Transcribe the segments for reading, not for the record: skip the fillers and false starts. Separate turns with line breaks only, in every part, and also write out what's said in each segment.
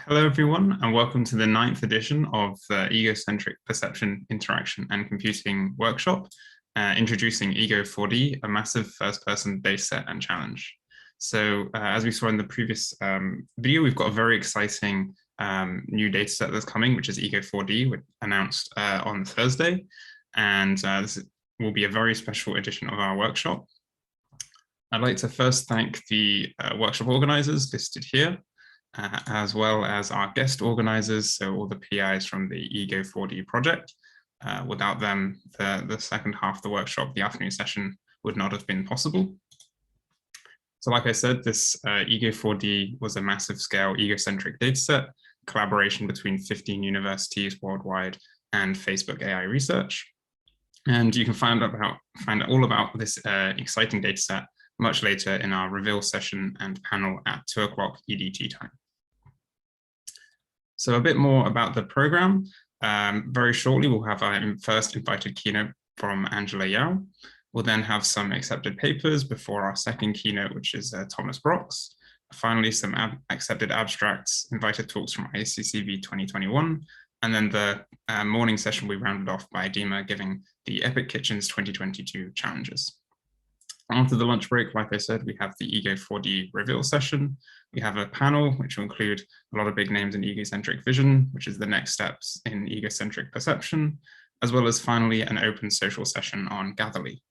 Hello, everyone, and welcome to the 9th edition of the Egocentric Perception, Interaction, and Computing workshop, introducing Ego4D, a massive first-person dataset and challenge. So as we saw in the previous video, we've got a very exciting new dataset that's coming, which is Ego4D, announced on Thursday. And this will be a very special edition of our workshop. I'd like to first thank the workshop organizers listed here, as well as our guest organizers, so all the PIs from the Ego4D project. Without them, the second half of the workshop, the afternoon session, would not have been possible. So like I said, this Ego4D was a massive scale egocentric dataset, collaboration between 15 universities worldwide and Facebook AI research. And you can find out all about this exciting dataset much later in our reveal session and panel at 2 o'clock EDT time. So a bit more about the program. Very shortly, we'll have our first invited keynote from Angela Yao. We'll then have some accepted papers before our second keynote, which is Thomas Brox. Finally, some accepted abstracts, invited talks from ICCV2021, and then the morning session we rounded off by Dima giving the EPIC Kitchens 2022 challenges. After the lunch break, like I said, we have the Ego4D reveal session. We have a panel, which will include a lot of big names in egocentric vision, which is the next steps in egocentric perception, as well as finally an open social session on Gatherly.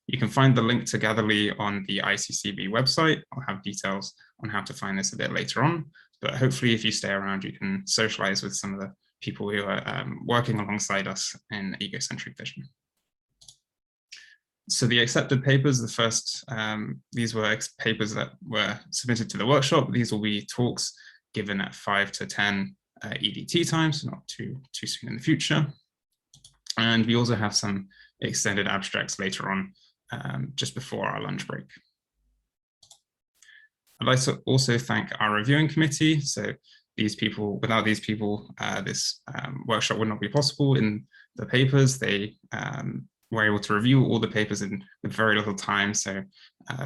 You can find the link to Gatherly on the ICCV website. I'll have details on how to find this a bit later on, but hopefully if you stay around, you can socialize with some of the people who are working alongside us in egocentric vision. So the accepted papers, the first, these were papers that were submitted to the workshop. These will be talks given at 5 to 10 EDT time, so not too soon in the future. And we also have some extended abstracts later on, just before our lunch break. I'd like to also thank our reviewing committee. So these people, without these people, this workshop would not be possible. In the papers, they were able to review all the papers with very little time. So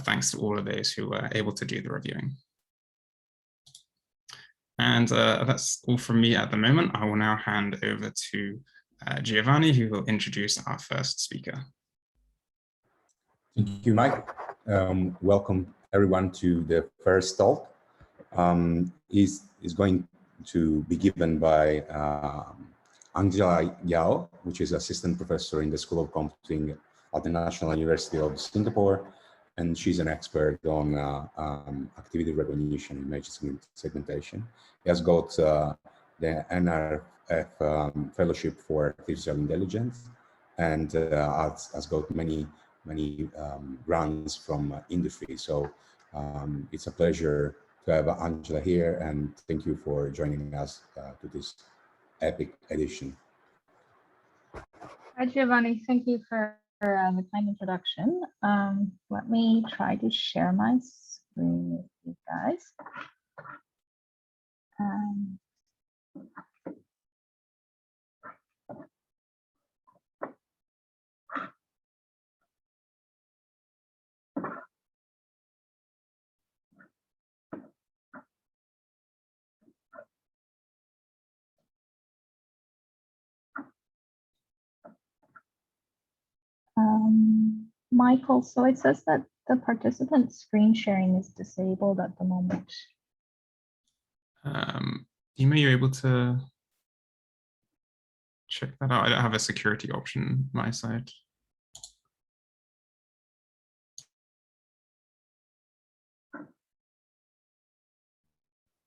thanks to all of those who were able to do the reviewing. And that's all from me at the moment. I will now hand over to Giovanni, who will introduce our first speaker.
Thank you, Mike. Welcome everyone to the first talk. Is going to be given by Angela Yao, which is assistant professor in the School of Computing at the National University of Singapore, and she's an expert on activity recognition, image segmentation. He has got the NRF Fellowship for Artificial Intelligence, and has got many grants from industry. So it's a pleasure to have Angela here, and thank you for joining us to this EPIC edition.
Hi, Giovanni. Thank you for the kind introduction. Let me try to share my screen with you guys. Michael, so it says that the participant screen sharing is disabled at the moment.
Dima, you're able to check that out? I don't have a security option on my side.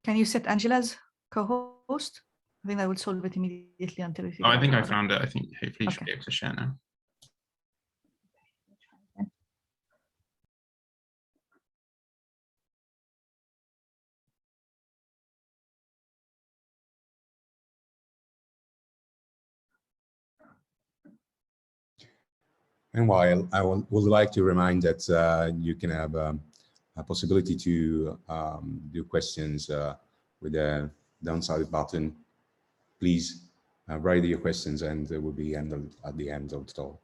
Can you set Angela's co-host? I think that will solve it immediately until we figure out.
I think I found it. I think hopefully you should be able to share now.
And while I would like to remind that you can have a possibility to do questions with the downside button, please write your questions and they will be handled at the end of the talk.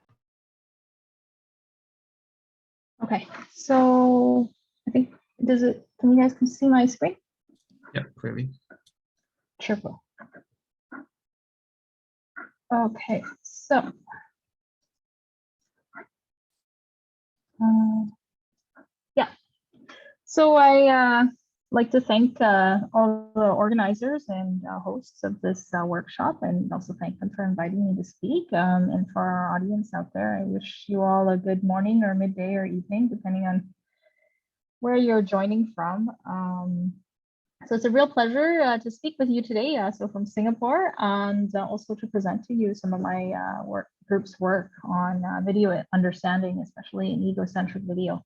Okay, so I think, can you guys see my screen?
Yeah, clearly.
Sure. Okay, so. Yeah, so I like to thank all the organizers and hosts of this workshop, and also thank them for inviting me to speak. And for our audience out there, I wish you all a good morning or midday or evening, depending on where you're joining from. So it's a real pleasure to speak with you today, so from Singapore, and also to present to you some of my group's work on video understanding, especially in egocentric video.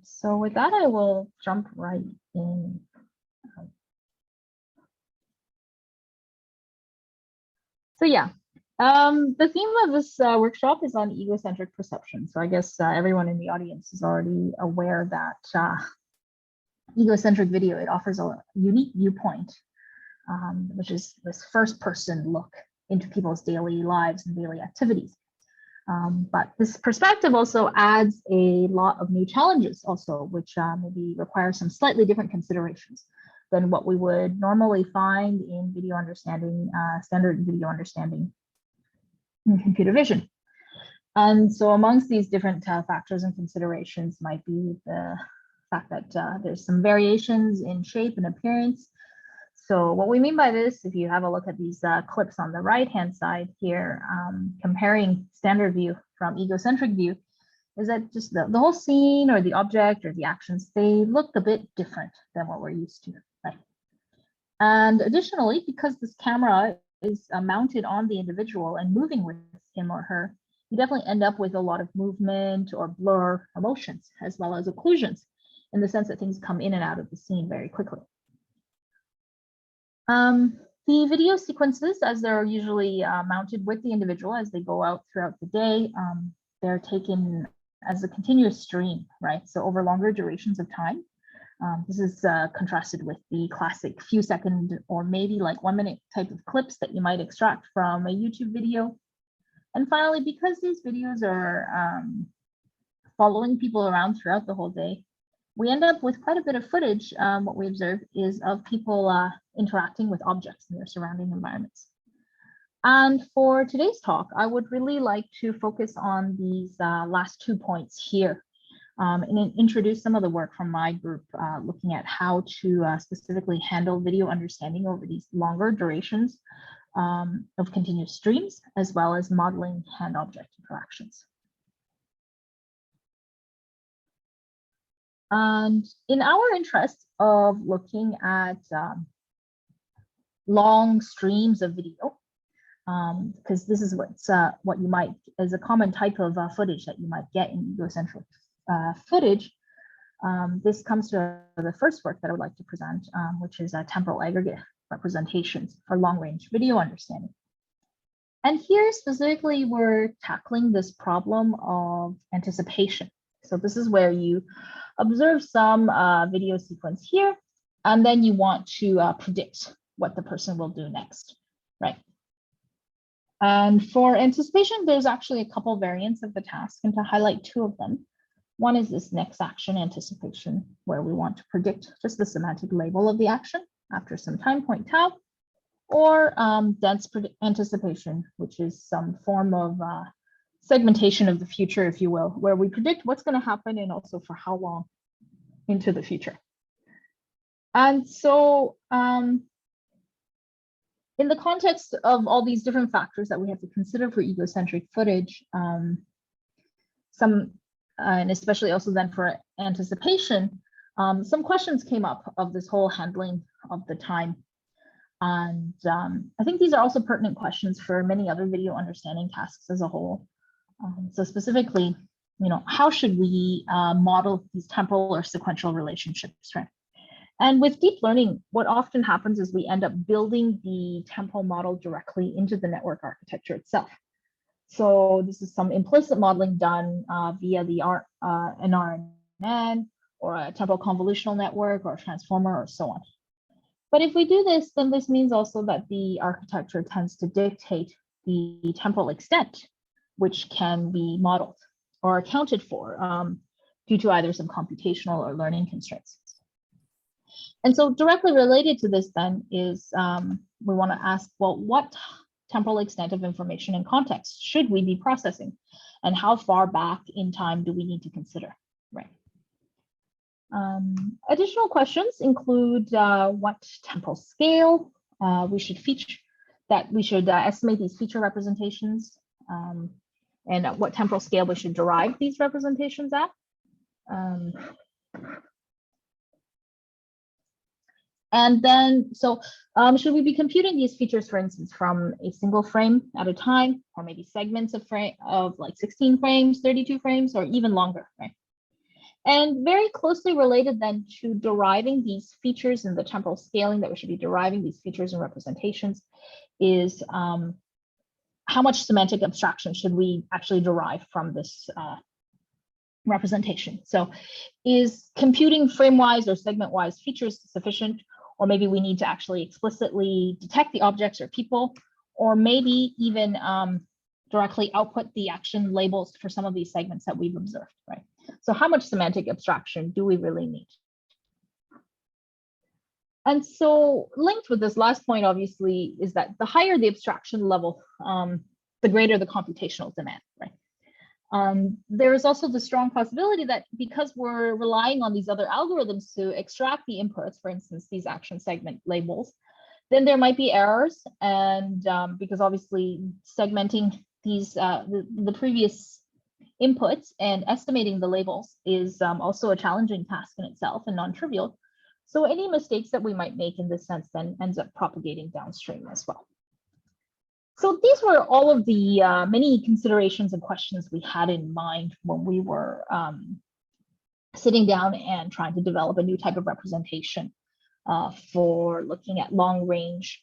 So with that, I will jump right in. So yeah, the theme of this workshop is on egocentric perception. So I guess everyone in the audience is already aware that egocentric video, it offers a unique viewpoint which is this first-person look into people's daily lives and daily activities. But this perspective also adds a lot of new challenges also, which maybe require some slightly different considerations than what we would normally find in video understanding, standard video understanding in computer vision. And so amongst these different factors and considerations might be the fact that there's some variations in shape and appearance. So what we mean by this, if you have a look at these clips on the right-hand side here, comparing standard view from egocentric view, is that just the whole scene or the object or the actions, they look a bit different than what we're used to, right? And additionally, because this camera is mounted on the individual and moving with him or her, you definitely end up with a lot of movement or blur emotions, as well as occlusions, in the sense that things come in and out of the scene very quickly. The video sequences, as they're usually mounted with the individual as they go out throughout the day, they're taken as a continuous stream, right? So over longer durations of time. This is contrasted with the classic few second or maybe like 1 minute type of clips that you might extract from a YouTube video. And finally, because these videos are following people around throughout the whole day, we end up with quite a bit of footage. What we observe is of people interacting with objects in their surrounding environments. And for today's talk, I would really like to focus on these last 2 points here and introduce some of the work from my group looking at how to specifically handle video understanding over these longer durations of continuous streams, as well as modeling hand-object interactions. And in our interest of looking at long streams of video, because this is what you might, as a common type of footage that you might get in egocentric footage, this comes to the first work that I would like to present, which is temporal aggregate representations for long-range video understanding. And here specifically, we're tackling this problem of anticipation. So this is where you observe some video sequence here, and then you want to predict what the person will do next, right? And for anticipation, there's actually a couple variants of the task, and to highlight 2 of them. One is this next action anticipation, where we want to predict just the semantic label of the action after some time point tau, or dense anticipation, which is some form of segmentation of the future, if you will, where we predict what's going to happen and also for how long into the future. And so in the context of all these different factors that we have to consider for egocentric footage, and especially also then for anticipation, some questions came up of this whole handling of the time. And I think these are also pertinent questions for many other video understanding tasks as a whole. So specifically, how should we model these temporal or sequential relationships, right? And with deep learning, what often happens is we end up building the temporal model directly into the network architecture itself. So this is some implicit modeling done via an RNN or a temporal convolutional network or a transformer or so on. But if we do this, then this means also that the architecture tends to dictate the temporal extent which can be modeled or accounted for due to either some computational or learning constraints. And so directly related to this then is we want to ask, well, what temporal extent of information and context should we be processing? And how far back in time do we need to consider, right? Additional questions include what temporal scale we should estimate these feature representations, and at what temporal scale we should derive these representations at. And then, should we be computing these features, for instance, from a single frame at a time, or maybe segments of like 16 frames, 32 frames, or even longer, right? And very closely related then to deriving these features and the temporal scaling that we should be deriving these features and representations is how much semantic abstraction should we actually derive from this representation? So is computing frame-wise or segment-wise features sufficient, or maybe we need to actually explicitly detect the objects or people, or maybe even directly output the action labels for some of these segments that we've observed, right? So how much semantic abstraction do we really need? And so linked with this last point, obviously, is that the higher the abstraction level, the greater the computational demand, right? There is also the strong possibility that because we're relying on these other algorithms to extract the inputs, for instance, these action segment labels, then there might be errors. And because obviously segmenting these, the previous inputs and estimating the labels is also a challenging task in itself and non-trivial. So any mistakes that we might make in this sense then ends up propagating downstream as well. So these were all of the many considerations and questions we had in mind when we were sitting down and trying to develop a new type of representation for looking at long range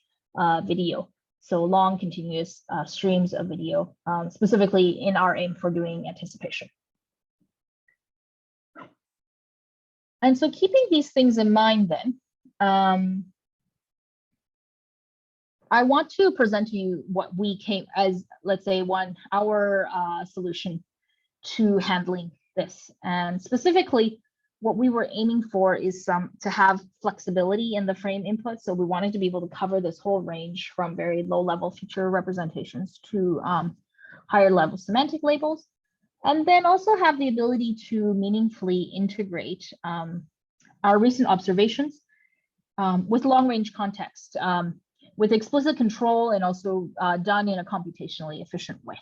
video. So long continuous streams of video, specifically in our aim for doing anticipation. And so keeping these things in mind then, I want to present to you what we came as, let's say, our solution to handling this. And specifically, what we were aiming for is to have flexibility in the frame input. So we wanted to be able to cover this whole range from very low level feature representations to higher level semantic labels. And then also have the ability to meaningfully integrate our recent observations with long range context, with explicit control and also done in a computationally efficient way.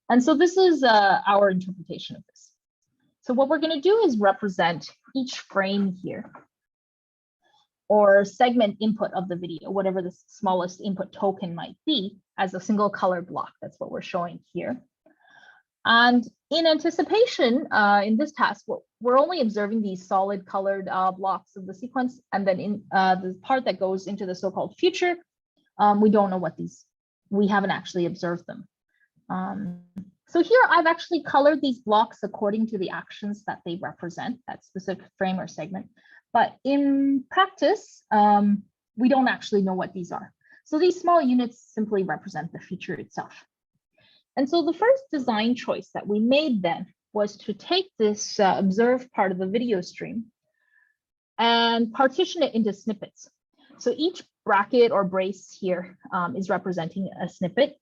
And so this is our interpretation of this. So what we're going to do is represent each frame here, or segment input of the video, whatever the smallest input token might be, as a single color block. That's what we're showing here. And in anticipation, in this task, we're only observing these solid colored blocks of the sequence. And then in the part that goes into the so-called future, we don't know what these, we haven't actually observed them. So here I've actually colored these blocks according to the actions that they represent, that specific frame or segment. But in practice, we don't actually know what these are. So these small units simply represent the feature itself. And so the first design choice that we made then was to take this observed part of the video stream and partition it into snippets. So each bracket or brace here is representing a snippet.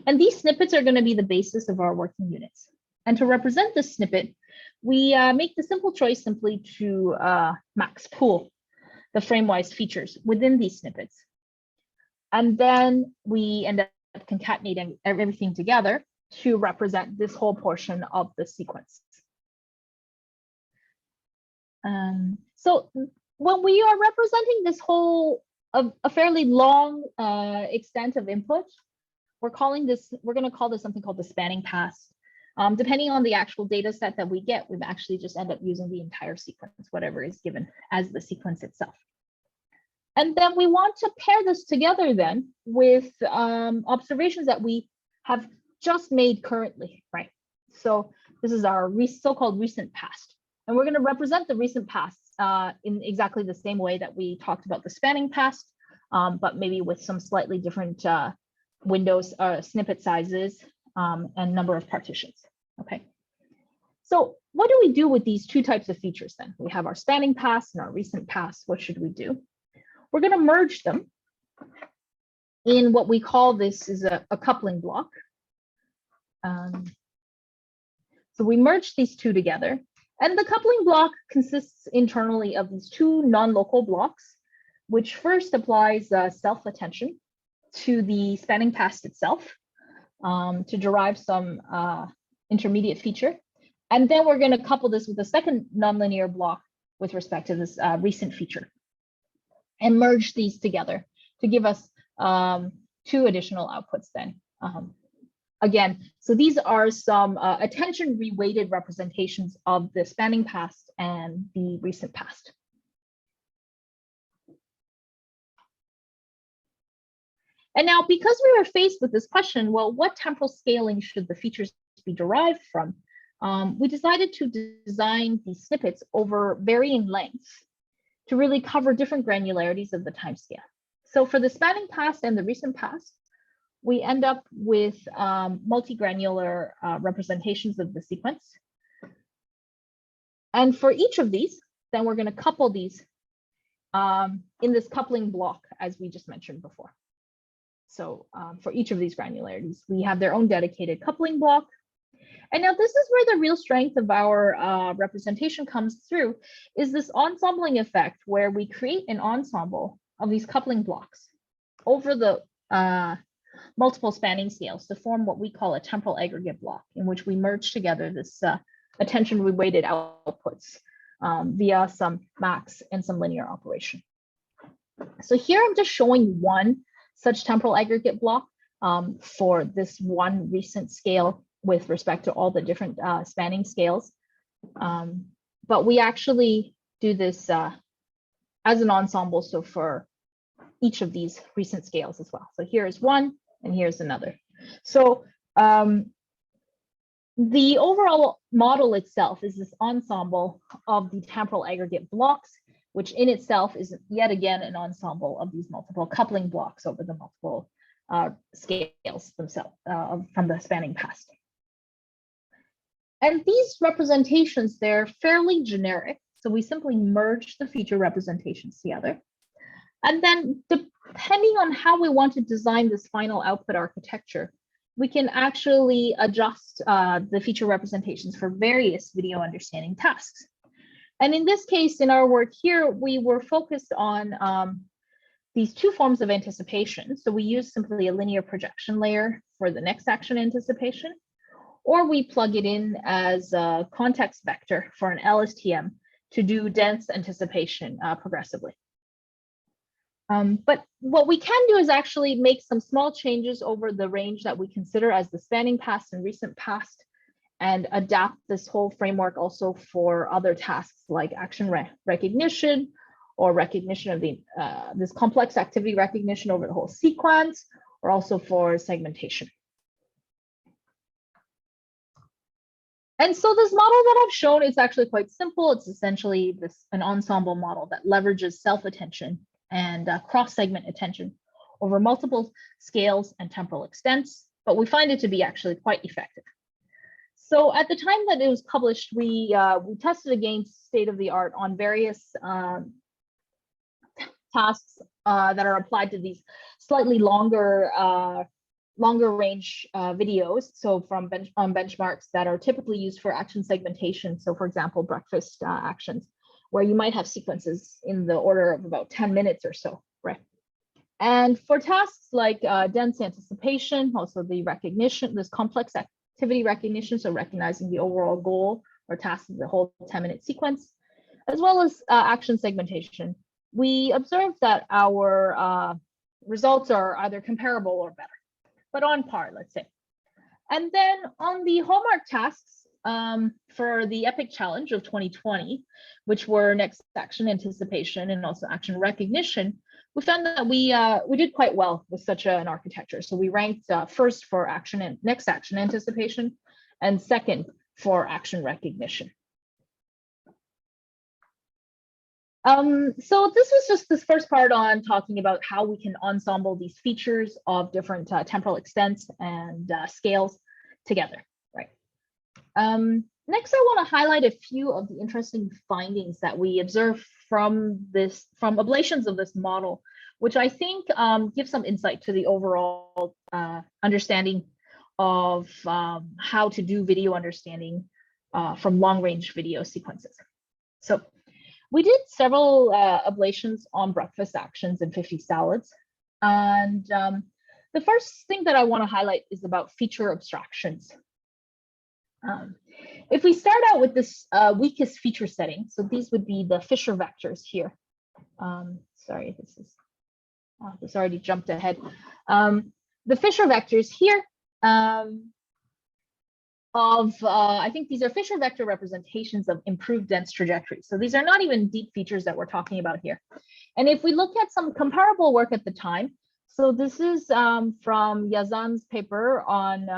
And these snippets are going to be the basis of our working units. And to represent this snippet, we make the simple choice simply to max pool the frame-wise features within these snippets. And then we end up concatenating everything together to represent this whole portion of the sequence. So when we are representing this whole a fairly long extent of input, we're going to call this something called the spanning pass. Depending on the actual data set that we get, we've actually just end up using the entire sequence, whatever is given as the sequence itself. And then we want to pair this together then with observations that we have just made currently, right? So this is our so-called recent past. And we're going to represent the recent past in exactly the same way that we talked about the spanning past, but maybe with some slightly different windows, snippet sizes, and number of partitions, okay? So what do we do with these two types of features then? We have our spanning past and our recent past. What should we do? We're going to merge them in what we call this is a coupling block. So we merge these two together, and the coupling block consists internally of these two non-local blocks, which first applies self-attention to the spanning past itself to derive some intermediate feature. And then we're going to couple this with a second nonlinear block with respect to this recent feature, and merge these together to give us two additional outputs then. Again, so these are some attention reweighted representations of the spanning past and the recent past. And now, because we were faced with this question, well, what temporal scaling should the features be derived from? We decided to design these snippets over varying lengths to really cover different granularities of the time scale. So for the spanning past and the recent past, we end up with multi-granular representations of the sequence. And for each of these, then we're going to couple these in this coupling block, as we just mentioned before. So for each of these granularities, we have their own dedicated coupling block. And now this is where the real strength of our representation comes through, is this ensembling effect, where we create an ensemble of these coupling blocks over the multiple spanning scales to form what we call a temporal aggregate block, in which we merge together this attention-weighted outputs via some max and some linear operation. So here I'm just showing one such temporal aggregate block for this one recent scale with respect to all the different spanning scales. But we actually do this as an ensemble, so for each of these recent scales as well. So here's one and here's another. So the overall model itself is this ensemble of the temporal aggregate blocks, which in itself is yet again an ensemble of these multiple coupling blocks over the multiple scales themselves from the spanning past. And these representations, they're fairly generic. So we simply merge the feature representations together. And then depending on how we want to design this final output architecture, we can actually adjust the feature representations for various video understanding tasks. And in this case, in our work here, we were focused on these two forms of anticipation. So we use simply a linear projection layer for the next action anticipation, or we plug it in as a context vector for an LSTM to do dense anticipation progressively. But what we can do is actually make some small changes over the range that we consider as the spanning past and recent past, and adapt this whole framework also for other tasks like action recognition, or recognition of the this complex activity recognition over the whole sequence, or also for segmentation. And so this model that I've shown is actually quite simple. It's essentially an ensemble model that leverages self-attention and cross-segment attention over multiple scales and temporal extents, but we find it to be actually quite effective. So at the time that it was published, we tested against state-of-the-art on various tasks that are applied to these slightly longer range videos. So from benchmarks that are typically used for action segmentation. So for example, breakfast actions, where you might have sequences in the order of about 10 minutes or so, right? And for tasks like dense anticipation, also the recognition, this complex activity recognition, so recognizing the overall goal or task of the whole 10-minute sequence, as well as action segmentation, we observed that our results are either comparable or better, but on par, let's say. And then on the hallmark tasks for the EPIC challenge of 2020, which were next action anticipation and also action recognition, we found that we did quite well with such an architecture. So we ranked first for action and next action anticipation, and second for action recognition. So this was just this first part on talking about how we can ensemble these features of different temporal extents and scales together, right? Next, I want to highlight a few of the interesting findings that we observed from ablations of this model, which I think give some insight to the overall understanding of how to do video understanding from long-range video sequences. So we did several ablations on breakfast actions and 50 salads. And the first thing that I want to highlight is about feature abstractions. If we start out with this weakest feature setting, so these would be the Fisher vectors here. Sorry, this already jumped ahead. The Fisher vectors here I think these are Fisher vector representations of improved dense trajectories. So these are not even deep features that we're talking about here. And if we look at some comparable work at the time, so this is from Yazan's paper on,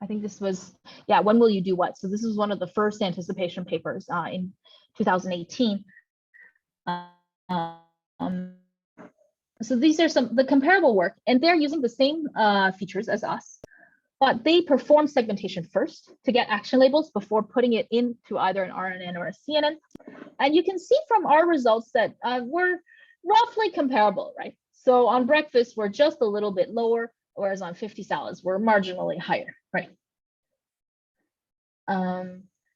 I think this was, yeah, when will you do what? So this is one of the first anticipation papers in 2018. So these are the comparable work, and they're using the same features as us, but they perform segmentation first to get action labels before putting it into either an RNN or a CNN. And you can see from our results that we're roughly comparable, right? So on breakfast, we're just a little bit lower, whereas on 50 salads, we're marginally higher, right?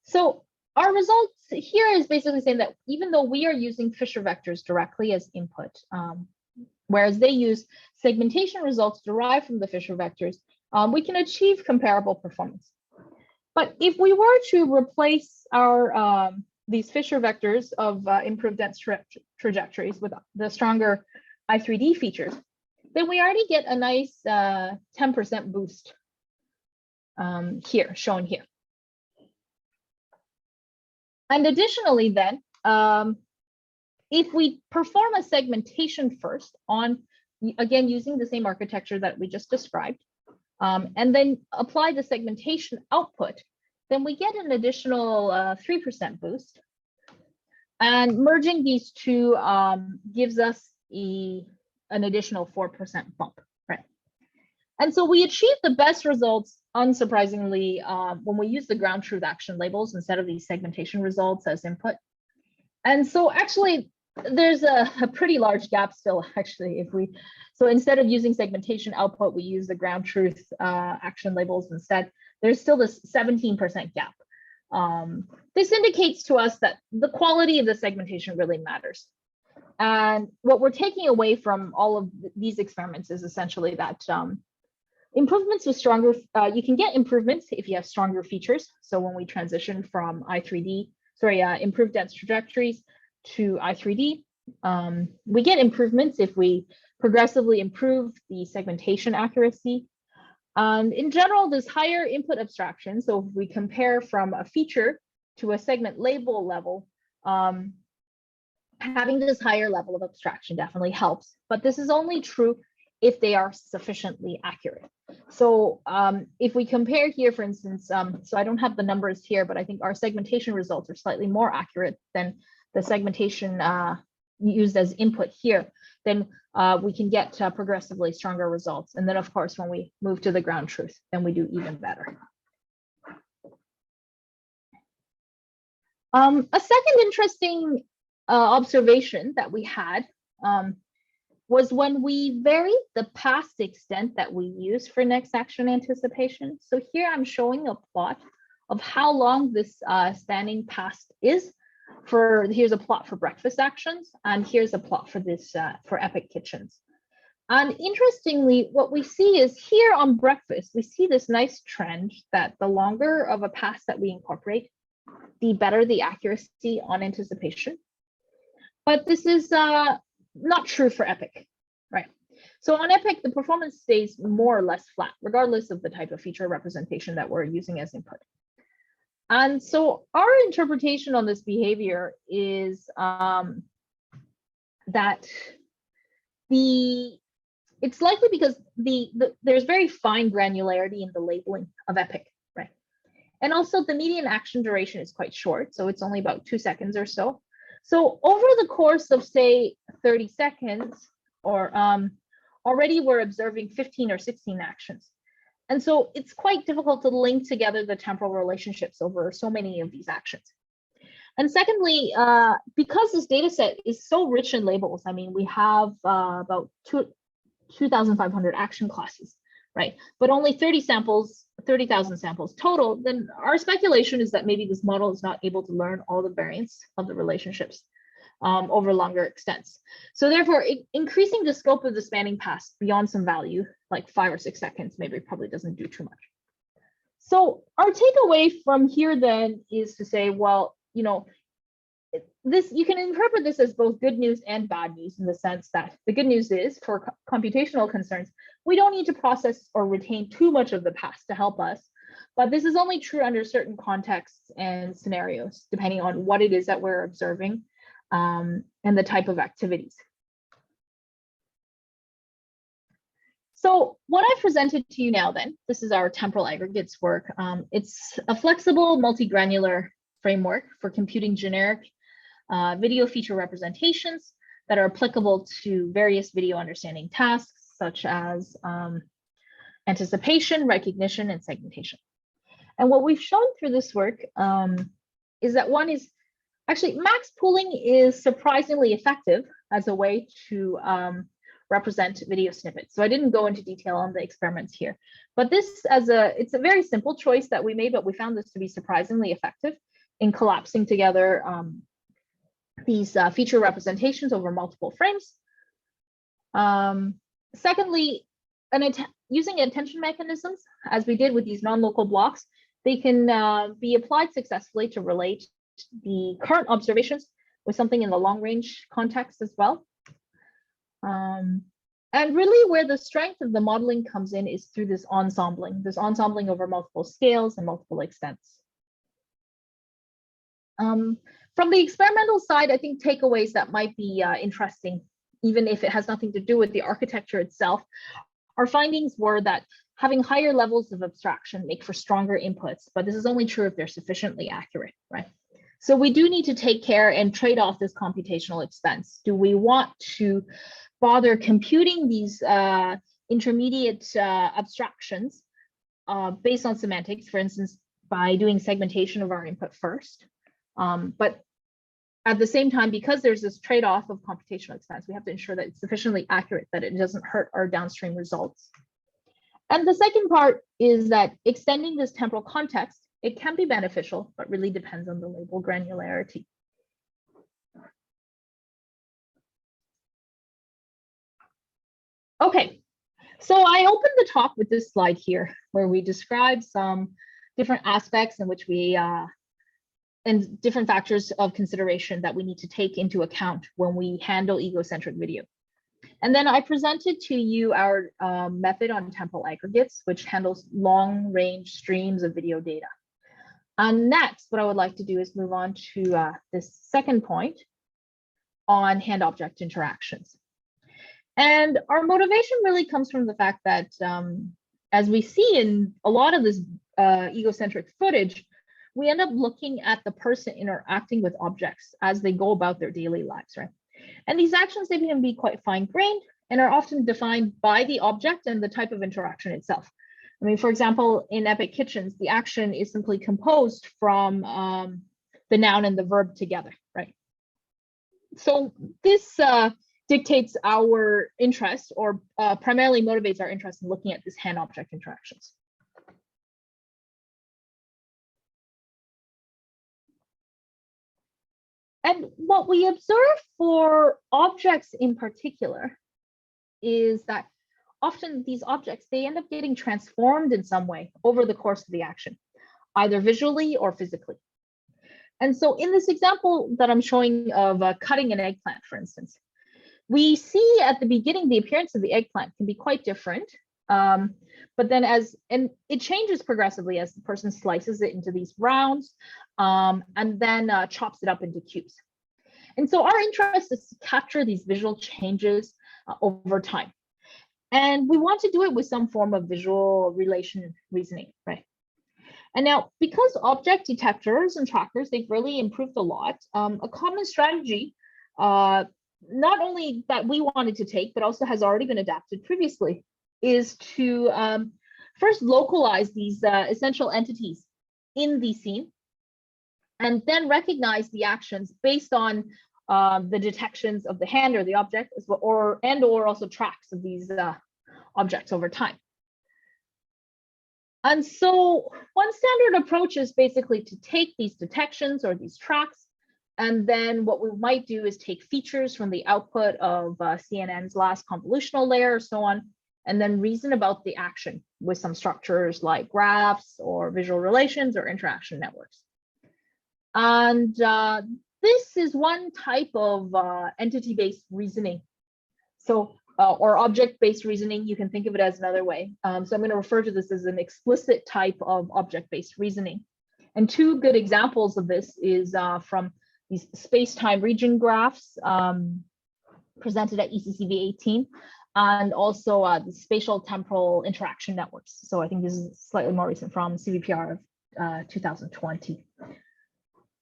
So our results here is basically saying that even though we are using Fisher vectors directly as input, whereas they use segmentation results derived from the Fisher vectors, we can achieve comparable performance. But if we were to replace our these Fisher vectors of improved dense trajectories with the stronger I3D features, then we already get a nice 10% boost here, shown here. And additionally then, if we perform a segmentation first on, again, using the same architecture that we just described, and then apply the segmentation output, then we get an additional 3% boost. And merging these two gives us an additional 4% bump, right? And so we achieve the best results, unsurprisingly, when we use the ground truth action labels instead of these segmentation results as input. And so actually, there's a pretty large gap still, actually, so instead of using segmentation output, we use the ground truth action labels instead. There's still this 17% gap. This indicates to us that the quality of the segmentation really matters. And what we're taking away from all of these experiments is essentially that improvements with stronger, you can get improvements if you have stronger features. So when we transition from improved dense trajectories to I3D, we get improvements if we progressively improve the segmentation accuracy. And in general, this higher input abstraction, so if we compare from a feature to a segment label level, having this higher level of abstraction definitely helps, but this is only true if they are sufficiently accurate. So if we compare here, for instance, so I don't have the numbers here, but I think our segmentation results are slightly more accurate than the segmentation used as input here, then we can get progressively stronger results. And then, of course, when we move to the ground truth, then we do even better. A second interesting observation that we had was when we varied the past extent that we use for next action anticipation. So here I'm showing a plot of how long this spanning past is. Here's a plot for breakfast actions, and here's a plot for this for EPIC kitchens. And interestingly, what we see is here on breakfast, we see this nice trend that the longer of a pass that we incorporate, the better the accuracy on anticipation. But this is not true for EPIC, right? So on EPIC, the performance stays more or less flat, regardless of the type of feature representation that we're using as input. And so our interpretation on this behavior is that it's likely because there's very fine granularity in the labeling of EPIC, right? And also the median action duration is quite short, so it's only about 2 seconds or so. So over the course of, say, 30 seconds, or already we're observing 15 or 16 actions. And so it's quite difficult to link together the temporal relationships over so many of these actions. And secondly, because this data set is so rich in labels, I mean, we have about 2,500 action classes, right? But only 30,000 samples total, then our speculation is that maybe this model is not able to learn all the variance of the relationships over longer extents. So therefore, increasing the scope of the spanning pass beyond some value, like 5 or 6 seconds, maybe probably doesn't do too much. So our takeaway from here then is to say, well, you know, you can interpret this as both good news and bad news, in the sense that the good news is, for computational concerns, we don't need to process or retain too much of the past to help us. But this is only true under certain contexts and scenarios, depending on what it is that we're observing and the type of activities. So what I presented to you now then, this is our temporal aggregates work. It's a flexible multi-granular framework for computing generic video feature representations that are applicable to various video understanding tasks, such as anticipation, recognition, and segmentation. And what we've shown through this work is that one is actually max pooling is surprisingly effective as a way to represent video snippets. So I didn't go into detail on the experiments here, but this it's a very simple choice that we made, but we found this to be surprisingly effective in collapsing together these feature representations over multiple frames. Secondly, using attention mechanisms, as we did with these non-local blocks, they can be applied successfully to relate the current observations with something in the long-range context as well. And really where the strength of the modeling comes in is through this ensembling over multiple scales and multiple extents. From the experimental side, I think takeaways that might be interesting, even if it has nothing to do with the architecture itself, our findings were that having higher levels of abstraction make for stronger inputs, but this is only true if they're sufficiently accurate, right? So we do need to take care and trade off this computational expense. Do we want to bother computing these intermediate abstractions based on semantics, for instance, by doing segmentation of our input first? But at the same time, because there's this trade-off of computational expense, we have to ensure that it's sufficiently accurate that it doesn't hurt our downstream results. And the second part is that extending this temporal context, it can be beneficial, but really depends on the label granularity. Okay, so I opened the talk with this slide here, where we describe some different aspects in which we and different factors of consideration that we need to take into account when we handle egocentric video. And then I presented to you our method on temporal aggregates, which handles long-range streams of video data. And next, what I would like to do is move on to this second point on hand-object interactions. And our motivation really comes from the fact that, as we see in a lot of this egocentric footage, we end up looking at the person interacting with objects as they go about their daily lives, right? And these actions, they can be quite fine-grained and are often defined by the object and the type of interaction itself. I mean, for example, in EPIC Kitchens, the action is simply composed from the noun and the verb together, right? So this dictates our interest, or primarily motivates our interest in looking at this hand-object interactions. And what we observe for objects in particular is that often these objects, they end up getting transformed in some way over the course of the action, either visually or physically. And so in this example that I'm showing of cutting an eggplant, for instance, we see at the beginning the appearance of the eggplant can be quite different, but then and it changes progressively as the person slices it into these rounds and then chops it up into cubes. And so our interest is to capture these visual changes over time. And we want to do it with some form of visual relation reasoning, right? And now, because object detectors and trackers, they've really improved a lot, a common strategy, not only that we wanted to take, but also has already been adapted previously, is to first localize these essential entities in the scene, and then recognize the actions based on the detections of the hand or the object, as well, or also tracks of these objects over time. And so one standard approach is basically to take these detections or these tracks, and then what we might do is take features from the output of CNN's last convolutional layer or so on, and then reason about the action with some structures like graphs or visual relations or interaction networks. And this is one type of entity-based reasoning. So, or object-based reasoning, you can think of it as another way. So I'm going to refer to this as an explicit type of object-based reasoning. And two good examples of this is from these space-time region graphs presented at ECCV18, and also the spatial temporal interaction networks. So I think this is slightly more recent from CVPR of 2020.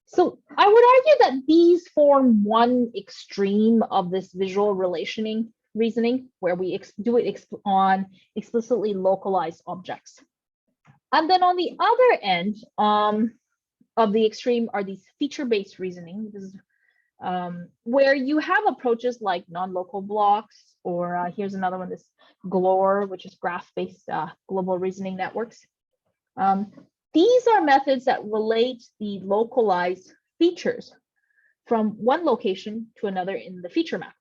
So I would argue that these form one extreme of this visual reasoning, where we do it on explicitly localized objects. And then on the other end of the extreme are these feature-based reasoning. This is where you have approaches like non-local blocks, or here's another one, this GLORE, which is graph-based global reasoning networks. These are methods that relate the localized features from one location to another in the feature map.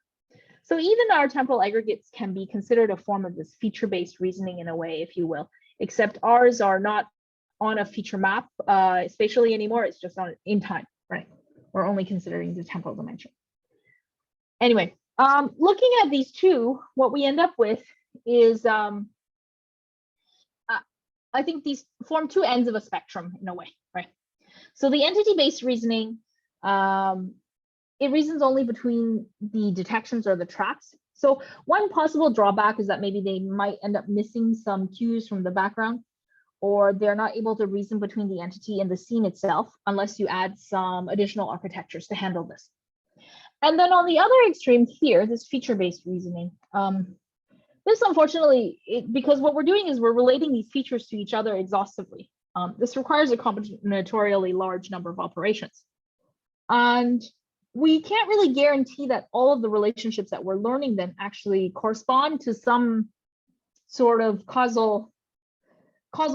So even our temporal aggregates can be considered a form of this feature-based reasoning in a way, if you will, except ours are not on a feature map spatially anymore. It's just on in time, right? We're only considering the temporal dimension. Anyway, looking at these two, what we end up with is, I think these form two ends of a spectrum in a way, right? So the entity-based reasoning, it reasons only between the detections or the tracks. So one possible drawback is that maybe they might end up missing some cues from the background, or they're not able to reason between the entity and the scene itself unless you add some additional architectures to handle this. And then on the other extreme here, this feature-based reasoning, this unfortunately, because what we're doing is we're relating these features to each other exhaustively. This requires a combinatorially large number of operations. And we can't really guarantee that all of the relationships that we're learning then actually correspond to some sort of causal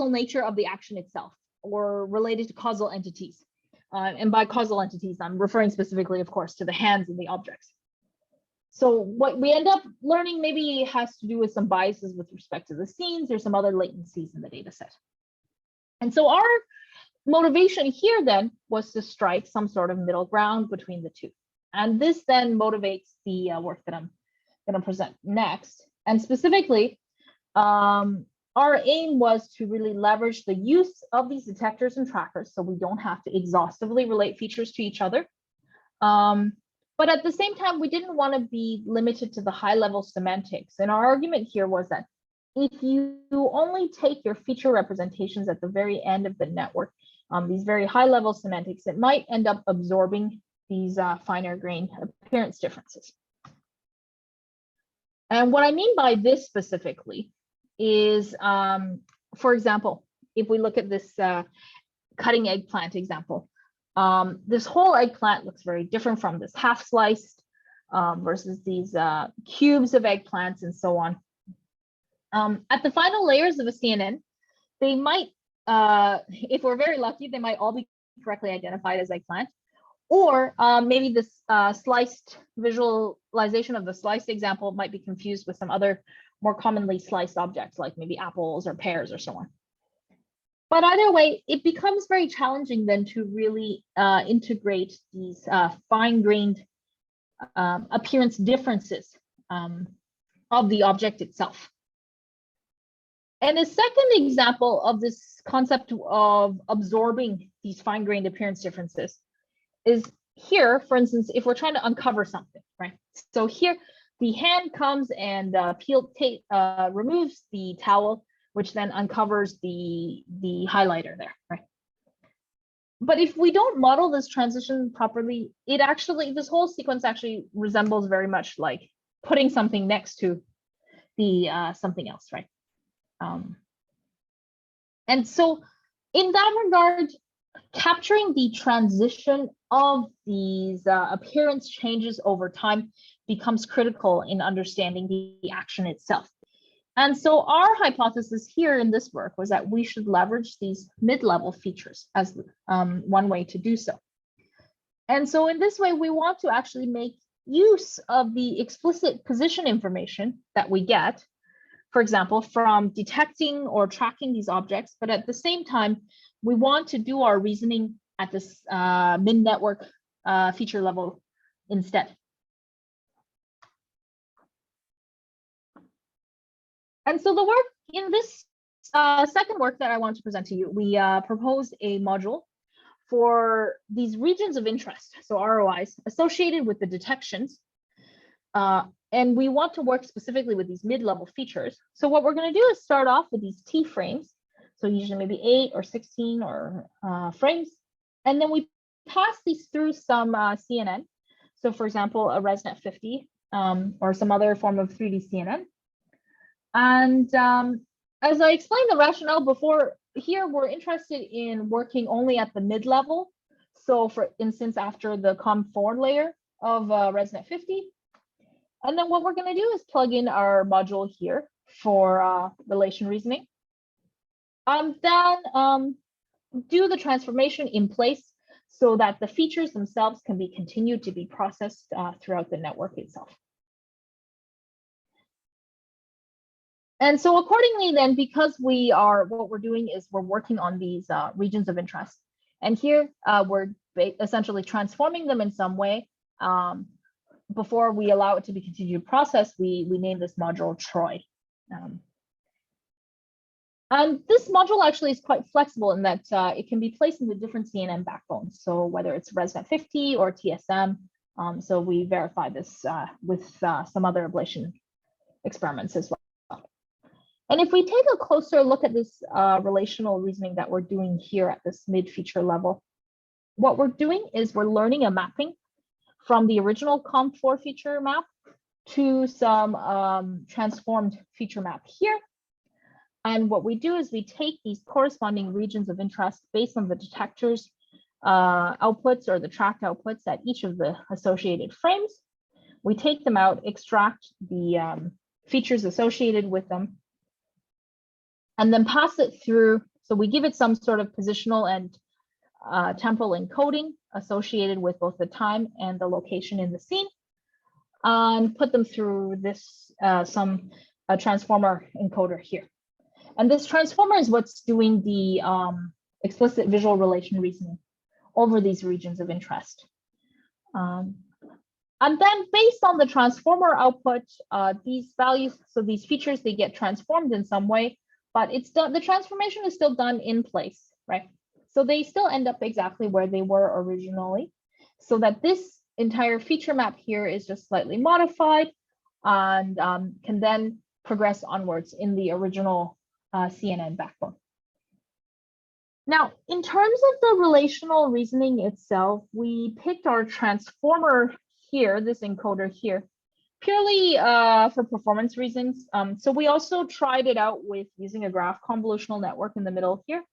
nature of the action itself, or related to causal entities. And by causal entities, I'm referring specifically, of course, to the hands and the objects. So what we end up learning maybe has to do with some biases with respect to the scenes. There's some other latencies in the data set. And so our motivation here then was to strike some sort of middle ground between the two. And this then motivates the work that I'm going to present next. And specifically, our aim was to really leverage the use of these detectors and trackers so we don't have to exhaustively relate features to each other. But at the same time, we didn't want to be limited to the high-level semantics. And our argument here was that if you only take your feature representations at the very end of the network, these very high-level semantics, it might end up absorbing these finer-grained appearance differences. And what I mean by this specifically is, for example, if we look at this cutting eggplant example, this whole eggplant looks very different from this half sliced versus these cubes of eggplants and so on. At the final layers of a CNN, they might, if we're very lucky, they might all be correctly identified as eggplant. Or maybe this sliced visualization of the sliced example might be confused with some other more commonly sliced objects, like maybe apples or pears or so on. But either way, it becomes very challenging then to really integrate these fine-grained appearance differences of the object itself. And a second example of this concept of absorbing these fine-grained appearance differences is here, for instance, if we're trying to uncover something, right? So here, the hand comes and removes the towel, which then uncovers the highlighter there, right? But if we don't model this transition properly, this whole sequence actually resembles very much like putting something next to the something else, right? And so in that regard, capturing the transition of these appearance changes over time becomes critical in understanding the action itself. And so our hypothesis here in this work was that we should leverage these mid-level features as one way to do so. And so in this way, we want to actually make use of the explicit position information that we get, for example, from detecting or tracking these objects, but at the same time, we want to do our reasoning at this mid-network feature level instead. And so the work in this second work that I want to present to you, we proposed a module for these regions of interest, so ROIs, associated with the detections. And we want to work specifically with these mid-level features. So what we're going to do is start off with these T frames. So usually maybe 8 or 16 or frames. And then we pass these through some CNN. So for example, a ResNet 50 or some other form of 3D CNN. And as I explained the rationale before, here we're interested in working only at the mid-level. So for instance, after the COM4 layer of ResNet 50. And then what we're going to do is plug in our module here for relation reasoning. Then do the transformation in place so that the features themselves can be continued to be processed throughout the network itself. And so accordingly then, because what we're doing is we're working on these regions of interest. And here we're essentially transforming them in some way. Before we allow it to be continued process, we name this module Troy. And this module actually is quite flexible in that it can be placed into different CNN backbones. So whether it's ResNet 50 or TSM, so we verify this with some other ablation experiments as well. And if we take a closer look at this relational reasoning that we're doing here at this mid-feature level, what we're doing is we're learning a mapping from the original COM4 feature map to some transformed feature map here. And what we do is we take these corresponding regions of interest based on the detector's outputs or the tracked outputs at each of the associated frames. We take them out, extract the features associated with them, and then pass it through. So we give it some sort of positional and temporal encoding associated with both the time and the location in the scene, and put them through this some transformer encoder here. And this transformer is what's doing the explicit visual relation reasoning over these regions of interest. And then based on the transformer output, these values, so these features, they get transformed in some way, but it's done, the transformation is still done in place, right? So they still end up exactly where they were originally, so that this entire feature map here is just slightly modified and can then progress onwards in the original CNN backbone. Now, in terms of the relational reasoning itself, we picked our transformer here, this encoder here, purely for performance reasons. So we also tried it out with using a graph convolutional network in the middle here.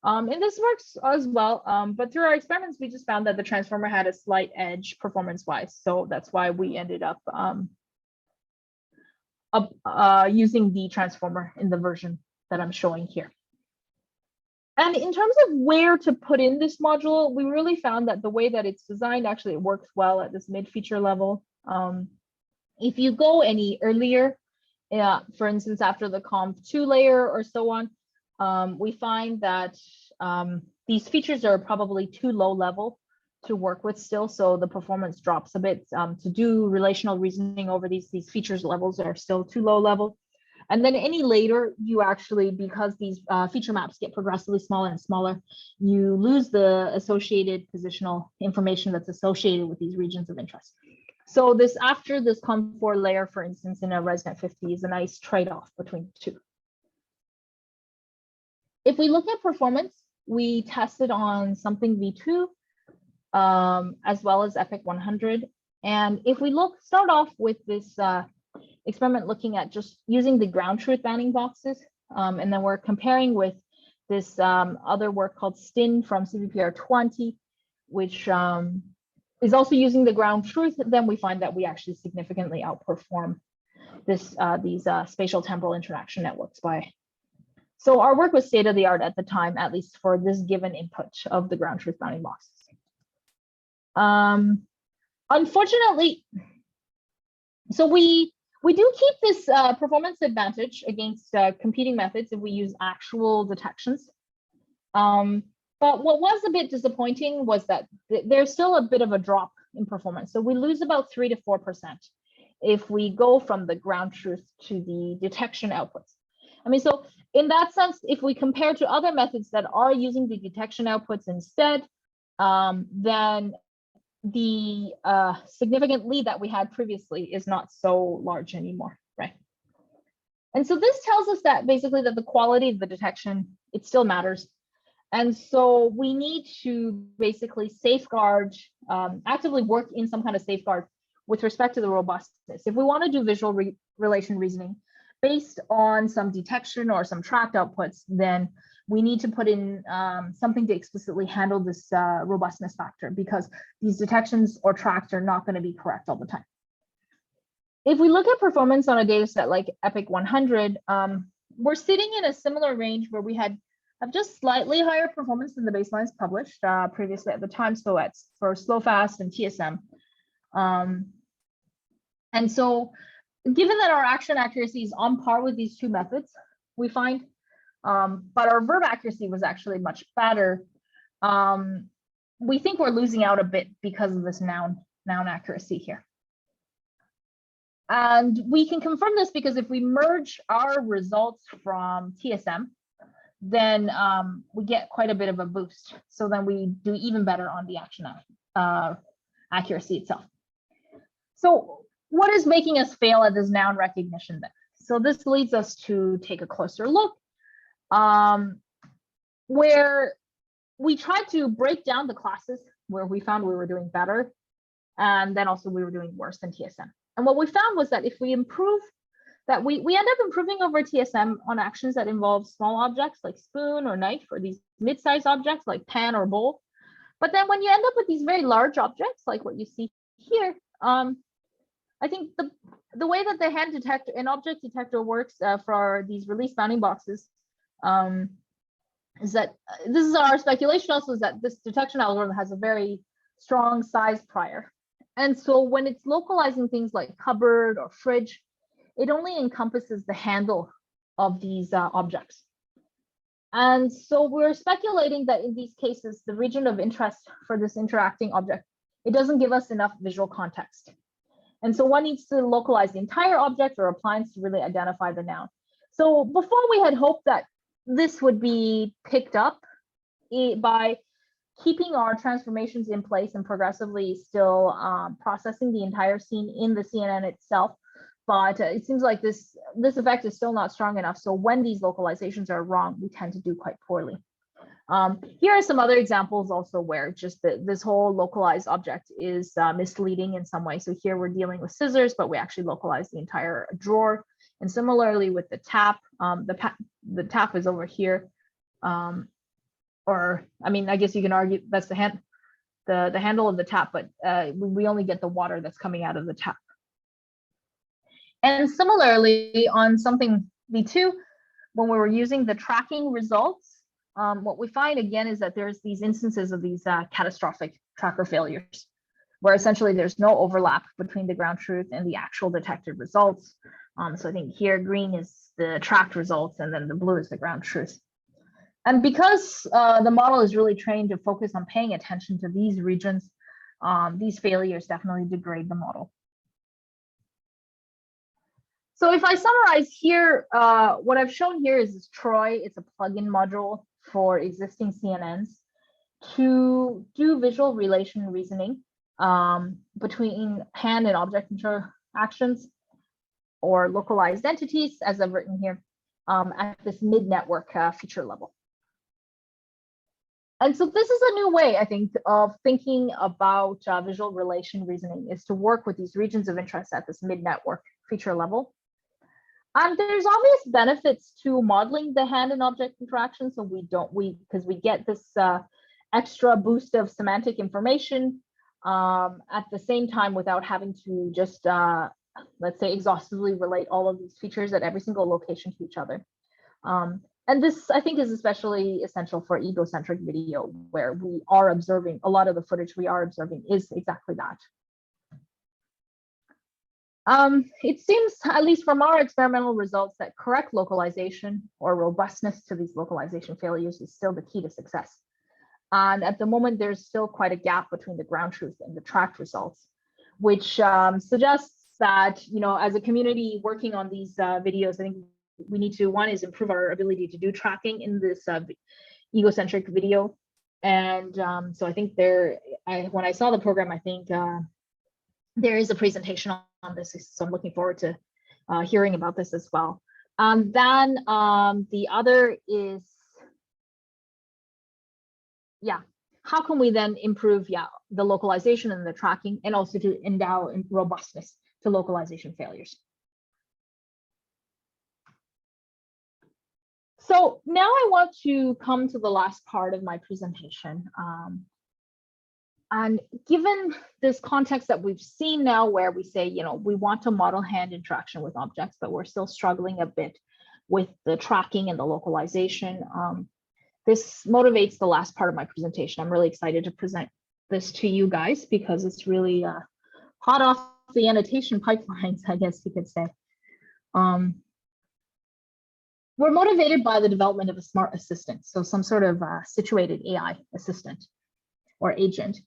And this works as well, but through our experiments, we just found that the transformer had a slight edge performance-wise. So that's why we ended up using the transformer in the version that I'm showing here. And in terms of where to put in this module, we really found that the way that it's designed, actually it works well at this mid-feature level. If you go any earlier, for instance, after the COM2 layer or so on, we find that these features are probably too low level to work with still, so the performance drops a bit. To do relational reasoning over these features levels are still too low level. And then any later, you actually, because these feature maps get progressively smaller and smaller, you lose the associated positional information that's associated with these regions of interest. So this, after this COM4 layer, for instance, in a ResNet 50 is a nice trade-off between the two. If we look at performance, we tested on something V2 as well as EPIC 100. And if we start off with this experiment looking at just using the ground truth bounding boxes, and then we're comparing with this other work called STIN from CVPR 20, which is also using the ground truth, then we find that we actually significantly outperform these spatial temporal interaction networks by. So our work was state of the art at the time, at least for this given input of the ground truth bounding boxes. Unfortunately, so we do keep this performance advantage against competing methods if we use actual detections. But what was a bit disappointing was that there's still a bit of a drop in performance. So we lose about 3 to 4% if we go from the ground truth to the detection outputs. I mean, so in that sense, if we compare to other methods that are using the detection outputs instead, then the significant lead that we had previously is not so large anymore, right? And so this tells us that basically that the quality of the detection, it still matters. And so we need to basically safeguard, actively work in some kind of safeguard with respect to the robustness. If we want to do visual relation reasoning based on some detection or some tracked outputs, then we need to put in something to explicitly handle this robustness factor, because these detections or tracks are not going to be correct all the time. If we look at performance on a data set like EPIC 100, we're sitting in a similar range where we have just slightly higher performance than the baselines published previously at the time. So it's for slow, fast, and TSM. And so given that our action accuracy is on par with these two methods, we find, but our verb accuracy was actually much better, we think we're losing out a bit because of this noun accuracy here. And we can confirm this because if we merge our results from TSM, then we get quite a bit of a boost. So then we do even better on the action accuracy itself. So what is making us fail at this noun recognition then? So this leads us to take a closer look, where we tried to break down the classes where we found we were doing better, and then also we were doing worse than TSM. And what we found was that if we improve, that we end up improving over TSM on actions that involve small objects like spoon or knife, or these mid-sized objects like pan or bowl. But then when you end up with these very large objects, like what you see here, I think the way that the hand detector and object detector works for these release bounding boxes is that this is our speculation also, is that this detection algorithm has a very strong size prior. And so when it's localizing things like cupboard or fridge, it only encompasses the handle of these objects. And so we're speculating that in these cases, the region of interest for this interacting object, it doesn't give us enough visual context. And so one needs to localize the entire object or appliance to really identify the noun. So before we had hoped that this would be picked up by keeping our transformations in place and progressively still processing the entire scene in the CNN itself. But it seems like this effect is still not strong enough. So when these localizations are wrong, we tend to do quite poorly. Here are some other examples also where just this whole localized object is misleading in some way. So here we're dealing with scissors, but we actually localize the entire drawer. And similarly with the tap, the tap is over here. Or I mean, I guess you can argue that's the handle of the tap, but we only get the water that's coming out of the tap. And similarly on something V2, when we were using the tracking results, what we find again is that there's these instances of these catastrophic tracker failures, where essentially there's no overlap between the ground truth and the actual detected results. So I think here green is the tracked results, and then the blue is the ground truth. And because the model is really trained to focus on paying attention to these regions, these failures definitely degrade the model. So if I summarize here, what I've shown here is this Troy. It's a plugin module for existing CNNs to do visual relation reasoning between hand and object interactions or localized entities, as I've written here, at this mid-network feature level. And so this is a new way, I think, of thinking about visual relation reasoning, is to work with these regions of interest at this mid-network feature level. There's obvious benefits to modeling the hand and object interaction. So because we get this extra boost of semantic information at the same time without having to just, let's say, exhaustively relate all of these features at every single location to each other. And this, I think, is especially essential for egocentric video, where we are observing, a lot of the footage we are observing is exactly that. It seems, at least from our experimental results, that correct localization or robustness to these localization failures is still the key to success. And at the moment, there's still quite a gap between the ground truth and the tracked results, which suggests that, as a community working on these videos, I think we need to, one is improve our ability to do tracking in this egocentric video. And so I think when I saw the program, I think there is a presentation on this, so I'm looking forward to hearing about this as well. Then the other is how can we then improve the localization and the tracking, and also to endow in robustness to localization failures. So now I want to come to the last part of my presentation. And given this context that we've seen now, where we say, we want to model hand interaction with objects, but we're still struggling a bit with the tracking and the localization. This motivates the last part of my presentation. I'm really excited to present this to you guys because it's really hot off the annotation pipelines, I guess you could say. We're motivated by the development of a smart assistant, so some sort of situated AI assistant or agent,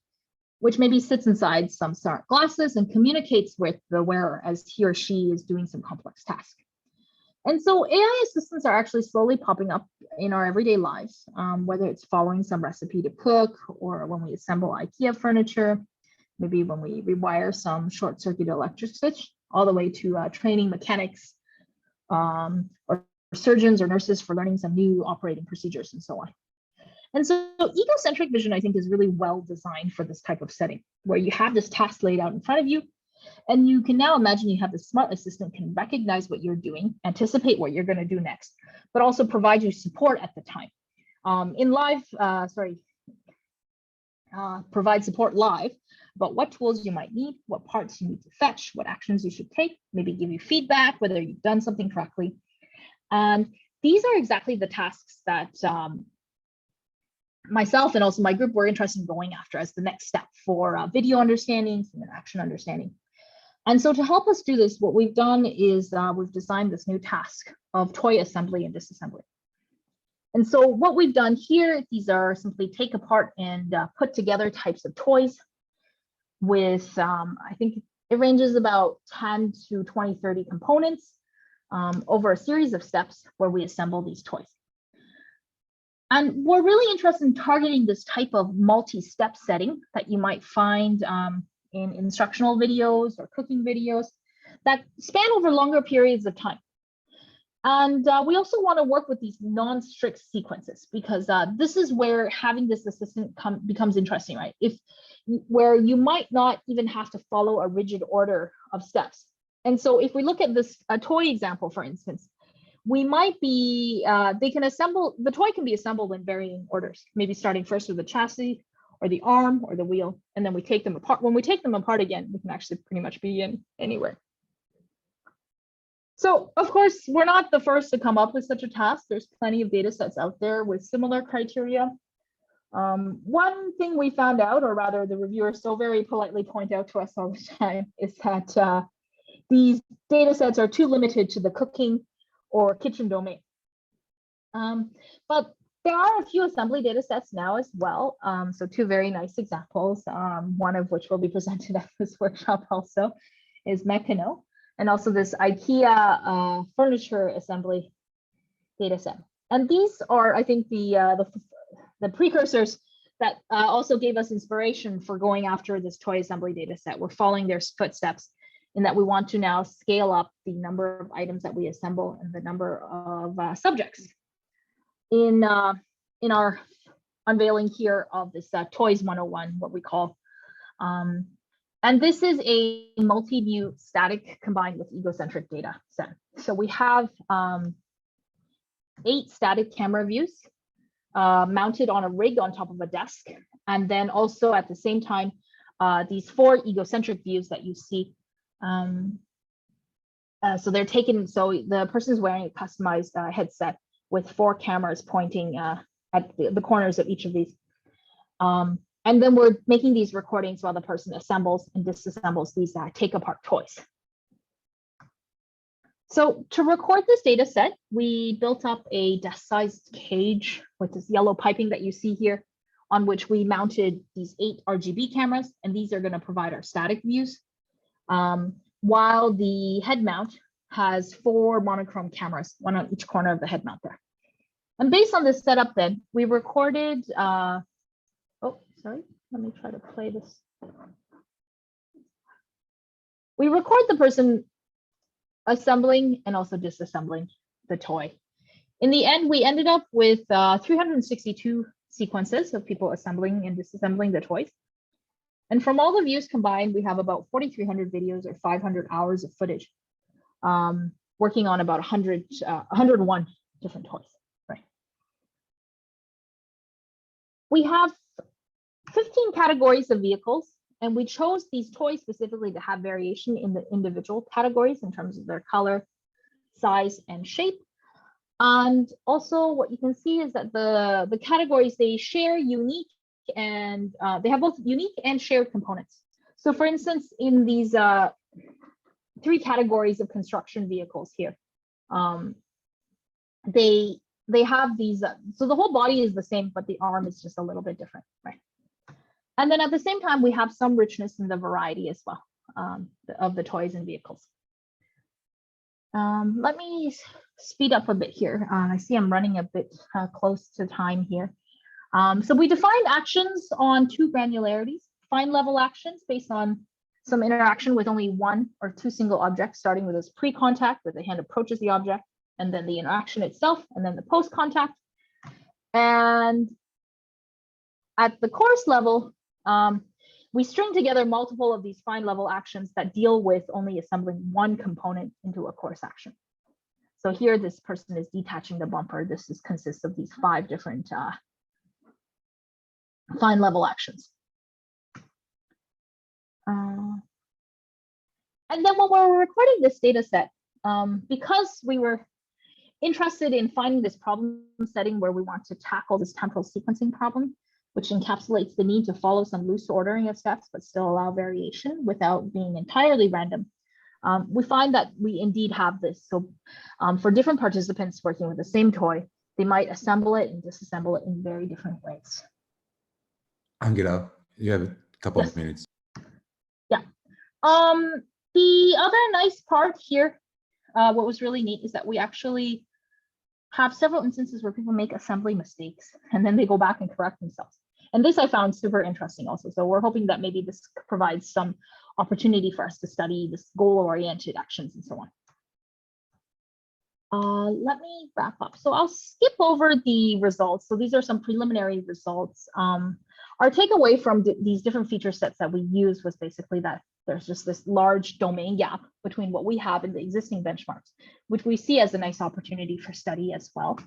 which maybe sits inside some smart glasses and communicates with the wearer as he or she is doing some complex task. And so AI assistants are actually slowly popping up in our everyday lives, whether it's following some recipe to cook, or when we assemble IKEA furniture, maybe when we rewire some short-circuit electric switch, all the way to training mechanics or surgeons or nurses for learning some new operating procedures and so on. And so egocentric vision, I think, is really well designed for this type of setting, where you have this task laid out in front of you, and you can now imagine you have the smart assistant can recognize what you're doing, anticipate what you're going to do next, but also provide you support at the time. Provide support live about what tools you might need, what parts you need to fetch, what actions you should take, maybe give you feedback, whether you've done something correctly. And these are exactly the tasks that myself and also my group were interested in going after as the next step for video understanding, human action understanding. And so to help us do this, what we've done is we've designed this new task of toy assembly and disassembly. And so what we've done here, these are simply take apart and put together types of toys with, I think it ranges about 10 to 20, 30 components over a series of steps where we assemble these toys. And we're really interested in targeting this type of multi-step setting that you might find in instructional videos or cooking videos that span over longer periods of time. And we also want to work with these non-strict sequences, because this is where having this assistant becomes interesting, right? Where you might not even have to follow a rigid order of steps. And so if we look at this toy example, for instance, we might be, the toy can be assembled in varying orders, maybe starting first with the chassis or the arm or the wheel, and then we take them apart. When we take them apart again, we can actually pretty much be in anywhere. So of course, we're not the first to come up with such a task. There's plenty of data sets out there with similar criteria. One thing we found out, or rather the reviewers so very politely point out to us all the time, is that these data sets are too limited to the cooking or kitchen domain. But there are a few assembly data sets now as well. So two very nice examples, one of which will be presented at this workshop also, is Keynote, and also this IKEA furniture assembly data set. And these are, I think, the precursors that also gave us inspiration for going after this toy assembly data set. We're following their footsteps in that we want to now scale up the number of items that we assemble and the number of subjects. In our unveiling here of this Toys 101, what we call, and this is a multi-view static combined with egocentric data set. So we have 8 static camera views mounted on a rig on top of a desk, and then also at the same time these 4 egocentric views that you see. So they're taken, so the person is wearing a customized headset with 4 cameras pointing at the corners of each of these. And then we're making these recordings while the person assembles and disassembles these take apart toys. So to record this data set, we built up a desk-sized cage with this yellow piping that you see here, on which we mounted these 8 RGB cameras, and these are going to provide our static views. While the head mount has 4 monochrome cameras, one on each corner of the head mount there. And based on this setup, then we recorded, oh, sorry, let me try to play this. We record the person assembling and also disassembling the toy. In the end, we ended up with 362 sequences of people assembling and disassembling the toys. And from all the views combined, we have about 4,300 videos or 500 hours of footage, working on about 101 different toys. Right. We have 15 categories of vehicles, and we chose these toys specifically to have variation in the individual categories in terms of their color, size, and shape. And also what you can see is that the categories, they share unique and they have both unique and shared components. So for instance, in these 3 categories of construction vehicles here, they have these, so the whole body is the same, but the arm is just a little bit different, right? And then at the same time, we have some richness in the variety as well of the toys and vehicles. Let me speed up a bit here. I see I'm running a bit close to time here. So we defined actions on 2 granularities, fine level actions based on some interaction with only 1 or 2 single objects, starting with this pre-contact where the hand approaches the object, and then the interaction itself, and then the post-contact. And at the coarse level, we string together multiple of these fine level actions that deal with only assembling 1 component into a coarse action. So here, this person is detaching the bumper. This consists of these 5 different fine level actions. And then when we were recording this data set, because we were interested in finding this problem setting where we want to tackle this temporal sequencing problem, which encapsulates the need to follow some loose ordering of steps, but still allow variation without being entirely random, we find that we indeed have this. So for different participants working with the same toy, they might assemble it and disassemble it in very different ways.
Angela, you have a couple of minutes.
Yeah. The other nice part here, what was really neat is that we actually have several instances where people make assembly mistakes and then they go back and correct themselves. And this I found super interesting also. So we're hoping that maybe this provides some opportunity for us to study this goal-oriented actions and so on. Let me wrap up. So I'll skip over the results. So these are some preliminary results. Our takeaway from these different feature sets that we use was basically that there's just this large domain gap between what we have in the existing benchmarks, which we see as a nice opportunity for study as well.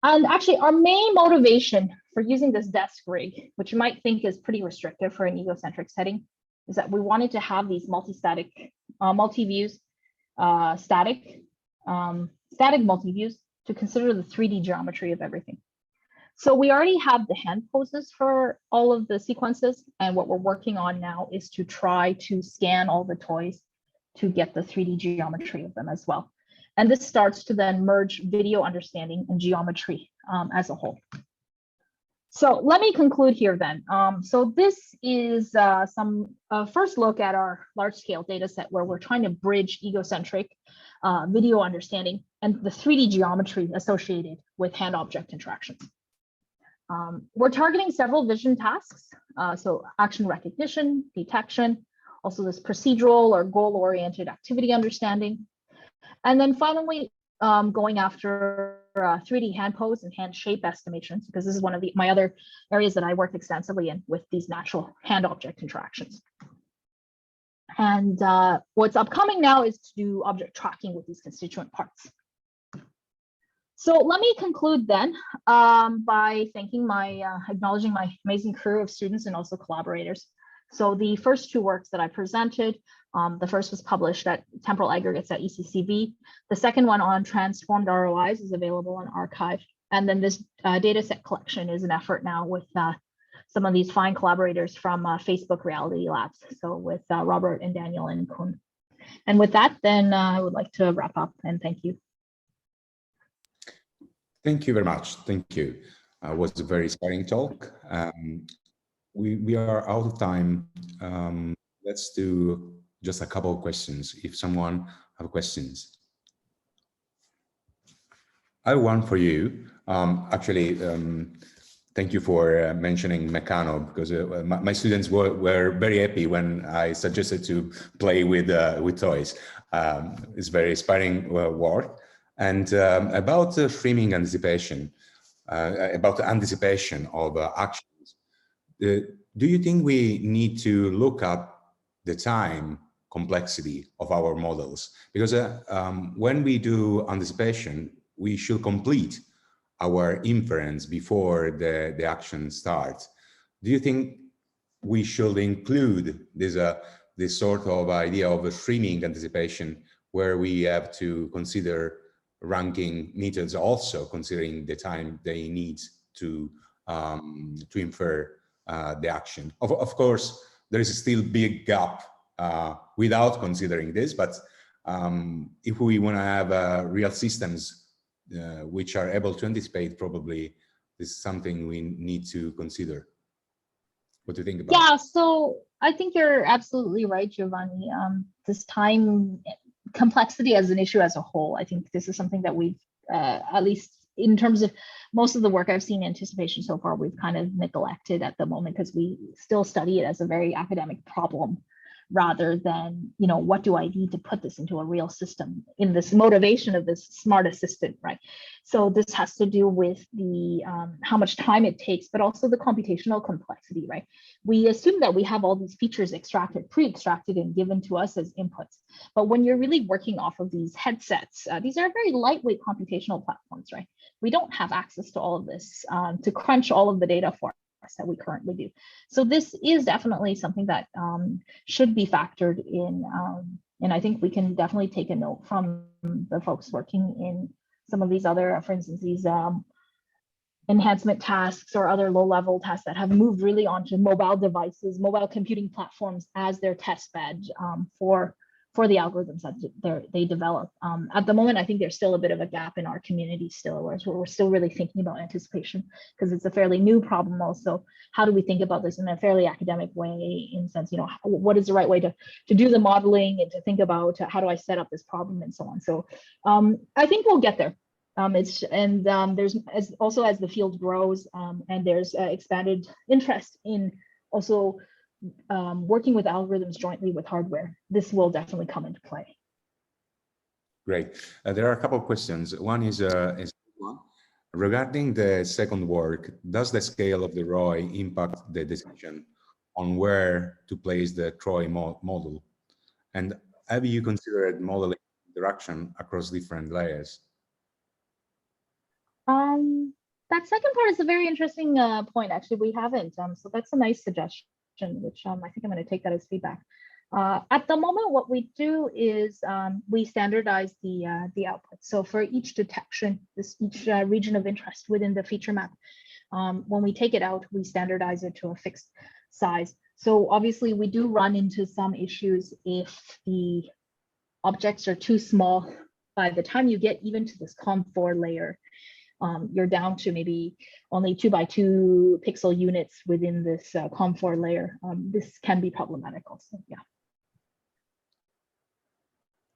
And actually, our main motivation for using this desk rig, which you might think is pretty restrictive for an egocentric setting, is that we wanted to have these multi-static, multi-views, static multi-views to consider the 3D geometry of everything. So we already have the hand poses for all of the sequences, and what we're working on now is to try to scan all the toys to get the 3D geometry of them as well. And this starts to then merge video understanding and geometry as a whole. So let me conclude here then. So this is some first look at our large scale data set where we're trying to bridge egocentric video understanding and the 3D geometry associated with hand object interactions. We're targeting several vision tasks, so action recognition, detection, also this procedural or goal-oriented activity understanding. And then finally, going after 3D hand pose and hand shape estimations, because this is one of my other areas that I work extensively in with these natural hand object interactions. And what's upcoming now is to do object tracking with these constituent parts. So let me conclude then by thanking acknowledging my amazing crew of students and also collaborators. So the first 2 works that I presented, the first was published at Temporal Aggregates at ECCV. The second one on transformed ROIs is available on arXiv. And then this data set collection is an effort now with some of these fine collaborators from Facebook Reality Labs. So with Robert and Daniel and Kun. And with that, then I would like to wrap up and thank you.
Thank you very much. Thank you. It was a very inspiring talk. We are out of time. Let's do just a couple of questions if someone have questions. I have one for you. Actually, thank you for mentioning Meccano, because my students were very happy when I suggested to play with toys. It's very inspiring work. And about streaming anticipation, about the anticipation of actions. Do you think we need to look at the time complexity of our models? Because when we do anticipation, we should complete our inference before the action starts. Do you think we should include this sort of idea of a streaming anticipation, where we have to consider ranking methods also considering the time they need to infer the action? Of course, there is still big gap without considering this, but if we want to have real systems which are able to anticipate, probably this is something we need to consider. What do you think about
Yeah, so I think you're absolutely right, Giovanni. This time complexity as an issue as a whole, I think this is something that we've, at least in terms of most of the work I've seen in anticipation so far, we've kind of neglected at the moment, because we still study it as a very academic problem, rather than, you know, what do I need to put this into a real system in this motivation of this smart assistant, right? So this has to do with the how much time it takes, but also the computational complexity, right? We assume that we have all these features extracted, pre-extracted and given to us as inputs. But when you're really working off of these headsets, these are very lightweight computational platforms, right? We don't have access to all of this to crunch all of the data for us that we currently do. So this is definitely something that should be factored in. And I think we can definitely take a note from the folks working in some of these other, for instance, these enhancement tasks or other low-level tasks that have moved really onto mobile devices, mobile computing platforms as their test bed for the algorithms that they develop. At the moment, I think there's still a bit of a gap in our community still, where we're still really thinking about anticipation, because it's a fairly new problem also. How do we think about this in a fairly academic way, in the sense, you know, what is the right way to do the modeling and to think about how do I set up this problem and so on. So I think we'll get there. There's also, as the field grows and there's expanded interest in also working with algorithms jointly with hardware, this will definitely come into play.
Great. There are a couple of questions. One is regarding the second work. Does the scale of the ROI impact the decision on where to place the TROI model? And have you considered modeling interaction across different layers?
That second part is a very interesting point. Actually, we haven't. So that's a nice suggestion, which I think I'm going to take that as feedback. At the moment, what we do is we standardize the output. So for each detection, each region of interest within the feature map, when we take it out, we standardize it to a fixed size. So obviously, we do run into some issues if the objects are too small. By the time you get even to this COM4 layer, you're down to maybe only 2 by 2 pixel units within this COM4 layer. This can be problematic also, yeah.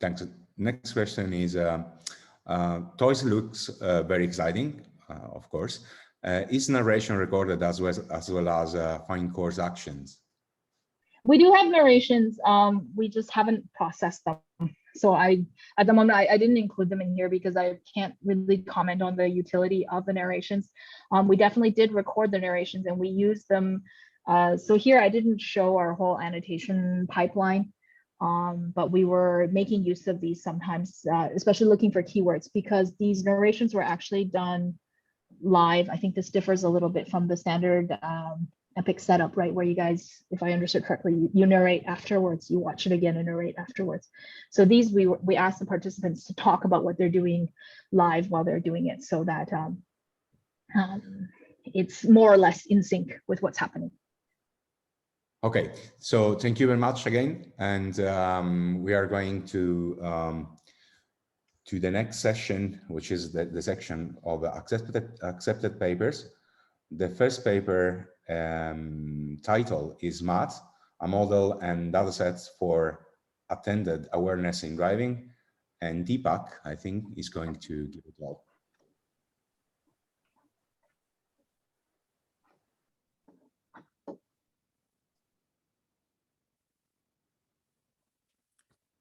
Thanks. Next question is, toys looks very exciting, of course. Is narration recorded as well as fine course actions?
We do have narrations, we just haven't processed them. So at the moment, I didn't include them in here because I can't really comment on the utility of the narrations. We definitely did record the narrations and we use them. So here I didn't show our whole annotation pipeline, but we were making use of these sometimes, especially looking for keywords, because these narrations were actually done live. I think this differs a little bit from the standard EPIC setup, right? Where you guys, if I understood correctly, you narrate afterwards, you watch it again and narrate afterwards. So these, we asked the participants to talk about what they're doing live while they're doing it, so that it's more or less in sync with what's happening.
Okay, so thank you very much again. And we are going to the next session, which is the section of accepted papers. The first paper title is MAT, a model and datasets for attended awareness in driving, and Deepak, I think, is going to give it all.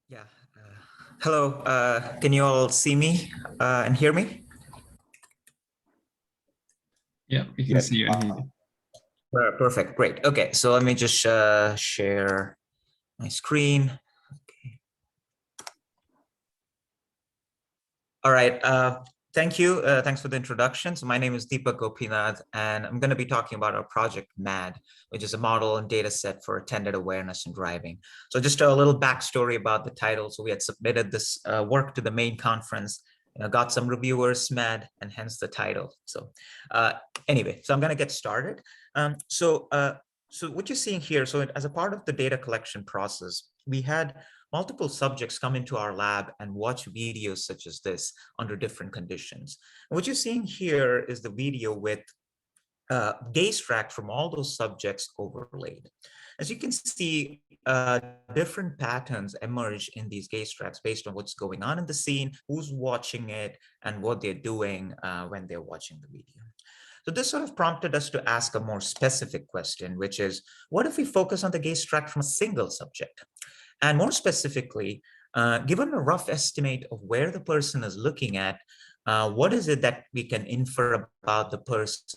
Yeah. Hello. Can you all see me and hear me?
Yeah, we can see you and hear you.
Perfect, great. Okay, so let me just share my screen. Okay. All right, thank you. Thanks for the introduction. So my name is Deepak Gopinath, and I'm going to be talking about our project MAD, which is a model and data set for attended awareness in driving. So just a little backstory about the title. So we had submitted this work to the main conference, got some reviewers mad, and hence the title. So anyway, so I'm going to get started. So what you're seeing here, so as a part of the data collection process, we had multiple subjects come into our lab and watch videos such as this under different conditions. And what you're seeing here is the video with gaze track from all those subjects overlaid. As you can see, different patterns emerge in these gaze tracks based on what's going on in the scene, who's watching it, and what they're doing when they're watching the video. So this sort of prompted us to ask a more specific question, which is, what if we focus on the gaze track from a single subject? And more specifically, given a rough estimate of where the person is looking at, what is it that we can infer about the person's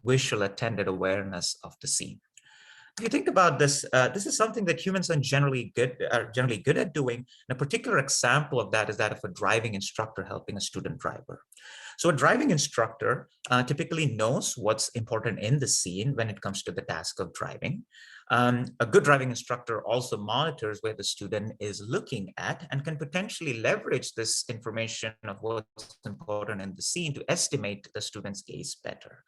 visual attended awareness of the scene? If you think about this, this is something that humans are generally good at doing. And a particular example of that is that of a driving instructor helping a student driver. So a driving instructor typically knows what's important in the scene when it comes to the task of driving. A good driving instructor also monitors where the student is looking at and can potentially leverage this information of what's important in the scene to estimate the student's gaze better.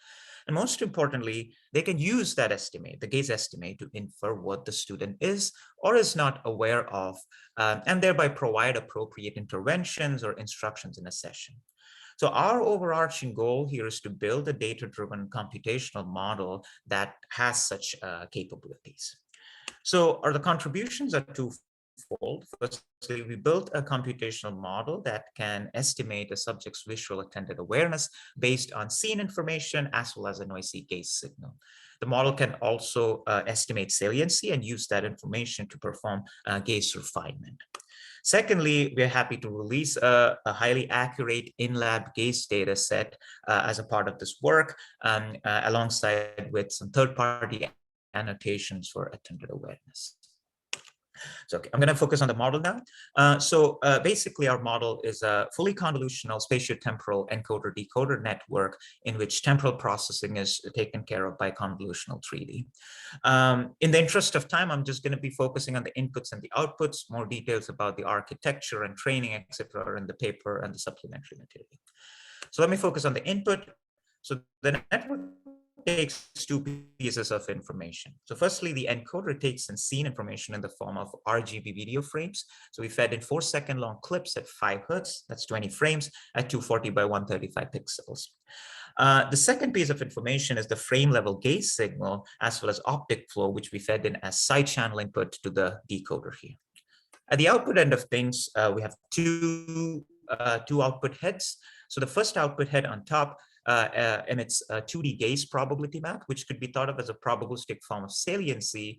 And most importantly, they can use that estimate, the gaze estimate, to infer what the student is or is not aware of, and thereby provide appropriate interventions or instructions in a session. So our overarching goal here is to build a data-driven computational model that has such capabilities. So the contributions are twofold. Firstly, we built a computational model that can estimate a subject's visual attended awareness based on scene information as well as a noisy gaze signal. The model can also estimate saliency and use that information to perform gaze refinement. Secondly, we're happy to release a highly accurate in-lab gaze data set as a part of this work, alongside with some third-party annotations for attended awareness. So okay, I'm going to focus on the model now. Basically, our model is a fully convolutional spatiotemporal encoder-decoder network in which temporal processing is taken care of by convolutional 3D. In the interest of time, I'm just going to be focusing on the inputs and the outputs. More details about the architecture and training, etc., are in the paper and the supplementary material. So let me focus on the input. So the network takes two pieces of information. So firstly, the encoder takes in scene information in the form of RGB video frames. So we fed in 4-second long clips at 5 Hertz, that's 20 frames at 240 by 135 pixels. The second piece of information is the frame level gaze signal as well as optic flow, which we fed in as side channel input to the decoder here. At the output end of things, we have two output heads. So the first output head on top emits a 2D gaze probability map, which could be thought of as a probabilistic form of saliency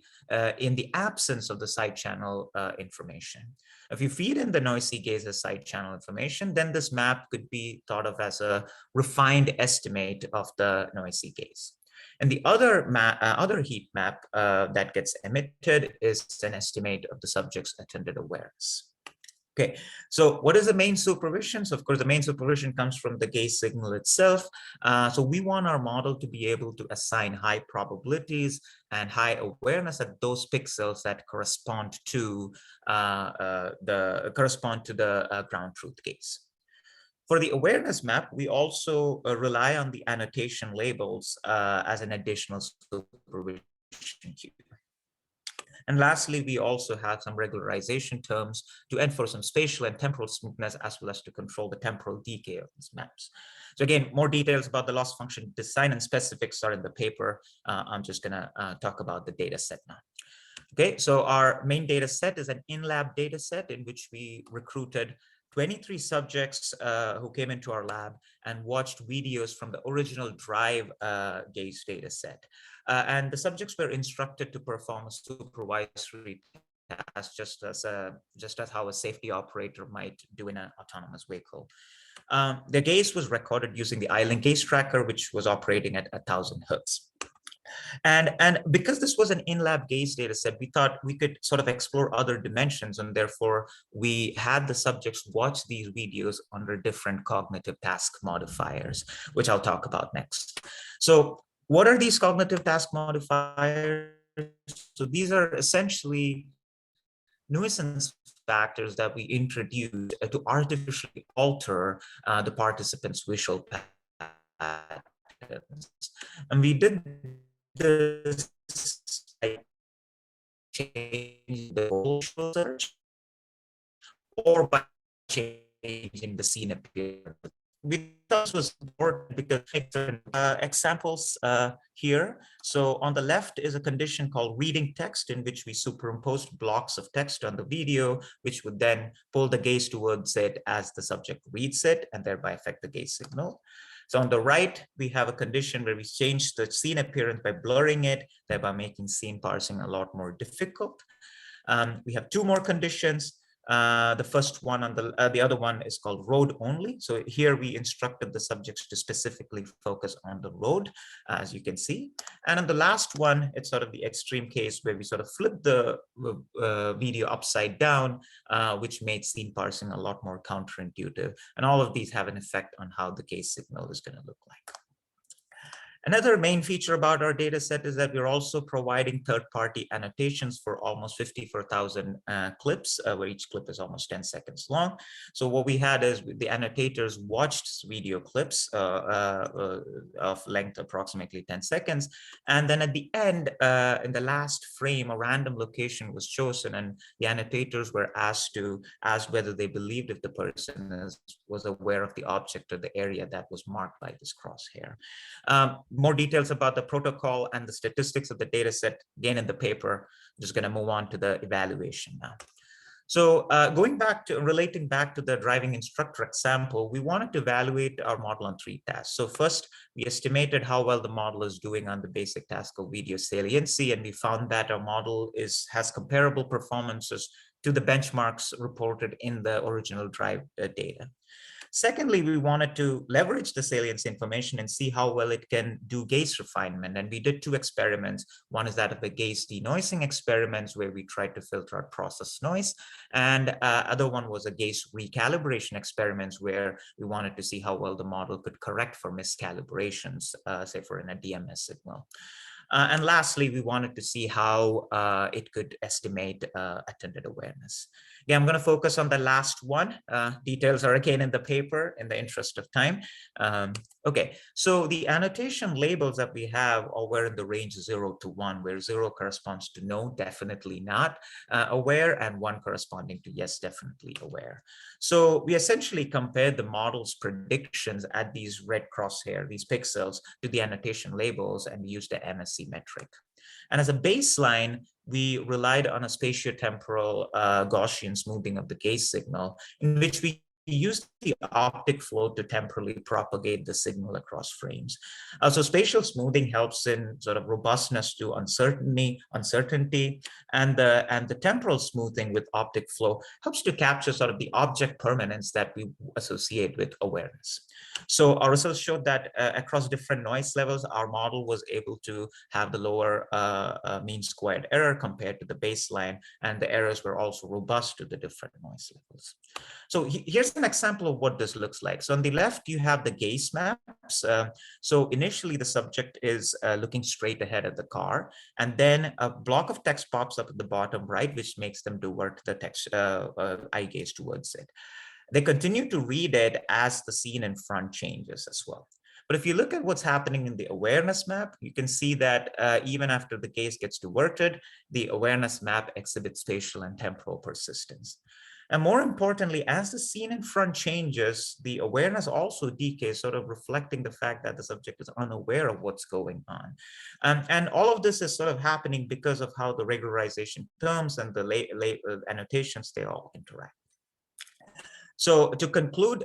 in the absence of the side channel information. If you feed in the noisy gaze as side channel information, then this map could be thought of as a refined estimate of the noisy gaze. And the other heat map that gets emitted is an estimate of the subject's attended awareness. Okay, so what is the main supervision? So of course, the main supervision comes from the gaze signal itself. So we want our model to be able to assign high probabilities and high awareness at those pixels that correspond to the ground truth gaze. For the awareness map, we also rely on the annotation labels as an additional supervision cue. And lastly, we also have some regularization terms to enforce some spatial and temporal smoothness, as well as to control the temporal decay of these maps. So again, more details about the loss function design and specifics are in the paper. I'm just going to talk about the data set now. Okay, so our main data set is an in-lab data set in which we recruited 23 subjects who came into our lab and watched videos from the original drive gaze data set. And the subjects were instructed to perform a supervisory task just as how a safety operator might do in an autonomous vehicle. The gaze was recorded using the iLink gaze tracker, which was operating at 1000 hertz. And because this was an in-lab gaze data set, we thought we could sort of explore other dimensions, and therefore we had the subjects watch these videos under different cognitive task modifiers, which I'll talk about next. So what are these cognitive task modifiers? So these are essentially nuisance factors that we introduce to artificially alter the participants' visual patterns. And we did this by changing the visual search or by changing the scene appearance. We thought this was important because examples here. So on the left is a condition called reading text, in which we superimposed blocks of text on the video, which would then pull the gaze towards it as the subject reads it and thereby affect the gaze signal. So on the right, we have a condition where we change the scene appearance by blurring it, thereby making scene parsing a lot more difficult. We have two more conditions. The first one on the other one is called road only. So here we instructed the subjects to specifically focus on the road, as you can see. And on the last one, it's sort of the extreme case where we sort of flip the video upside down, which made scene parsing a lot more counterintuitive. And all of these have an effect on how the gaze signal is going to look like. Another main feature about our data set is that we're also providing third-party annotations for almost 54,000 clips, where each clip is almost 10 seconds long. So what we had is the annotators watched video clips of length approximately 10 seconds. And then at the end, in the last frame, a random location was chosen, and the annotators were asked whether they believed if the person was aware of the object or the area that was marked by this crosshair. More details about the protocol and the statistics of the data set, again in the paper. I'm just going to move on to the evaluation now. So relating back to the driving instructor example, we wanted to evaluate our model on 3 tasks. So first, we estimated how well the model is doing on the basic task of video saliency, and we found that our model has comparable performances to the benchmarks reported in the original drive data. Secondly, we wanted to leverage the salience information and see how well it can do gaze refinement. And we did 2 experiments. One is that of the gaze denoising experiments, where we tried to filter out process noise. And other one was a gaze recalibration experiments, where we wanted to see how well the model could correct for miscalibrations, say for in a DMS signal. And lastly, we wanted to see how it could estimate attended awareness. Yeah, I'm going to focus on the last one. Details are again in the paper in the interest of time. Okay, so the annotation labels that we have were in the range 0 to 1, where 0 corresponds to no, definitely not aware, and 1 corresponding to yes, definitely aware. So we essentially compared the model's predictions at these red crosshair, these pixels, to the annotation labels, and we used the MSC metric. And as a baseline, we relied on a spatiotemporal Gaussian smoothing of the gaze signal, in which we used the optic flow to temporally propagate the signal across frames. So spatial smoothing helps in sort of robustness to uncertainty, and the temporal smoothing with optic flow helps to capture sort of the object permanence that we associate with awareness. So our results showed that across different noise levels, our model was able to have the lower mean squared error compared to the baseline, and the errors were also robust to the different noise levels. So here's an example of what this looks like. So on the left, you have the gaze maps. So initially, the subject is looking straight ahead at the car, and then a block of text pops up at the bottom right, which makes them divert the text eye gaze towards it. They continue to read it as the scene in front changes as well. But if you look at what's happening in the awareness map, you can see that even after the gaze gets diverted, the awareness map exhibits spatial and temporal persistence. And more importantly, as the scene in front changes, the awareness also decays, sort of reflecting the fact that the subject is unaware of what's going on. And all of this is sort of happening because of how the regularization terms and the annotations, they all interact. So to conclude,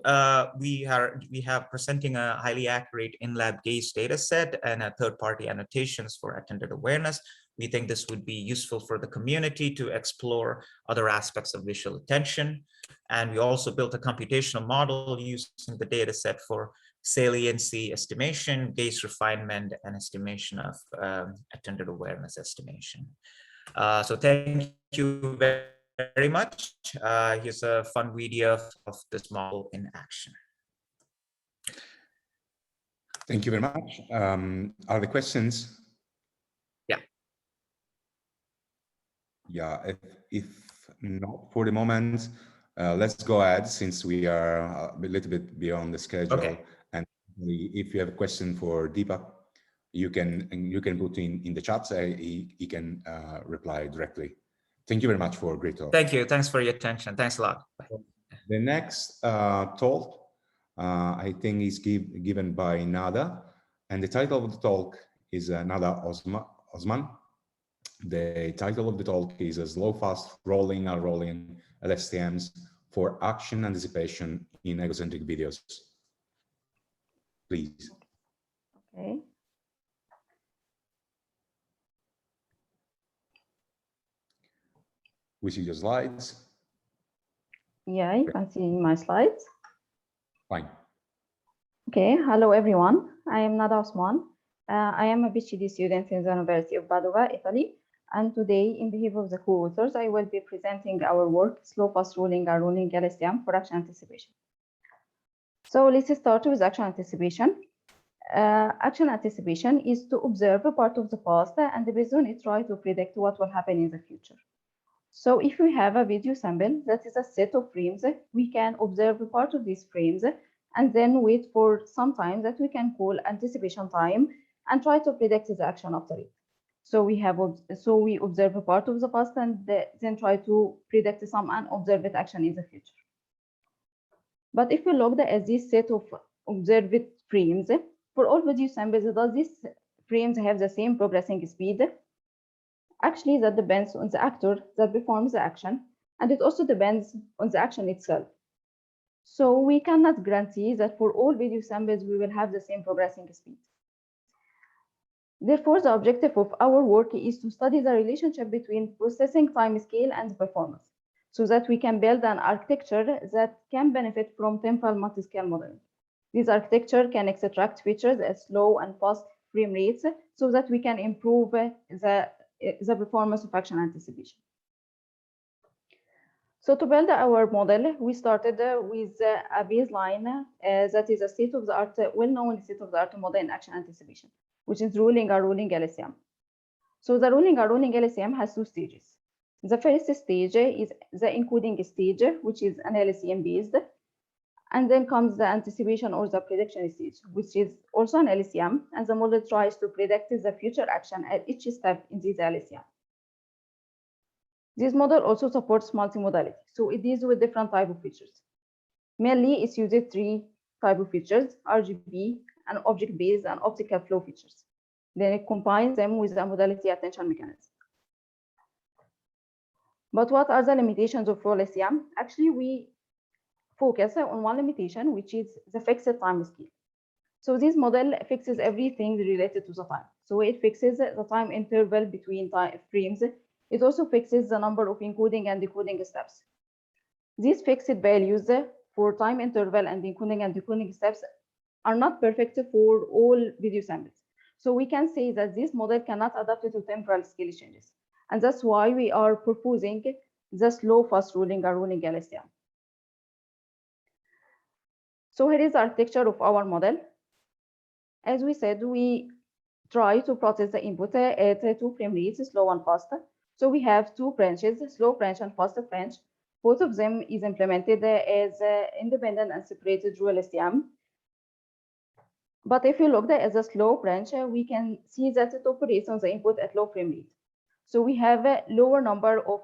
we have presenting a highly accurate in-lab gaze data set and a third-party annotations for attended awareness. We think this would be useful for the community to explore other aspects of visual attention. And we also built a computational model using the data set for saliency estimation, gaze refinement, and estimation of attended awareness estimation. So thank you very much. Here's a fun video of this model in action.
Thank you very much. Are there questions?
Yeah.
Yeah, if not for the moment, let's go ahead since we are a little bit beyond the schedule.
Okay.
And if you have a question for Deepak, you can put in the chat. He can reply directly. Thank you very much for a great talk.
Thank you. Thanks for your attention. Thanks a lot. Bye.
The next talk, I think, is given by Nada, and the title of the talk is Nada Osman. The title of the talk is Slow Fast Rolling and Rolling LSTMs for Action Anticipation in Egocentric Videos. Please.
Okay.
We see your slides.
Yeah, you can see my slides.
Fine.
Okay, hello everyone. I am Nada Osman. I am a PhD student in the University of Padova, Italy. And today, in behalf of the co-authors, I will be presenting our work, Slow Fast Rolling and Rolling LSTM for Action Anticipation. So let's start with action anticipation. Action anticipation is to observe a part of the past and based on it try to predict what will happen in the future. So if we have a video sample that is a set of frames, we can observe a part of these frames and then wait for some time that we can call anticipation time and try to predict the action after it. So we observe a part of the past and then try to predict some unobserved action in the future. But if we look at this set of observed frames, for all video samples, does these frames have the same progressing speed? Actually, that depends on the actor that performs the action, and it also depends on the action itself. So we cannot guarantee that for all video samples, we will have the same progressing speed. Therefore, the objective of our work is to study the relationship between processing time scale and performance, so that we can build an architecture that can benefit from temporal multi-scale modeling. This architecture can extract features as slow and fast frame rates so that we can improve the performance of action anticipation. So to build our model, we started with a baseline that is a state-of-the-art, well-known state-of-the-art model in action anticipation, which is rolling or rolling LSTM. So the rolling or rolling LSTM has two stages. The first stage is the encoding stage, which is an LSTM based. And then comes the anticipation or the prediction stage, which is also an LSTM, and the model tries to predict the future action at each step in this LSTM. This model also supports multimodality, so it deals with different types of features. Mainly, it uses three types of features: RGB, and object-based, and optical flow features. Then it combines them with the modality attention mechanism. But what are the limitations of LSTM? Actually, we focus on one limitation, which is the fixed time scale. So this model fixes everything related to the time. So it fixes the time interval between frames. It also fixes the number of encoding and decoding steps. These fixed values for time interval and encoding and decoding steps are not perfect for all video samples. So we can say that this model cannot adapt to temporal scale changes. And that's why we are proposing the slow fast rolling or rolling LSTM. So here is the architecture of our model. As we said, we try to process the input at 2 frame rates, slow and fast. So we have two branches, slow branch and fast branch. Both of them is implemented as independent and separated through LSTM. But if you look at the slow branch, we can see that it operates on the input at low frame rate. So we have a lower number of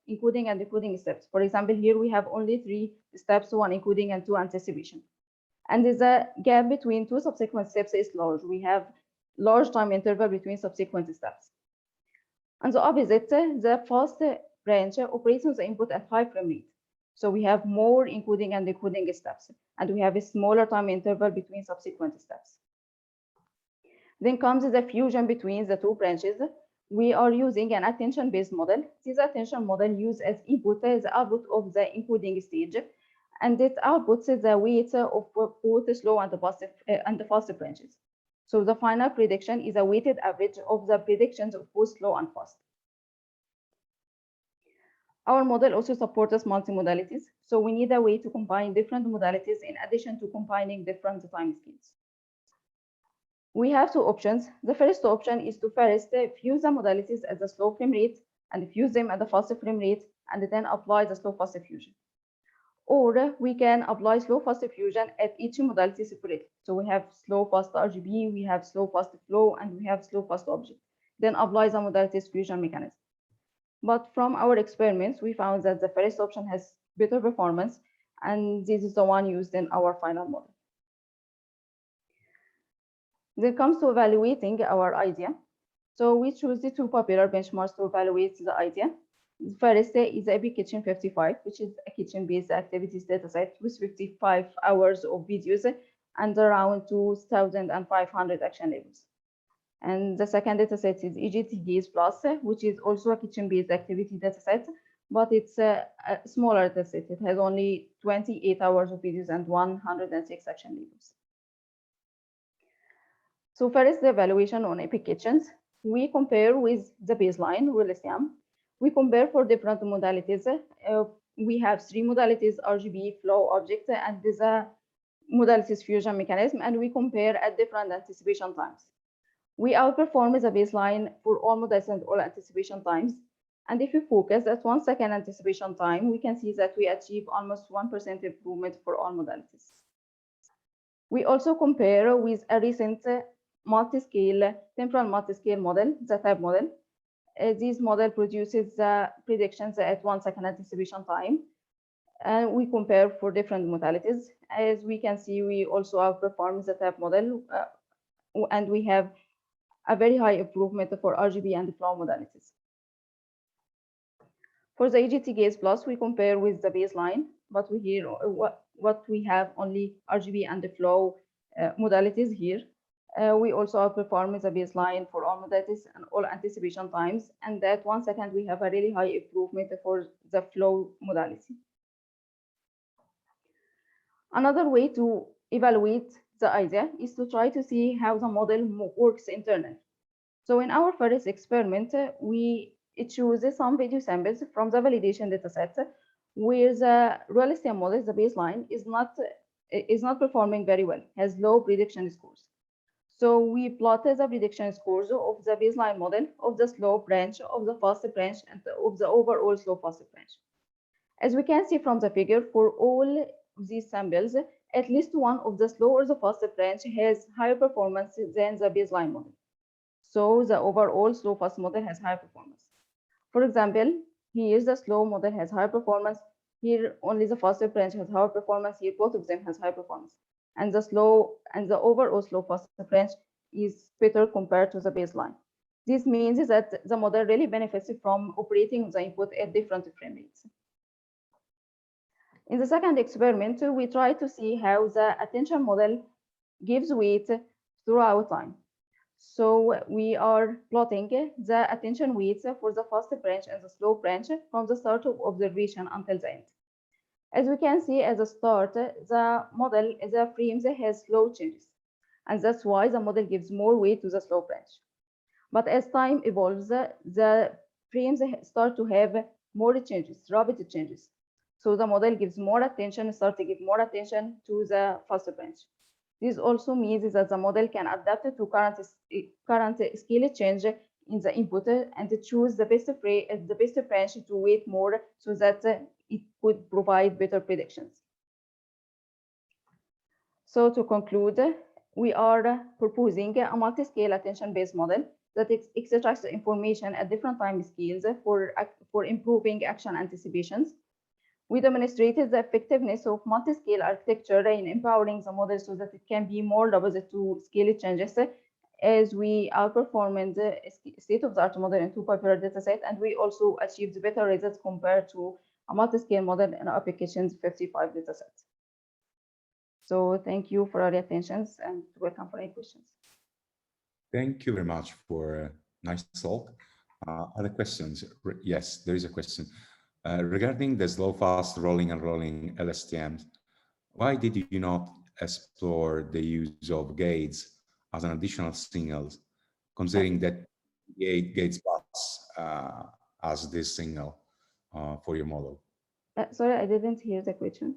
encoding and decoding steps. For example, here we have only 3 steps, 1 encoding and 2 anticipation. And the gap between 2 subsequent steps is large. We have large time interval between subsequent steps. And the opposite, the fast branch operates on the input at high frame rate. So we have more encoding and decoding steps, and we have a smaller time interval between subsequent steps. Then comes the fusion between the 2 branches, we are using an attention-based model. This attention model uses as input the output of the encoding stage, and it outputs the weight of both slow and the fast branches. So the final prediction is a weighted average of the predictions of both slow and fast. Our model also supports multimodalities, so we need a way to combine different modalities in addition to combining different time scales. We have two options. The first option is to first fuse the modalities at the slow frame rate and fuse them at the fast frame rate, and then apply the slow fast fusion. Or we can apply slow fast fusion at each modality separately. So we have slow fast RGB, we have slow fast flow, and we have slow fast object. Then apply the modalities fusion mechanism. But from our experiments, we found that the first option has better performance, and this is the one used in our final model. When it comes to evaluating our idea, so we choose the two popular benchmarks to evaluate the idea. The first is the EPIC ICCV2021, which is a kitchen-based activities dataset with 55 hours of videos and around 2,500 action labels. And the second dataset is EGT-Gaze+, which is also a kitchen-based activity dataset, but it's a smaller dataset. It has only 28 hours of videos and 106 action labels. So first, the evaluation on EPIC Kitchens. We compare with the baseline, LSTM. We compare for different modalities. We have three modalities: RGB, flow, object, and the modalities fusion mechanism, and we compare at different anticipation times. We outperform the baseline for all modalities and all anticipation times. And if we focus at 1 second anticipation time, we can see that we achieve almost 1% improvement for all modalities. We also compare with a recent temporal multi-scale model, the TAB model. This model produces the predictions at 1 second anticipation time. And we compare for different modalities. As we can see, we also outperform the TAB model, and we have a very high improvement for RGB and flow modalities. For the EGT-Gaze+, we compare with the baseline, but what we have only RGB and the flow modalities here. We also outperform the baseline for all modalities and all anticipation times, and at 1 second we have a really high improvement for the flow modality. Another way to evaluate the idea is to try to see how the model works internally. So in our first experiment, we chose some video samples from the validation dataset where the real-time model, the baseline, is not performing very well, has low prediction scores. So we plotted the prediction scores of the baseline model, of the slow branch, of the fast branch, and of the overall slow fast branch. As we can see from the figure, for all these samples, at least one of the slow or the fast branch has higher performance than the baseline model. So the overall slow fast model has higher performance. For example, here the slow model has higher performance. Here only the fast branch has higher performance. Here both of them has high performance. And the overall slow fast branch is better compared to the baseline. This means that the model really benefits from operating the input at different frame rates. In the second experiment, we try to see how the attention model gives weight throughout time. So we are plotting the attention weights for the fast branch and the slow branch from the start of observation until the end. As we can see at the start, the model, the frames has slow changes, and that's why the model gives more weight to the slow branch. But as time evolves, the frames start to have more changes, rapid changes. So the model gives more attention, starts to give more attention to the fast branch. This also means that the model can adapt to current scale change in the input and to choose the best branch to weight more so that it could provide better predictions. So to conclude, we are proposing a multi-scale attention-based model that extracts information at different time scales for improving action anticipations. We demonstrated the effectiveness of multi-scale architecture in empowering the model so that it can be more robust to scale changes, as we outperformed the state-of-the-art model in two popular datasets, and we also achieved better results compared to a multi-scale model in applications 55 datasets. So thank you for your attention and welcome for any questions.
Thank you very much for a nice talk. Other questions? Yes, there is a question. Regarding the slow, fast, rolling and rolling LSTMs, why did you not explore the use of gates as an additional signal, considering that gates plus as this signal for your model?
Sorry, I didn't hear the question.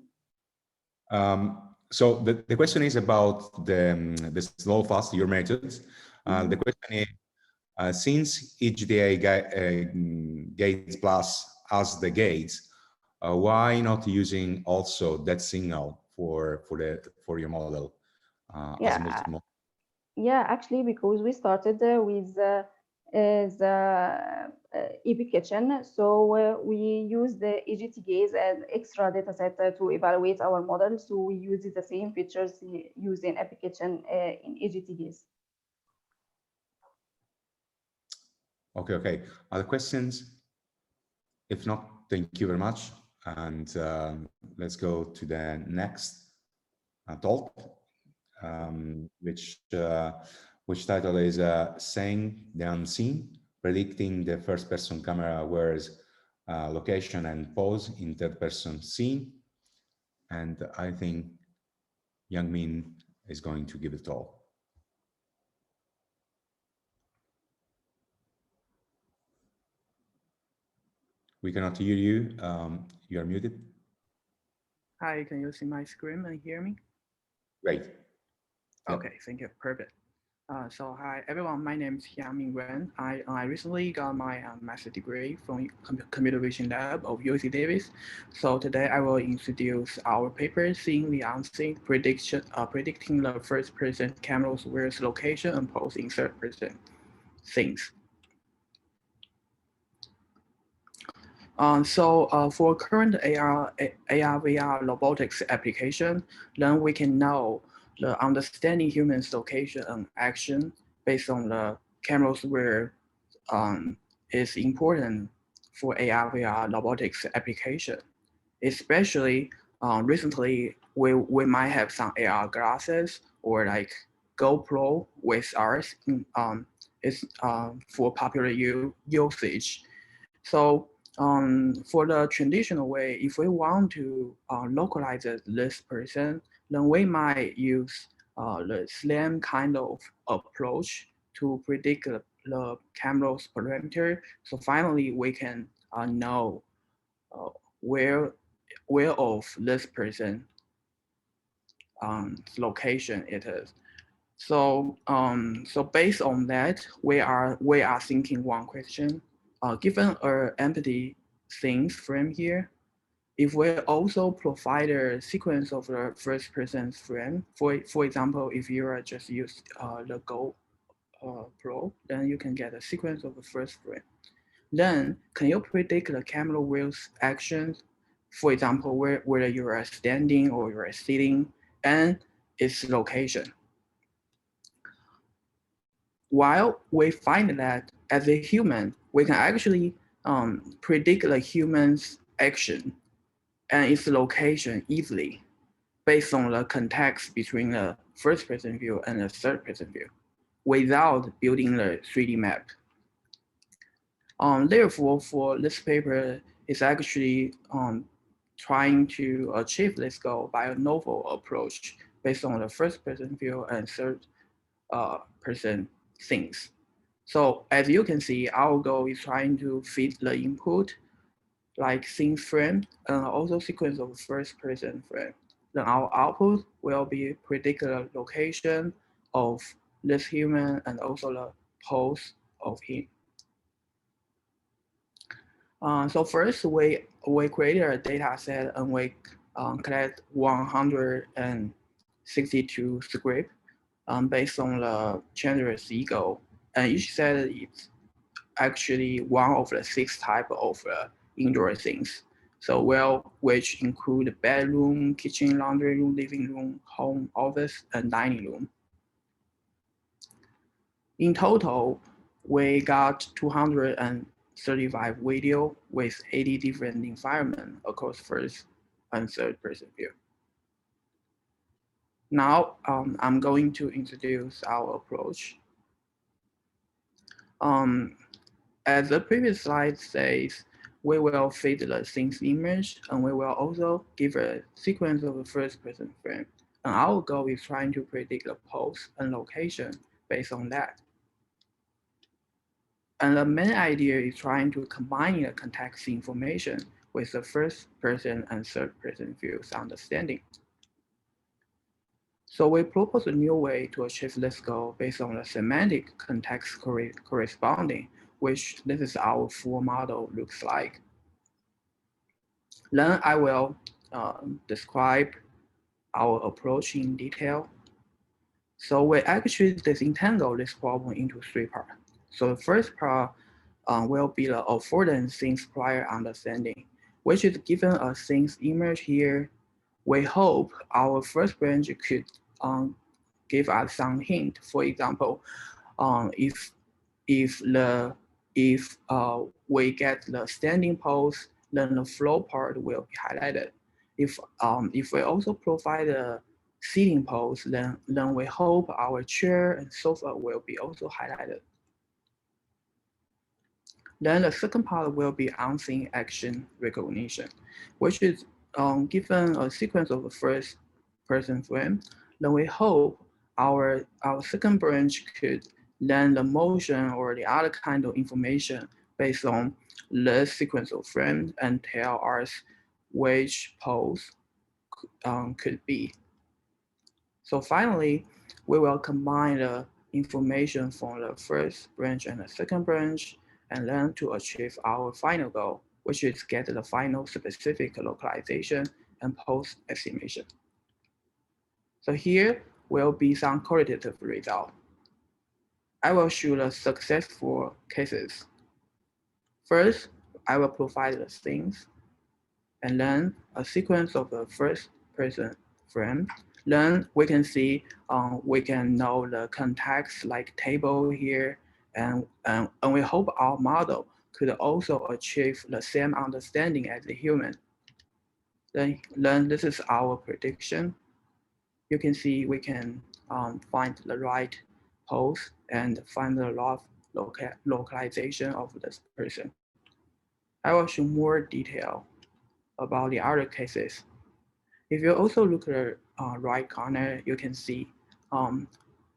So the question is about the slow, fast, your methods. The question is, since each DA gates plus as the gates, why not using also that signal for your model as a multimodal?
Yeah, actually, because we started with the EPIC Kitchen, so we use the EGT gaze as extra data set to evaluate our model. So we use the same features used in EPIC Kitchen in EGT gaze.
Okay. Other questions? If not, thank you very much. And let's go to the next talk, which title is Saying the Unseen, Predicting the First-Person Camera Aware's Location and Pose in Third-Person Scene. And I think Young Min is going to give the talk. We cannot hear you. You are muted.
Hi, can you see my screen and hear me?
Great.
Okay, thank you. Perfect. So hi everyone, my name is Yang Wen. I recently got my master's degree from Computer Vision Lab of UC Davis. So today I will introduce our paper, Seeing the Unseen, predicting the first-person camera's wearer's location and pose in third-person scenes. For current AR, VR robotics application, then we can know the understanding humans' location and action based on the cameras wear is important for AR VR robotics application. Especially recently, we might have some AR glasses or like GoPro with ours for popular usage. So for the traditional way, if we want to localize this person, then we might use the same kind of approach to predict the camera's parameter. So finally, we can know where of this person location it is. So so based on that, we are thinking one question. Given an empty scenes frame here, if we also provide a sequence of the first person's frame, for example, if you are just use the GoPro, then you can get a sequence of the first frame. Then can you predict the camera wheel's actions? For example, whether you are standing or you are sitting, and its location. While we find that as a human, we can actually predict the human's action and its location easily based on the context between the first-person view and the third-person view without building the 3D map. Therefore, for this paper, it's actually trying to achieve this goal by a novel approach based on the first-person view and third-person things. So as you can see, our goal is trying to fit the input like scene frame and also sequence of first person frame. Then our output will be predict the location of this human and also the pose of him. So first we created a data set and we collect 162 scripts based on the Chandler's ego, and each set is actually one of the 6 types of indoor things. So which include bedroom, kitchen, laundry room, living room, home, office, and dining room. In total, we got 235 video with 80 different environments across first and third person view. Now, I'm going to introduce our approach. as the previous slide says, we will feed the things image, and we will also give a sequence of the first person frame. And our goal is trying to predict the pose and location based on that. And the main idea is trying to combine the context information with the first person and third person views understanding. So we propose a new way to achieve this goal based on the semantic context corresponding, which this is our full model looks like. Then I will describe our approach in detail. So we actually disentangle this problem into 3 parts. So the first part will be the affordance things prior understanding, which is given a things image here. We hope our first branch could give us some hint. For example, if we get the standing pose, then the flow part will be highlighted. If we also provide a sitting pose, then we hope our chair and sofa will be also highlighted. Then the second part will be unseen action recognition, which is given a sequence of the first person frame. Then we hope our second branch could learn the motion or the other kind of information based on the sequence of frames and tell us which pose could be. So finally, we will combine the information from the first branch and the second branch and then to achieve our final goal, which is get the final specific localization and pose estimation. So here will be some qualitative result. I will show the successful cases. First, I will provide the things, and then a sequence of the first person frame. Then we can see, we can know the context like table here, and we hope our model could also achieve the same understanding as a human. Then this is our prediction. You can see we can find the right pose and find the localization of this person. I will show more detail about the other cases. If you also look at the right corner, you can see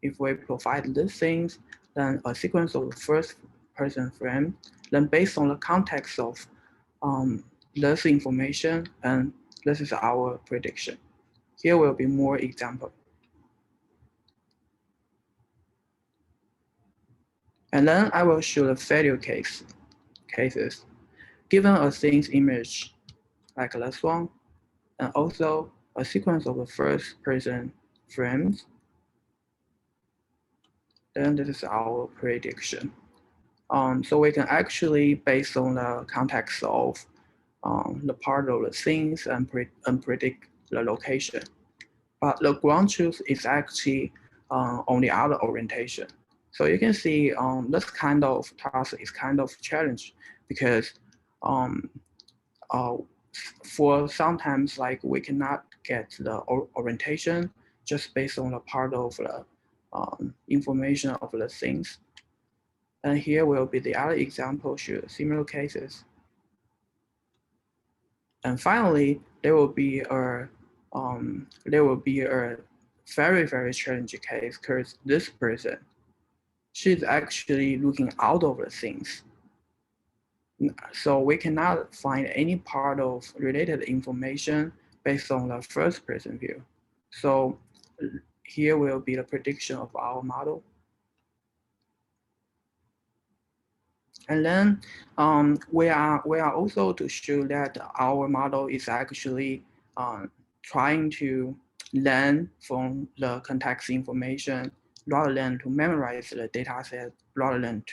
if we provide these things, then a sequence of the first person frame, then based on the context of this information, and this is our prediction. Here will be more example. And then I will show the failure cases. Given a things image like this one, and also a sequence of the first person frames, then this is our prediction. So we can actually, based on the context of the part of the things and predict the location. But the ground truth is actually on the other orientation. So you can see this kind of task is kind of challenge because for sometimes like we cannot get the orientation just based on the part of the information of the things. And here will be the other example show similar cases. And finally, there will be a very, very challenging case because this person, she's actually looking out of the things. So we cannot find any part of related information based on the first person view. So here will be the prediction of our model. And then we are also to show that our model is actually trying to learn from the context information rather than to memorize the data set, rather than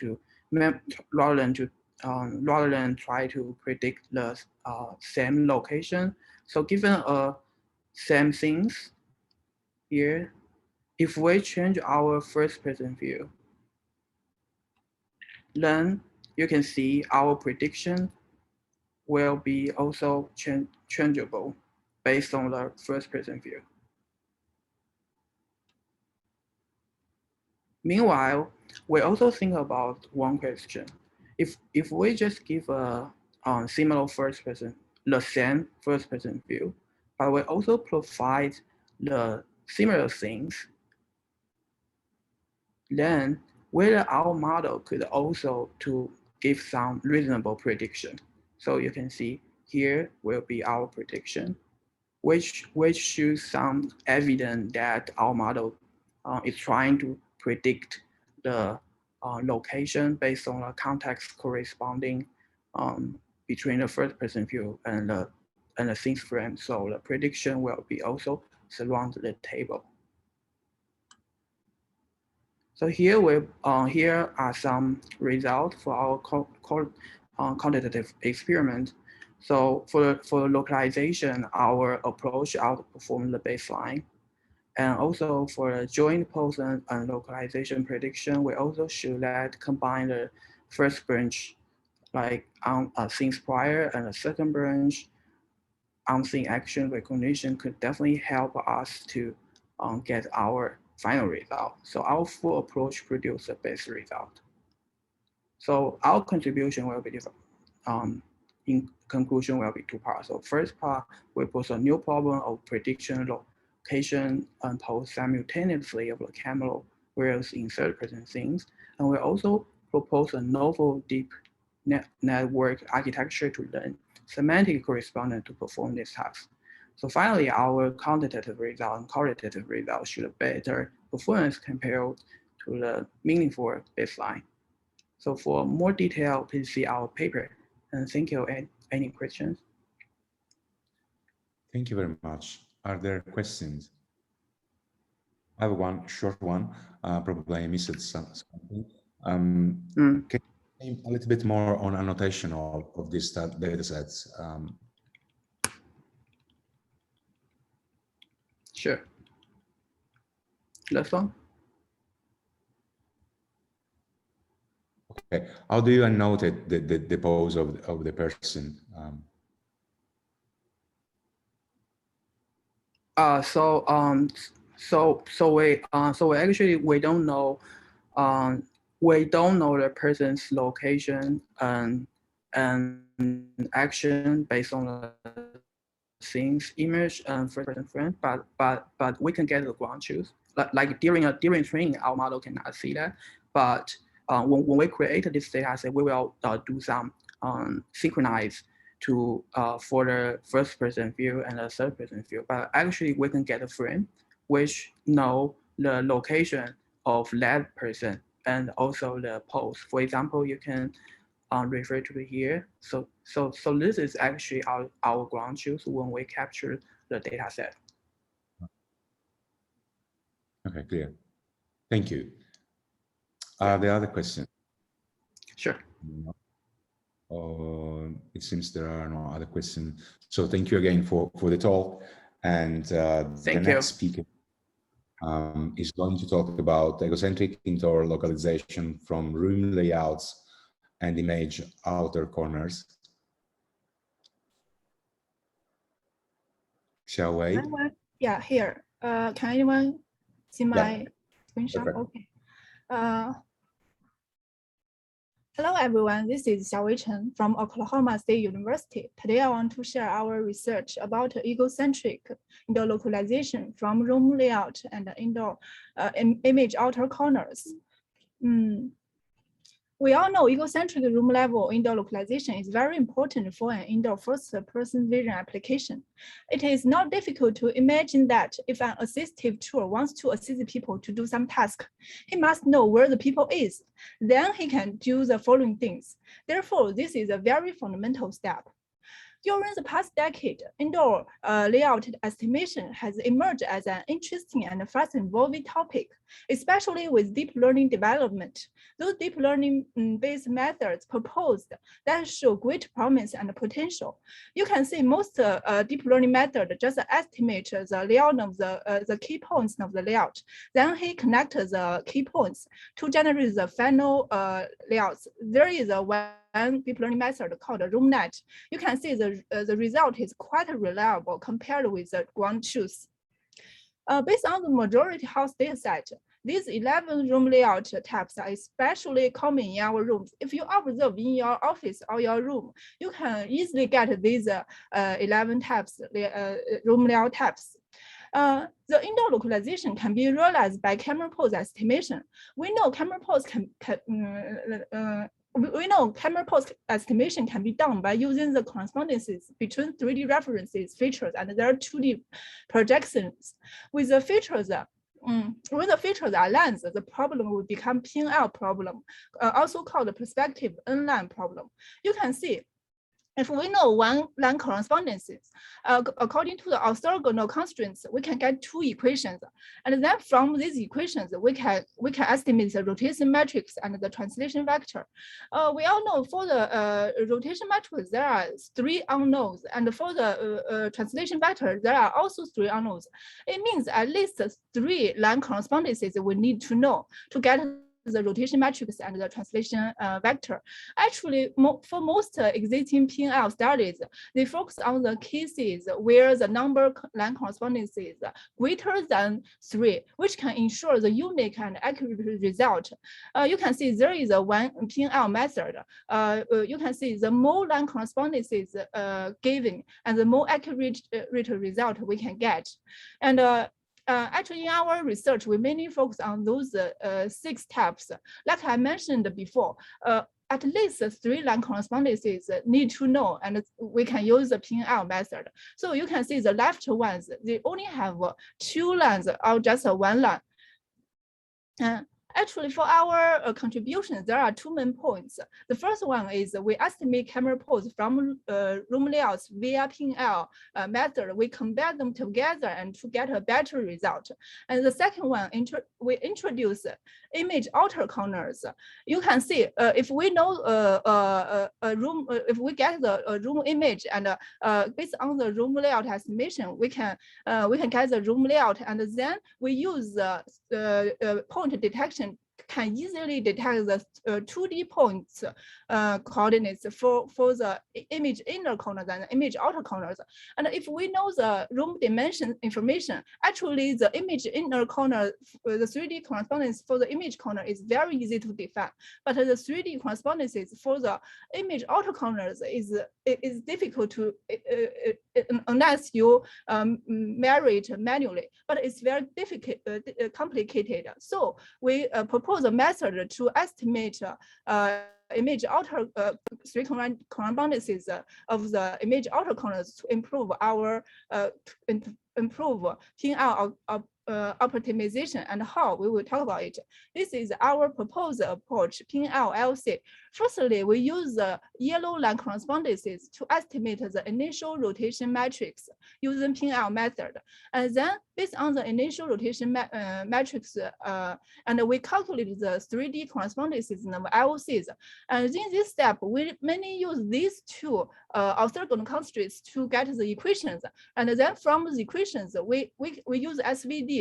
try to predict the same location. So given a same things here, if we change our first person view, then you can see our prediction will be also changeable based on the first person view. Meanwhile, we also think about one question. if we just give a similar the same first person view, but we also provide the similar things, then whether our model could also to give some reasonable prediction. So you can see here will be our prediction, which shows some evidence that our model is trying to predict the location based on the context corresponding between the first person view and the things frame. So the prediction will be also surround the table. So here here are some results for our quantitative experiment. So for localization, our approach outperformed the baseline. And also for the joint pose and localization prediction, we also show that combine the first branch like on things prior and the second branch on thing action recognition could definitely help us to get our final result. So our full approach produce the best result. So our contribution will be different. In conclusion will be two parts. So first part, we pose a new problem of prediction location and pose simultaneously of the camera, whereas in third-person things. And we also propose a novel deep network architecture to learn semantic correspondence to perform this task. So finally, our quantitative result and qualitative result should have better performance compared to the meaningful baseline. So for more detail, please see our paper. And thank you. Any questions?
Thank you very much. Are there questions? I have one short one. Probably I missed something. Can you name a little bit more on annotation of these data sets?
Sure. Last one.
Okay. How do you annotate the pose of the person?
So we actually we don't know the person's location and action based on the things image and first person frame, but we can get the ground truth. Like during training, our model cannot see that, but when we create this data set, we will do some synchronize to for the first person view and the third person view. But actually we can get a frame which know the location of that person and also the pose. For example, you can refer to the here. So this is actually our ground truth when we capture the data set.
Okay, clear. Thank you. Are there other questions?
Sure.
It seems there are no other questions. So thank you again for the talk. And the next speaker is going to talk about egocentric indoor localization from room layouts and image outer corners. Shall we?
Yeah, here. Can anyone see my screenshot?
Perfect.
Okay. Hello, everyone. This is Xiaowei Chen from Oklahoma State University. Today, I want to share our research about egocentric indoor localization from room layout and indoor image outer corners. We all know egocentric room level indoor localization is very important for an indoor first-person vision application. It is not difficult to imagine that if an assistive tool wants to assist people to do some task, he must know where the people is. Then he can do the following things. Therefore, this is a very fundamental step. During the past decade, indoor layout estimation has emerged as an interesting and fast-evolving topic, especially with deep learning development. Those deep learning-based methods proposed that show great promise and potential. You can see most deep learning method just estimate the layout of the key points of the layout. Then he connects the key points to generate the final layouts. There is one deep learning method called RoomNet. You can see the result is quite reliable compared with the ground truth. Based on the majority house dataset, these 11 room layout tabs are especially common in our rooms. If you observe in your office or your room, you can easily get these 11 tabs, room layout tabs. The indoor localization can be realized by camera pose estimation. We know camera pose camera pose estimation can be done by using the correspondences between 3D references, features, and their 2D projections. With the features, when the features are lines, the problem will become PL problem, also called the perspective N-line problem. You can see, if we know one line correspondences, according to the orthogonal constraints, we can get two equations, and then from these equations, we can estimate the rotation matrix and the translation vector. We all know for the rotation matrix there are 3 unknowns, and for the translation vector there are also 3 unknowns. It means at least 3 line correspondences we need to know to get the rotation matrix and the translation vector. Actually, for most existing PL studies, they focus on the cases where the number line correspondences greater than 3, which can ensure the unique and accurate result. You can see there is a one PL method. You can see the more line correspondences given and the more accurate result we can get. And actually, in our research, we mainly focus on those 6 tabs. Like I mentioned before, at least 3 line correspondences need to know, and we can use the PL method. So you can see the left ones, they only have 2 lines or just 1 line. Actually, for our contributions, there are 2 main points. The first one is we estimate camera pose from room layouts via PL method. We combine them together and to get a better result. And the second one, we introduce image outer corners. You can see if we know a room, if we get the room image and based on the room layout estimation, we can get the room layout, and then we use point detection can easily detect the 2D points coordinates for the image inner corners and image outer corners. And if we know the room dimension information, actually the image inner corner, the 3D correspondence for the image corner is very easy to define. But the 3D correspondences for the image outer corners is difficult to unless you marry it manually. But it's very difficult, complicated. So we propose a method to estimate image outer 3 correspondences of the image outer corners to improve our improve PL optimization, and how we will talk about it. This is our proposed approach, PL-LC. Firstly, we use the yellow line correspondences to estimate the initial rotation matrix using PL method. And then based on the initial rotation matrix, and we calculate the 3D correspondences of LCs. And in this step, we mainly use these 2 orthogonal constraints to get the equations. And then from the equations, we use SVD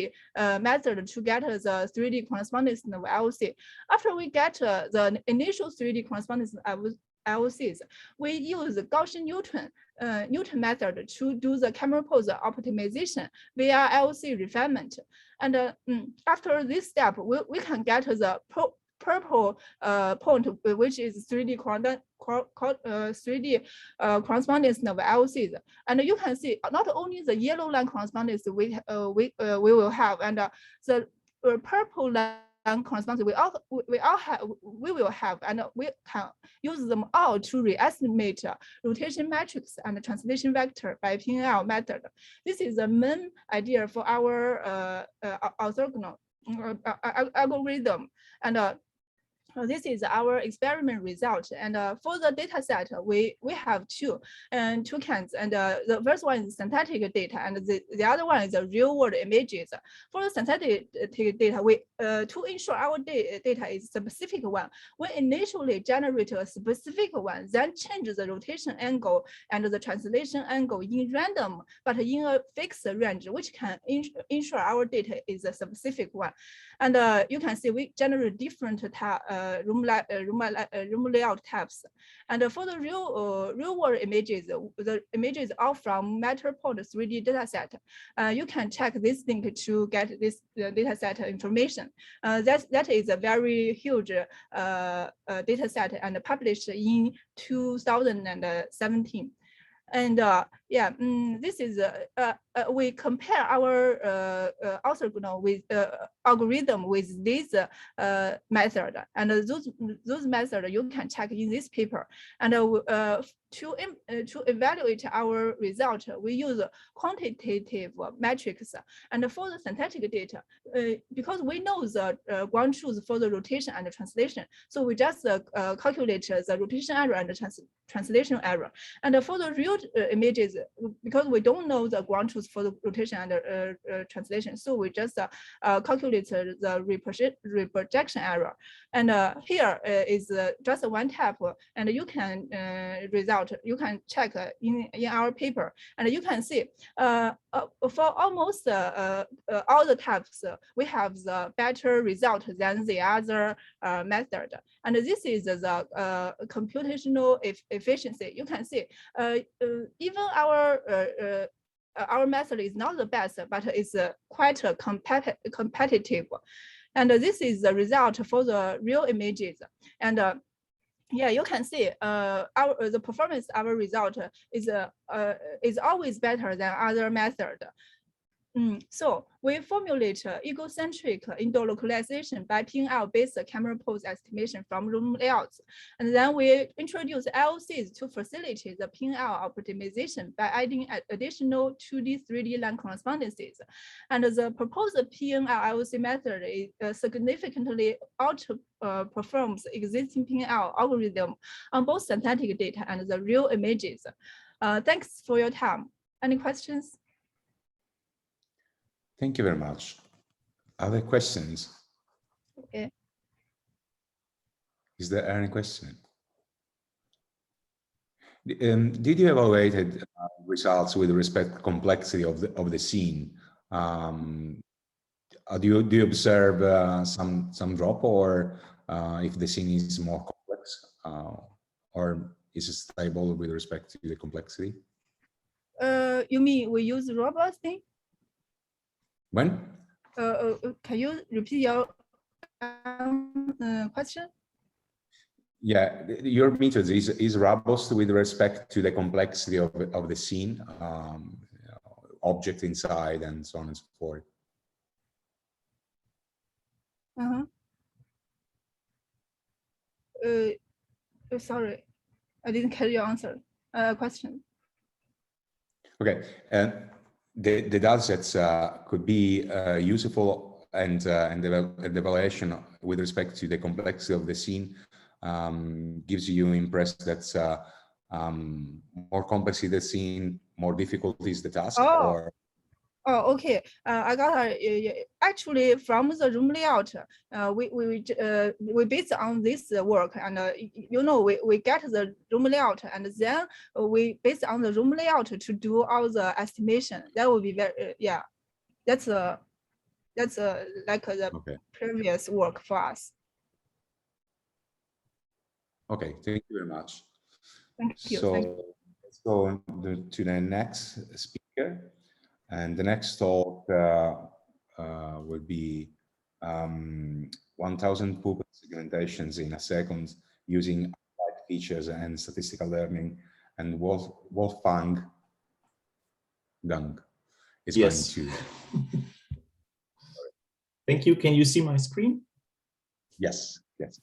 method to get the 3D correspondence of LC. After we get the initial 3D correspondence of LCs, we use the Gaussian-Newton method to do the camera pose optimization via LC refinement. And after this step, we can get the purple point, which is 3D correspondence of LCs. And you can see not only the yellow line correspondence we will have, and the purple line correspondence we will have, and we can use them all to re-estimate rotation matrix and translation vector by PL method. This is the main idea for our orthogonal algorithm. And this is our experiment result. And for the data set, we have two kinds. And the first one is synthetic data, and the other one is the real world images. For the synthetic data, we to ensure our data is a specific one, we initially generate a specific one, then change the rotation angle and the translation angle in random, but in a fixed range, which can ensure our data is a specific one. And you can see we generate different room layout types. And for the real world images, the images are from Matterport 3D dataset. You can check this link to get this dataset information. That is a very huge dataset and published in 2017. And this is we compare our orthogonal with algorithm with this method, and those methods you can check in this paper. And to evaluate our result, we use quantitative metrics. And for the synthetic data, because we know the ground truth for the rotation and the translation, so we just calculate the rotation error and the translation error. And for the real images, because we don't know the ground truth for the rotation and the translation, so we just calculate the reprojection error. And here is just one tab, and you can you can check in our paper, and you can see for almost all the tabs, we have the better result than the other method. And this is the computational efficiency. You can see even our method is not the best, but it's quite competitive. And this is the result for the real images. And yeah, you can see the performance of our result is always better than other method. So we formulate egocentric indoor localization by PNL-based camera pose estimation from room layouts. And then we introduce LOCs to facilitate the PNL optimization by adding additional 2D, 3D line correspondences. And the proposed PNL LOC method significantly outperforms existing PNL algorithm on both synthetic data and the real images. Thanks for your time. Any questions?
Thank you very much. Other questions?
Okay.
Is there any question? Did you evaluate results with respect to complexity of the scene? Do you observe some drop, or if the scene is more complex, or is it stable with respect to the complexity?
You mean we use robots thing?
When?
Can you repeat your question?
Yeah, your method is robust with respect to the complexity of the scene, object inside, and so on and so forth.
Sorry, I didn't catch your answer. Question.
Okay, the data sets could be useful, and the evaluation with respect to the complexity of the scene gives you impress that more complexity the scene, more difficult is the task. Or
okay. I got actually from the room layout. We based on this work, and we get the room layout, and then we based on the room layout to do all the estimation. That would be very that's like the previous work for us.
Okay, thank you very much.
Thank you.
So let's go to the next speaker. And the next talk will be 1,000 pupil segmentations in a second using applied features and statistical learning. And Wolfgang Gang is going to.
Thank you. Can you see my screen?
Yes. Yes.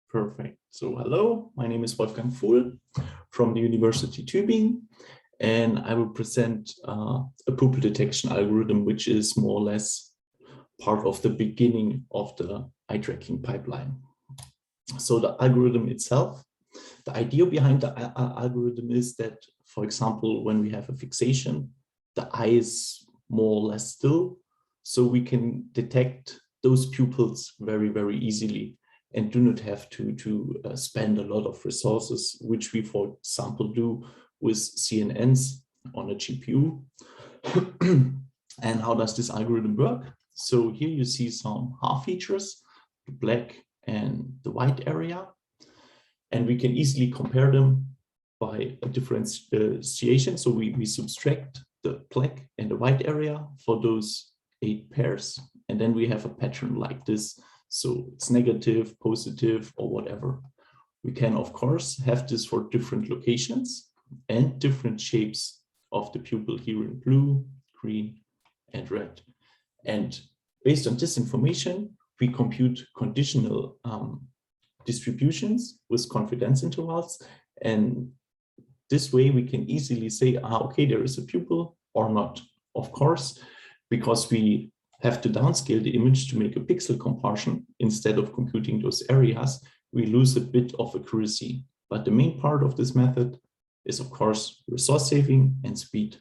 Perfect. So hello, my name is Wolfgang Fuhl from the University Tübingen. And I will present a pupil detection algorithm, which is more or less part of the beginning of the eye tracking pipeline. So the algorithm itself, the idea behind the algorithm is that, for example, when we have a fixation, the eye is more or less still, so we can detect those pupils very, very easily and do not have to spend a lot of resources, which we, for example, do with CNNs on a GPU. And how does this algorithm work? So here you see some half features, the black and the white area. And we can easily compare them by a differentiation. So we subtract the black and the white area for those 8 pairs. And then we have a pattern like this. So it's negative, positive, or whatever. We can, of course, have this for different locations and different shapes of the pupil here in blue, green, and red. And based on this information, we compute conditional distributions with confidence intervals. And this way we can easily say, okay, there is a pupil or not. Of course, because we have to downscale the image to make a pixel comparison instead of computing those areas, we lose a bit of accuracy. But the main part of this method is, of course, resource saving and speed.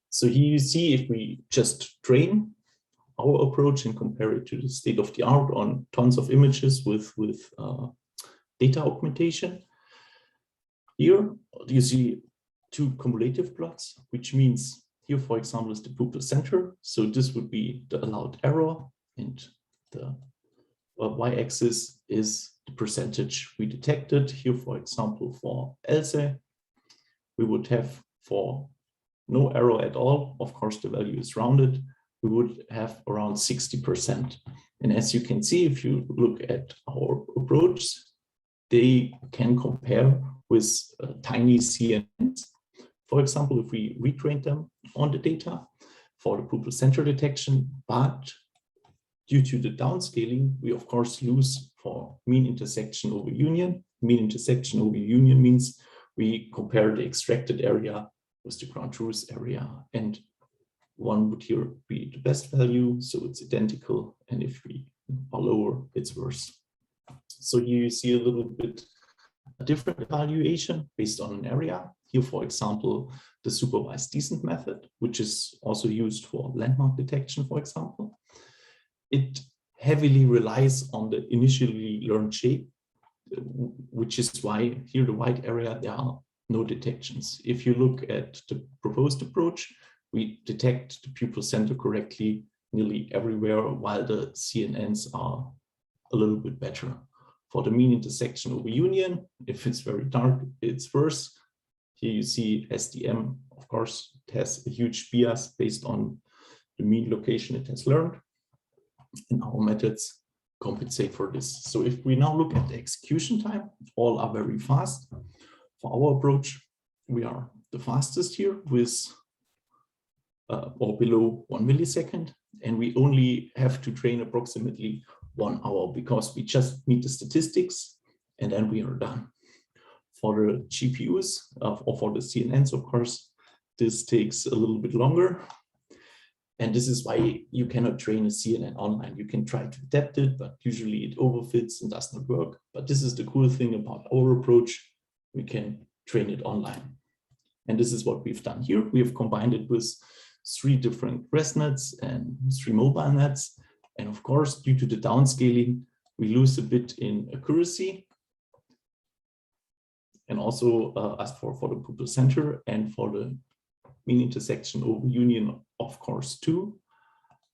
So here you see, if we just train our approach and compare it to the state of the art on tons of images with data augmentation. Here you see 2 cumulative plots, which means here, for example, is the pupil center. So this would be the allowed error, and the y-axis is the percentage we detected. Here, for example, for Else, we would have for no error at all. Of course, the value is rounded. We would have around 60%. And as you can see, if you look at our approach, they can compare with tiny CNNs. For example, if we retrain them on the data for the pupil center detection, but due to the downscaling, we of course lose for mean intersection over union. Mean intersection over union means we compare the extracted area with the ground truth area, and one would here be the best value, so it's identical, and if we are lower, it's worse. So here you see a little bit a different evaluation based on an area. Here, for example, the supervised descent method, which is also used for landmark detection, for example. It heavily relies on the initially learned shape, which is why here the white area, there are no detections. If you look at the proposed approach, we detect the pupil center correctly nearly everywhere, while the CNNs are a little bit better. For the mean intersection over union, if it's very dark, it's worse. Here you see SDM, of course, it has a huge bias based on the mean location it has learned. And our methods compensate for this. So if we now look at the execution time, all are very fast. For our approach, we are the fastest here with or below 1 millisecond. And we only have to train approximately 1 hour because we just meet the statistics and then we are done. For the GPUs or for the CNNs, of course, this takes a little bit longer. And this is why you cannot train a CNN online. You can try to adapt it, but usually it overfits and does not work. But this is the cool thing about our approach. We can train it online. And this is what we've done here. We have combined it with 3 different ResNets and 3 mobile nets. And of course, due to the downscaling, we lose a bit in accuracy. And also as for the pupil center and for the mean intersection over union, of course, too.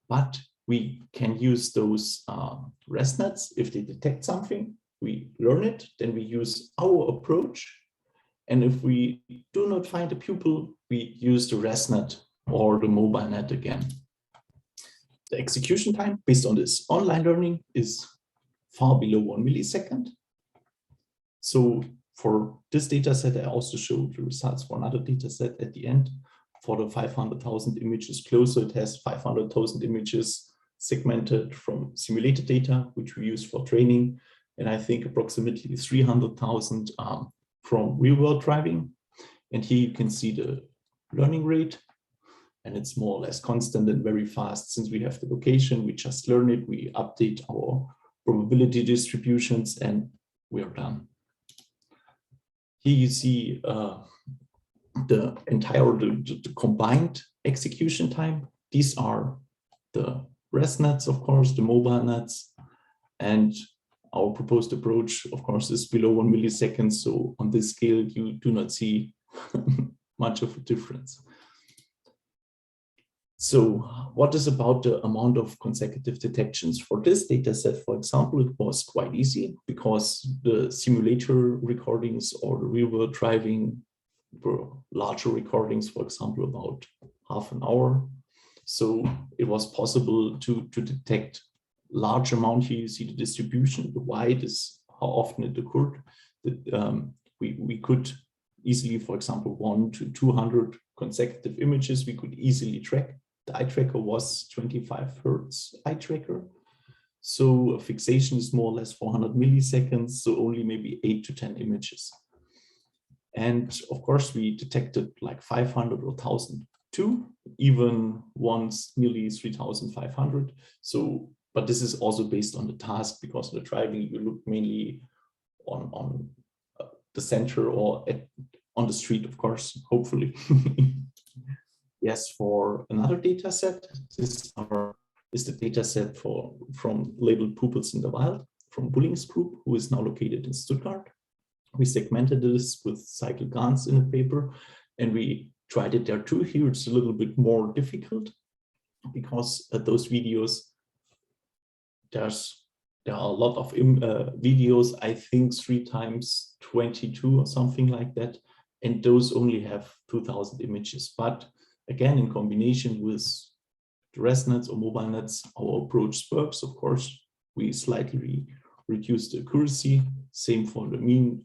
But we can use those ResNets if they detect something. We learn it, then we use our approach. And if we do not find a pupil, we use the ResNet or the mobile net again. The execution time based on this online learning is far below 1 millisecond. So for this data set, I also showed the results for another data set at the end. For the 500,000 images closer, it has 500,000 images segmented from simulated data, which we use for training. And I think approximately 300,000 from real-world driving. And here you can see the learning rate. And it's more or less constant and very fast. Since we have the location, we just learn it, we update our probability distributions, and we are done. Here you see the entire, the combined execution time. These are the ResNets, of course, the mobile nets, and our proposed approach, of course, is below 1 millisecond. So on this scale, you do not see much of a difference. So what is about the amount of consecutive detections? For this data set, for example, it was quite easy because the simulator recordings or the real world driving were larger recordings, for example, about half an hour. So it was possible to detect large amount. Here you see the distribution. The wide is how often it occurred. We could easily, for example, 1 to 200 consecutive images, we could easily track. The eye tracker was 25 Hertz eye tracker. So fixation is more or less 400 milliseconds, so only maybe 8 to 10 images. And of course, we detected like 500 or 1,000 too, even once nearly 3,500. So, but this is also based on the task, because in the driving, you look mainly on the center or on the street, of course, hopefully. Yes, for another data set, this is the data set from labeled pupils in the wild from Bulling's group, who is now located in Stuttgart. We segmented this with cycle GANs in a paper, and we tried it there too. Here it's a little bit more difficult because those videos, there are a lot of videos, I think 3 times 22 or something like that, and those only have 2,000 images. But again, in combination with the REST nets or mobile nets, our approach works. Of course, we slightly reduce the accuracy, same for the mean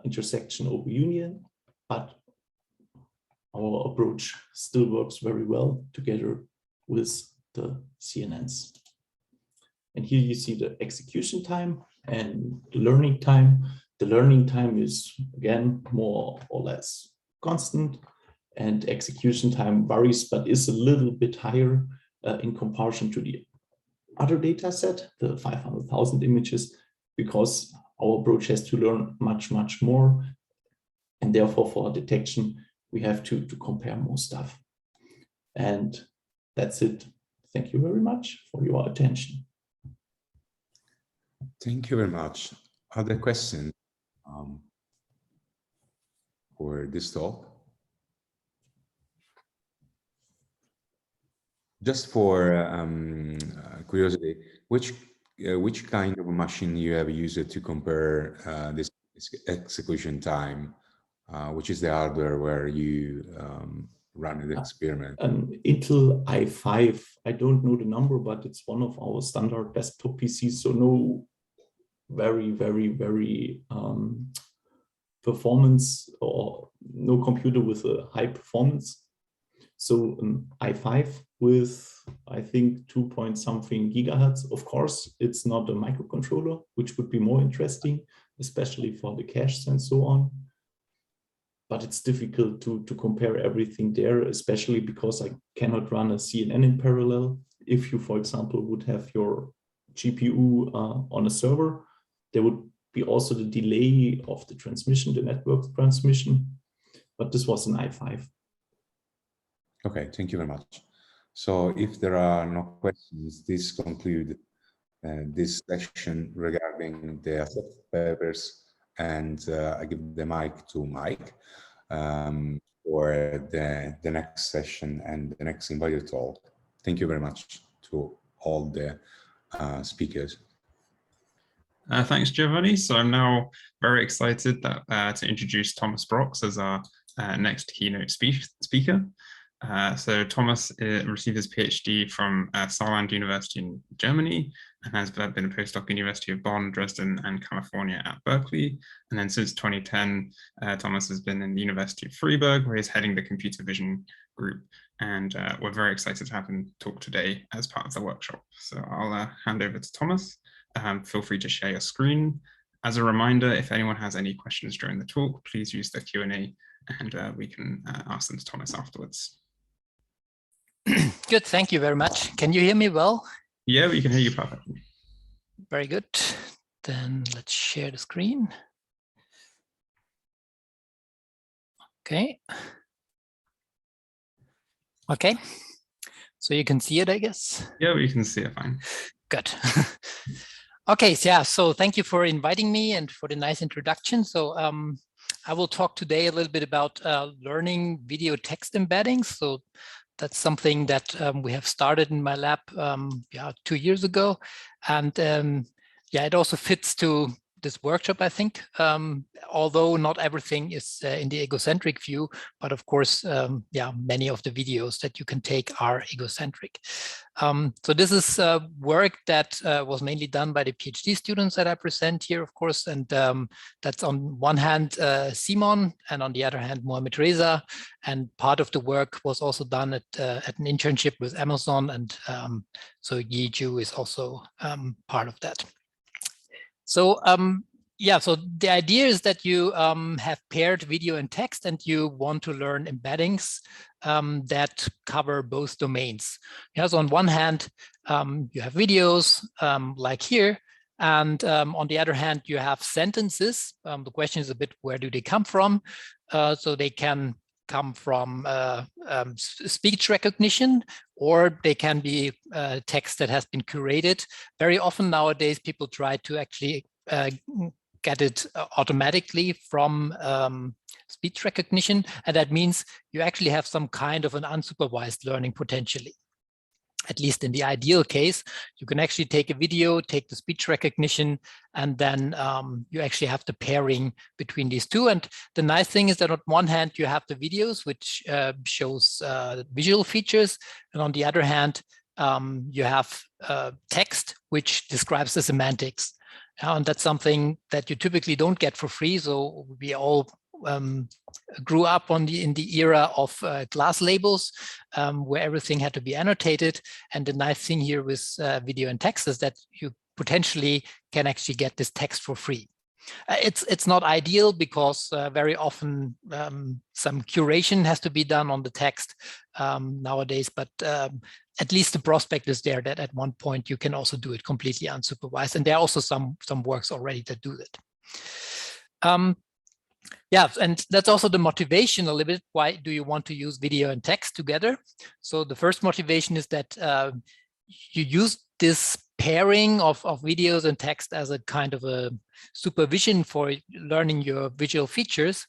intersection over union, but our approach still works very well together with the CNNs. And here you see the execution time and the learning time. The learning time is, again, more or less constant, and execution time varies, but is a little bit higher in comparison to the other data set, the 500,000 images, because our approach has to learn much, much more. And therefore, for detection, we have to compare more stuff. And that's it. Thank you very much for your attention.
Thank you very much. Other questions for this talk? Just for curiosity, which kind of machine you have used to compare this execution time? Which is the hardware where you run the experiment?
Intel i5. I don't know the number, but it's one of our standard desktop PCs. So no very, very, very performance, or no computer with a high performance. So an i5 with, I think, 2-point-something gigahertz. Of course, it's not a microcontroller, which would be more interesting, especially for the caches and so on. But it's difficult to compare everything there, especially because I cannot run a CNN in parallel. If you, for example, would have your GPU on a server, there would be also the delay of the transmission, the network transmission. But this was an i5.
Okay, thank you very much. So if there are no questions, this concludes this section regarding the papers, and I give the mic to Mike for the next session and the next invited talk. Thank you very much to all the speakers.
Thanks, Giovanni. So I'm now very excited that, to introduce Thomas Brox as our next keynote speaker. So Thomas received his PhD from Saarland University in Germany, and has been a postdoc at the University of Bonn, Dresden, and California at Berkeley. And then since 2010, Thomas has been in the University of Freiburg, where he's heading the computer vision group. And we're very excited to have him talk today as part of the workshop. So I'll hand over to Thomas. Feel free to share your screen. As a reminder, if anyone has any questions during the talk, please use the Q&A, and we can ask them to Thomas afterwards.
Good, thank you very much. Can you hear me well?
Yeah, we can hear you perfectly.
Very good. Then let's share the screen. Okay. Okay, so you can see it, I guess.
Yeah, we can see it fine.
Good. Okay, so yeah, so thank you for inviting me and for the nice introduction. So I will talk today a little bit about learning video text embeddings. So that's something that we have started in my lab 2 years ago. And yeah, it also fits to this workshop, I think, although not everything is in the egocentric view, but of course, yeah, many of the videos that you can take are egocentric. So this is work that was mainly done by the PhD students that I present here, of course, and that's on one hand Simon, and on the other hand Mohamed Reza, and part of the work was also done at an internship with Amazon, and so Yi Ju is also part of that. So yeah, so the idea is that you have paired video and text, and you want to learn embeddings that cover both domains. Yeah, so on one hand, you have videos like here, and on the other hand, you have sentences. The question is a bit, where do they come from? So they can come from speech recognition, or they can be text that has been curated. Very often nowadays, people try to actually get it automatically from speech recognition, and that means you actually have some kind of an unsupervised learning potentially. At least in the ideal case, you can actually take a video, take the speech recognition, and then you actually have the pairing between these two. And the nice thing is that on one hand, you have the videos, which shows visual features, and on the other hand, you have text, which describes the semantics. And that's something that you typically don't get for free. So we all grew up in the era of class labels, where everything had to be annotated. And the nice thing here with video and text is that you potentially can actually get this text for free. It's not ideal because very often some curation has to be done on the text nowadays, but at least the prospect is there that at one point you can also do it completely unsupervised. And there are also some works already that do that. Yeah, and that's also the motivation a little bit. Why do you want to use video and text together? So the first motivation is that you use this pairing of videos and text as a kind of a supervision for learning your visual features,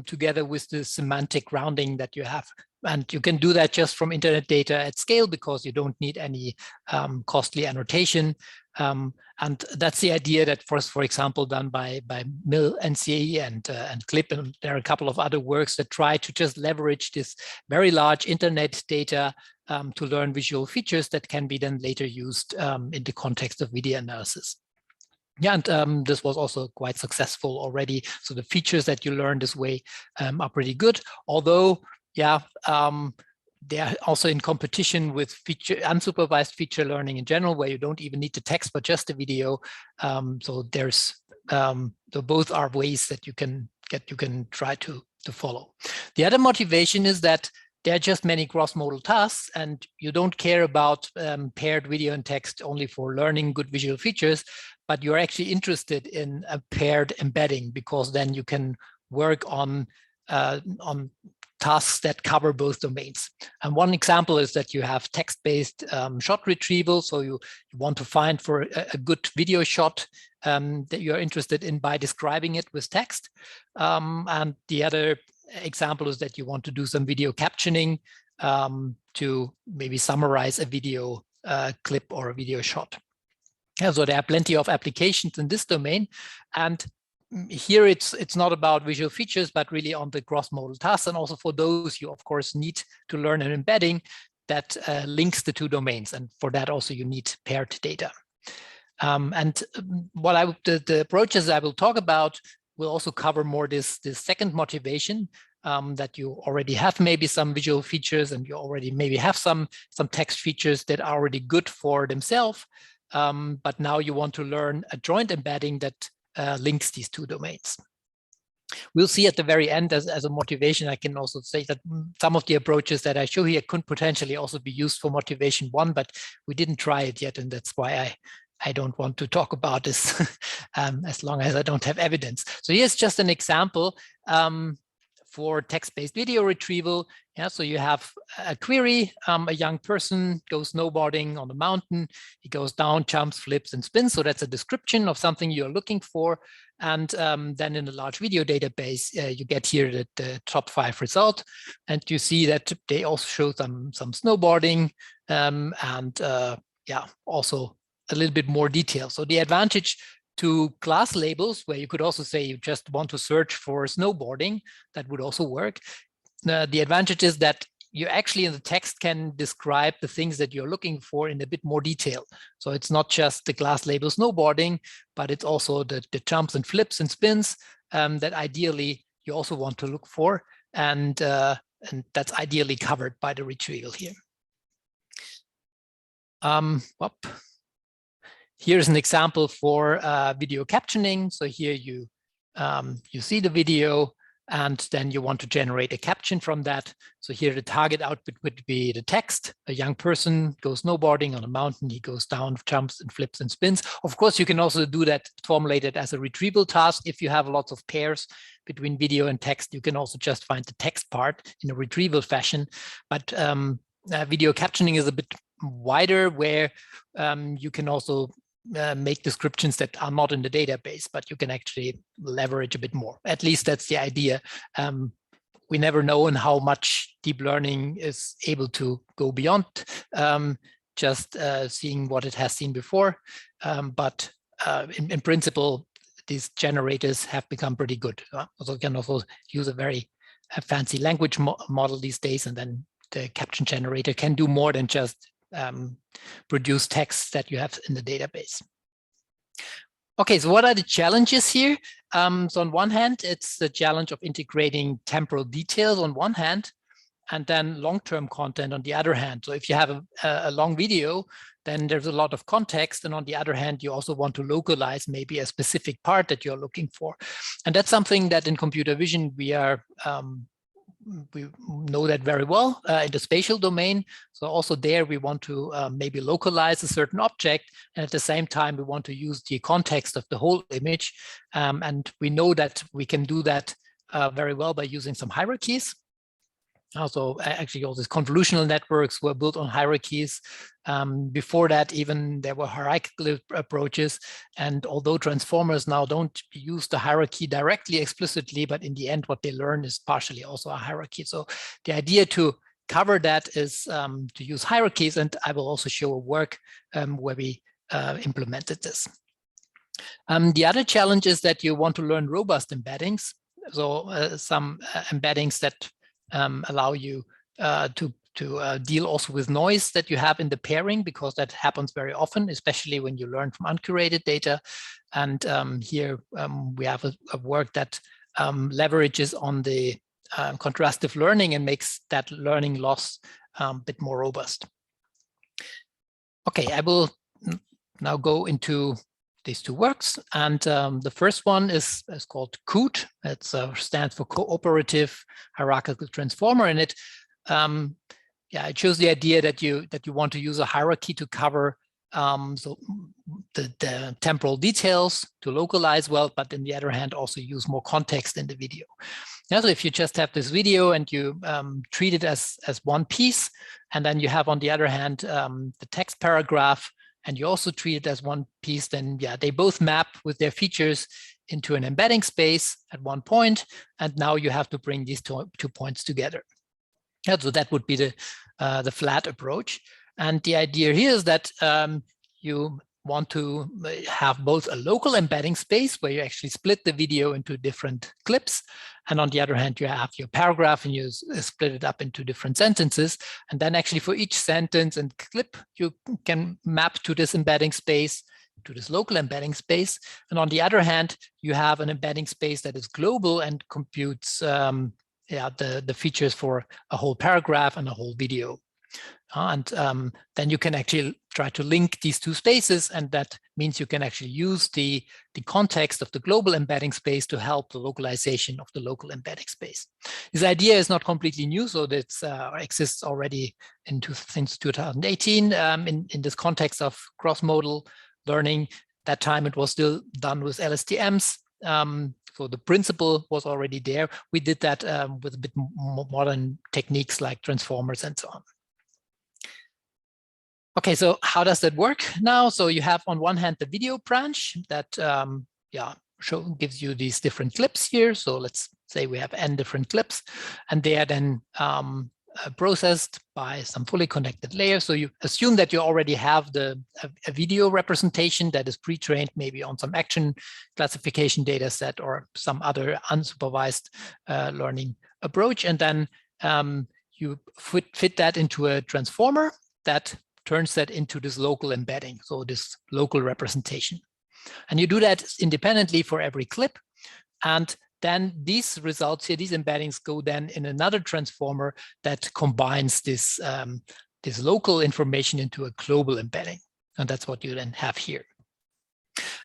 together with the semantic grounding that you have. And you can do that just from internet data at scale because you don't need any costly annotation. And that's the idea that was, for example, done by Mill, NCAE, and Clip, and there are a couple of other works that try to just leverage this very large internet data to learn visual features that can be then later used in the context of video analysis. Yeah, and this was also quite successful already. So the features that you learn this way are pretty good, although, yeah, they are also in competition with unsupervised feature learning in general, where you don't even need the text, but just the video. So there's, so both are ways that you can try to follow. The other motivation is that there are just many cross-modal tasks, and you don't care about paired video and text only for learning good visual features, but you're actually interested in a paired embedding, because then you can work on tasks that cover both domains. And one example is that you have text-based shot retrieval. So you want to find for a good video shot that you're interested in by describing it with text. And the other example is that you want to do some video captioning to maybe summarize a video clip or a video shot. Yeah, so there are plenty of applications in this domain. And here it's not about visual features, but really on the cross-modal tasks. And also for those, you of course need to learn an embedding that links the two domains. And for that also you need paired data. And what the approaches I will talk about will also cover more this second motivation, that you already have maybe some visual features, and you already maybe have some text features that are already good for themselves. But now you want to learn a joint embedding that links these two domains. We'll see at the very end as a motivation. I can also say that some of the approaches that I show here could potentially also be used for motivation one, but we didn't try it yet, and that's why I don't want to talk about this as long as I don't have evidence. So here's just an example for text-based video retrieval. Yeah, so you have a query, a young person goes snowboarding on the mountain, he goes down, jumps, flips, and spins. So that's a description of something you're looking for. And then in the large video database, you get here the top 5 result. And you see that they also show some snowboarding and yeah, also a little bit more detail. So the advantage to class labels, where you could also say you just want to search for snowboarding, that would also work. The advantage is that you actually in the text can describe the things that you're looking for in a bit more detail. So it's not just the class label snowboarding, but it's also the jumps and flips and spins that ideally you also want to look for. And that's ideally covered by the retrieval here. Here's an example for video captioning. So here you see the video, and then you want to generate a caption from that. So here the target output would be the text. A young person goes snowboarding on a mountain. He goes down, jumps and flips and spins. Of course, you can also do that, formulate it as a retrieval task. If you have lots of pairs between video and text, you can also just find the text part in a retrieval fashion. But video captioning is a bit wider, where you can also make descriptions that are not in the database, but you can actually leverage a bit more. At least that's the idea. We never know in how much deep learning is able to go beyond just seeing what it has seen before. But in principle, these generators have become pretty good. Also, you can also use a very fancy language model these days, and then the caption generator can do more than just produce text that you have in the database. Okay, so what are the challenges here? So on one hand, it's the challenge of integrating temporal details on one hand, and then long-term content on the other hand. So if you have a long video, then there's a lot of context, and on the other hand, you also want to localize maybe a specific part that you're looking for. And that's something that in computer vision we know that very well in the spatial domain. So also there we want to maybe localize a certain object, and at the same time we want to use the context of the whole image. And we know that we can do that very well by using some hierarchies. Also, actually, all these convolutional networks were built on hierarchies. Before that, even there were hierarchical approaches. And although transformers now don't use the hierarchy directly, explicitly, but in the end, what they learn is partially also a hierarchy. So the idea to cover that is to use hierarchies. And I will also show a work where we implemented this. The other challenge is that you want to learn robust embeddings. So some embeddings that allow you to deal also with noise that you have in the pairing, because that happens very often, especially when you learn from uncurated data. And here we have a work that leverages on the contrastive learning and makes that learning loss a bit more robust. Okay, I will now go into these two works, and the first one is called COOT. It stands for Cooperative Hierarchical Transformer, and it shows the idea that you want to use a hierarchy to cover so the temporal details to localize well, but on the other hand also use more context in the video. Now, so if you just have this video and you treat it as one piece, and then you have on the other hand the text paragraph, and you also treat it as one piece, then yeah, they both map with their features into an embedding space at one point, and now you have to bring these two points together. Yeah, so that would be the flat approach. And the idea here is that you want to have both a local embedding space where you actually split the video into different clips, and on the other hand you have your paragraph and you split it up into different sentences, and then actually for each sentence and clip you can map to this embedding space, to this local embedding space. And on the other hand you have an embedding space that is global and computes the features for a whole paragraph and a whole video. And then you can actually try to link these two spaces, and that means you can actually use the context of the global embedding space to help the localization of the local embedding space. This idea is not completely new, so that exists already since 2018 in this context of cross-modal learning. That time it was still done with LSTMs, So the principle was already there. We did that with a bit more modern techniques like transformers and so on. Okay, so how does that work now? So you have on one hand the video branch that gives you these different clips here. So let's say we have n different clips, and they are then processed by some fully connected layers. So you assume that you already have a video representation that is pre-trained maybe on some action classification data set or some other unsupervised learning approach. And then you fit that into a transformer that turns that into this local embedding, so this local representation. And you do that independently for every clip. And then these results here, these embeddings go then in another transformer that combines this, this local information into a global embedding. And that's what you then have here.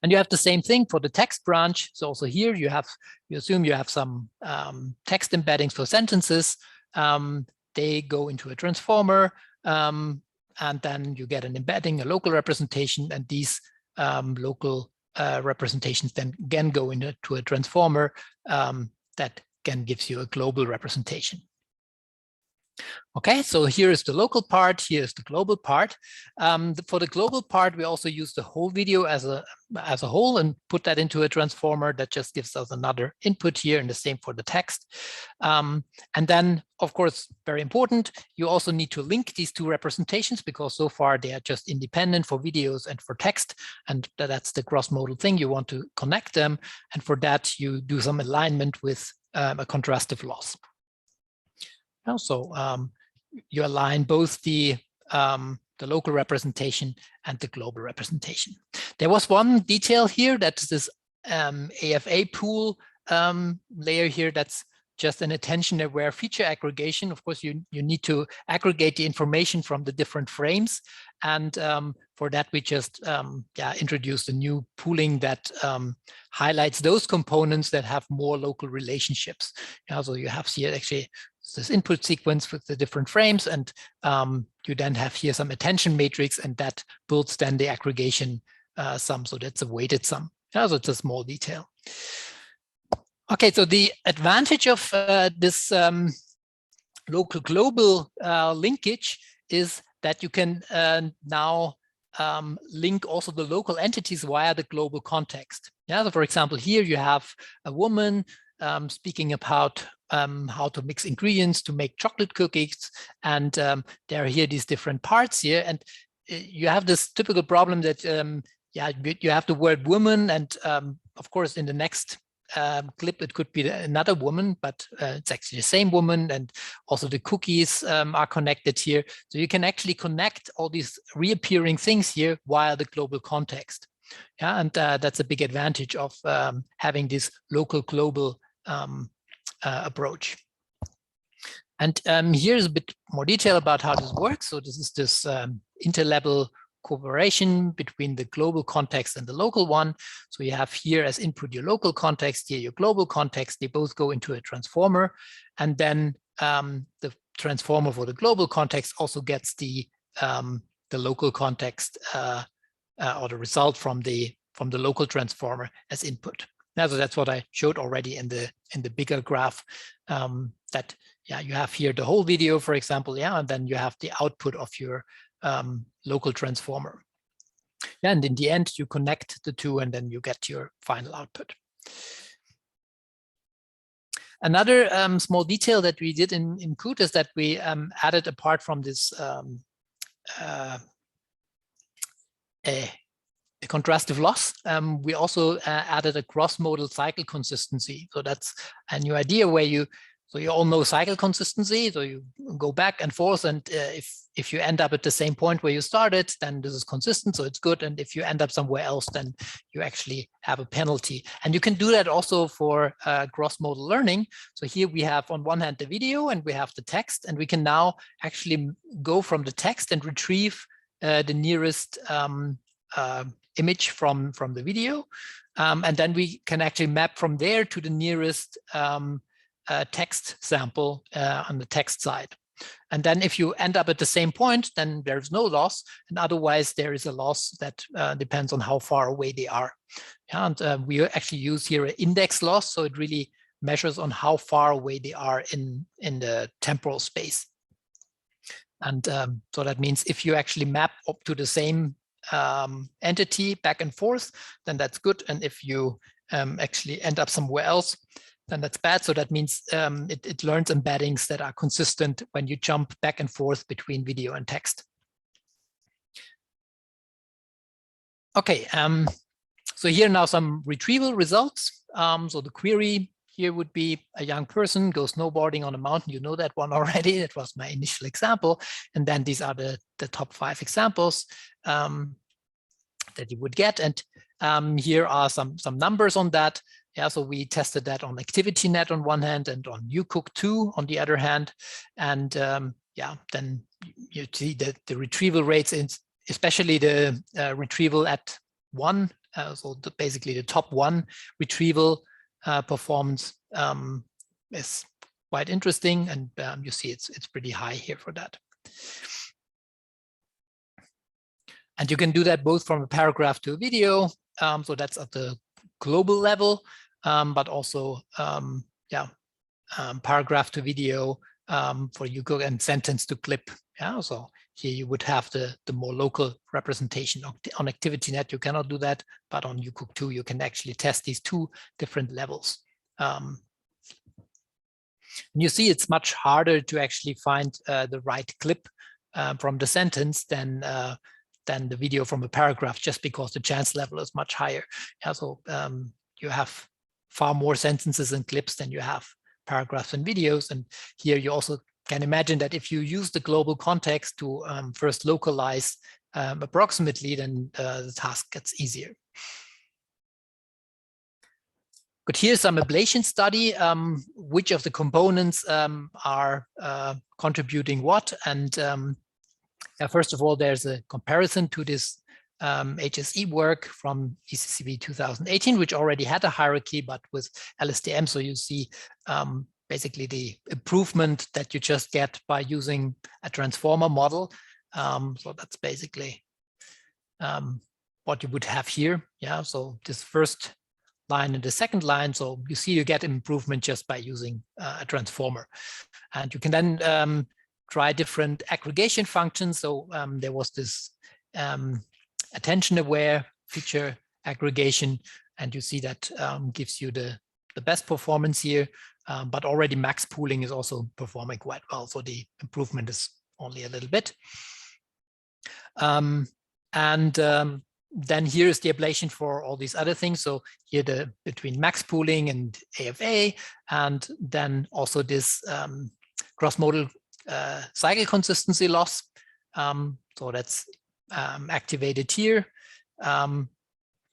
And you have the same thing for the text branch. So also here you assume you have some text embeddings for sentences. They go into a transformer. And then you get an embedding, a local representation, and these local representations then again go into a transformer that again gives you a global representation. Okay, so here is the local part, here is the global part. For the global part, we also use the whole video as a whole and put that into a transformer that just gives us another input here, and the same for the text. And then, of course, very important, you also need to link these two representations, because so far they are just independent for videos and for text, and that's the cross-modal thing. You want to connect them, and for that you do some alignment with a contrastive loss. So you align both the local representation and the global representation. There was one detail here, that's this AFA pool layer here. That's just an attention-aware feature aggregation. Of course, you need to aggregate the information from the different frames, and for that we just introduced a new pooling that highlights those components that have more local relationships. So you have here actually this input sequence with the different frames, and you then have here some attention matrix, and that builds then the aggregation sum. So that's a weighted sum. So it's a small detail. Okay, so the advantage of this local global linkage is that you can now link also the local entities via the global context. So for example, here you have a woman speaking about how to mix ingredients to make chocolate cookies, and there are here these different parts here, and you have this typical problem that you have the word woman, and of course in the next clip it could be another woman, but it's actually the same woman, and also the cookies are connected here. So you can actually connect all these reappearing things here via the global context. And that's a big advantage of having this local global approach. And here's a bit more detail about how this works. So this is this interlevel cooperation between the global context and the local one. So you have here as input your local context, here your global context. They both go into a transformer, and then the transformer for the global context also gets the local context or the result from the local transformer as input. Now, so that's what I showed already in the bigger graph. That you have here the whole video, for example, and then you have the output of your local transformer. And in the end, you connect the two, and then you get your final output. Another small detail that we did in Qt is that we added, apart from this a contrastive loss, we also added a cross-modal cycle consistency. So that's a new idea where you all know cycle consistency. So you go back and forth, and if you end up at the same point where you started, then this is consistent, so it's good. And if you end up somewhere else, then you actually have a penalty. And you can do that also for cross-modal learning. So here we have on one hand the video, and we have the text, and we can now actually go from the text and retrieve the nearest image from the video, and then we can actually map from there to the nearest text sample on the text side. And then if you end up at the same point, then there's no loss. And otherwise, there is a loss that depends on how far away they are. Yeah, and we actually use here an index loss. So it really measures on how far away they are in the temporal space. And so that means if you actually map up to the same entity back and forth, then that's good. And if you actually end up somewhere else, then that's bad. So that means it learns embeddings that are consistent when you jump back and forth between video and text. Okay, so here now some retrieval results. So the query here would be a young person goes snowboarding on a mountain. You know that one already. That was my initial example. And then these are the top 5 examples that you would get. And here are some numbers on that. Yeah, so we tested that on ActivityNet on one hand and on UCook2 on the other hand. And yeah, then you see that the retrieval rates, especially the retrieval at 1, so basically the top 1 retrieval performance is quite interesting, and you see it's pretty high here for that. And you can do that both from a paragraph to a video, so that's at the global level, but also paragraph to video for UCook and sentence to clip. Yeah, so here you would have the more local representation. On ActivityNet you cannot do that, but on UCook2 you can actually test these 2 different levels. And you see it's much harder to actually find the right clip from the sentence than the video from a paragraph, just because the chance level is much higher. Yeah, so you have far more sentences and clips than you have paragraphs and videos. And here you also can imagine that if you use the global context to first localize approximately, then the task gets easier. But here's some ablation study, which of the components are contributing what. And first of all, there's a comparison to this HSE work from ECCV2018, which already had a hierarchy, but with LSTM. So you see basically the improvement that you just get by using a transformer model. So that's basically what you would have here. Yeah, so this first line and the second line. So you see you get improvement just by using a transformer. And you can then try different aggregation functions. So there was this attention-aware feature aggregation, and you see that gives you the best performance here. But already max pooling is also performing quite well. So the improvement is only a little bit. Then here is the ablation for all these other things. So here between max pooling and AFA, and then also this cross-modal cycle consistency loss. So that's activated here.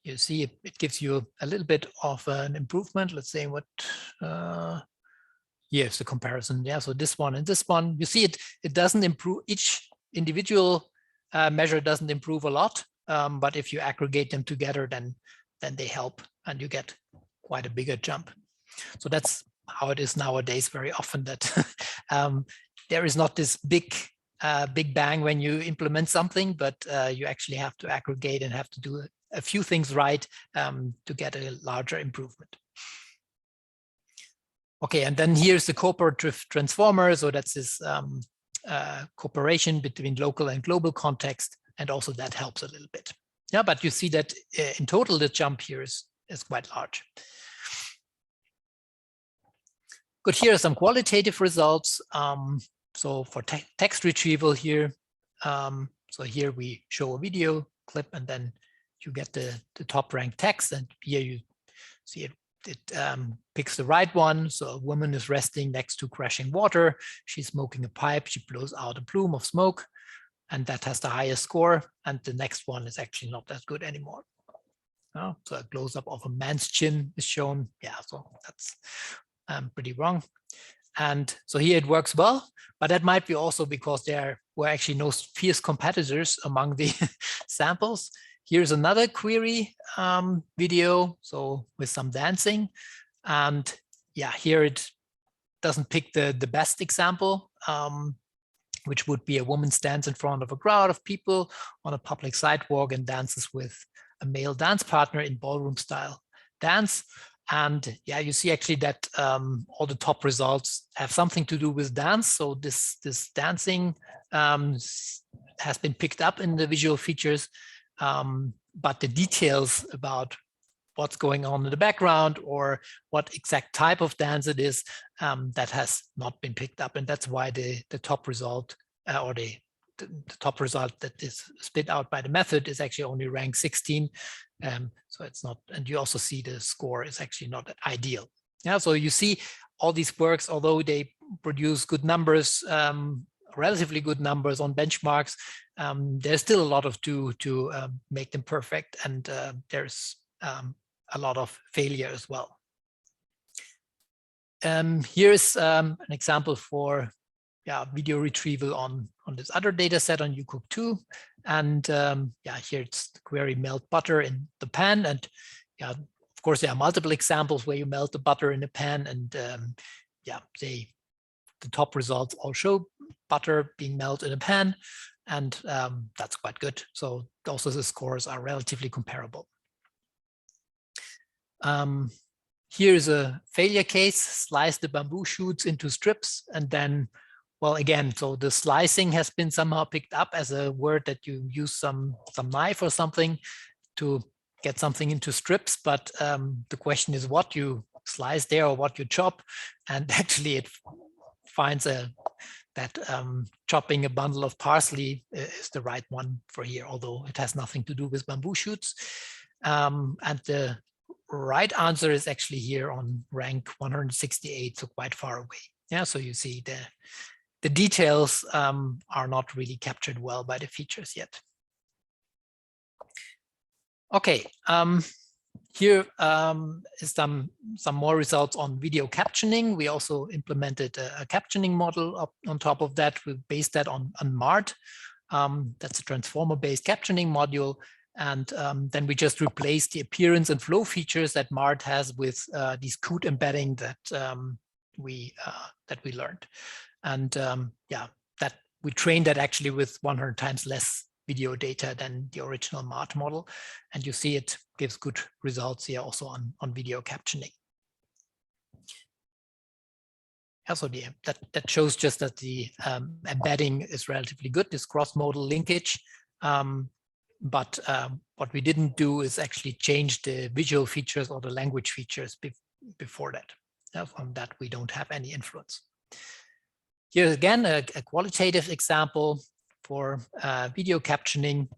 You see it gives you a little bit of an improvement. Let's say what, here's the comparison. Yeah, so this one and this one, you see it doesn't improve, each individual measure doesn't improve a lot, but if you aggregate them together, then they help and you get quite a bigger jump. So that's how it is nowadays very often, that there is not this big bang when you implement something, but you actually have to aggregate and have to do a few things right to get a larger improvement. Okay, and then here's the cooperative transformer. So that's this cooperation between local and global context, and also that helps a little bit. Yeah, but you see that in total the jump here is quite large. Good, here are some qualitative results. So for text retrieval here, so here we show a video clip and then you get the top ranked text, and here you see it picks the right one. So a woman is resting next to crashing water. She's smoking a pipe. She blows out a plume of smoke, and that has the highest score. And the next one is actually not that good anymore. So a close-up of a man's chin is shown. Yeah, so that's pretty wrong. And so here it works well, but that might be also because there were actually no fierce competitors among the samples. Here's another query video, so with some dancing. And yeah, here it doesn't pick the best example. which would be a woman stands in front of a crowd of people on a public sidewalk and dances with a male dance partner in ballroom style dance. And yeah, you see actually that all the top results have something to do with dance. So this dancing has been picked up in the visual features, but the details about what's going on in the background or what exact type of dance it is, that has not been picked up. And that's why the top result or the top result that is split out by the method is actually only rank 16. So it's not, and you also see the score is actually not ideal. Yeah, so you see all these works, although they produce good numbers, relatively good numbers on benchmarks, there's still a lot of to make them perfect, and there's a lot of failure as well. Here's an example for video retrieval on this other data set on UCOOP2. And yeah, here it's the query melt butter in the pan. And yeah, of course, there are multiple examples where you melt the butter in the pan. And yeah, the top results all show butter being melted in a pan. And that's quite good. So also the scores are relatively comparable. Here's a failure case: slice the bamboo shoots into strips, and then, well, again, so the slicing has been somehow picked up as a word that you use some knife or something to get something into strips, but the question is what you slice there or what you chop, and actually it finds that chopping a bundle of parsley is the right one for here, although it has nothing to do with bamboo shoots. And the right answer is actually here on rank 168, so quite far away. Yeah, so you see the details are not really captured well by the features yet. Okay, here is some more results on video captioning. We also implemented a captioning model up on top of that. We based that on MART. That's a transformer-based captioning module. And then we just replaced the appearance and flow features that MART has with these COOT embedding that we learned. And yeah, that we trained that actually with 100 times less video data than the original MART model. And you see it gives good results here also on video captioning. Also, that shows just that the embedding is relatively good, this cross-modal linkage. But what we didn't do is actually change the visual features or the language features before that. On that, we don't have any influence. Here again, a qualitative example for video captioning.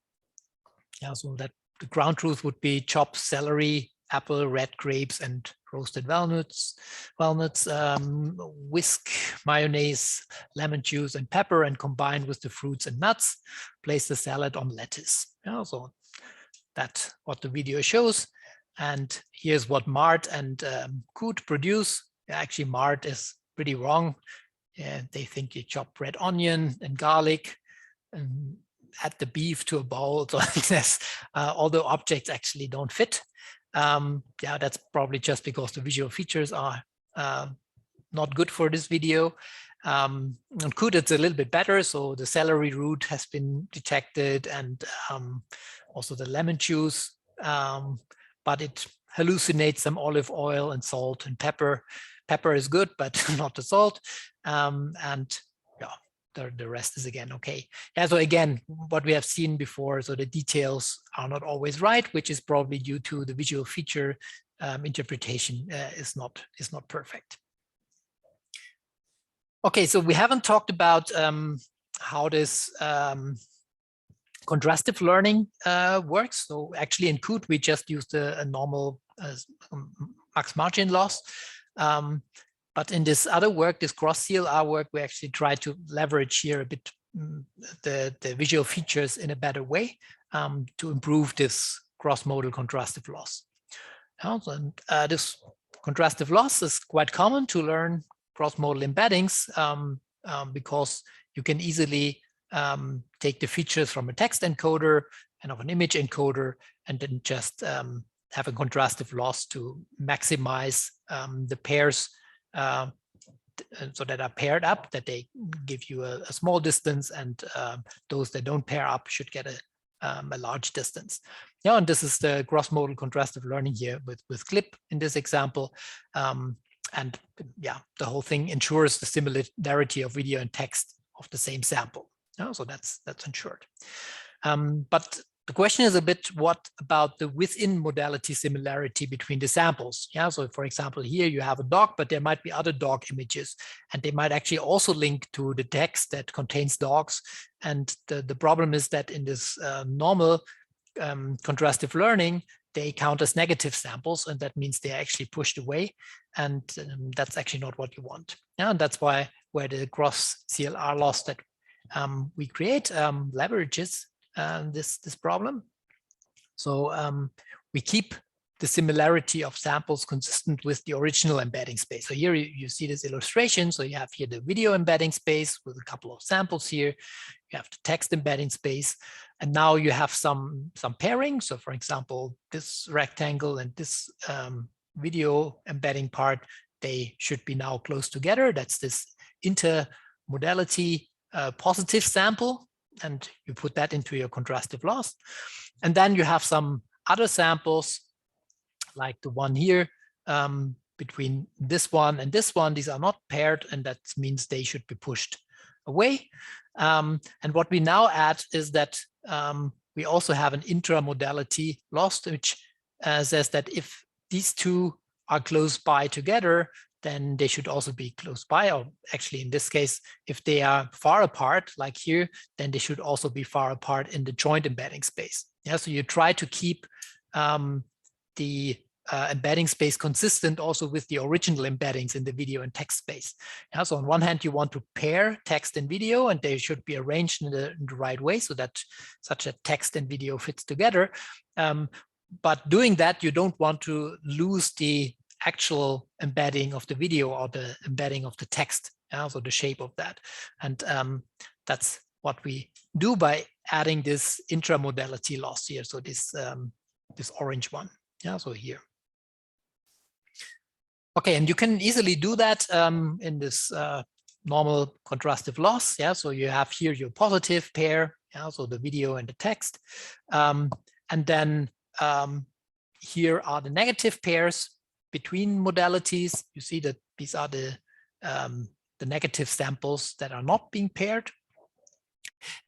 So that the ground truth would be chop celery, apple, red grapes, and roasted walnuts, whisk mayonnaise, lemon juice, and pepper, and combine with the fruits and nuts. Place the salad on lettuce. So that's what the video shows. And here's what MART and COOT produce. Actually, MART is pretty wrong. They think you chop red onion and garlic and add the beef to a bowl. So all the objects actually don't fit. Yeah, that's probably just because the visual features are not good for this video. On COOT, it's a little bit better. So the celery root has been detected, and also the lemon juice, but it hallucinates some olive oil and salt and pepper. Pepper is good, but not the salt. And yeah, the rest is again okay. Yeah, so again, what we have seen before, so the details are not always right, which is probably due to the visual feature interpretation is not perfect. Okay, so we haven't talked about how this contrastive learning works. So actually in COOT, we just used a normal max margin loss. But in this other work, this cross CLR work, we actually try to leverage here a bit the visual features in a better way to improve this cross-modal contrastive loss. And this contrastive loss is quite common to learn cross-modal embeddings because you can easily take the features from a text encoder and of an image encoder and then just have a contrastive loss to maximize the pairs so that are paired up, that they give you a small distance, and those that don't pair up should get a large distance. Yeah, and this is the cross-modal contrastive learning here with CLIP in this example. And yeah, the whole thing ensures the similarity of video and text of the same sample. Yeah, so that's ensured. But the question is a bit, what about the within modality similarity between the samples? Yeah, so for example, here you have a dog, but there might be other dog images, and they might actually also link to the text that contains dogs. And the problem is that in this normal contrastive learning, they count as negative samples, and that means they're actually pushed away, and that's actually not what you want. Yeah, and that's where the gross CLR loss that we create leverages this problem. So we keep the similarity of samples consistent with the original embedding space. So here you see this illustration. So you have here the video embedding space with a couple of samples here. You have the text embedding space, and now you have some pairing. So for example, this rectangle and this video embedding part, they should be now close together. That's this intermodality positive sample, and you put that into your contrastive loss. And then you have some other samples like the one here between this one and this one. These are not paired, and that means they should be pushed away. And what we now add is that we also have an intramodality loss, which says that if these two are close by together, then they should also be close by, or actually in this case, if they are far apart, like here, then they should also be far apart in the joint embedding space. Yeah, so you try to keep the embedding space consistent also with the original embeddings in the video and text space. Yeah, so on one hand, you want to pair text and video, and they should be arranged in the right way so that such that text and video fits together. But doing that, you don't want to lose the actual embedding of the video or the embedding of the text, so the shape of that. And that's what we do by adding this intramodality loss here. So this this orange one, yeah, so here. Okay, and you can easily do that in this normal contrastive loss. Yeah, so you have here your positive pair, yeah, so the video and the text, and then here are the negative pairs between modalities. You see that these are the negative samples that are not being paired.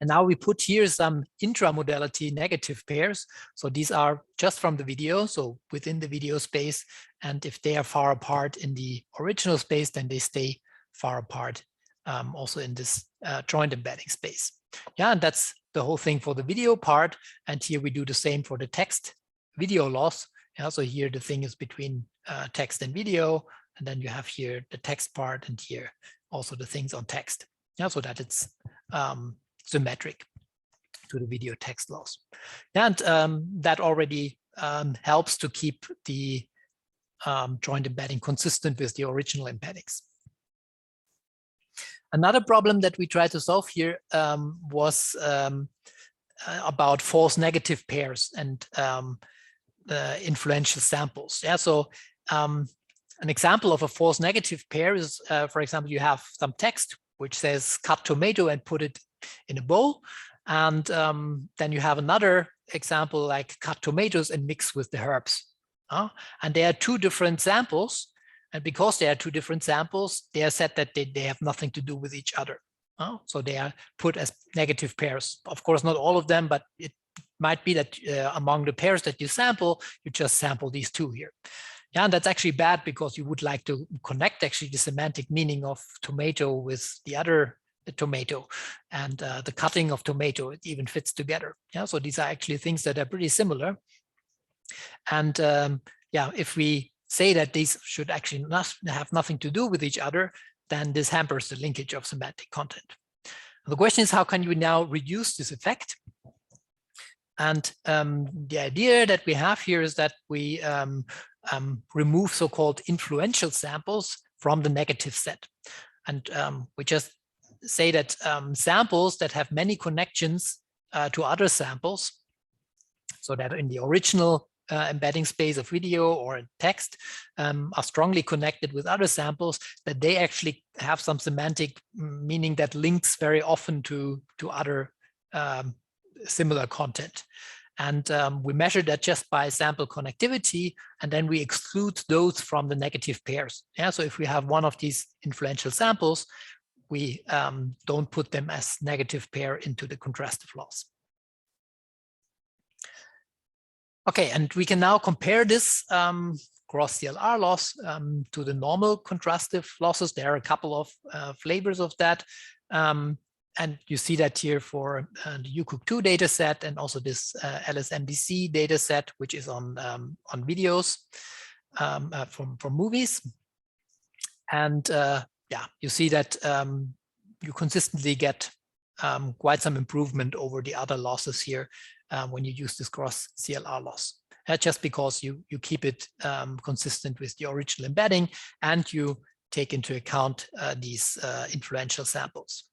And now we put here some intramodality negative pairs. So these are just from the video, so within the video space. And if they are far apart in the original space, then they stay far apart also in this joint embedding space. Yeah, and that's the whole thing for the video part. And here we do the same for the text video loss. Yeah, so here the thing is between text and video, and then you have here the text part, and here also the things on text. Yeah, so that it's symmetric to the video text loss. And that already helps to keep the joint embedding consistent with the original embeddings. Another problem that we tried to solve here was about false negative pairs and influential samples. Yeah, so an example of a false negative pair is, for example, you have some text which says cut tomato and put it in a bowl. And then you have another example like cut tomatoes and mix with the herbs. And there are two different samples. And because they are two different samples, they are said that they have nothing to do with each other. So they are put as negative pairs. Of course, not all of them, but it might be that among the pairs that you sample, you just sample these two here. Yeah, and that's actually bad because you would like to connect actually the semantic meaning of tomato with the other tomato, and the cutting of tomato, it even fits together. Yeah, so these are actually things that are pretty similar. And yeah, if we say that these should actually not have nothing to do with each other, then this hampers the linkage of semantic content. And the question is, how can you now reduce this effect? And the idea that we have here is that we remove so-called influential samples from the negative set. And we just say that samples that have many connections to other samples, so that in the original embedding space of video or text are strongly connected with other samples, that they actually have some semantic meaning that links very often to other similar content. And we measure that just by sample connectivity, and then we exclude those from the negative pairs. Yeah, so if we have one of these influential samples, we don't put them as negative pair into the contrastive loss. Okay, and we can now compare this gross CLR loss to the normal contrastive losses. There are a couple of flavors of that. And you see that here for the UCOOC2 data set, and also this LSMDC data set, which is on videos from movies. And yeah, you see that you consistently get quite some improvement over the other losses here when you use this gross CLR loss. Just because you keep it consistent with the original embedding, and you take into account these influential samples.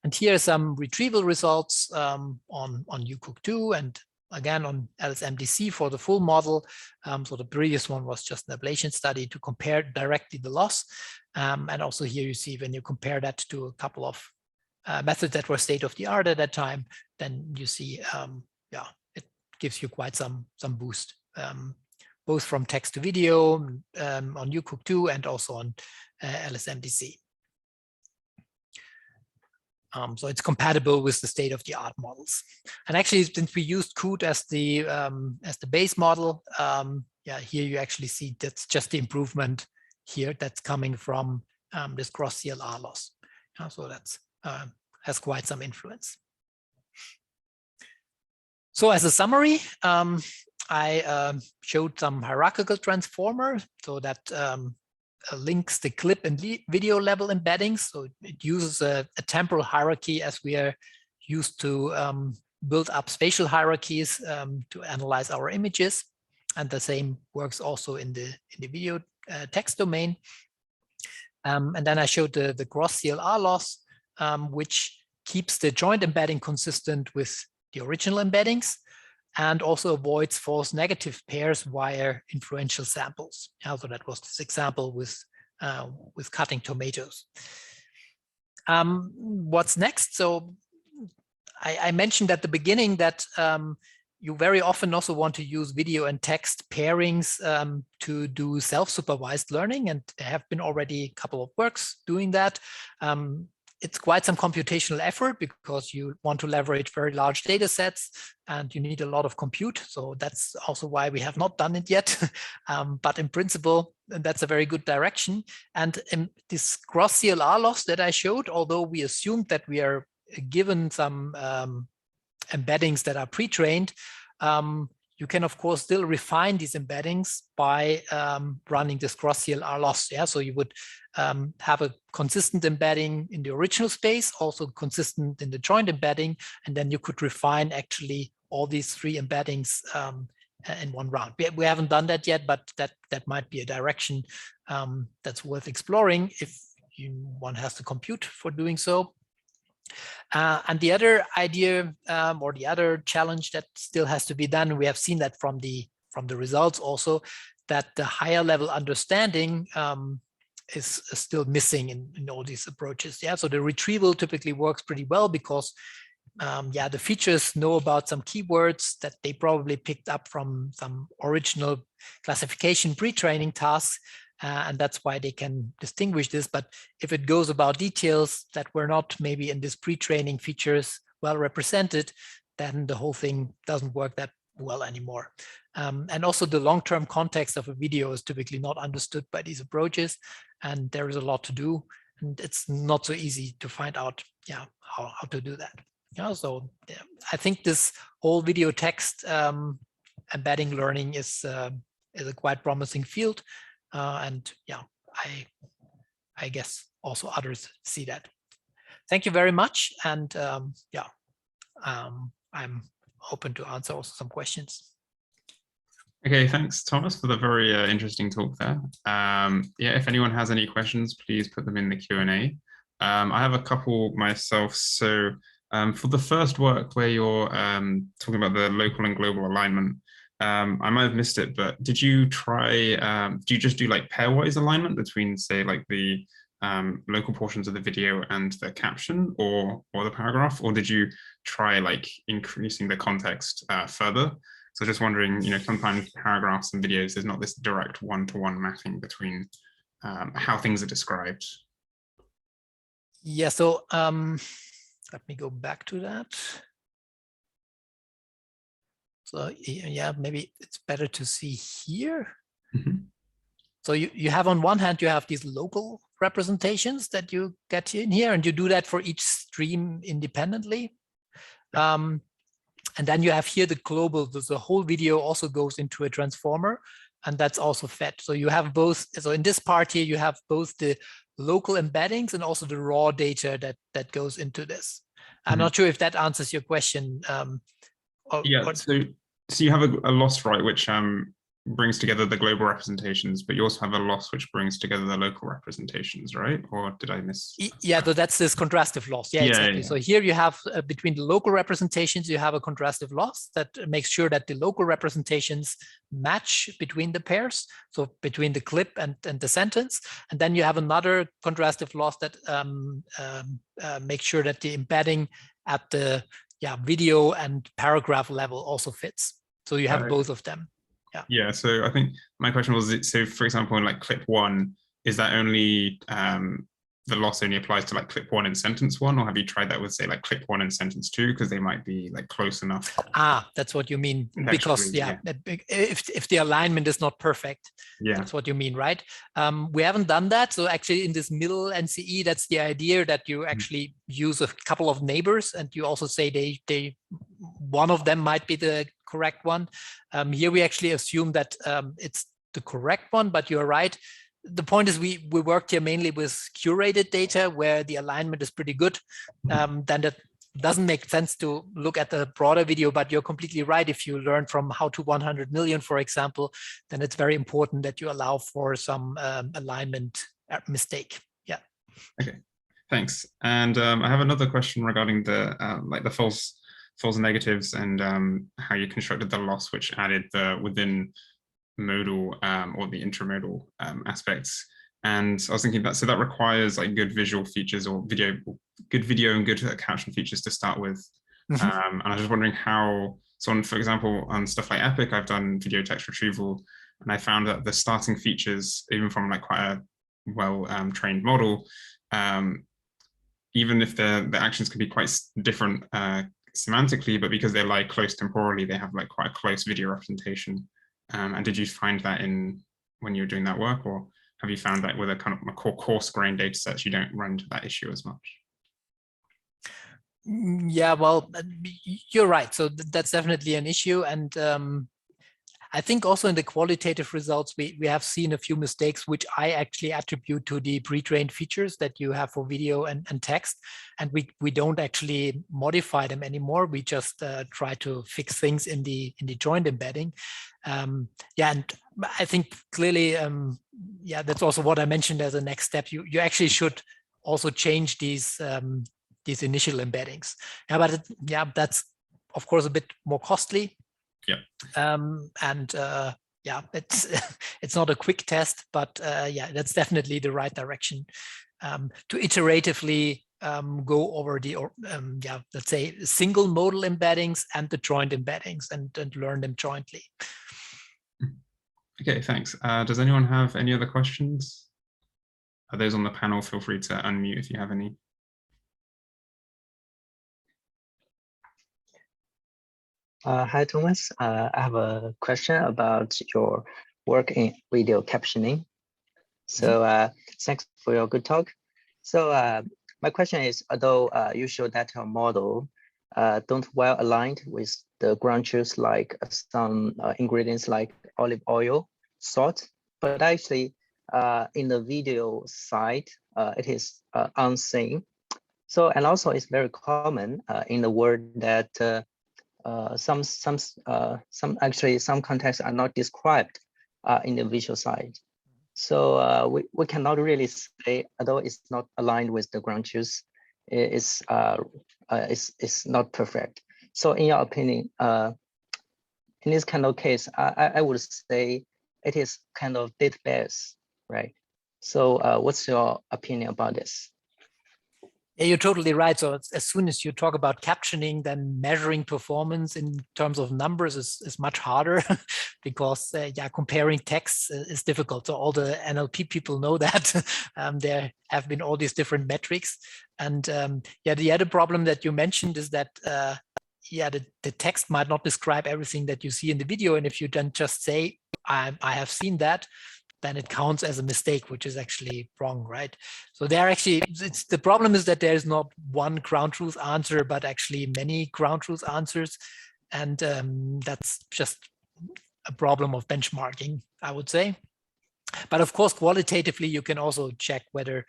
And here are some retrieval results on UCOOC2 and again on LSMDC for the full model. So the previous one was just an ablation study to compare directly the loss. And also here you see when you compare that to a couple of methods that were state of the art at that time, then you see, yeah, it gives you quite some boost, both from text to video on UCOOC2 and also on LSMDC. So it's compatible with the state-of-the-art models. And actually, since we used COOT as the base model, yeah, here you actually see that's just the improvement here that's coming from this gross CLR loss. So that's has quite some influence. So as a summary, I showed some hierarchical transformer so that links the clip and video level embeddings. So it uses a temporal hierarchy as we are used to build up spatial hierarchies to analyze our images. And the same works also in the video text domain. And then I showed the gross CLR loss, which keeps the joint embedding consistent with the original embeddings, and also avoids false negative pairs via influential samples. So that was this example with cutting tomatoes. What's next? So I mentioned at the beginning that you very often also want to use video and text pairings to do self-supervised learning, and there have been already a couple of works doing that. It's quite some computational effort because you want to leverage very large data sets and you need a lot of compute. So that's also why we have not done it yet. But in principle, that's a very good direction. And this gross CLR loss that I showed, although we assumed that we are given some embeddings that are pre-trained, you can of course still refine these embeddings by running this gross CLR loss. Yeah, so you would have a consistent embedding in the original space, also consistent in the joint embedding, and then you could refine actually all these three embeddings in one round. We haven't done that yet, but that might be a direction that's worth exploring if one has to compute for doing so. And the other idea or the other challenge that still has to be done, we have seen that from the results also, that the higher level understanding is still missing in all these approaches. Yeah, so the retrieval typically works pretty well because yeah, the features know about some keywords that they probably picked up from some original classification pre-training tasks. And that's why they can distinguish this. But if it goes about details that were not maybe in this pre-training features well represented, then the whole thing doesn't work that well anymore. And also the long-term context of a video is typically not understood by these approaches. And there is a lot to do. And it's not so easy to find out, yeah, how to do that. Yeah, so yeah, I think this whole video text embedding learning is a quite promising field. And yeah, I guess also others see that. Thank you very much. And yeah, I'm open to answer also some questions.
Okay, thanks, Thomas, for the very interesting talk there. Yeah, if anyone has any questions, please put them in the Q&A. I have a couple myself. So For the first work where you're talking about the local and global alignment, I might have missed it, but did you try, do you just do like pairwise alignment between, say, like the local portions of the video and the caption or the paragraph, or did you try like increasing the context further? So just wondering, sometimes paragraphs and videos, there's not this direct one-to-one mapping between how things are described.
Yeah, so let me go back to that. So yeah, maybe it's better to see here.
Mm-hmm. So
you have on one hand, you have these local representations that you get in here, and you do that for each stream independently. And then you have here the global, the whole video also goes into a transformer, and that's also fed. So you have both, so in this part here, you have both the local embeddings and also the raw data that goes into this. I'm not sure if that answers your question.
So you have a loss, right, which brings together the global representations, but you also have a loss which brings together the local representations, right? Or did I miss?
Yeah, so that's this contrastive loss. Yeah, exactly. Yeah. So here you have between the local representations, you have a contrastive loss that makes sure that the local representations match between the pairs, so between the clip and the sentence. And then you have another contrastive loss that makes sure that the embedding at the video and paragraph level also fits. So you have both of them.
Yeah, so I think my question was, so for example, in like clip 1, is that only the loss only applies to like clip 1 and sentence 1, or have you tried that with, say, like clip 1 and sentence 2, because they might be like close enough?
That's what you mean, because if the alignment is not perfect, that's what you mean, right? We haven't done that. So actually in this middle NCE, that's the idea, that you actually use a couple of neighbors, and you also say they one of them might be the correct one. Here we actually assume that it's the correct one, but you're right. The point is we worked here mainly with curated data where the alignment is pretty good. Then that doesn't make sense to look at the broader video, but you're completely right. If you learn from how to 100 million, for example, then it's very important that you allow for some alignment mistake. Yeah.
Okay, thanks. And I have another question regarding the like the false negatives and how you constructed the loss, which added the within modal or the intramodal aspects. And I was thinking that, so that requires like good visual features or good video and good caption features to start with. And I was just wondering how, so on, for example, on stuff like EPIC, I've done video text retrieval, and I found that the starting features, even from like quite a well trained model, even if the actions can be quite different semantically, but because they lie close temporally, they have like quite a close video representation. And did you find that when you were doing that work, or have you found that with a kind of a coarse-grained data sets, you don't run into that issue as much?
Yeah, well, you're right. So that's definitely an issue. And I think also in the qualitative results, we have seen a few mistakes, which I actually attribute to the pre-trained features that you have for video and text. And we don't actually modify them anymore. We just try to fix things in the joint embedding. And I think clearly, that's also what I mentioned as a next step. You actually should also change these initial embeddings. That's of course a bit more costly. It's not a quick test, but that's definitely the right direction to iteratively go over the let's say single modal embeddings and the joint embeddings and learn them jointly.
Okay, thanks. Does anyone have any other questions? Are those on the panel? Feel free to unmute if you have any.
Hi, Thomas. I have a question about your work in video captioning. So thanks for your good talk. So my question is, although you show that your model don't well aligned with the ground truth, like some ingredients like olive oil, salt, but actually in the video side, it is unseen. So, and also it's very common in the world that some contexts are not described in the visual side. So we cannot really say, although it's not aligned with the ground truth, is not perfect. So in your opinion, in this kind of case, I would say it is kind of data-based, right? So what's your opinion about this?
Yeah, you're totally right. So as soon as you talk about captioning, then measuring performance in terms of numbers is much harder because yeah, comparing texts is difficult. So all the NLP people know that. There have been all these different metrics. And yeah, the other problem that you mentioned is that yeah, the text might not describe everything that you see in the video. And if you then just say, I have seen that, then it counts as a mistake, which is actually wrong, right? So there actually, the problem is that there is not one ground truth answer, but actually many ground truth answers. And that's just a problem of benchmarking, I would say. But of course, qualitatively, you can also check whether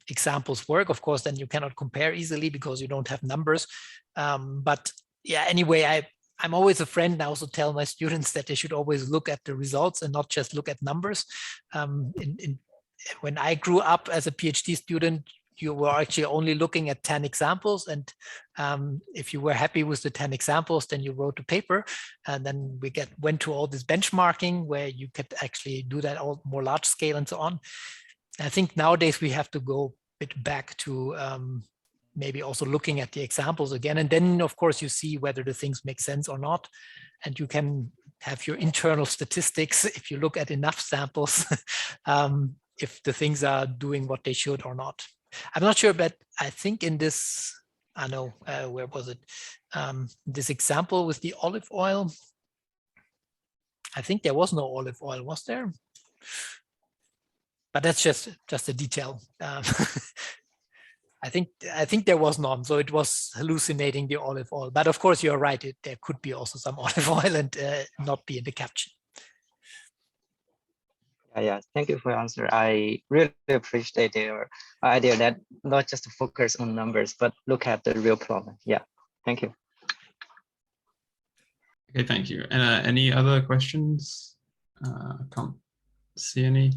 examples work. Of course, then you cannot compare easily because you don't have numbers. But yeah, anyway, I'm always a friend. I also tell my students that they should always look at the results and not just look at numbers. When I grew up as a PhD student, you were actually only looking at 10 examples. And if you were happy with the 10 examples, then you wrote a paper. And then we went to all this benchmarking where you could actually do that all more large scale and so on. I think nowadays we have to go a bit back to maybe also looking at the examples again. And then, of course, you see whether the things make sense or not. And you can have your internal statistics if you look at enough samples, if the things are doing what they should or not. I'm not sure, but I think in this, I know, where was it? This example with the olive oil, I think there was no olive oil, was there? But that's just a detail. I think there was none, so it was hallucinating the olive oil. But of course, you're right. There could be also some olive oil and not be in the caption.
Yeah, thank you for your answer. I really appreciate your idea that not just to focus on numbers, but look at the real problem. Yeah, thank you.
Okay, thank you. Any other questions? I can't see any.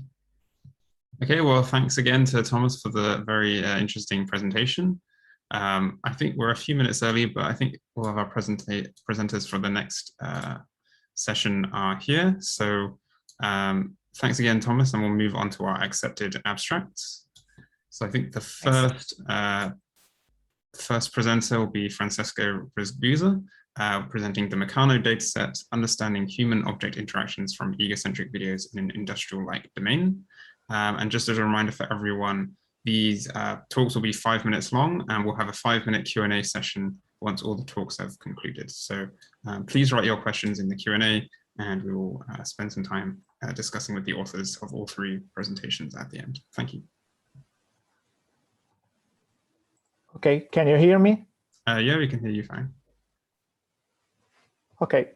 Okay, well, thanks again to Thomas for the very interesting presentation. I think we're a few minutes early, but I think all of our presenters for the next session are here. So thanks again, Thomas, and we'll move on to our accepted abstracts. So I think the first presenter will be Francesco Risguza, presenting the Meccano dataset, Understanding Human Object Interactions from Egocentric Videos in an Industrial-like Domain. And just as a reminder for everyone, these talks will be 5 minutes long, and we'll have a 5-minute Q&A session once all the talks have concluded. So please write your questions in the Q&A, and we will spend some time discussing with the authors of all 3 presentations at the end. Thank you.
Okay, can you hear me?
Yeah, we can hear you fine.
Okay.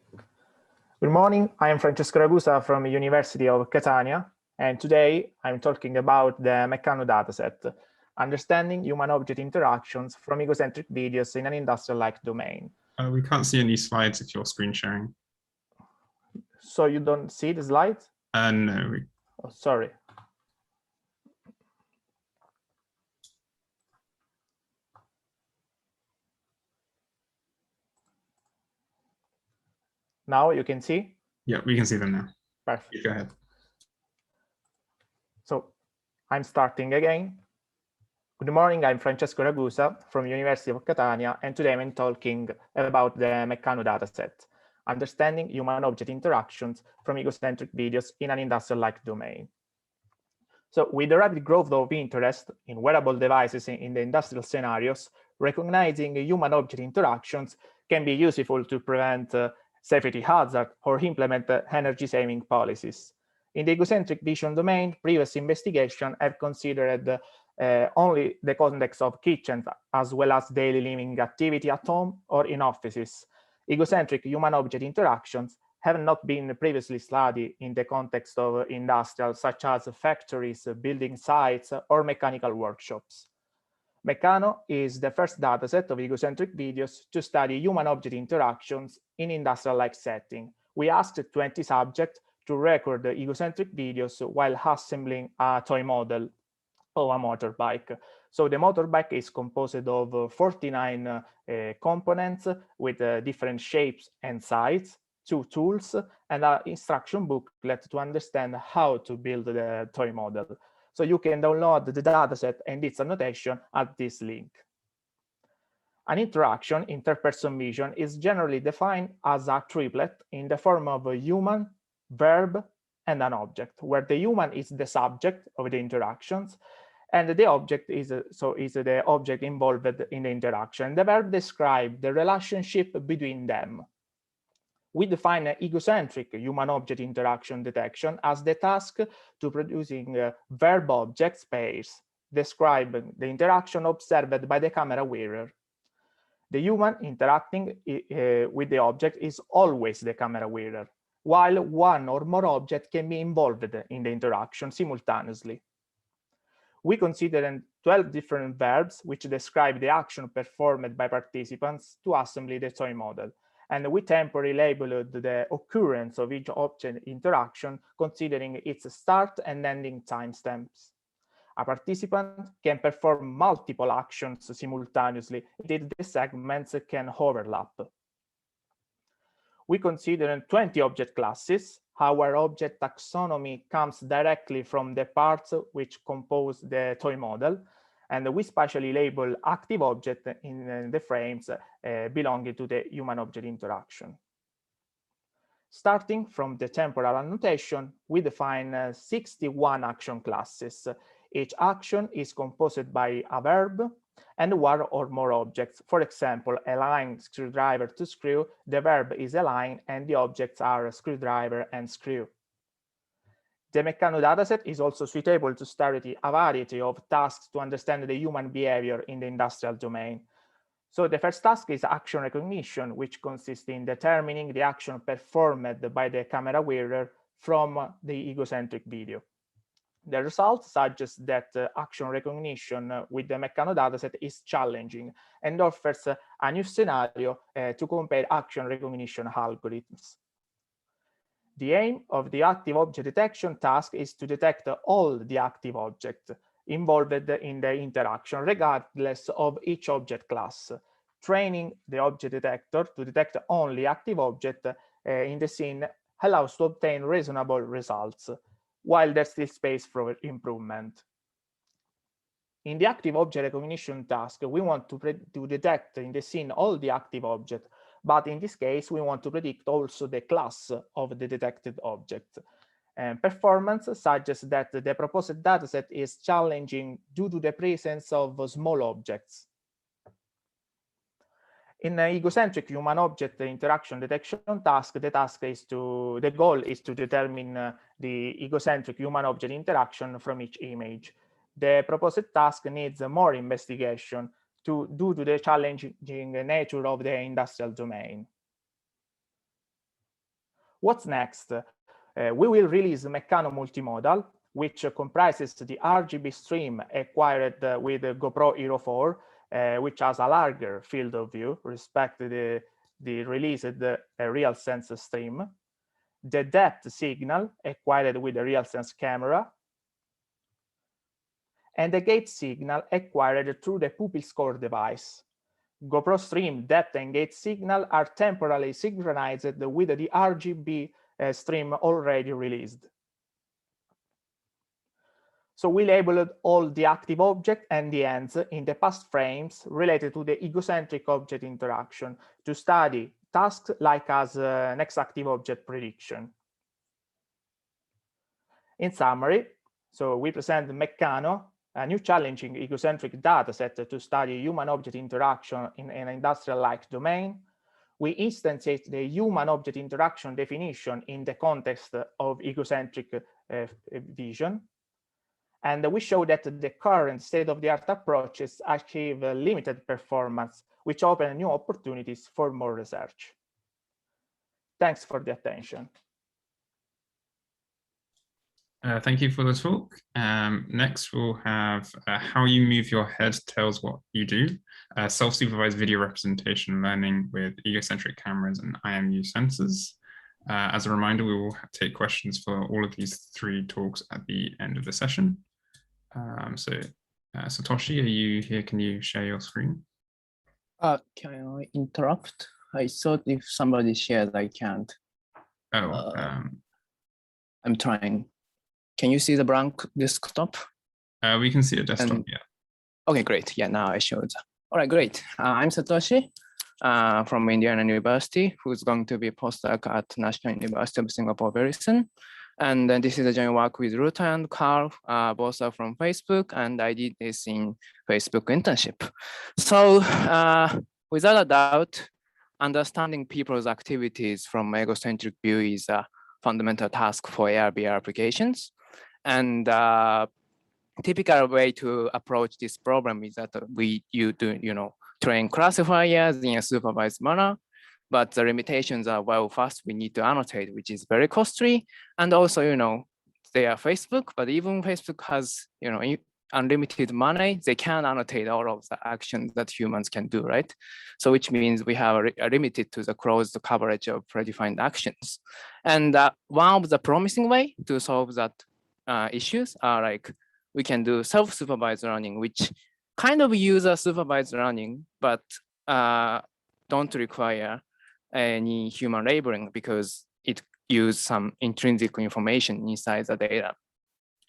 Good morning. I am Francesco Ragusa from the University of Catania, and today I'm talking about the Meccano dataset, Understanding Human Object Interactions from Egocentric Videos in an Industrial-like Domain.
We can't see any slides if you're screen sharing.
So you don't see the slides?
No.
Oh, sorry. Now you can see?
Yeah, we can see them now.
Perfect.
Go ahead.
So I'm starting again. Good morning, I'm Francesco Ragusa from University of Catania, and today I'm talking about the Meccano dataset, Understanding Human Object Interactions from Egocentric Videos in an Industrial-like Domain. So with the rapid growth of interest in wearable devices in the industrial scenarios, recognizing human object interactions can be useful to prevent safety hazards or implement energy-saving policies. In the egocentric vision domain, previous investigations have considered only the context of kitchens, as well as daily living activity at home or in offices. Egocentric human-object interactions have not been previously studied in the context of industrial, such as factories, building sites, or mechanical workshops. Meccano is the first dataset of egocentric videos to study human-object interactions in industrial-like setting. We asked 20 subjects to record the egocentric videos while assembling a toy model of a motorbike. So the motorbike is composed of 49 components with different shapes and sizes, 2 tools, and an instruction booklet to understand how to build the toy model. So you can download the dataset and its annotation at this link. An interaction, interperson vision, is generally defined as a triplet in the form of a human, verb, and an object, where the human is the subject of the interactions, and the object is the object involved in the interaction. The verb describes the relationship between them. We define egocentric human-object interaction detection as the task to producing verb-object pairs, describing the interaction observed by the camera wearer. The human interacting with the object is always the camera wearer, while one or more objects can be involved in the interaction simultaneously. We consider 12 different verbs which describe the action performed by participants to assemble the toy model, and we temporarily labeled the occurrence of each object interaction considering its start and ending timestamps. A participant can perform multiple actions simultaneously, indeed the segments can overlap. We consider 20 object classes. Our object taxonomy comes directly from the parts which compose the toy model, and we spatially label active object in the frames belonging to the human-object interaction. Starting from the temporal annotation, we define 61 action classes. Each action is composed by a verb and one or more objects. For example, align screwdriver to screw, the verb is align and the objects are screwdriver and screw. The Meccano dataset is also suitable to study a variety of tasks to understand the human behavior in the industrial domain. So the first task is action recognition, which consists in determining the action performed by the camera wearer from the egocentric video. The results suggest that action recognition with the Meccano dataset is challenging and offers a new scenario to compare action recognition algorithms. The aim of the active object detection task is to detect all the active objects involved in the interaction, regardless of each object class. Training the object detector to detect only active objects in the scene allows to obtain reasonable results, while there's still space for improvement. In the active object recognition task, we want to detect in the scene all the active objects, but in this case, we want to predict also the class of the detected object. Performance suggests that the proposed dataset is challenging due to the presence of small objects. In the egocentric human-object interaction detection task, the goal is to determine the egocentric human-object interaction from each image. The proposed task needs more investigation due to the challenging nature of the industrial domain. What's next? We will release Meccano multimodal, which comprises the RGB stream acquired with GoPro Hero 4, which has a larger field of view respect to the released RealSense stream, the depth signal acquired with the RealSense camera, and the gate signal acquired through the pupil score device. GoPro stream depth and gate signal are temporarily synchronized with the RGB stream already released. So we labeled all the active objects and the ends in the past frames related to the egocentric object interaction to study tasks like as next active object prediction. In summary, so we present Meccano, a new challenging egocentric dataset to study human-object interaction in an industrial-like domain. We instantiate the human-object interaction definition in the context of egocentric vision. And we show that the current state-of-the-art approaches achieve limited performance, which open new opportunities for more research. Thanks for the attention.
Thank you for the talk. Next, we'll have how you move your head tells what you do, self-supervised video representation learning with egocentric cameras and IMU sensors. As a reminder, we will take questions for all of these 3 talks at the end of the session. So Satoshi, are you here? Can you share your screen?
Can I interrupt? I thought if somebody shares, I can't.
Oh,
I'm trying. Can you see the blank desktop?
We can see a desktop, yeah.
Okay, great. Yeah, now I showed. All right, great. I'm Satoshi from Indiana University, who's going to be a postdoc at National University of Singapore very soon. And then this is a joint work with Ruta and Carl, both are from Facebook, and I did this in Facebook internship. So without a doubt, understanding people's activities from egocentric view is a fundamental task for AR/VR applications. And typical way to approach this problem is that train classifiers in a supervised manner, but the limitations are, well, first we need to annotate, which is very costly. And also, they are Facebook, but even Facebook has, unlimited money, they can't annotate all of the actions that humans can do, right? So which means we have a limited to the closed coverage of predefined actions. And one of the promising way to solve that issues are like, we can do self-supervised learning, which kind of use a supervised learning, but don't require any human labeling because it uses some intrinsic information inside the data.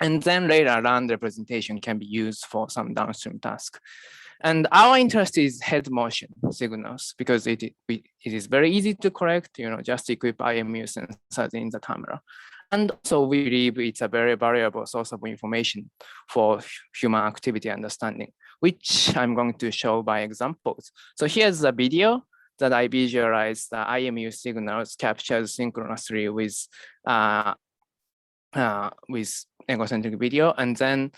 And then later learned representation can be used for some downstream task. And our interest is head motion signals because it is very easy to correct, just equip IMU sensors in the camera. And also we believe it's a very valuable source of information for human activity understanding, which I'm going to show by examples. So here's the video that I visualized the IMU signals captured synchronously with egocentric video. And then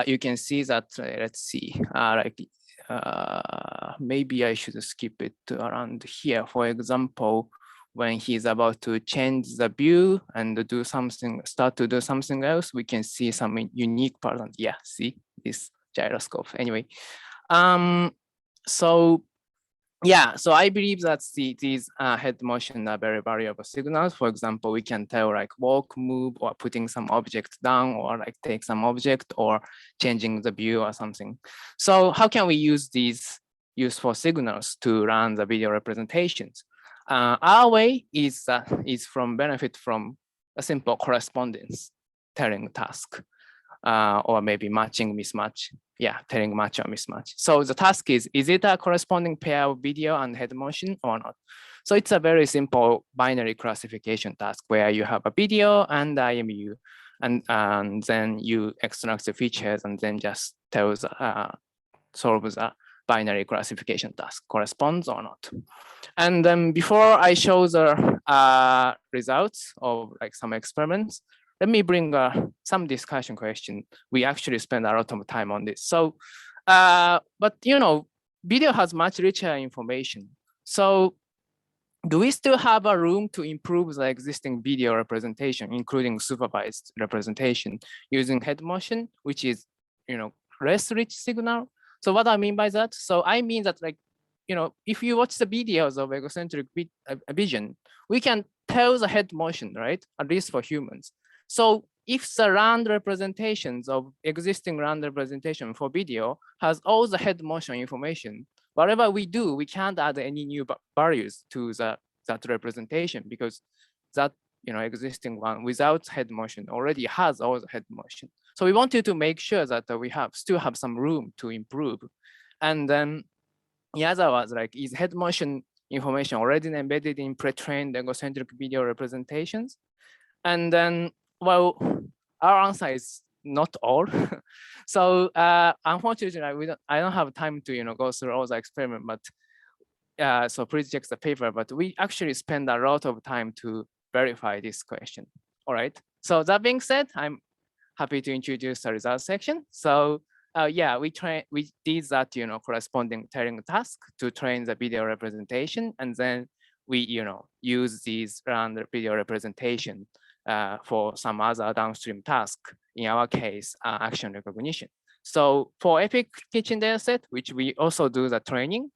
you can see that, let's see, maybe I should skip it to around here. For example, when he's about to change the view and do something, start to do something else, we can see some unique pattern. Yeah, see this gyroscope. Anyway, so yeah, so I believe that these head motion are very valuable signals. For example, we can tell like walk, move, or putting some object down, or like take some object, or changing the view or something. So how can we use these useful signals to run the video representations? Our way is from benefit from a simple correspondence telling task, or maybe matching mismatch. Yeah, telling match or mismatch. So the task is it a corresponding pair of video and head motion or not? So it's a very simple binary classification task where you have a video and IMU, and then you extract the features and then just tells solves a binary classification task, corresponds or not. And then before I show the results of like some experiments, let me bring some discussion question. We actually spend a lot of time on this. So, but video has much richer information. So do we still have a room to improve the existing video representation, including supervised representation using head motion, which is, less rich signal? So what I mean by that? So I mean that like, if you watch the videos of egocentric vision, we can tell the head motion, right? At least for humans. So if the round representations of existing round representation for video has all the head motion information, whatever we do, we can't add any new values to that representation because that existing one without head motion already has all the head motion. So we wanted to make sure that we still have some room to improve. And then in other words, like is head motion information already embedded in pre-trained egocentric video representations? And then, well, our answer is not all. So unfortunately, I don't have time to go through all the experiment, but so please check the paper. But we actually spend a lot of time to verify this question. All right. So that being said, I'm happy to introduce the results section. So yeah, we did that corresponding telling task to train the video representation, and then we use these random video representation for some other downstream task. In our case, action recognition. So for EPIC kitchen dataset, which we also do the training,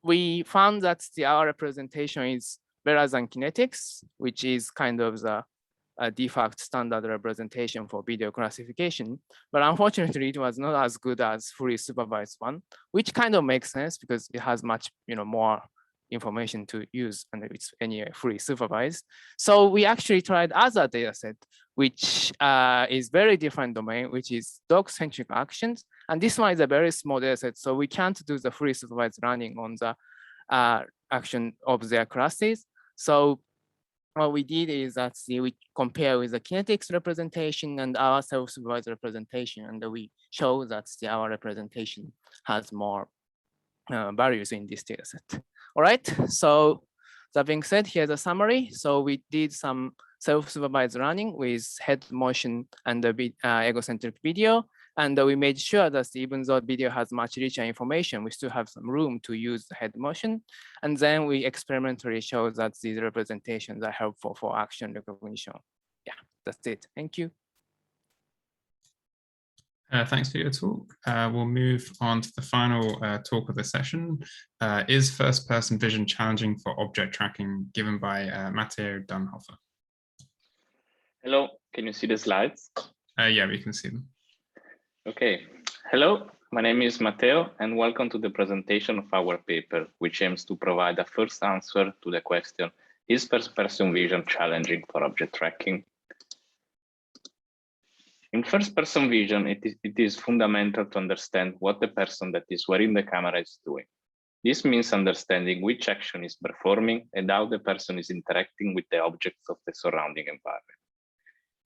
we found that our representation is better than kinetics, which is kind of the a de facto standard representation for video classification, but unfortunately it was not as good as fully supervised one, which kind of makes sense because it has much more information to use and it's anyway fully supervised. So we actually tried other data set, which is very different domain, which is dog-centric actions. And this one is a very small data set, so we can't do the fully supervised learning on the action of their classes. So what we did is that we compare with the kinetics representation and our self-supervised representation, and we show that our representation has more values in this data set. All right, so that being said, here's a summary. So we did some self-supervised learning with head motion and the egocentric video. And we made sure that even though video has much richer information, we still have some room to use the head motion. And then we experimentally showed that these representations are helpful for action recognition. Yeah, that's it. Thank you.
Thanks for your talk. We'll move on to the final talk of the session. Is first-person vision challenging for object tracking, given by Matteo Dunhofer?
Hello, can you see the slides?
Yeah, we can see them.
Okay, hello, my name is Matteo and welcome to the presentation of our paper, which aims to provide a first answer to the question, is first-person vision challenging for object tracking? In first-person vision, it is fundamental to understand what the person that is wearing the camera is doing. This means understanding which action is performing and how the person is interacting with the objects of the surrounding environment.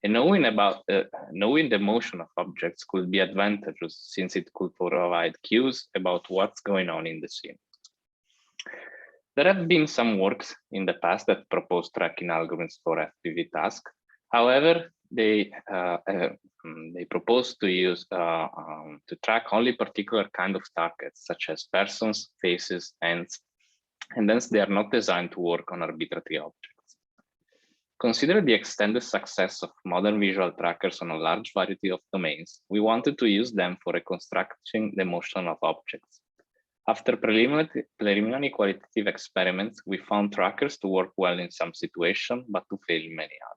And knowing the motion of objects could be advantageous since it could provide cues about what's going on in the scene. There have been some works in the past that propose tracking algorithms for FPV tasks. However, they propose to use to track only particular kind of targets, such as persons, faces, hands, and hence they are not designed to work on arbitrary objects. Considering the extended success of modern visual trackers on a large variety of domains, we wanted to use them for reconstructing the motion of objects. After preliminary qualitative experiments, we found trackers to work well in some situations, but to fail in many others.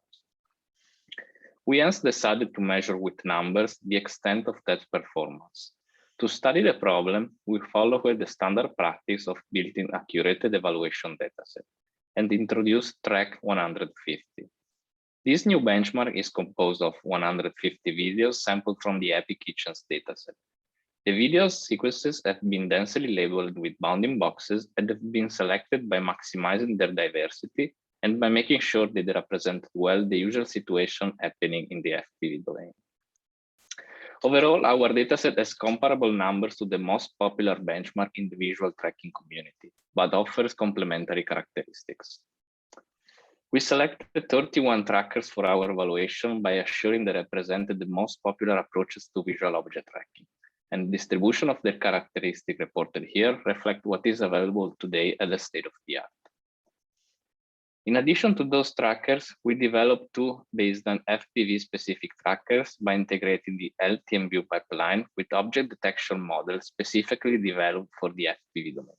We hence decided to measure with numbers the extent of that performance. To study the problem, we followed the standard practice of building a curated evaluation dataset and introduced track 150. This new benchmark is composed of 150 videos sampled from the EPIC ICCV dataset. The video sequences have been densely labeled with bounding boxes and have been selected by maximizing their diversity and by making sure that they represent well the usual situation happening in the FPV domain. Overall, our dataset has comparable numbers to the most popular benchmark in the visual tracking community, but offers complementary characteristics. We selected 31 trackers for our evaluation by assuring they represented the most popular approaches to visual object tracking, and the distribution of their characteristics reported here reflect what is available today at the state of the art. In addition to those trackers, we developed two based on FPV-specific trackers by integrating the LTMView pipeline with object detection models specifically developed for the FPV domain.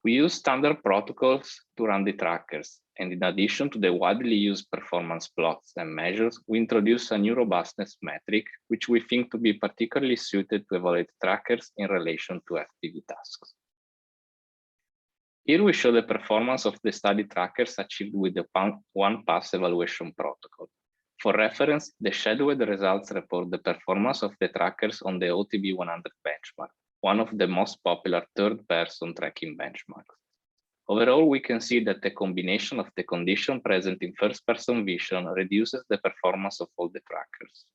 We use standard protocols to run the trackers, and in addition to the widely used performance plots and measures, we introduced a new robustness metric, which we think to be particularly suited to evaluate trackers in relation to FPV tasks. Here we show the performance of the study trackers achieved with the one-pass evaluation protocol. For reference, the shadowed results report the performance of the trackers on the OTB 100 benchmark, one of the most popular third-person tracking benchmarks. Overall, we can see that the combination of the condition present in first-person vision reduces the performance of all the trackers.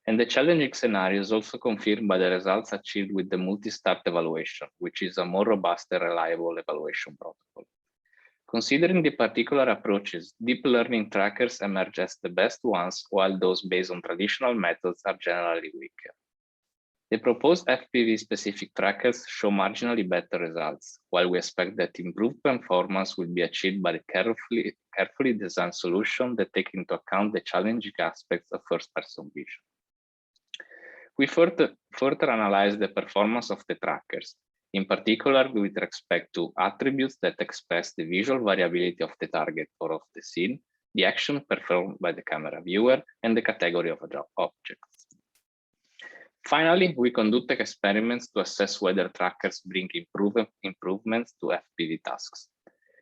And the challenging scenario is also confirmed by the results achieved with the multi-start evaluation, which is a more robust and reliable evaluation protocol. Considering the particular approaches, deep learning trackers emerge as the best ones, while those based on traditional methods are generally weaker. The proposed FPV-specific trackers show marginally better results, while we expect that improved performance will be achieved by the carefully designed solution that take into account the challenging aspects of first-person vision. We further analyze the performance of the trackers, in particular with respect to attributes that express the visual variability of the target or of the scene, the action performed by the camera viewer, and the category of objects. Finally, we conducted experiments to assess whether trackers bring improvements to FPV tasks.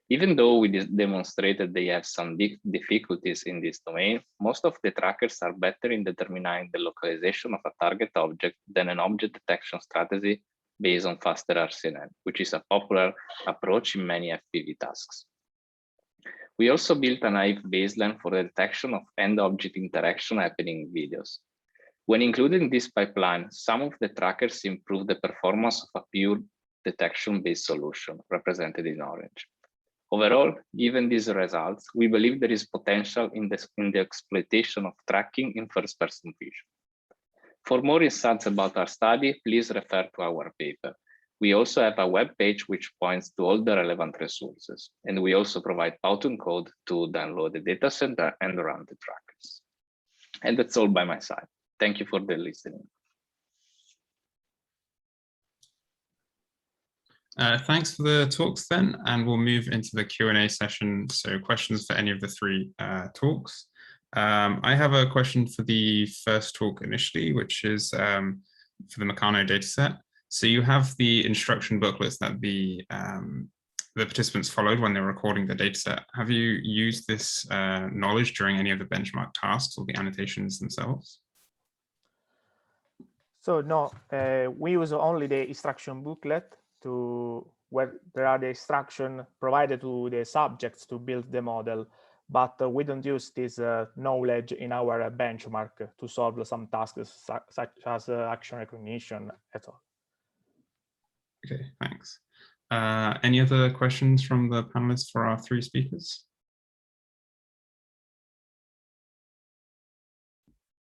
Even though we demonstrated they have some difficulties in this domain, most of the trackers are better in determining the localization of a target object than an object detection strategy based on faster RCNN, which is a popular approach in many FPV tasks. We also built a naive baseline for the detection of end-object interaction happening in videos. When including this pipeline, some of the trackers improve the performance of a pure detection-based solution, represented in orange. Overall, given these results, we believe there is potential in the exploitation of tracking in first-person vision. For more insights about our study, please refer to our paper. We also have a web page which points to all the relevant resources, and we also provide Python code to download the dataset and run the trackers. And that's all by my side. Thank you for the listening.
Thanks for the talks then, and we'll move into the Q&A session. So questions for any of the three talks. I have a question for the first talk initially, which is for the Meccano dataset. So you have the instruction booklets that the participants followed when they were recording the dataset. Have you used this knowledge during any of the benchmark tasks or the annotations themselves?
So no, we use only the instruction booklet where there are the instructions provided to the subjects to build the model, but we don't use this knowledge in our benchmark to solve some tasks such as action recognition at all.
Okay, thanks. Any other questions from the panelists for our three speakers?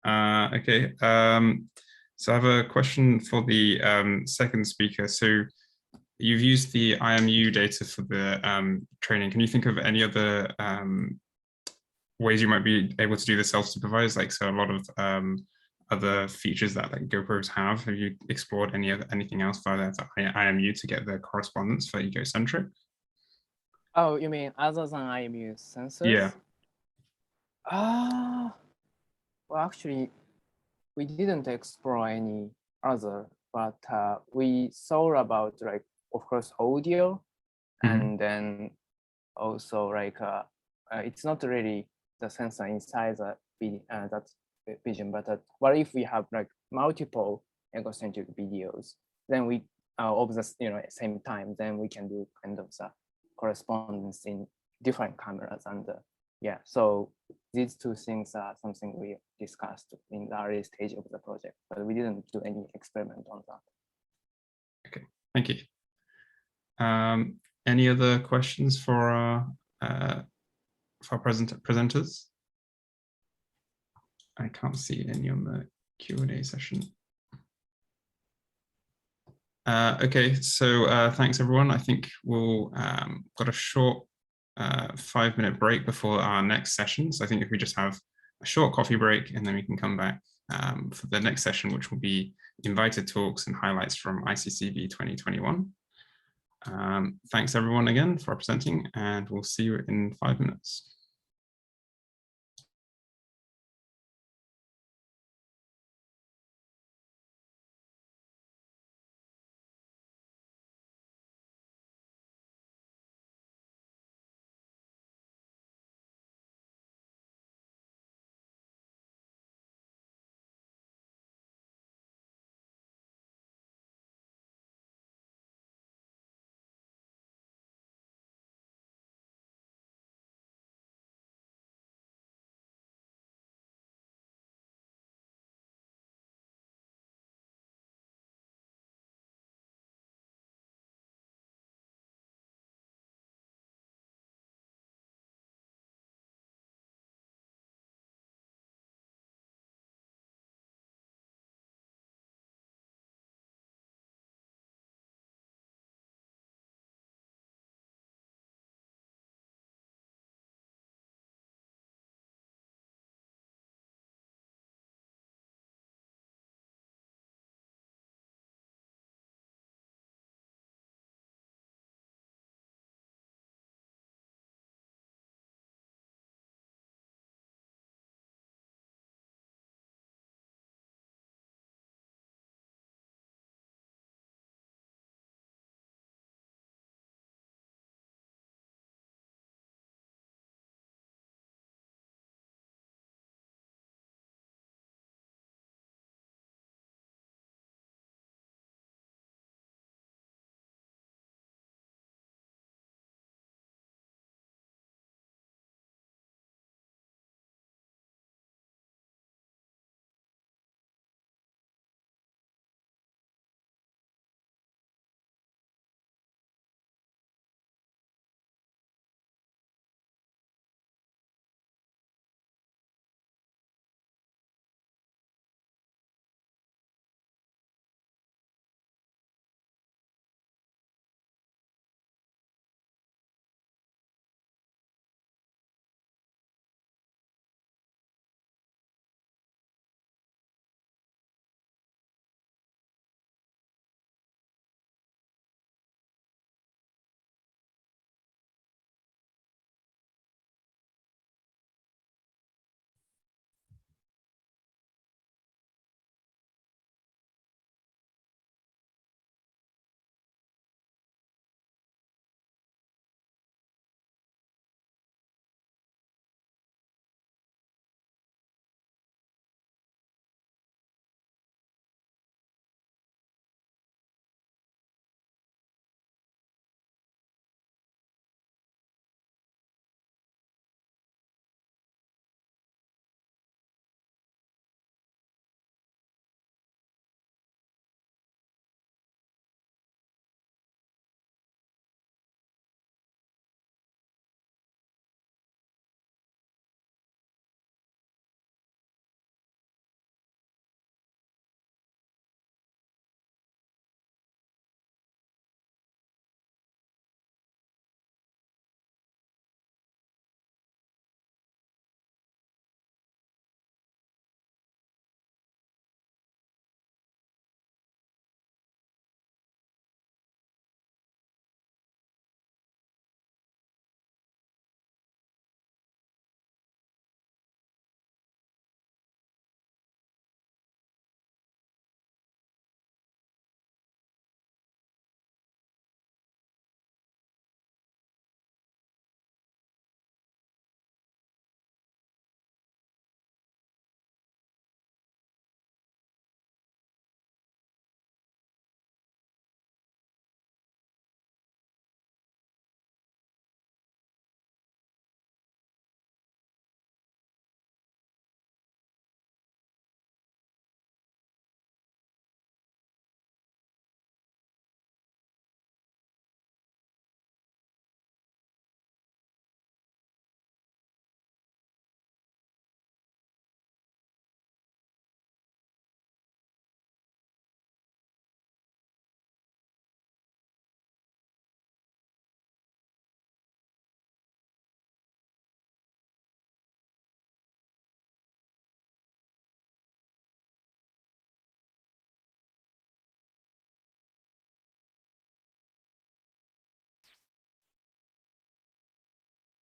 Okay, so I have a question for the second speaker. So you've used the IMU data for the training. Can you think of any other ways you might be able to do the self-supervised? Like, so a lot of other features that like GoPros have. Have you explored anything else via the IMU to get the correspondence for Egocentric?
Oh, you mean other than IMU sensors?
Yeah.
Well, actually, we didn't explore any other, but we saw about like, of course, audio, and then also like it's not really the sensor inside the that vision, but what if we have like multiple egocentric videos, then we of the same time, then we can do kind of the correspondence in different cameras, and yeah, so these two things are something we discussed in the early stage of the project, but we didn't do any experiment on that.
Okay, thank you. Any other questions for our presenters? I can't see any on the Q&A session. Okay, so thanks everyone. I think we'll got a short 5-minute break before our next session. So I think if we just have a short coffee break and then we can come back for the next session, which will be invited talks and highlights from ICCV2021. Thanks everyone again for presenting, and we'll see you in 5 minutes.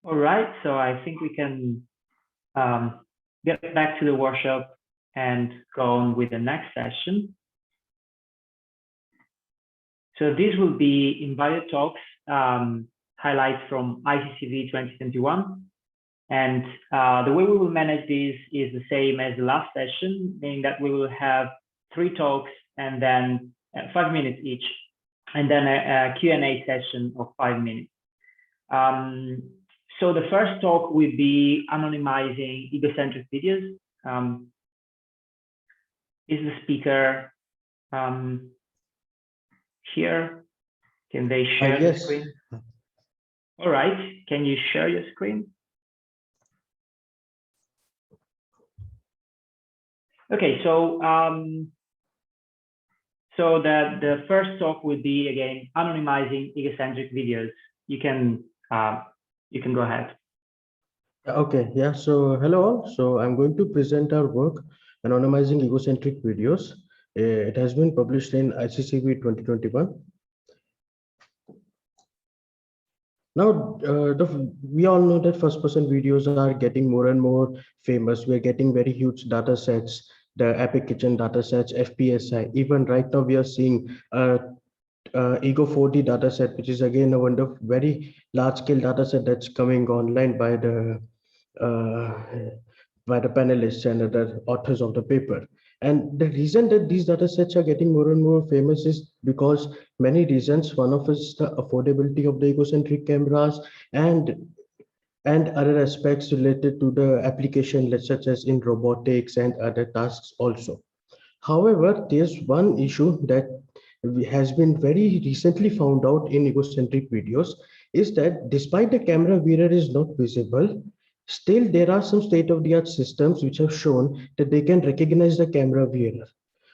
All right, so I think we can get back to the workshop and go on with the next session. So these will be invited talks, highlights from ICCV 2021. And the way we will manage this is the same as the last session, meaning that we will have 3 talks and then 5 minutes each, and then a Q&A session of 5 minutes. So the first talk will be anonymizing egocentric videos. Is the speaker here? Can they share the screen? All right, can you share your screen? Okay, so the first talk would be again anonymizing egocentric videos. You can go ahead.
Okay, yeah. So hello all. So I'm going to present our work anonymizing egocentric videos. It has been published in ICCV 2021. Now, we all know that first-person videos are getting more and more famous. We're getting very huge data sets, the EPIC Kitchen data sets, FPSI. Even right now, we are seeing Ego4D data set, which is again a wonderful, very large-scale data set that's coming online by the panelists and the authors of the paper. And the reason that these data sets are getting more and more famous is because many reasons. One of is the affordability of the egocentric cameras and other aspects related to the application, such as in robotics and other tasks also. However, there's one issue that has been very recently found out in egocentric videos, is that despite the camera wearer is not visible, still there are some state-of-the-art systems which have shown that they can recognize the camera wearer.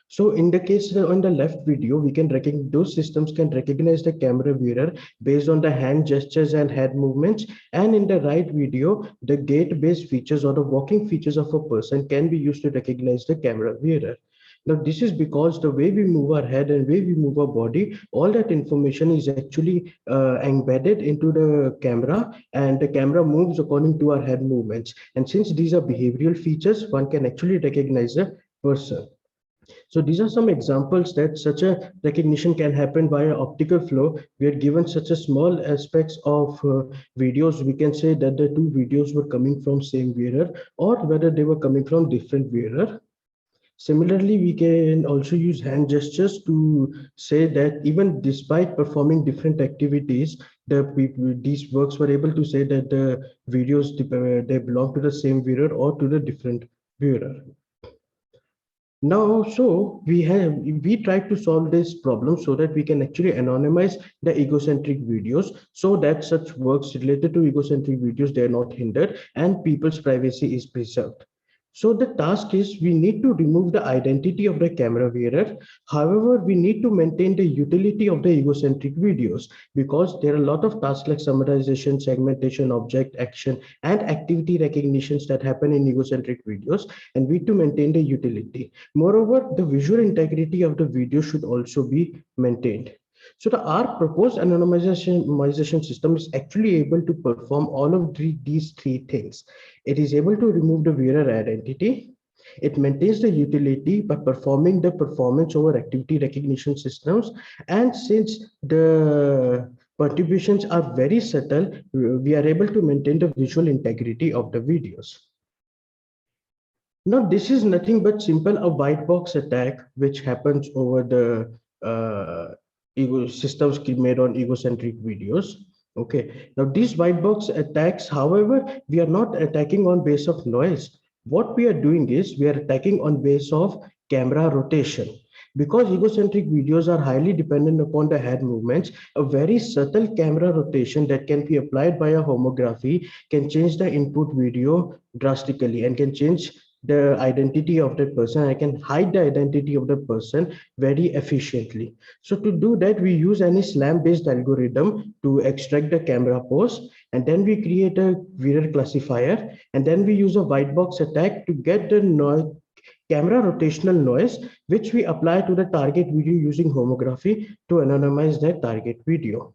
So in the case on the left video, we can recognize, those systems can recognize the camera wearer based on the hand gestures and head movements. And in the right video, the gait-based features or the walking features of a person can be used to recognize the camera wearer. Now, this is because the way we move our head and way we move our body, all that information is actually embedded into the camera, and the camera moves according to our head movements. And since these are behavioral features, one can actually recognize a person. So these are some examples that such a recognition can happen via optical flow. We are given such a small aspects of videos. We can say that the 2 videos were coming from same wearer or whether they were coming from different wearer. Similarly, we can also use hand gestures to say that even despite performing different activities, these works were able to say that the videos they belong to the same wearer or to the different wearer. Now, so we tried to solve this problem so that we can actually anonymize the egocentric videos so that such works related to egocentric videos, they are not hindered and people's privacy is preserved. So the task is we need to remove the identity of the camera wearer. However, we need to maintain the utility of the egocentric videos because there are a lot of tasks like summarization, segmentation, object action, and activity recognitions that happen in egocentric videos, and we need to maintain the utility. Moreover, the visual integrity of the video should also be maintained. So our proposed anonymization system is actually able to perform all of these 3 things. It is able to remove the wearer identity. It maintains the utility by performing the performance over activity recognition systems. And since the contributions are very subtle, we are able to maintain the visual integrity of the videos. Now, this is nothing but simple a white box attack, which happens over the systems made on egocentric videos. Okay, now these white box attacks, however, we are not attacking on base of noise. What we are doing is we are attacking on base of camera rotation. Because egocentric videos are highly dependent upon the head movements, a very subtle camera rotation that can be applied by a homography can change the input video drastically and can change the identity of the person. I can hide the identity of the person very efficiently. So to do that, we use any SLAM-based algorithm to extract the camera pose, and then we create a wearer classifier, and then we use a white box attack to get the noise, camera rotational noise, which we apply to the target video using homography to anonymize that target video.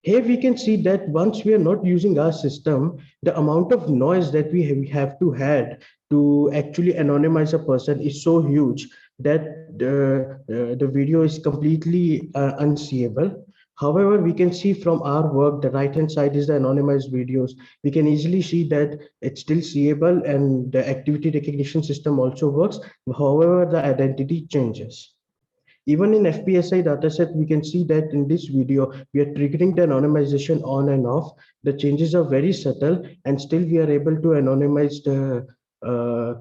Here we can see that once we are not using our system, the amount of noise that we have to add to actually anonymize a person is so huge that the video is completely unseeable. However, we can see from our work, the right-hand side is the anonymized videos. We can easily see that it's still seeable and the activity recognition system also works. However, the identity changes. Even in FPSI dataset, we can see that in this video, we are triggering the anonymization on and off. The changes are very subtle, and still we are able to anonymize the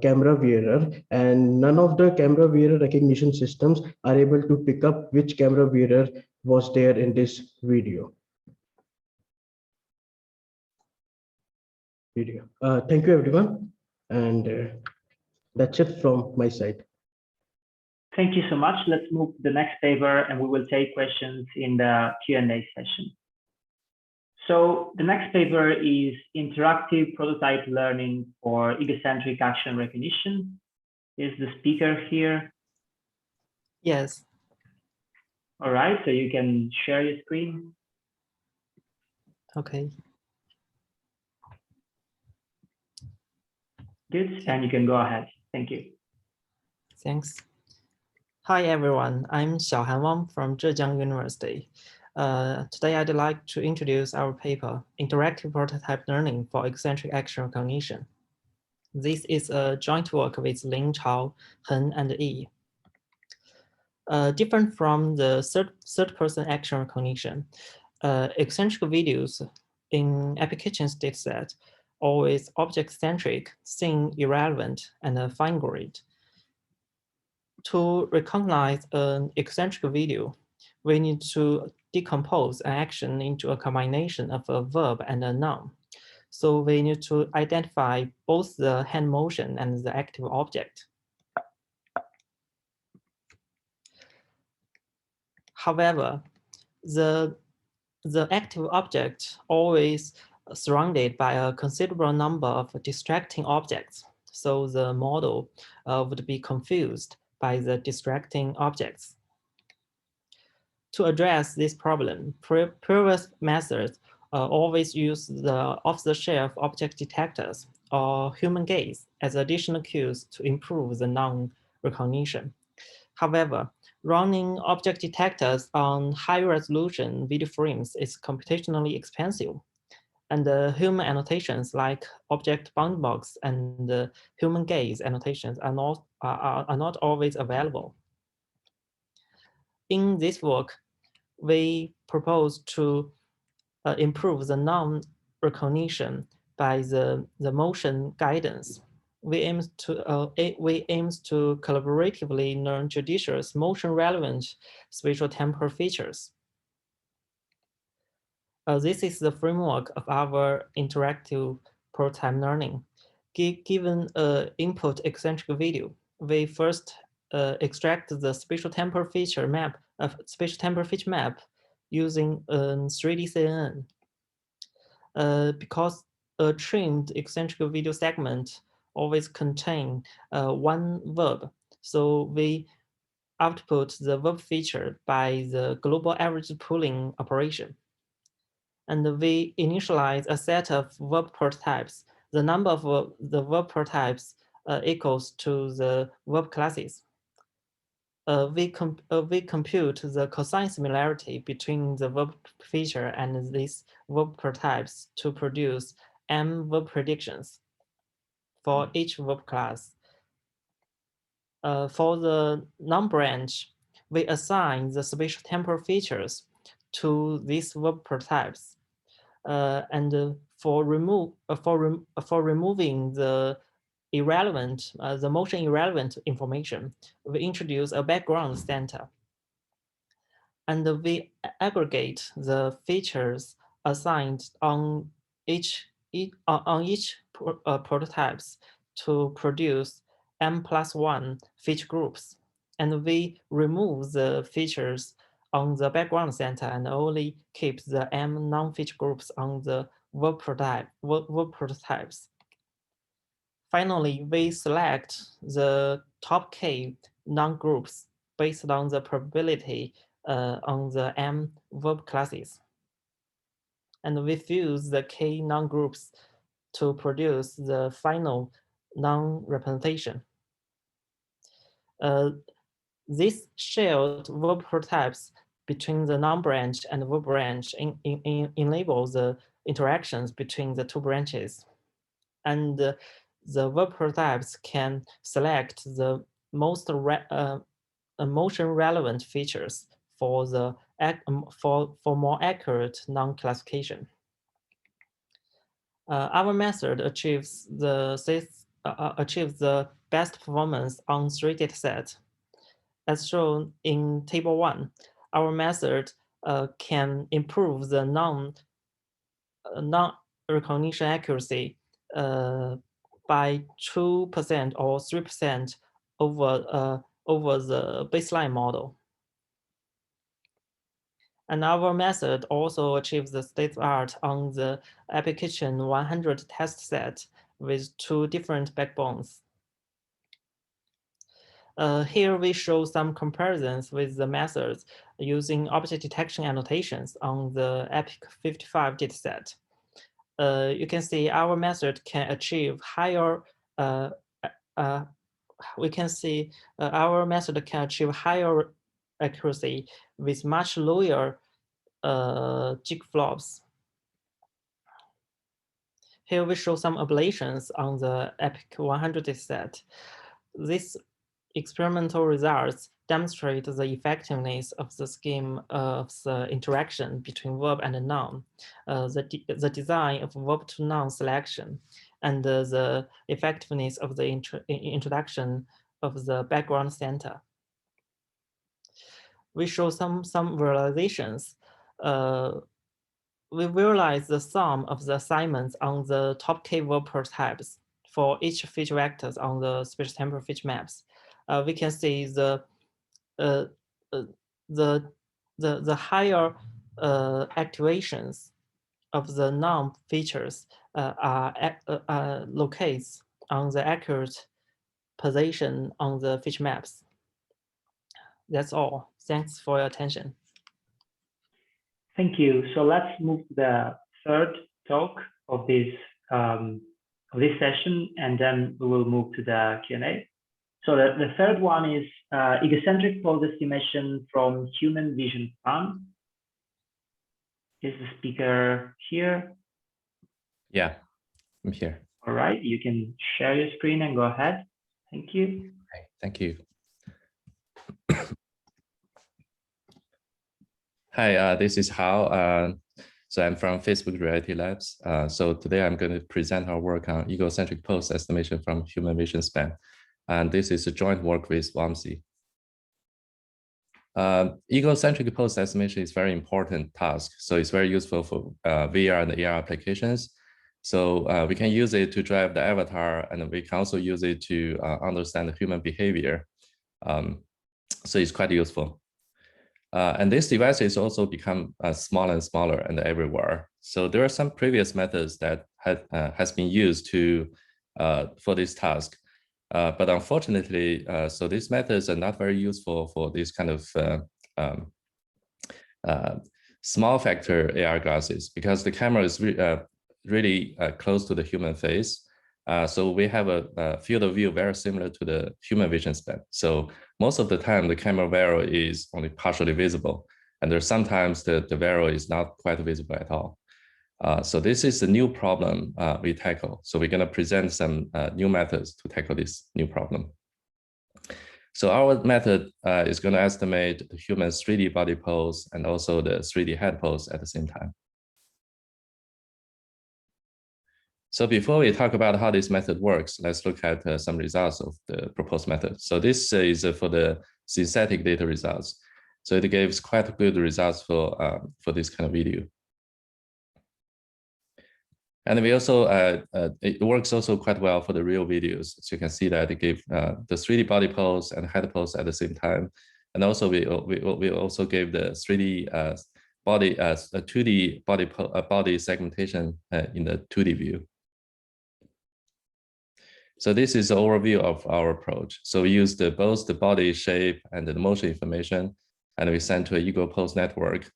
camera wearer, and none of the camera wearer recognition systems are able to pick up which camera wearer was there in this video. Thank you, everyone, and that's it from my side.
Thank you so much. Let's move to the next paper and we will take questions in the Q&A session. So the next paper is Interactive Prototype Learning for Egocentric Action Recognition. Is the speaker here?
Yes.
All right, so you can share your screen.
Okay.
Good, and you can go ahead. Thank you.
Thanks. Hi, everyone. I'm Xiaohan Wang from Zhejiang University. Today, I'd like to introduce our paper, Interactive Prototype Learning for Egocentric Action Recognition. This is a joint work with Lin Chao, Hen, and Yi. Different from the third-person action recognition, egocentric videos in EPIC ICCV2021 dataset always object-centric, scene irrelevant, and fine-grained. To recognize an eccentric video, we need to decompose an action into a combination of a verb and a noun. So we need to identify both the hand motion and the active object. However, the active object always surrounded by a considerable number of distracting objects. So the model would be confused by the distracting objects. To address this problem, previous methods always use the off-the-shelf object detectors or human gaze as additional cues to improve the noun recognition. However, running object detectors on high-resolution video frames is computationally expensive, and the human annotations like object bound box and the human gaze annotations are not always available. In this work, we propose to improve the noun recognition by the motion guidance. We aim to collaboratively learn judicious motion-relevant spatial temporal features. This is the framework of our interactive prototype learning. Given an input eccentric video, we first extract the spatial temporal feature map using a 3D CNN. Because a trimmed eccentric video segment always contain one verb, so we output the verb feature by the global average pooling operation. And we initialize a set of verb prototypes. The number of the verb prototypes equals to the verb classes. We compute the cosine similarity between the verb feature and these verb prototypes to produce m verb predictions for each verb class. For the noun branch, we assign the spatial temporal features to these verb prototypes. And for removing the irrelevant, the motion irrelevant information, we introduce a background center. And we aggregate the features assigned on each prototypes to produce m+1 feature groups. And we remove the features on the background center and only keep the m non-feature groups on the verb prototypes. Finally, we select the top k non-groups based on the probability on the m verb classes. and we fuse the K non-groups to produce the final non-representation. This shared verb prototypes between the non-branch and verb branch enable the interactions between the two branches. And the verb prototypes can select the most motion relevant features for the for more accurate non-classification. Our method achieves the best performance on 3 datasets. As shown in table 1, our method can improve the non-recognition accuracy by 2% or 3% over the baseline model. And our method also achieves the state-of-the-art on the EPIC 100 test set with 2 different backbones. Here we show some comparisons with the methods using object detection annotations on the EPIC 55 dataset. You can see our method can achieve higher. We can see our method can achieve higher accuracy with much lower jig flops. Here we show some ablations on the EPIC 100 dataset. These experimental results demonstrate the effectiveness of the scheme of the interaction between verb and noun, the design of verb to noun selection, and the effectiveness of the introduction of the background center. We show some realizations. We realize the sum of the assignments on the top K verb prototypes for each feature vectors on the spatial temporal feature maps. We can see the higher activations of the noun features are locates on the accurate position on the feature maps. That's all. Thanks for your attention.
Thank you. So let's move to the third talk of this session, and then we will move to the Q&A. So the third one is egocentric pose estimation from human vision span. Is the speaker here?
Yeah, I'm here.
All right, you can share your screen and go ahead. Thank you.
Okay, thank you. Hi, this is Hao. So I'm from Facebook Reality Labs. So today I'm going to present our work on egocentric pose estimation from human vision span. And this is a joint work with WAMSI. Egocentric pose estimation is a very important task. So it's very useful for VR and AR applications. So we can use it to drive the avatar, and we can also use it to understand the human behavior. So it's quite useful. And this device is also become smaller and smaller and everywhere. So there are some previous methods that has been used to for this task. But unfortunately, so these methods are not very useful for this kind of small factor AR glasses, because the camera is really close to the human face. So we have a field of view very similar to the human vision span. So most of the time, the camera value is only partially visible. And there's sometimes the value is not quite visible at all. So this is a new problem we tackle. So we're going to present some new methods to tackle this new problem. So our method is going to estimate the human's 3D body pose and also the 3D head pose at the same time. So before we talk about how this method works, let's look at some results of the proposed method. So this is for the synthetic data results. So it gives quite good results for this kind of video. And we also, it works also quite well for the real videos. So you can see that it gave the 3D body pose and head pose at the same time. And also we also gave the 3D body, 2D body segmentation in the 2D view. So this is the overview of our approach. So we used both the body shape and the motion information, and we sent to an Ego pose network.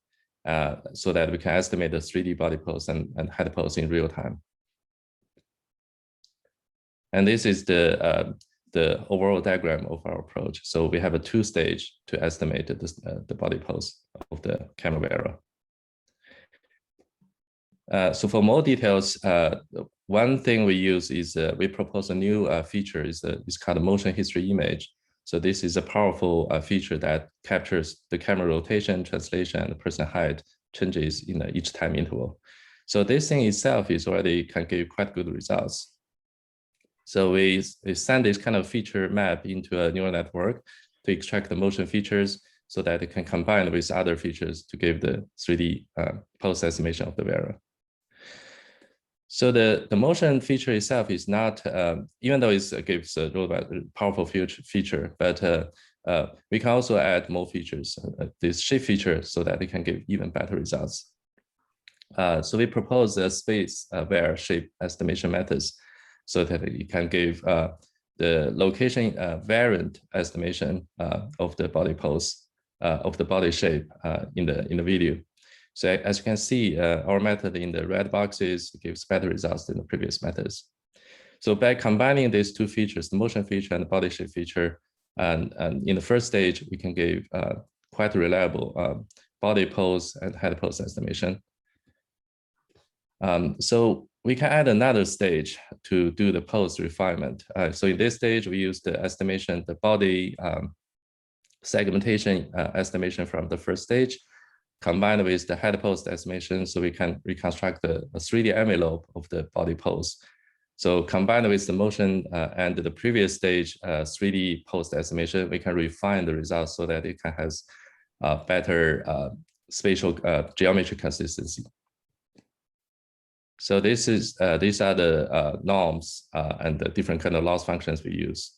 so that we can estimate the 3D body pose and head pose in real time. And this is the overall diagram of our approach. So we have a 2-stage to estimate the body pose of the camera wearer. So for more details, one thing we use is we propose a new feature. It's called a motion history image. So this is a powerful feature that captures the camera rotation, translation, and person height changes in each time interval. So this thing itself is already can give quite good results. So we send this kind of feature map into a neural network to extract the motion features so that it can combine with other features to give the 3D pose estimation of the wearer. So the motion feature itself is not, even though it gives a powerful feature, but we can also add more features, this shape feature, so that it can give even better results. So we propose a space aware shape estimation methods so that it can give the location variant estimation of the body pose, of the body shape in the video. So as you can see, our method in the red boxes gives better results than the previous methods. So by combining these two features, the motion feature and the body shape feature, and in the first stage, we can give quite reliable body pose and head pose estimation. So we can add another stage to do the pose refinement. So in this stage, we use the estimation, the body segmentation estimation from the first stage, combined with the head pose estimation, so we can reconstruct a 3D envelope of the body pose. So combined with the motion and the previous stage 3D pose estimation, we can refine the results so that it can has better spatial geometry consistency. So this is these are the norms and the different kind of loss functions we use.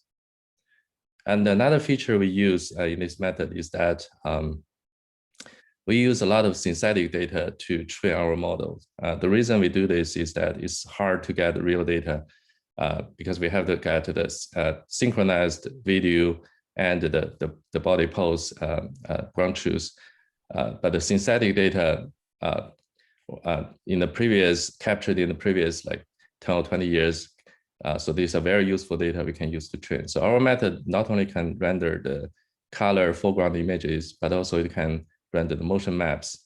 And another feature we use in this method is that we use a lot of synthetic data to train our models. The reason we do this is that it's hard to get real data because we have to get this synchronized video and the body pose ground truth. But the synthetic data in the previous, captured in the previous like 10 or 20 years, so these are very useful data we can use to train. So our method not only can render the color foreground images, but also it can render the motion maps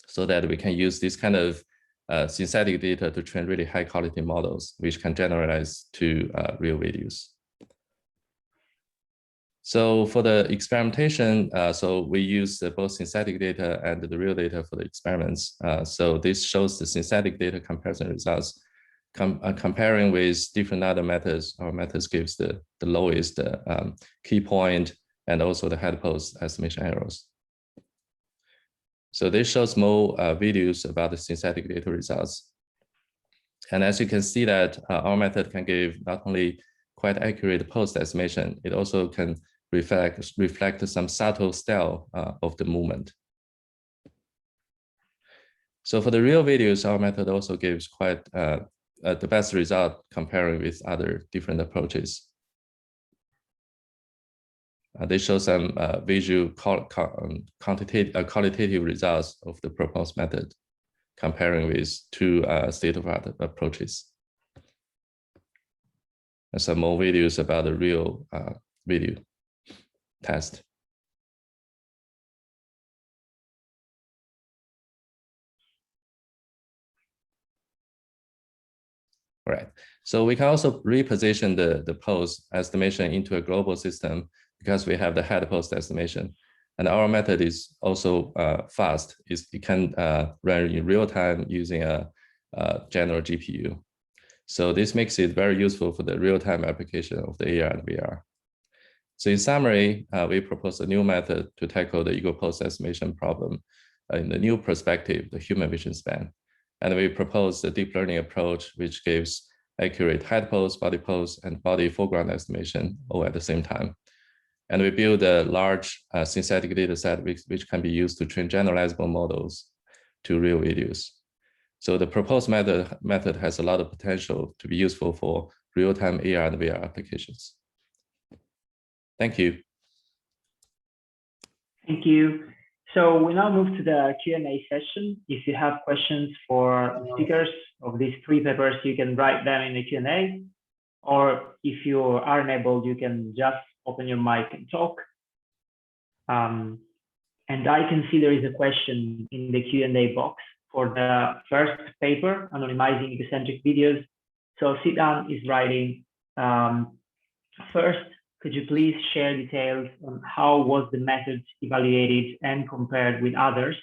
so that we can use this kind of synthetic data to train really high quality models, which can generalize to real videos. So for the experimentation, so we use both synthetic data and the real data for the experiments. So this shows the synthetic data comparison results. Comparing with different other methods, our methods gives the lowest key point and also the head pose estimation errors. So this shows more videos about the synthetic data results. And as you can see that our method can give not only quite accurate pose estimation, it also can reflect some subtle style of the movement. So for the real videos, our method also gives quite the best result comparing with other different approaches. They show some visual qualitative results of the proposed method, comparing with two state-of-the-art approaches. And some more videos about the real video test. All right, so we can also reposition the pose estimation into a global system because we have the head pose estimation. And our method is also fast. It can run in real time using a general GPU. So this makes it very useful for the real-time application of the AR and VR. So in summary, we propose a new method to tackle the ego pose estimation problem in the new perspective, the human vision span. And we propose the deep learning approach, which gives accurate head pose, body pose, and body foreground estimation all at the same time. And we build a large synthetic data set which can be used to train generalizable models to real videos. So the proposed method has a lot of potential to be useful for real-time AR and VR applications. Thank you.
Thank you. So we now move to the Q&A session. If you have questions for the speakers of these three papers, you can write them in the Q&A. Or if you are unable, you can just open your mic and talk. And I can see there is a question in the Q&A box for the first paper, Anonymizing Egocentric Videos. So Sidan is writing, first, could you please share details on how was the method evaluated and compared with others?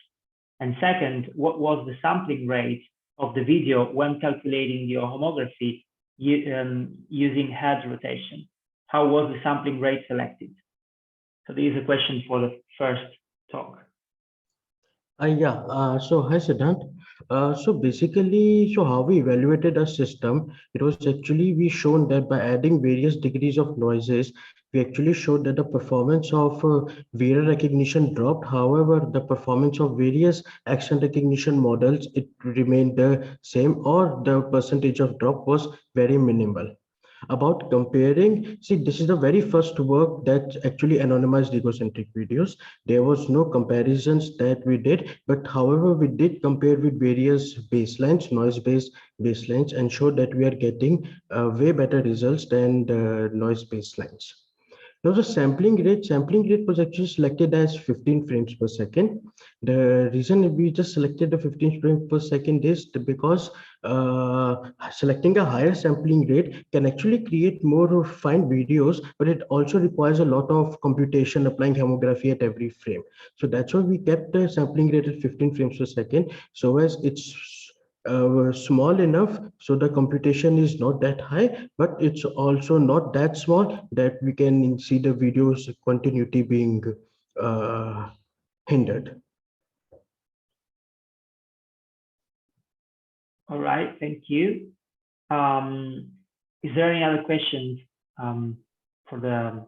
And second, what was the sampling rate of the video when calculating the homography using head rotation? How was the sampling rate selected? So this is a question for the first talk.
So hi Siddhant. So basically, so how we evaluated our system, it was actually we shown that by adding various degrees of noises, we actually showed that the performance of video recognition dropped. However, the performance of various action recognition models, it remained the same, or the percentage of drop was very minimal. About comparing, see, this is the very first work that actually anonymized egocentric videos. There was no comparisons that we did, but however, we did compare with various baselines, noise-based baselines, and showed that we are getting way better results than the noise baselines. Now the sampling rate was actually selected as 15 frames per second. The reason we just selected the 15 frames per second is because selecting a higher sampling rate can actually create more fine videos, but it also requires a lot of computation applying homography at every frame. So that's why we kept the sampling rate at 15 frames per second, so as it's small enough so the computation is not that high, but it's also not that small that we can see the video's continuity being hindered.
All right, thank you. Is there any other questions for the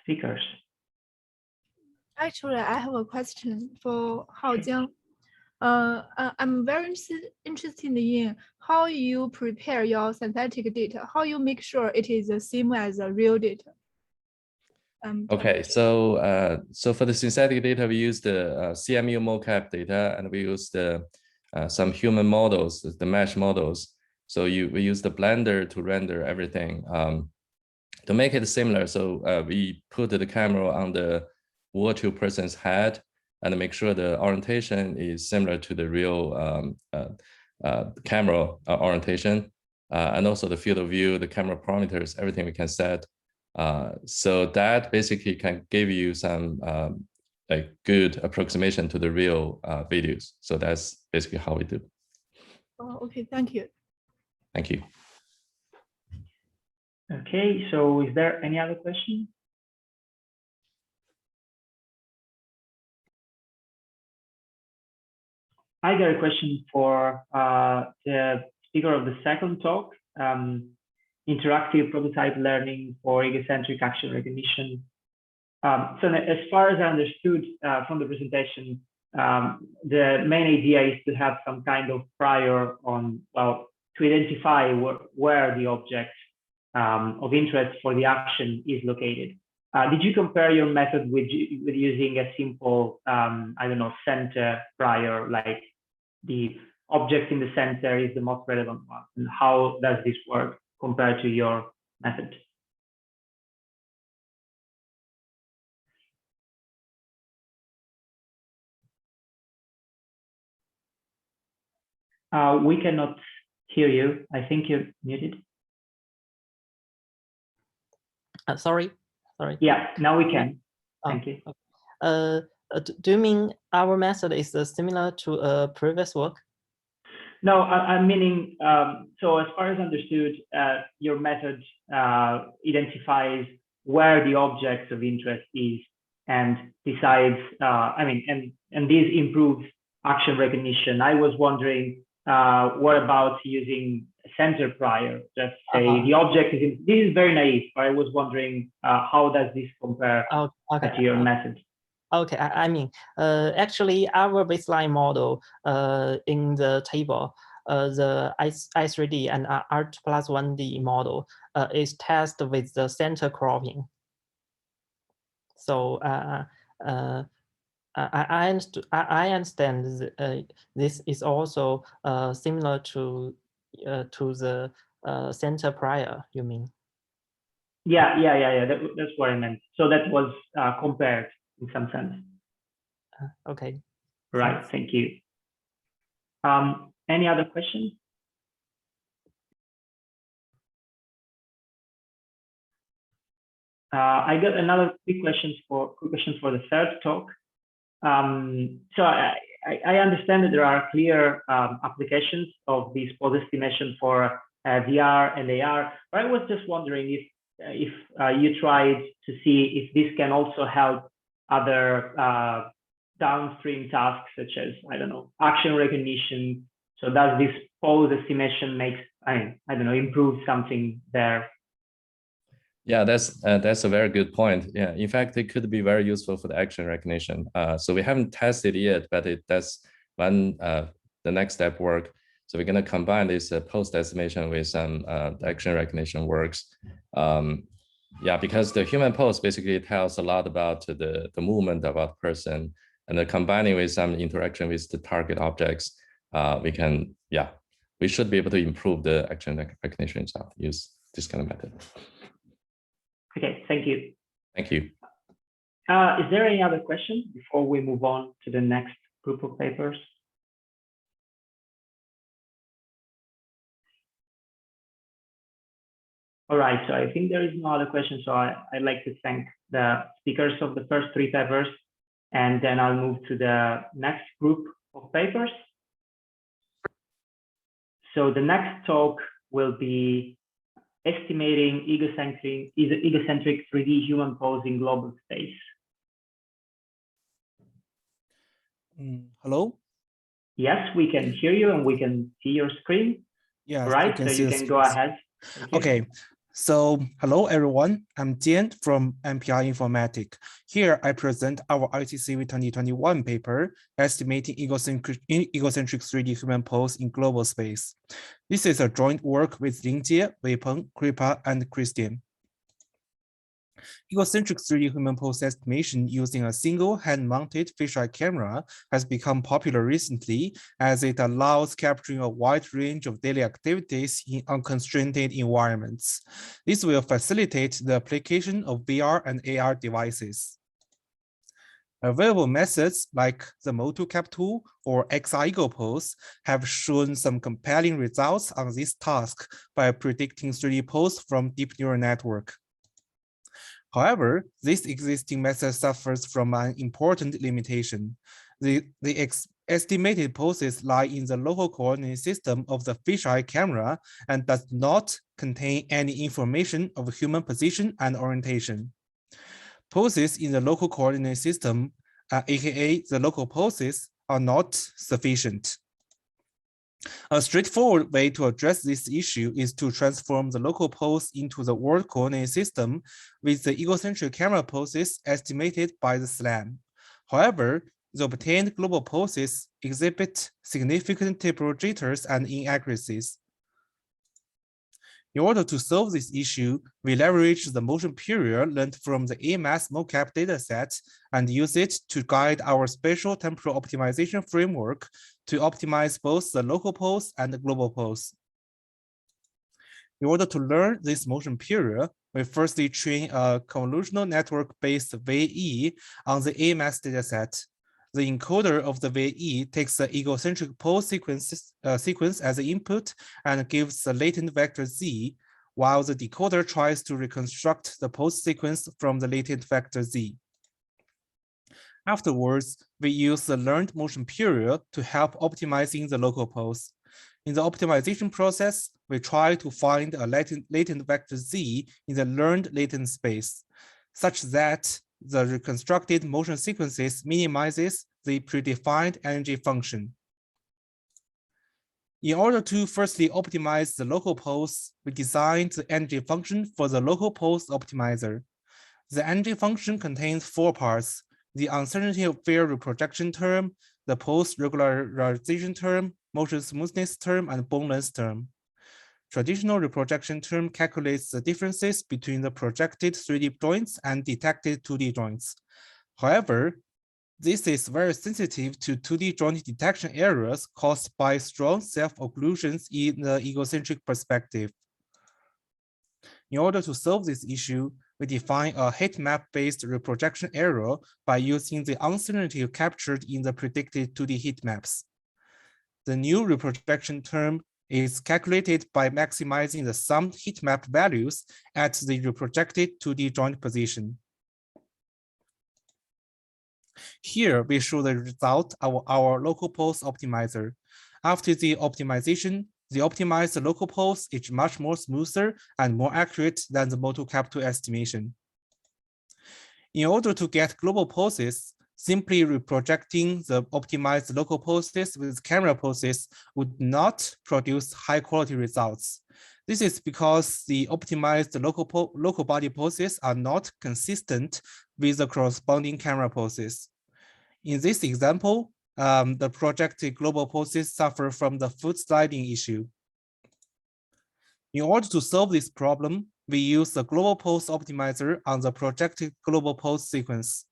speakers?
Actually, I have a question for Haojiang. I'm very interested in how you prepare your synthetic data, how you make sure it is the same as the real data.
Okay, so for the synthetic data, we use the CMU mocap data, and we use the some human models, the mesh models. So we use the Blender to render everything to make it similar. So we put the camera on the virtual person's head and make sure the orientation is similar to the real camera orientation, and also the field of view, the camera parameters, everything we can set. So that basically can give you some like good approximation to the real videos. So that's basically how we do.
Oh, okay, thank you.
Thank you.
Okay, so is there any other question? I got a question for the speaker of the second talk, interactive prototype learning for egocentric action recognition. So as far as I understood from the presentation, the main idea is to have some kind of prior on, well, to identify where the object of interest for the action is located. Did you compare your method with using a simple, I don't know, center prior, like the object in the center is the most relevant one? And how does this work compared to your method? We cannot hear you. I think you're muted.
Sorry.
Yeah, now we can. Thank you.
Do you mean our method is similar to previous work?
No, I'm meaning, so as far as understood, your method identifies where the object of interest is and decides, and this improves action recognition. I was wondering, what about using center prior? Just say the object is in, this is very naive, but I was wondering, how does this compare to your method?
Okay, I mean, actually, our baseline model in the table, the I3D and Art+1D model is tested with the center cropping. So I understand this is also similar to the center prior, you mean?
Yeah. That's what I meant. So that was compared in some sense.
Okay.
Right. Thank you. Any other questions? I got another quick question for the third talk. So I understand that there are clear applications of this pose estimation for VR and AR, but I was just wondering if you tried to see if this can also help other downstream tasks, such as, I don't know, action recognition. So does this pose estimation improve something there?
Yeah, that's a very good point. Yeah, in fact, it could be very useful for the action recognition. So we haven't tested it yet, but that's when the next step work. So we're going to combine this post estimation with some action recognition works. Yeah, because the human pose basically tells a lot about the movement of a person, and then combining with some interaction with the target objects, we should be able to improve the action recognition itself. Use this kind of method.
Okay, thank you.
Thank you.
Is there any other questions before we move on to the next group of papers? All right, so I think there is no other question. So I'd like to thank the speakers of the first three papers, and then I'll move to the next group of papers. So the next talk will be estimating egocentric 3D human pose in global space.
Hello?
Yes, we can hear you and we can see your screen.
Yeah,
right, so you can go ahead.
Okay, so hello everyone, I'm Jian from MPI Informatics. Here I present our ICCV2021 paper, Estimating Egocentric 3D Human Pose in Global Space. This is a joint work with Lingjie, Weipeng, Kripa, and Christian. Egocentric 3D human pose estimation using a single hand-mounted fisheye camera has become popular recently, as it allows capturing a wide range of daily activities in unconstrained environments. This will facilitate the application of VR and AR devices. Available methods like the Motu-Cap tool or XR Pose have shown some compelling results on this task by predicting 3D pose from deep neural network. However, this existing method suffers from an important limitation. The estimated poses lie in the local coordinate system of the fisheye camera and does not contain any information of human position and orientation. Poses in the local coordinate system, aka the local poses, are not sufficient. A straightforward way to address this issue is to transform the local pose into the world coordinate system with the egocentric camera poses estimated by the SLAM. However, the obtained global poses exhibit significant temporal jitters and inaccuracies. In order to solve this issue, we leverage the motion period learned from the AMAS mocap dataset and use it to guide our spatial temporal optimization framework to optimize both the local pose and the global pose. In order to learn this motion period, we firstly train a convolutional network-based VE on the AMAS dataset. The encoder of the VE takes the egocentric pose sequence as the input and gives the latent vector Z, while the decoder tries to reconstruct the pose sequence from the latent vector Z. Afterwards, we use the learned motion period to help optimizing the local pose. In the optimization process, we try to find a latent vector Z in the learned latent space, such that the reconstructed motion sequences minimizes the predefined energy function. In order to firstly optimize the local pose, we designed the energy function for the local pose optimizer. The energy function contains 4 parts: the uncertainty of field reprojection term, the pose regularization term, motion smoothness term, and bone length term. Traditional reprojection term calculates the differences between the projected 3D joints and detected 2D joints. However, This is very sensitive to 2D joint detection errors caused by strong self-occlusions in the egocentric perspective. In order to solve this issue, we define a heat map-based reprojection error by using the uncertainty captured in the predicted 2D heat maps. The new reprojection term is calculated by maximizing the summed heat map values at the reprojected 2D joint position. Here, we show the result of our local pose optimizer. After the optimization, the optimized local pose is much more smoother and more accurate than the Moto-Cap2 estimation. In order to get global poses, simply reprojecting the optimized local poses with camera poses would not produce high-quality results. This is because the optimized local body poses are not consistent with the corresponding camera poses. In this example, the projected global poses suffer from the foot sliding issue. In order to solve this problem, we use the global pose optimizer on the projected global pose sequence.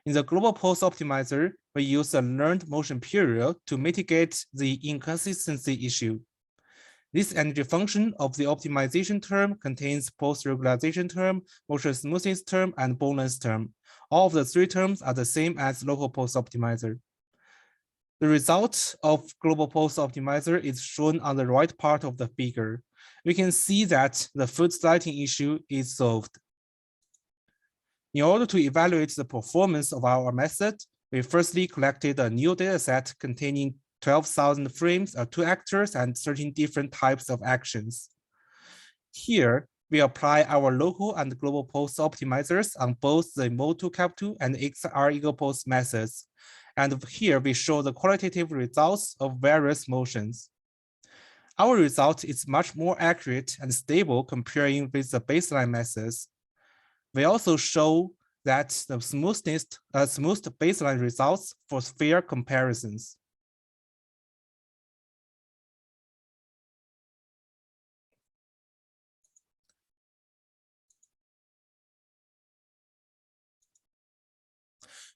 In the global pose optimizer, we use a learned motion period to mitigate the inconsistency issue. This energy function of the optimization term contains pose regularization term, motion smoothness term, and bone length term. All of the three terms are the same as local pose optimizer. The result of global pose optimizer is shown on the right part of the figure. We can see that the foot sliding issue is solved. In order to evaluate the performance of our method, we firstly collected a new dataset containing 12,000 frames of 2 actors and 13 different types of actions. Here, we apply our local and global pose optimizers on both the Moto-Cap2 and XR Ego pose methods. And here we show the qualitative results of various motions. Our result is much more accurate and stable comparing with the baseline methods. We also show that the smooth baseline results for fair comparisons.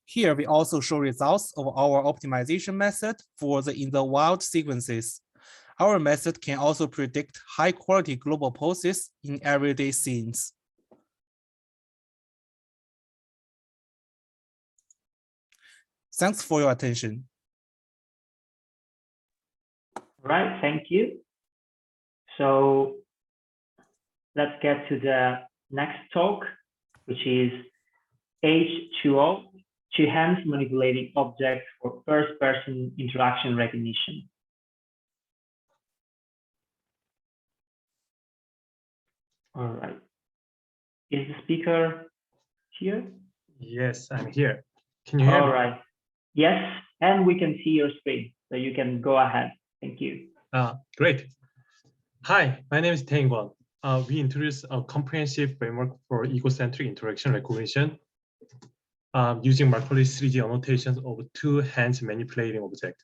Here, we also show results of our optimization method for the in the wild sequences. Our method can also predict high-quality global poses in everyday scenes. Thanks for your attention.
All right, thank you. So let's get to the next talk, which is H2O, two hands manipulating objects for first-person interaction recognition. All right. Is the speaker here?
Yes, I'm here. Can you hear me?
All right. Yes, and we can see your screen, so you can go ahead. Thank you.
Great. Hi, my name is Tae-Kwon. We introduced a comprehensive framework for egocentric interaction recognition using Markov 3D annotations of two hands manipulating objects.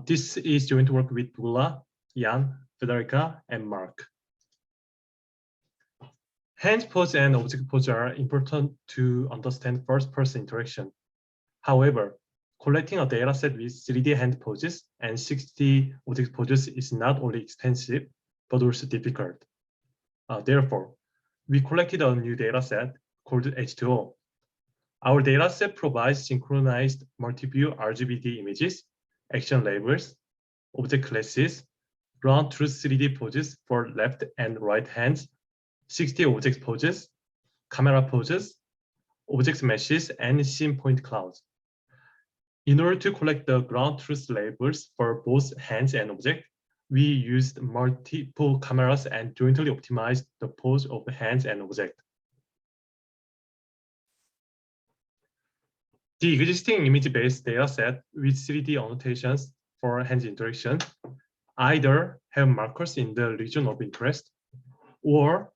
This is joint work with Bula, Jan, Federica, and Mark. Hand pose and object pose are important to understand first-person interaction. However, collecting a data set with 3D hand poses and 60 object poses is not only expensive, but also difficult. Therefore, we collected a new data set called H2O. Our data set provides synchronized multi-view RGBD images, action labels, object classes, ground truth 3D poses for left and right hands, 60 object poses, camera poses, object meshes, and scene point clouds. In order to collect the ground truth labels for both hands and object, we used multiple cameras and jointly optimized the pose of the hands and object. The existing image-based dataset with 3D annotations for hands interaction either have markers in the region of interest or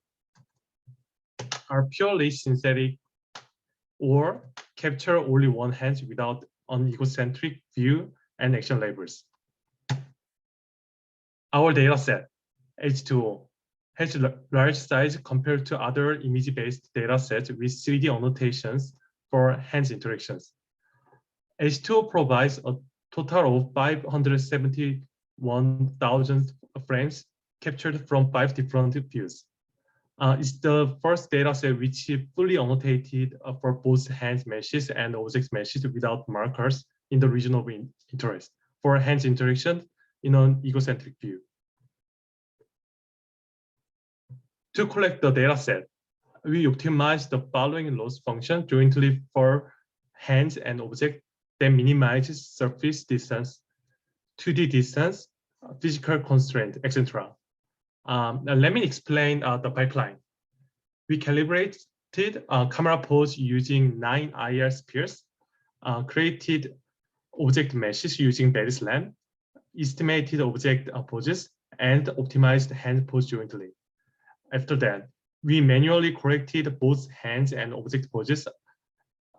are purely synthetic or capture only one hand without an egocentric view and action labels. Our dataset, H2O, has a large size compared to other image-based datasets with 3D annotations for hands interactions. H2O provides a total of 571,000 frames captured from 5 different views. It's the first data set which is fully annotated for both hands meshes and object meshes without markers in the region of interest for hands interaction in an egocentric view. To collect the data set, we optimize the following loss function jointly for hands and object that minimizes surface distance, 2D distance, physical constraint, etc. Let me explain the pipeline. We calibrated camera pose using 9 IR spheres, created object meshes using Berislam, estimated object poses, and optimized hand pose jointly. After that, we manually corrected both hands and object poses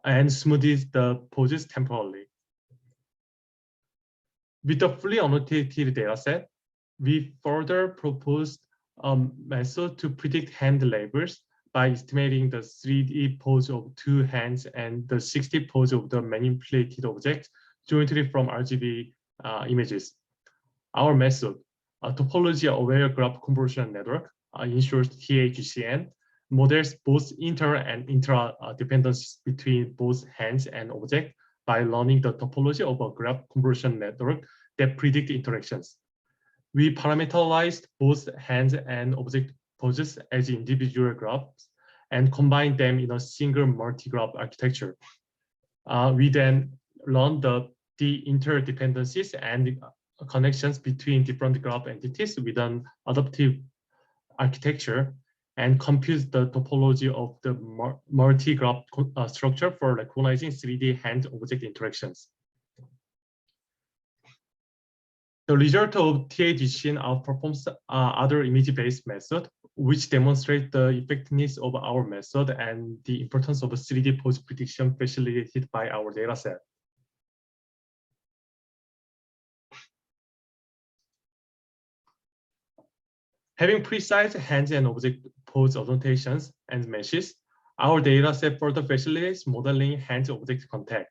and smoothed the poses temporarily. With the fully annotated dataset, we further proposed a method to predict hand labels by estimating the 3D pose of 2 hands and the 60 pose of the manipulated object jointly from RGB images. Our method, a topology-aware graph convolution network, in short TAGCN, models both inter and intra dependencies between both hands and object by learning the topology of a graph convolution network that predict interactions. We parameterized both hands and object poses as individual graphs and combined them in a single multi-graph architecture. We then learned the interdependencies and connections between different graph entities with an adaptive architecture and compute the topology of the multi-graph structure for recognizing 3D hand-object interactions. The result of TAGCN outperforms other image-based methods, which demonstrate the effectiveness of our method and the importance of a 3D pose prediction facilitated by our dataset. Having precise hands and object pose annotations and meshes, our dataset further facilitates modeling hands-object contact.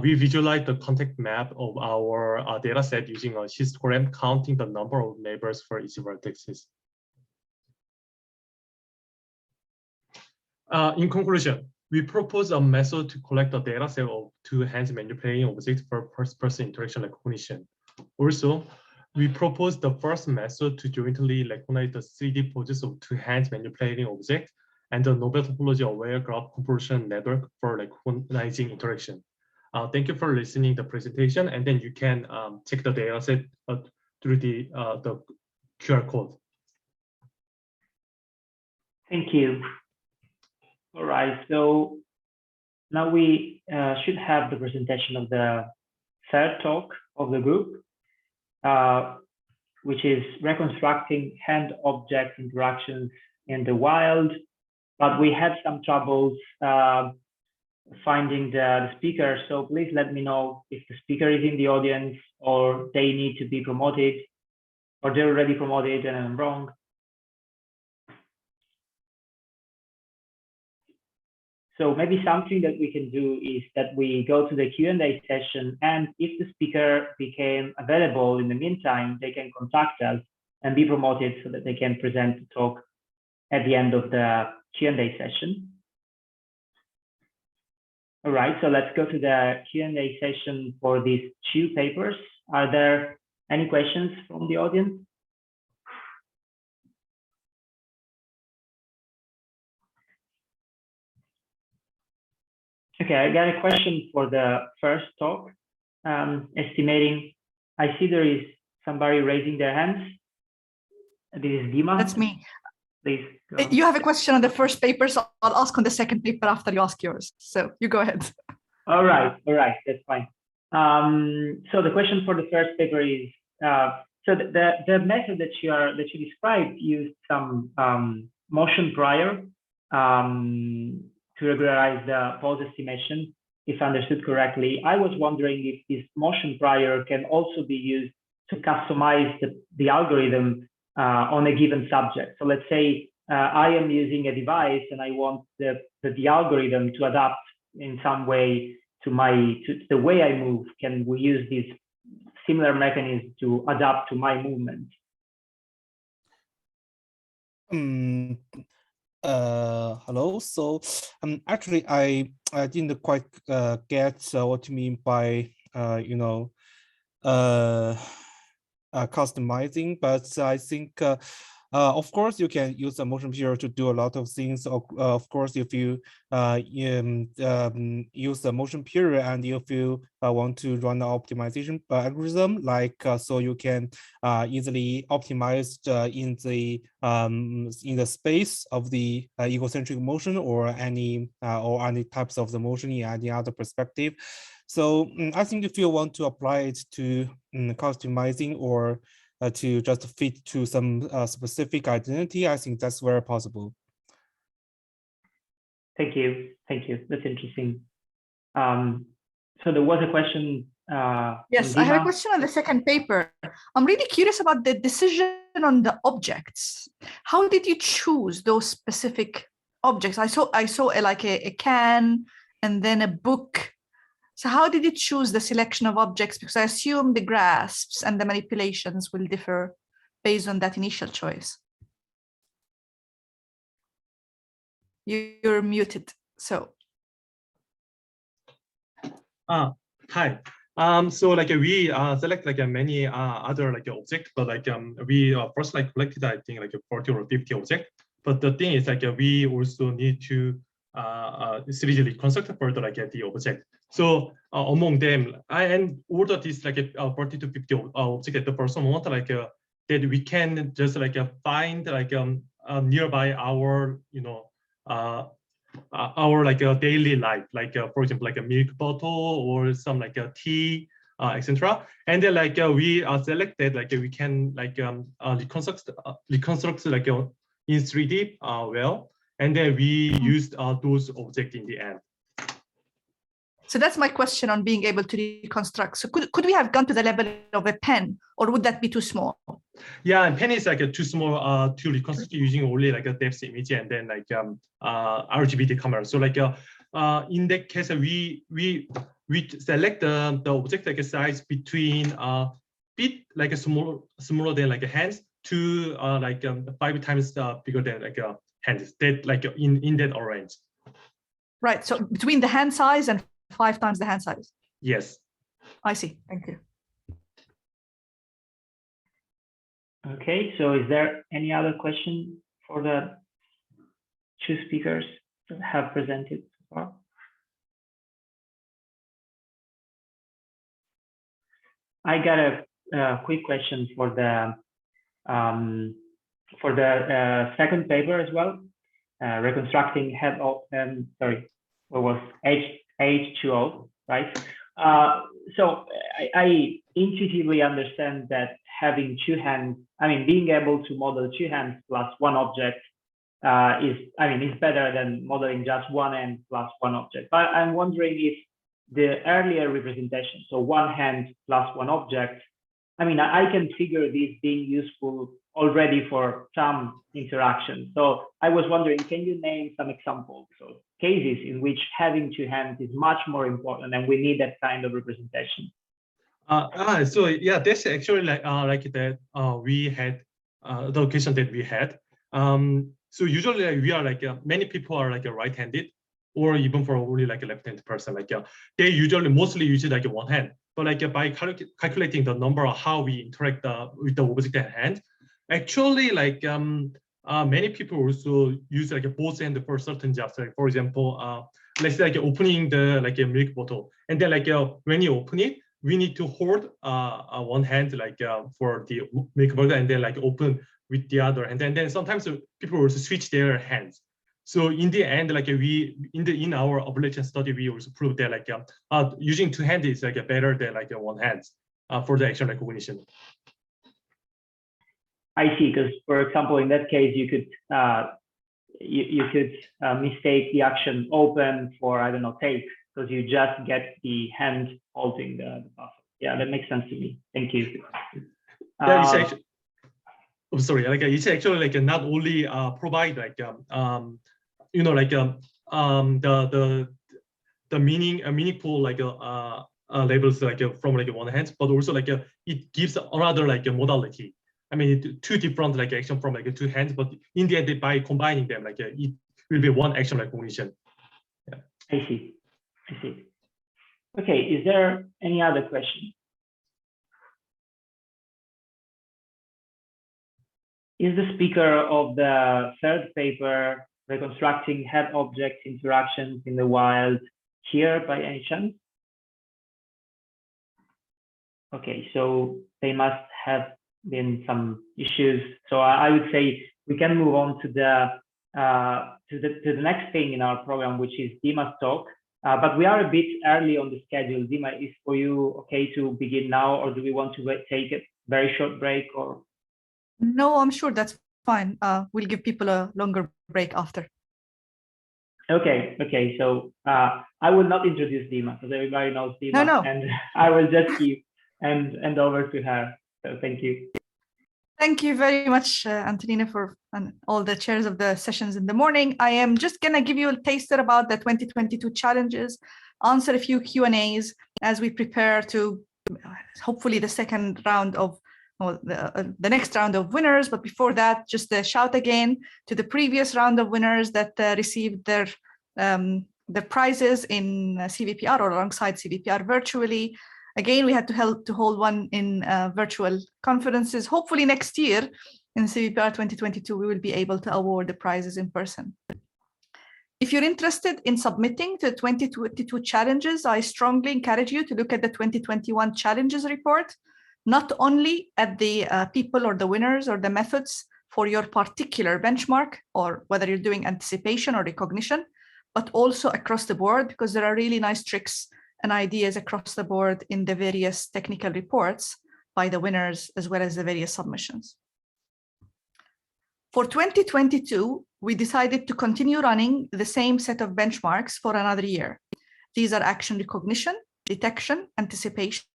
We visualize the contact map of our dataset using a histogram counting the number of neighbors for each vertices. In conclusion, we propose a method to collect a dataset of 2 hands manipulating objects for first-person interaction recognition. Also, we propose the first method to jointly recognize the 3D poses of 2 hands manipulating objects and the novel topology-aware graph convolution network for recognizing interaction. Thank you for listening to the presentation, and then you can check the dataset through the QR code.
Thank you. All right, so now we should have the presentation of the third talk of the group, which is reconstructing hand-object interactions in the wild. But we had some troubles finding the speaker, so please let me know if the speaker is in the audience or they need to be promoted, or they're already promoted and I'm wrong. So maybe something that we can do is that we go to the Q&A session, and if the speaker became available in the meantime, they can contact us and be promoted so that they can present the talk at the end of the Q&A session. All right, so let's go to the Q&A session for these 2 papers. Are there any questions from the audience? Okay, I got a question for the first talk. Estimating, I see there is somebody raising their hands. This is Dima.
That's me.
Please.
You have a question on the first paper, so I'll ask on the second paper after you ask yours. So you go ahead.
All right, that's fine. So the question for the first paper is, so the method that you described used some motion prior to regularize the pose estimation, if I understood correctly. I was wondering if this motion prior can also be used to customize the algorithm on a given subject. So let's say I am using a device and I want the algorithm to adapt in some way the way I move? Can we use this similar mechanism to adapt to my movement?
Hello. So actually I didn't quite get what you mean by customizing, but I think of course you can use a motion picture to do a lot of things. Of course, if you use the motion picture and if you want to run an optimization algorithm, like so you can easily optimize in the space of the egocentric motion or any types of the motion in any other perspective. So I think if you want to apply it to customizing or to just fit to some specific identity, I think that's very possible.
Thank you. That's interesting. So there was a question.
Yes, I have a question on the second paper. I'm really curious about the decision on the objects. How did you choose those specific objects? I saw like a can and then a book. So how did you choose the selection of objects? Because I assume the grasps and the manipulations will differ based on that initial choice. You're muted, so.
Hi. So like we select like many other like objects, but like we first like collected I think like 40 or 50 objects. But the thing is like we also need to 3D reconstruct further like the object. So among them, and order this like 40 to 50 object at the first moment, like that we can just like find like nearby our our like daily life, like for example like a milk bottle or some like a tea, etc. And then like we are selected like we can like reconstruct like in 3D well, and then we used those objects in the end.
So that's my question on being able to reconstruct. So could we have gone to the level of a pen, or would that be too small?
Yeah, and pen is like too small to reconstruct using only like a depth image and then like RGB camera. So like in that case, we select the object like a size between bit like a smaller than like a hands to like 5 times bigger than like a hands. That like in that range.
Right. So between the hand size and 5 times the hand size.
Yes.
I see. Thank you.
Okay, so is there any other question for the two speakers that have presented so far? I got a quick question for the second paper as well, reconstructing head of what was H2O, right? So I intuitively understand that having two hands, I mean, being able to model two hands plus one object is better than modeling just one hand plus one object. But I'm wondering if the earlier representation, so one hand plus one object, I mean, I can figure this being useful already for some interaction. So I was wondering, can you name some examples of cases in which having two hands is much more important and we need that kind of representation?
So yeah, that's actually like that we had the occasion that we had. So usually we are like many people are like right-handed, or even for only like a left-handed person, like they mostly use like one hand. But like by calculating the number of how we interact with the object at hand, actually like many people also use like both hands for certain jobs. Like for example, let's say like opening the like a milk bottle, and then like when you open it, we need to hold one hand like for the milk bottle, and then like open with the other, and then sometimes people also switch their hands. So in the end, like in our observation study, we also proved that like using two hands is like better than like one hand for the action recognition.
I see, because for example, in that case, you could mistake the action open for, I don't know, take, because you just get the hand holding the buffer. Yeah, that makes sense to me. Thank you.
Yeah, it's actually, I'm sorry, like it's actually like not only provide like the meaningful labels from one hand, but also it gives another modality. I mean, two different action from two hands, but in the end, by combining them, it will be one action recognition. Yeah.
I see. Okay, is there any other question? Is the speaker of the third paper, Reconstructing Head-Object Interactions in the Wild, here by any chance? Okay, so they must have been some issues. So I would say we can move on to the next thing in our program, which is Dima's talk. But we are a bit early on the schedule. Dima, is for you okay to begin now, or do we want to take a very short break? Or
no, I'm sure that's fine. We'll give people a longer break after.
Okay. So I will not introduce Dima because everybody knows Dima.
No.
And I will just give and over to her. So thank you.
Thank you very much, Antonina, for all the chairs of the sessions in the morning. I am just going to give you a taster about the 2022 challenges, answer a few Q&As as we prepare to hopefully the second round of, well, the next round of winners. But before that, just a shout again to the previous round of winners that received their prizes in CVPR or alongside CVPR virtually. Again, we had to hold one in virtual conferences. Hopefully next year in CVPR 2022, we will be able to award the prizes in person. If you're interested in submitting to the 2022 challenges, I strongly encourage you to look at the 2021 challenges report, not only at the people or the winners or the methods for your particular benchmark, or whether you're doing anticipation or recognition, but also across the board, because there are really nice tricks and ideas across the board in the various technical reports by the winners, as well as the various submissions. For 2022, we decided to continue running the same set of benchmarks for another year. These are action recognition, detection, anticipation,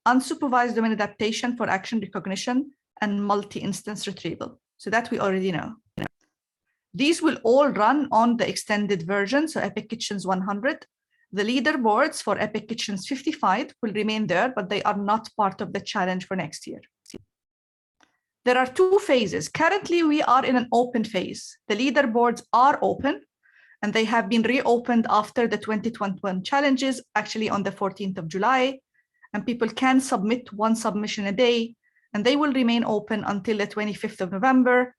unsupervised domain adaptation for action recognition, and multi-instance retrieval. So that we already know. These will all run on the extended version, so EPIC Kitchens 100. The leaderboards for EPIC Kitchens 55 will remain there, but they are not part of the challenge for next year. There are two phases. Currently, we are in an open phase. The leaderboards are open, and they have been reopened after the 2021 challenges, actually on the 14th of July, and people can submit one submission a day, and they will remain open until the 25th of November.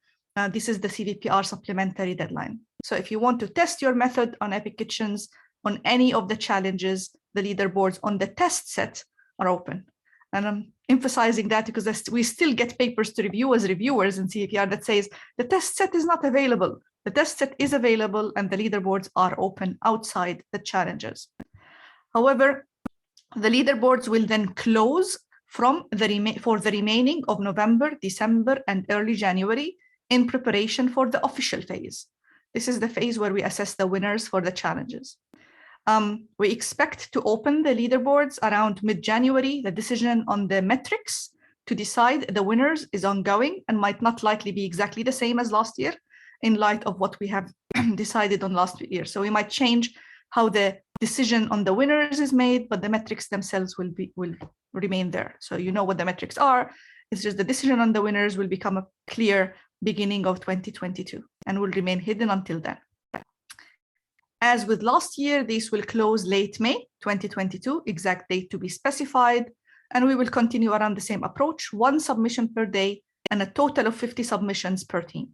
This is the CVPR supplementary deadline. So if you want to test your method on EPIC Kitchens, on any of the challenges, the leaderboards on the test set are open. And I'm emphasizing that because we still get papers to review as reviewers in CVPR that says the test set is not available. The test set is available and the leaderboards are open outside the challenges. However, the leaderboards will then close for the remaining of November, December, and early January in preparation for the official phase. This is the phase where we assess the winners for the challenges. We expect to open the leaderboards around mid-January. The decision on the metrics to decide the winners is ongoing and might not likely be exactly the same as last year in light of what we have decided on last year. So we might change how the decision on the winners is made, but the metrics themselves will remain there. So you know what the metrics are. It's just the decision on the winners will become a clear beginning of 2022 and will remain hidden until then. As with last year, these will close late May 2022, exact date to be specified, and we will continue around the same approach, one submission per day and a total of 50 submissions per team.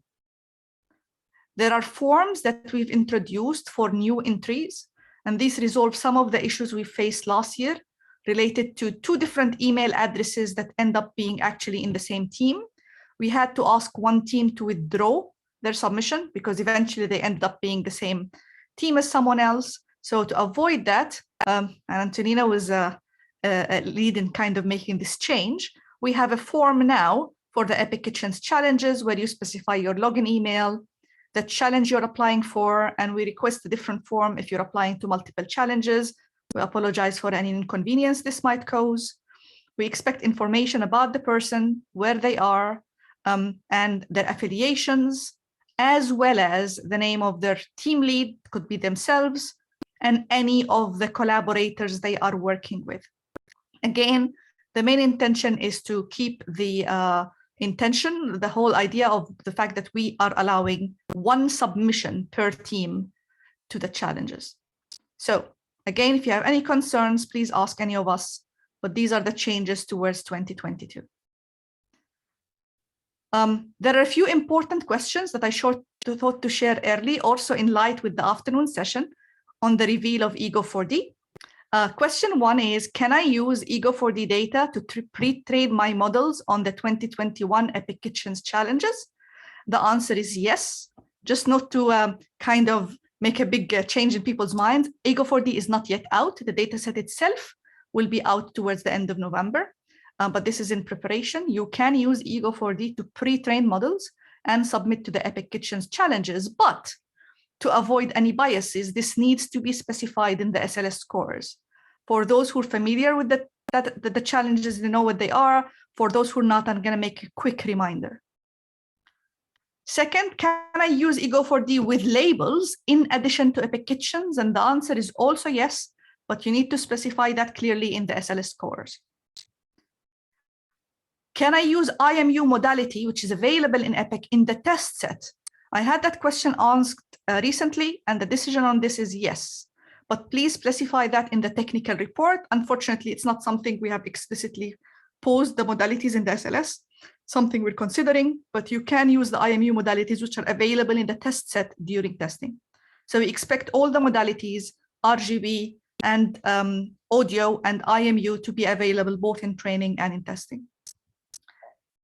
There are forms that we've introduced for new entries, and these resolve some of the issues we faced last year related to two different email addresses that end up being actually in the same team. We had to ask one team to withdraw their submission because eventually they ended up being the same team as someone else. So to avoid that, and Antonina was a lead in kind of making this change, we have a form now for the EPIC Kitchens challenges where you specify your login email, the challenge you're applying for, and we request a different form if you're applying to multiple challenges. We apologize for any inconvenience this might cause. We expect information about the person, where they are, and their affiliations, as well as the name of their team lead, could be themselves, and any of the collaborators they are working with. Again, the main intention is to keep the intention, the whole idea of the fact that we are allowing one submission per team to the challenges. So again, if you have any concerns, please ask any of us, but these are the changes towards 2022. There are a few important questions that I thought to share early, also in light with the afternoon session on the reveal of Ego4D. Question 1 is, can I use Ego4D data to pre-train my models on the 2021 EPIC Kitchens challenges? The answer is yes. Just not to kind of make a big change in people's minds. Ego4D is not yet out. The dataset itself will be out towards the end of November, but this is in preparation. You can use Ego4D to pre-train models and submit to the EPIC Kitchens challenges, but to avoid any biases, this needs to be specified in the SLS scores. For those who are familiar with the challenges, they know what they are. For those who are not, I'm going to make a quick reminder. Second, can I use Ego4D with labels in addition to EPIC Kitchens? And the answer is also yes, but you need to specify that clearly in the SLS scores. Can I use IMU modality, which is available in EPIC, in the test set? I had that question asked recently, and the decision on this is yes. But please specify that in the technical report. Unfortunately, it's not something we have explicitly posed the modalities in the SLS, something we're considering, but you can use the IMU modalities which are available in the test set during testing. So we expect all the modalities, RGB and audio and IMU, to be available both in training and in testing.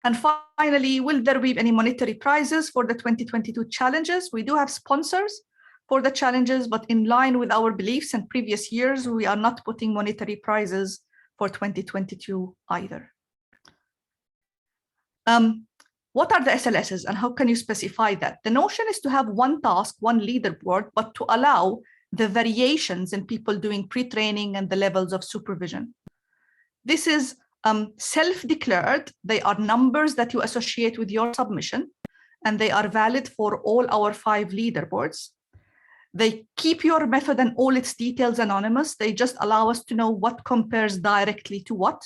And finally, will there be any monetary prizes for the 2022 challenges? We do have sponsors for the challenges, but in line with our beliefs and previous years, we are not putting monetary prizes for 2022 either. What are the SLSs and how can you specify that? The notion is to have one task, one leaderboard, but to allow the variations in people doing pre-training and the levels of supervision. This is self-declared. They are numbers that you associate with your submission, and they are valid for all our 5 leaderboards. They keep your method and all its details anonymous. They just allow us to know what compares directly to what.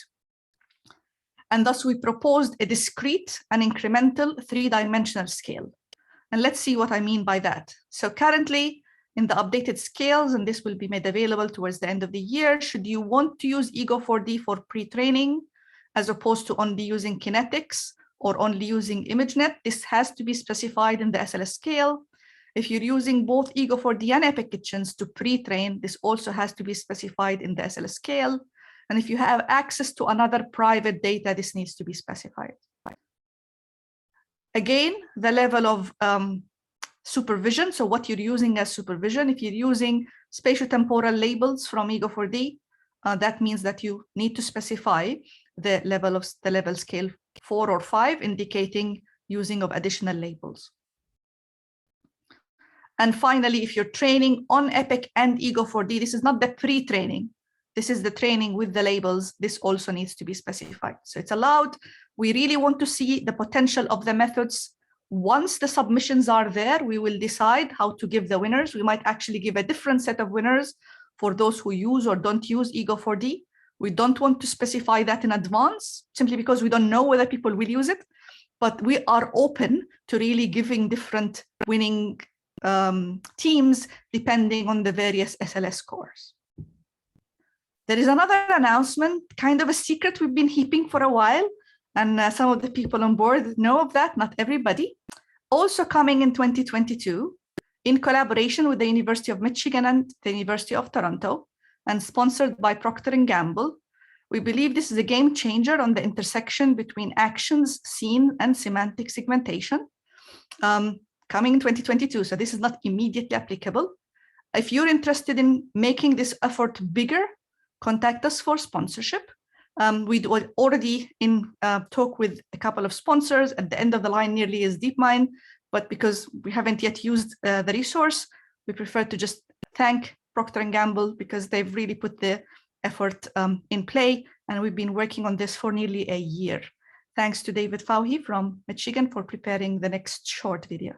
And thus we proposed a discrete and incremental 3-dimensional scale. And let's see what I mean by that. So currently in the updated scales, and this will be made available towards the end of the year, should you want to use Ego4D for pre-training, as opposed to only using kinetics or only using ImageNet, this has to be specified in the SLS scale. If you're using both Ego4D and EPIC Kitchens to pre-train, this also has to be specified in the SLS scale. And if you have access to another private data, this needs to be specified. Again, the level of supervision, so what you're using as supervision, if you're using spatiotemporal labels from Ego4D, that means that you need to specify the level scale 4 or 5, indicating using of additional labels. And finally, if you're training on EPIC and Ego4D, this is not the pre-training. This is the training with the labels. This also needs to be specified. So it's allowed. We really want to see the potential of the methods. Once the submissions are there, we will decide how to give the winners. We might actually give a different set of winners for those who use or don't use Ego4D. We don't want to specify that in advance, simply because we don't know whether people will use it. But we are open to really giving different winning teams depending on the various SLS scores. There is another announcement, kind of a secret we've been keeping for a while, and some of the people on board know of that, not everybody. Also coming in 2022, in collaboration with the University of Michigan and the University of Toronto, and sponsored by Procter & Gamble, we believe this is a game changer on the intersection between actions, scene, and semantic segmentation. Coming in 2022, so this is not immediately applicable. If you're interested in making this effort bigger, contact us for sponsorship. We were already in talk with a couple of sponsors. At the end of the line nearly is DeepMind, but because we haven't yet used the resource, we prefer to just thank Procter & Gamble because they've really put the effort in play, and we've been working on this for nearly a year. Thanks to David Fauhi from Michigan for preparing the next short video.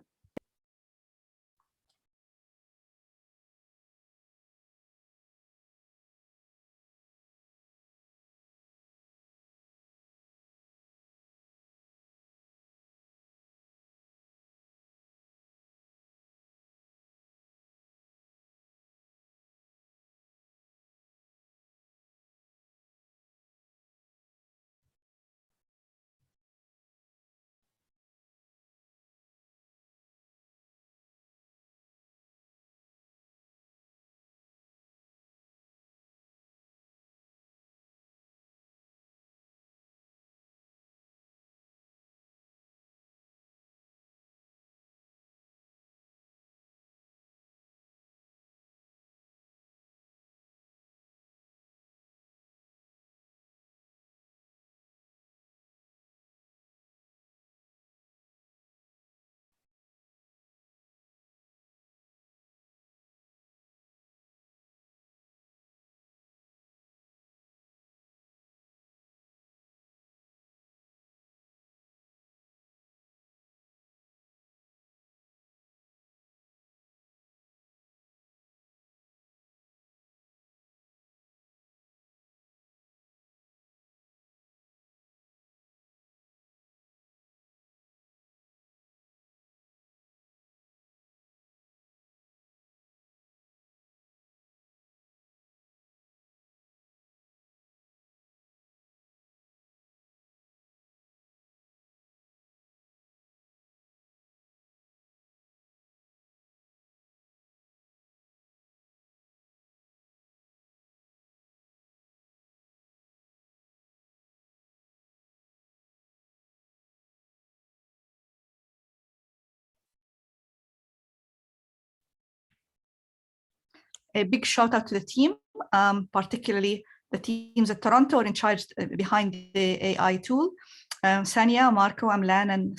a big shout out to the team, particularly the teams at Toronto are in charge behind the AI tool. Sania, Marco, Amlan, and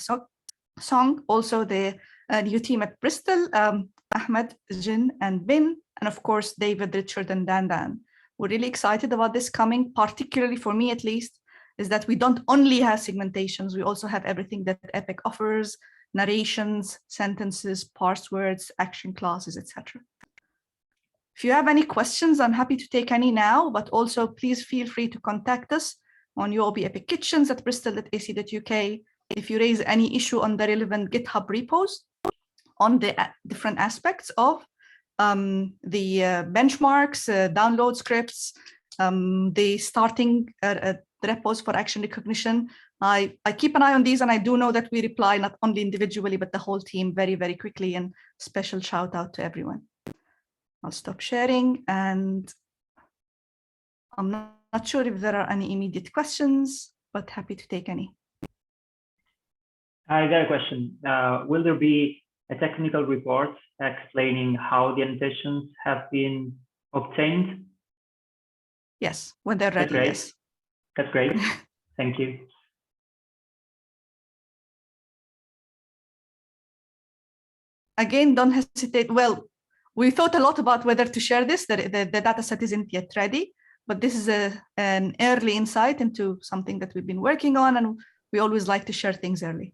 Song. Also the new team at Bristol, Ahmed, Jin, and Bin, and of course, David, Richard, and Dan. We're really excited about this coming, particularly for me at least, is that we don't only have segmentations, we also have everything that EPIC offers, narrations, sentences, parse words, action classes, etc. If you have any questions, I'm happy to take any now, but also please feel free to contact us on UOB EPIC Kitchens at bristol.ac.uk if you raise any issue on the relevant GitHub repos on the different aspects of the benchmarks, download scripts, the starting repos for action recognition. I keep an eye on these, and I do know that we reply not only individually, but the whole team very, very quickly, and special shout out to everyone. I'll stop sharing, and I'm not sure if there are any immediate questions, but happy to take any.
I got a question. Will there be a technical report explaining how the annotations have been obtained?
Yes, when they're ready, yes.
That's great. Thank you.
Again, don't hesitate. Well, we thought a lot about whether to share this. The data set isn't yet ready, but this is an early insight into something that we've been working on, and we always like to share things early.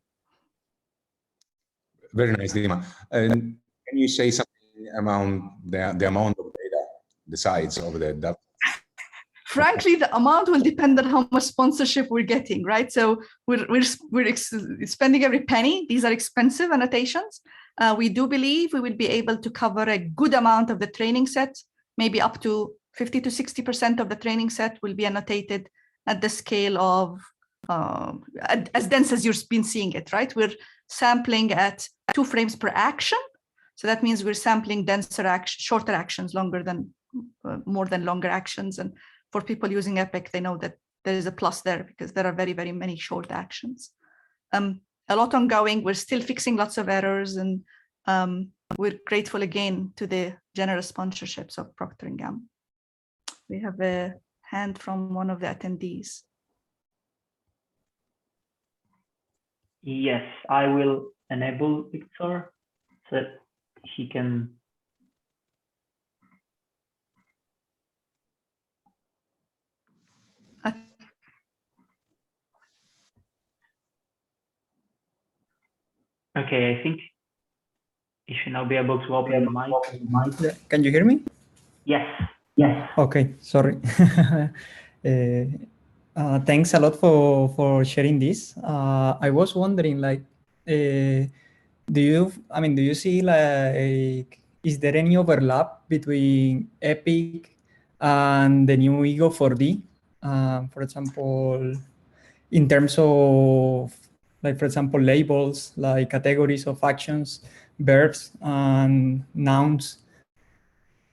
Very nice, Dima. And can you say something about the amount of data, the size of the data?
Frankly, the amount will depend on how much sponsorship we're getting, right? So we're spending every penny. These are expensive annotations. We do believe we will be able to cover a good amount of the training set, maybe up to 50 to 60% of the training set will be annotated at the scale of as dense as you've been seeing it, right? We're sampling at 2 frames per action. So that means we're sampling denser shorter actions, more than longer actions. And for people using EPIC, they know that there is a plus there because there are very, very many short actions. A lot ongoing. We're still fixing lots of errors, and we're grateful again to the generous sponsorships of Procter & Gamble. We have a hand from one of the attendees.
Yes, I will enable Victor so that he can. Okay, I think you should now be able to open the mic.
Can you hear me?
Yes. Yes.
Okay, sorry. Thanks a lot for sharing this. I was wondering, like, do you see, like, is there any overlap between EPIC and the new Ego4D? For example, in terms of, like, for example, labels, like categories of actions, verbs, and nouns.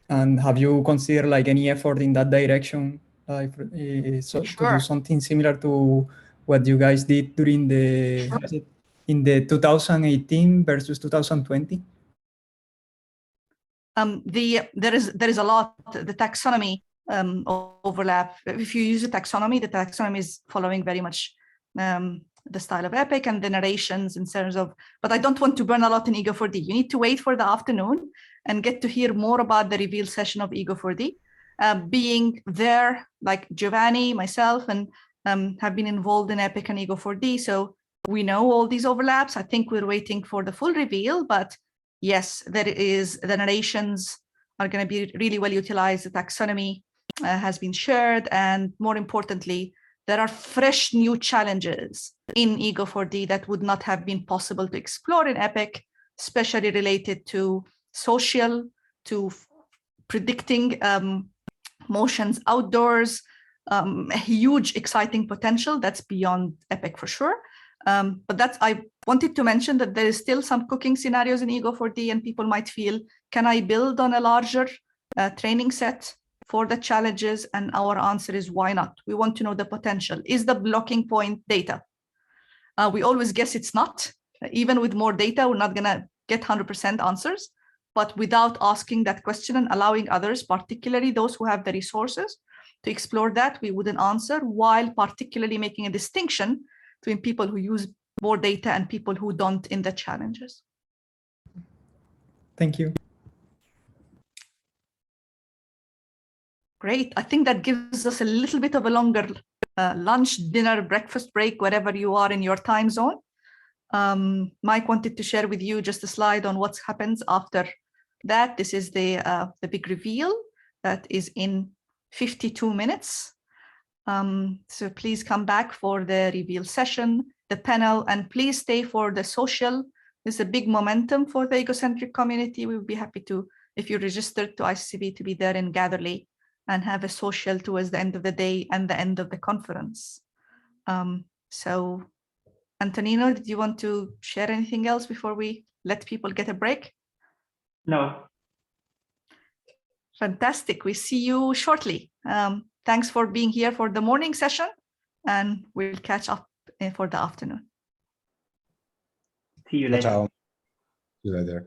And have you considered like any effort in that direction, like to do something similar to what you guys did during the in the 2018 versus 2020?
There is a lot. The taxonomy overlap. If you use a taxonomy, the taxonomy is following very much the style of EPIC and the narrations in terms of, but I don't want to burn a lot in Ego4D. You need to wait for the afternoon and get to hear more about the reveal session of Ego4D. Being there, like Giovanni, myself, and have been involved in EPIC and Ego4D, so we know all these overlaps. I think we're waiting for the full reveal, but yes, there is, the narrations are going to be really well utilized. The taxonomy has been shared, and more importantly, there are fresh new challenges in Ego4D that would not have been possible to explore in EPIC, especially related to social, to predicting motions outdoors, a huge exciting potential that's beyond EPIC for sure. But I wanted to mention that there is still some cooking scenarios in Ego4D, and people might feel, can I build on a larger training set for the challenges? And our answer is, why not? We want to know the potential. Is the blocking point data? We always guess it's not. Even with more data, we're not going to get 100% answers. but without asking that question and allowing others, particularly those who have the resources, to explore that, we wouldn't answer, while particularly making a distinction between people who use more data and people who don't in the challenges.
Thank you.
Great. I think that gives us a little bit of a longer lunch, dinner, breakfast break, wherever you are in your time zone. Mike wanted to share with you just a slide on what happens after that. This is the big reveal that is in 52 minutes. So please come back for the reveal session, the panel, and please stay for the social. There's a big momentum for the Egocentric community. We would be happy to, if you registered to ICCV, to be there in Gatherley and have a social towards the end of the day and the end of the conference. So Antonino, did you want to share anything else before we let people get a break?
No.
Fantastic. We see you shortly. Thanks for being here for the morning session, and we'll catch up for the afternoon.
See you later.
Ciao. See you later.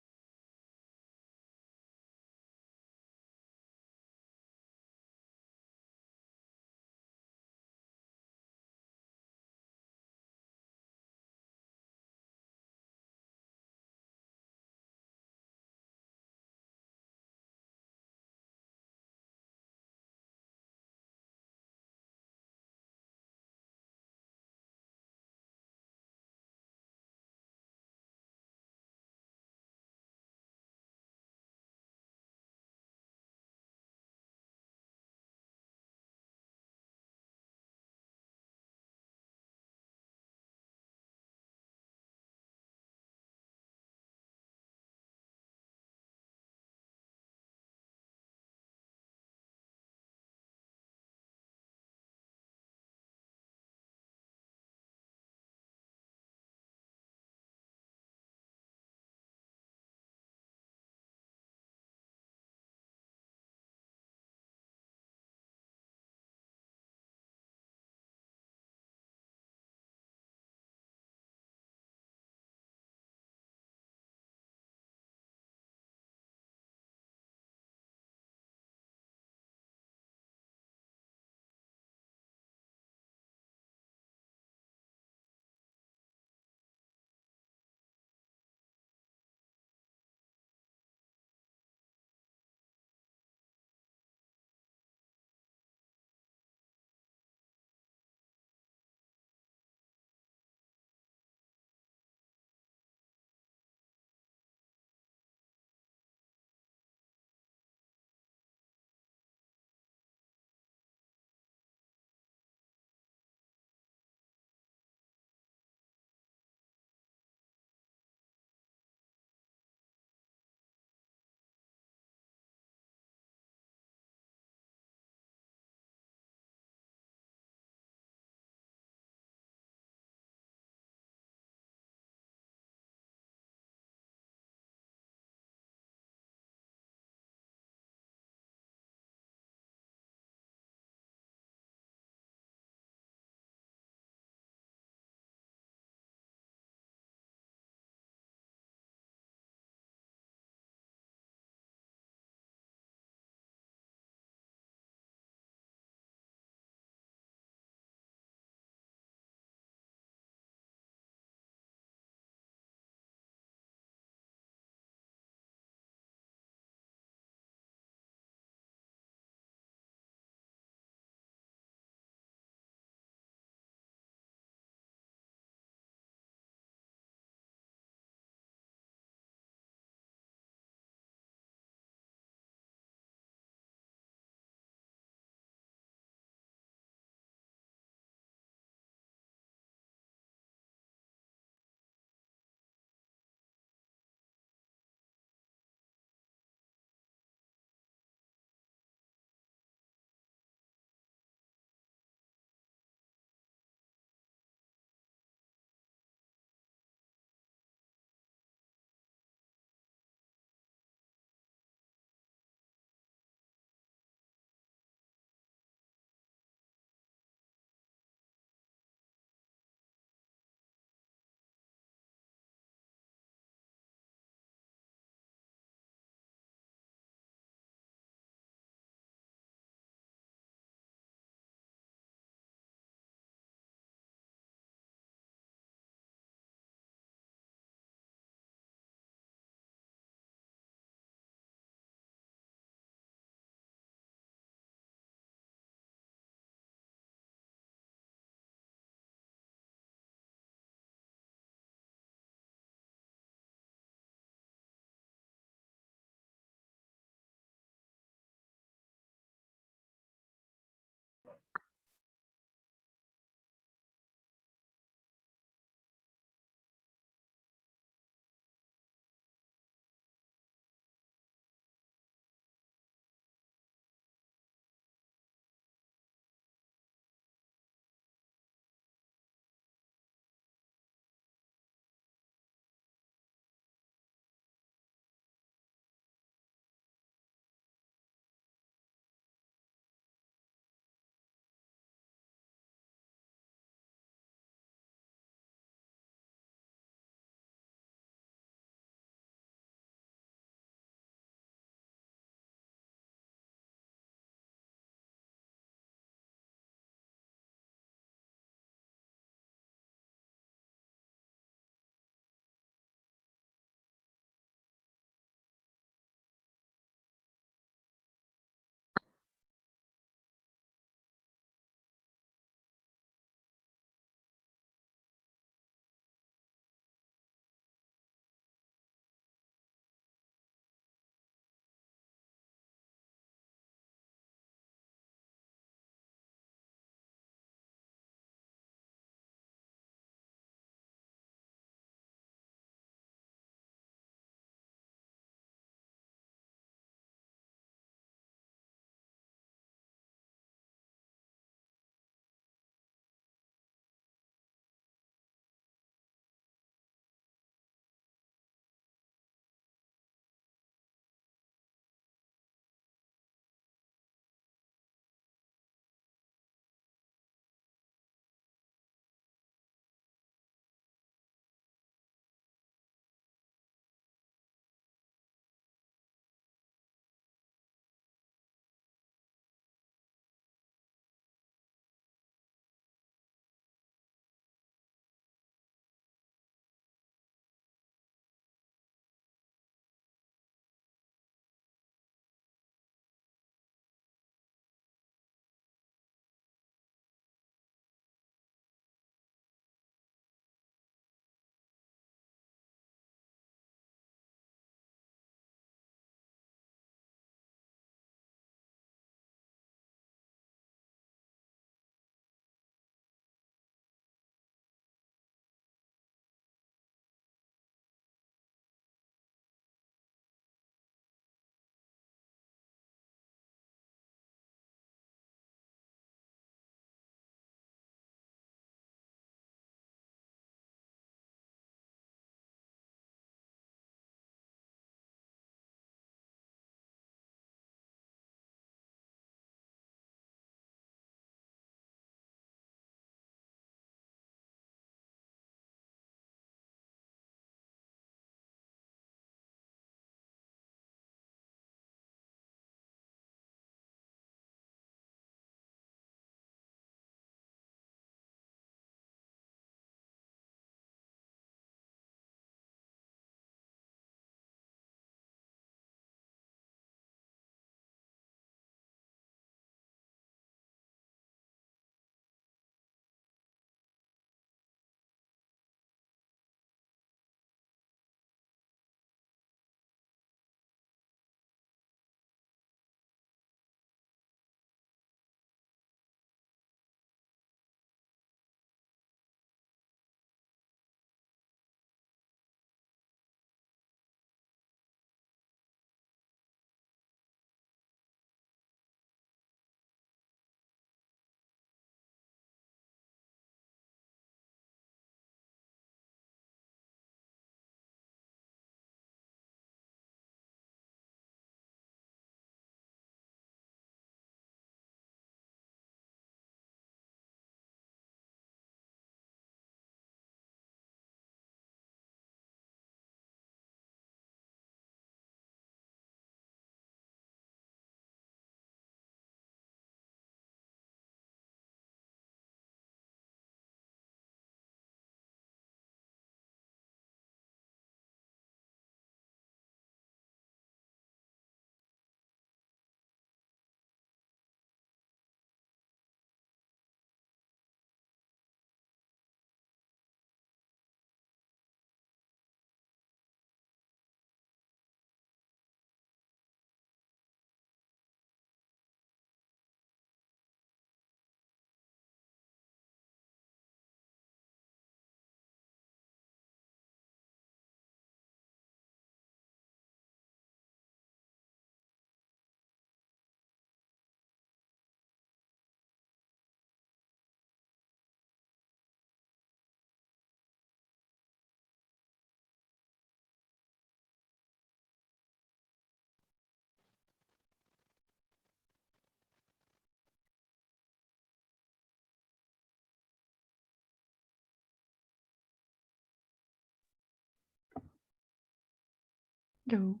Go.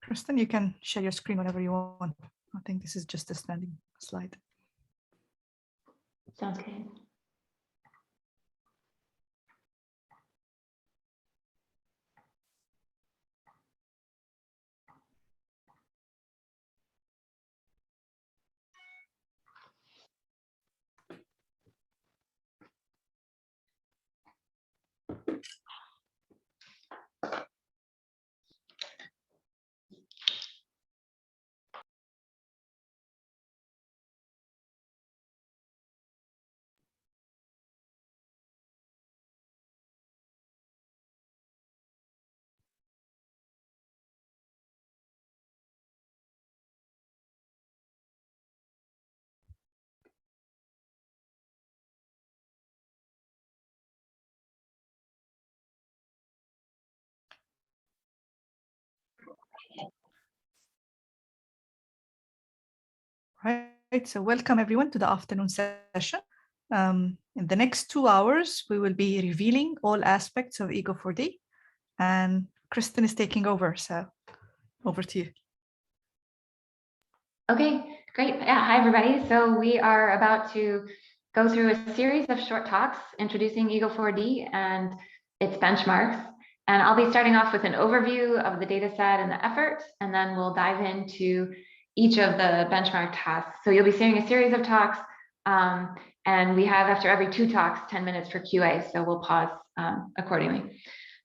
Kristen, you can share your screen whenever you want. I think this is just a standing slide.
Sounds good.
Right, so welcome everyone to the afternoon session. In the next 2 hours, we will be revealing all aspects of Ego4D, and Kristen is taking over, so over to you.
Okay, great. Yeah, hi everybody. So we are about to go through a series of short talks introducing Ego4D and its benchmarks. And I'll be starting off with an overview of the data set and the effort, and then we'll dive into each of the benchmark tasks. So you'll be seeing a series of talks, and we have, after every 2 talks, 10 minutes for QA, so we'll pause accordingly.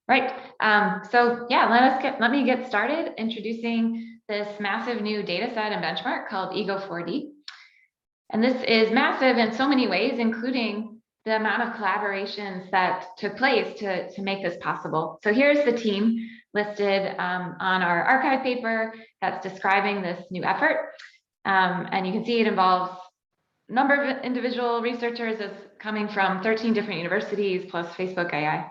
Right, so yeah, let me get started introducing this massive new data set and benchmark called Ego4D. And this is massive in so many ways, including the amount of collaborations that took place to make this possible. So here's the team listed on our archive paper that's describing this new effort. And you can see it involves a number of individual researchers as coming from 13 different universities plus Facebook AI.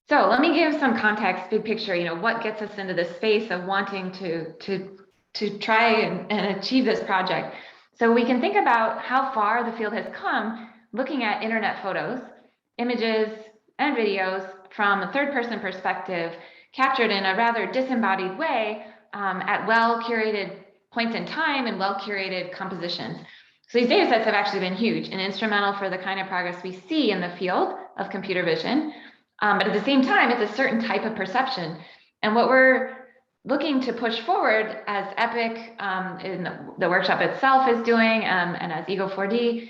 So let me give some context, big picture, what gets us into this space of wanting to try and achieve this project. So we can think about how far the field has come looking at internet photos, images, and videos from a third-person perspective, captured in a rather disembodied way at well-curated points in time and well-curated compositions. So these data sets have actually been huge and instrumental for the kind of progress we see in the field of computer vision. But at the same time, it's a certain type of perception. And what we're looking to push forward as EPIC in the workshop itself is doing, and as Ego4D,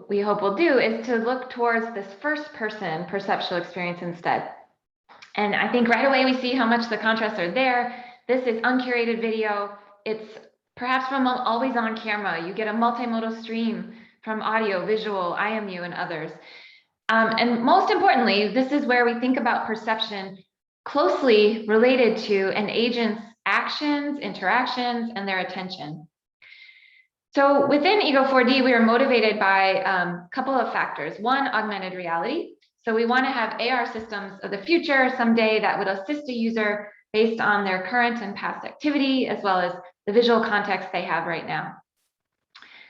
we hope will do, is to look towards this first-person perceptual experience instead. And I think right away we see how much the contrasts are there. This is uncurated video. It's perhaps from always on camera. You get a multimodal stream from audio, visual, IMU, and others. And most importantly, this is where we think about perception closely related to an agent's actions, interactions, and their attention. So within Ego4D, we are motivated by a couple of factors. One, augmented reality. So we want to have AR systems of the future someday that would assist a user based on their current and past activity, as well as the visual context they have right now.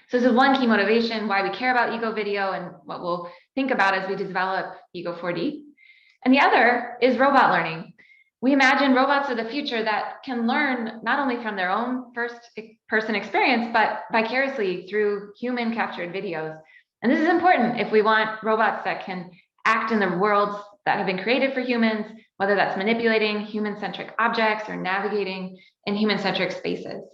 So this is one key motivation why we care about Ego Video and what we'll think about as we develop Ego4D. And the other is robot learning. We imagine robots of the future that can learn not only from their own first-person experience, but vicariously through human captured videos. And this is important if we want robots that can act in the worlds that have been created for humans, whether that's manipulating human-centric objects or navigating in human-centric spaces.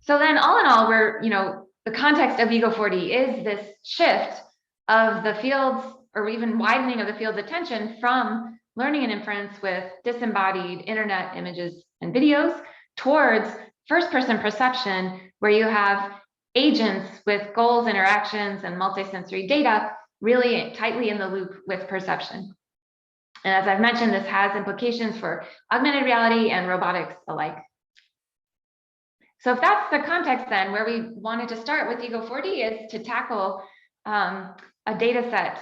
So then all in all, we're, the context of Ego4D is this shift of the field's, or even widening of the field's attention from learning and inference with disembodied internet images and videos towards first-person perception, where you have agents with goals, interactions, and multisensory data really tightly in the loop with perception. And as I've mentioned, this has implications for augmented reality and robotics alike. So if that's the context, then where we wanted to start with Ego4D is to tackle a a data set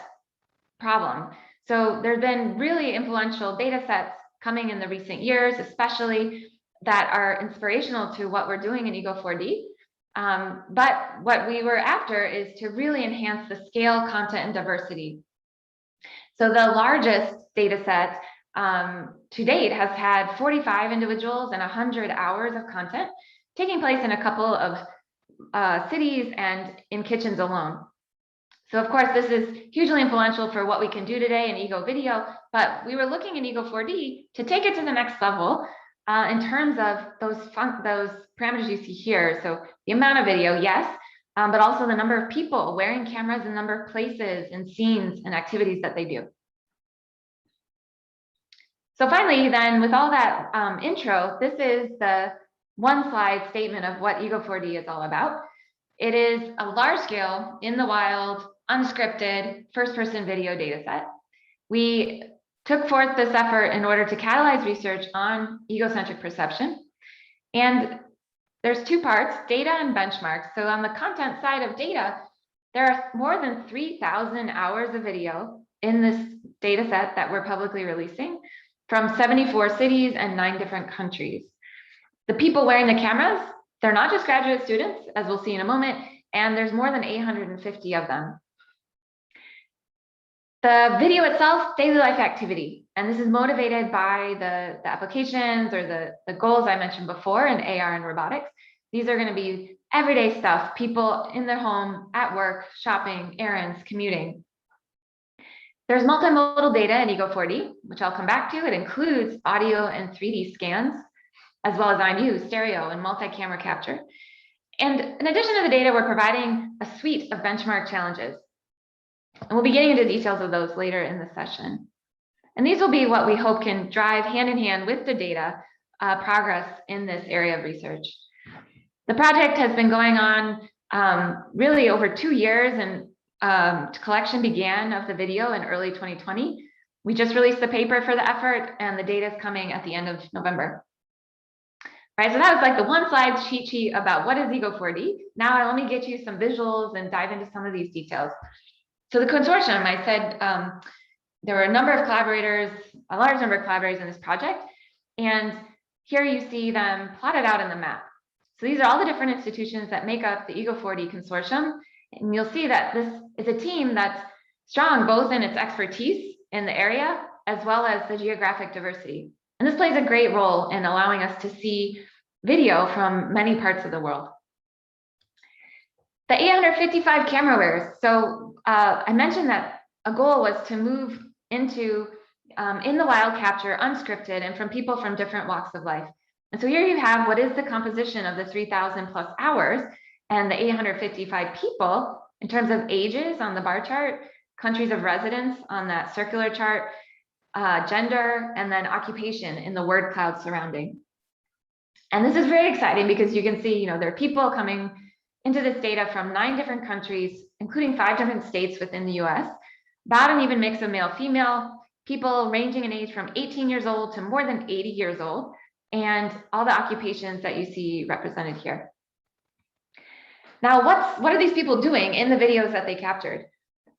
problem. So there's been really influential data sets coming in the recent years, especially that are inspirational to what we're doing in Ego4D. But what we were after is to really enhance the scale, content, and diversity. So the largest data set to date has had 45 individuals and 100 hours of content taking place in a couple of cities and in kitchens alone. So of course, this is hugely influential for what we can do today in Ego Video, but we were looking in Ego4D to take it to the next level in terms of those parameters you see here. So the amount of video, yes, but also the number of people wearing cameras, the number of places and scenes and activities that they do. So finally, then, with all that intro, this is the one slide statement of what Ego4D is all about. It is a large scale, in the wild, unscripted, first-person video data set. We took forth this effort in order to catalyze research on egocentric perception. And there's two parts, data and benchmarks. So on the content side of data, there are more than 3,000 hours of video in this data set that we're publicly releasing from 74 cities and 9 different countries. The people wearing the cameras, they're not just graduate students, as we'll see in a moment, and there's more than 850 of them. The video itself, daily life activity, and this is motivated by the applications or the goals I mentioned before in AR and robotics. These are going to be everyday stuff, people in their home, at work, shopping, errands, commuting. There's multimodal data in Ego4D, which I'll come back to. It includes audio and 3D scans, as well as IMU, stereo, and multi-camera capture. And in addition to the data, we're providing a suite of benchmark challenges. And we'll be getting into details of those later in the session. And these will be what we hope can drive hand in hand with the data progress in this area of research. The project has been going on really over 2 years, and collection began of the video in early 2020. We just released the paper for the effort, and the data is coming at the end of November. Right, so that was like the one slide cheat sheet about what is Ego4D. Now let me get you some visuals and dive into some of these details. So the consortium, I said there were a number of collaborators, a large number of collaborators in this project. And here you see them plotted out in the map. So these are all the different institutions that make up the Ego4D consortium. And you'll see that this is a team that's strong both in its expertise in the area as well as the geographic diversity. And this plays a great role in allowing us to see video from many parts of the world. The 855 camera wearers. So I mentioned that a goal was to move into in the wild capture, unscripted, and from people from different walks of life. And so here you have what is the composition of the 3,000 plus hours and the 855 people in terms of ages on the bar chart, countries of residence on that circular chart, gender, and then occupation in the word cloud surrounding. And this is very exciting because you can see, there are people coming into this data from 9 different countries, including 5 different states within the US, about an even mix of male, female, people ranging in age from 18 years old to more than 80 years old, and all the occupations that you see represented here. Now, what are these people doing in the videos that they captured?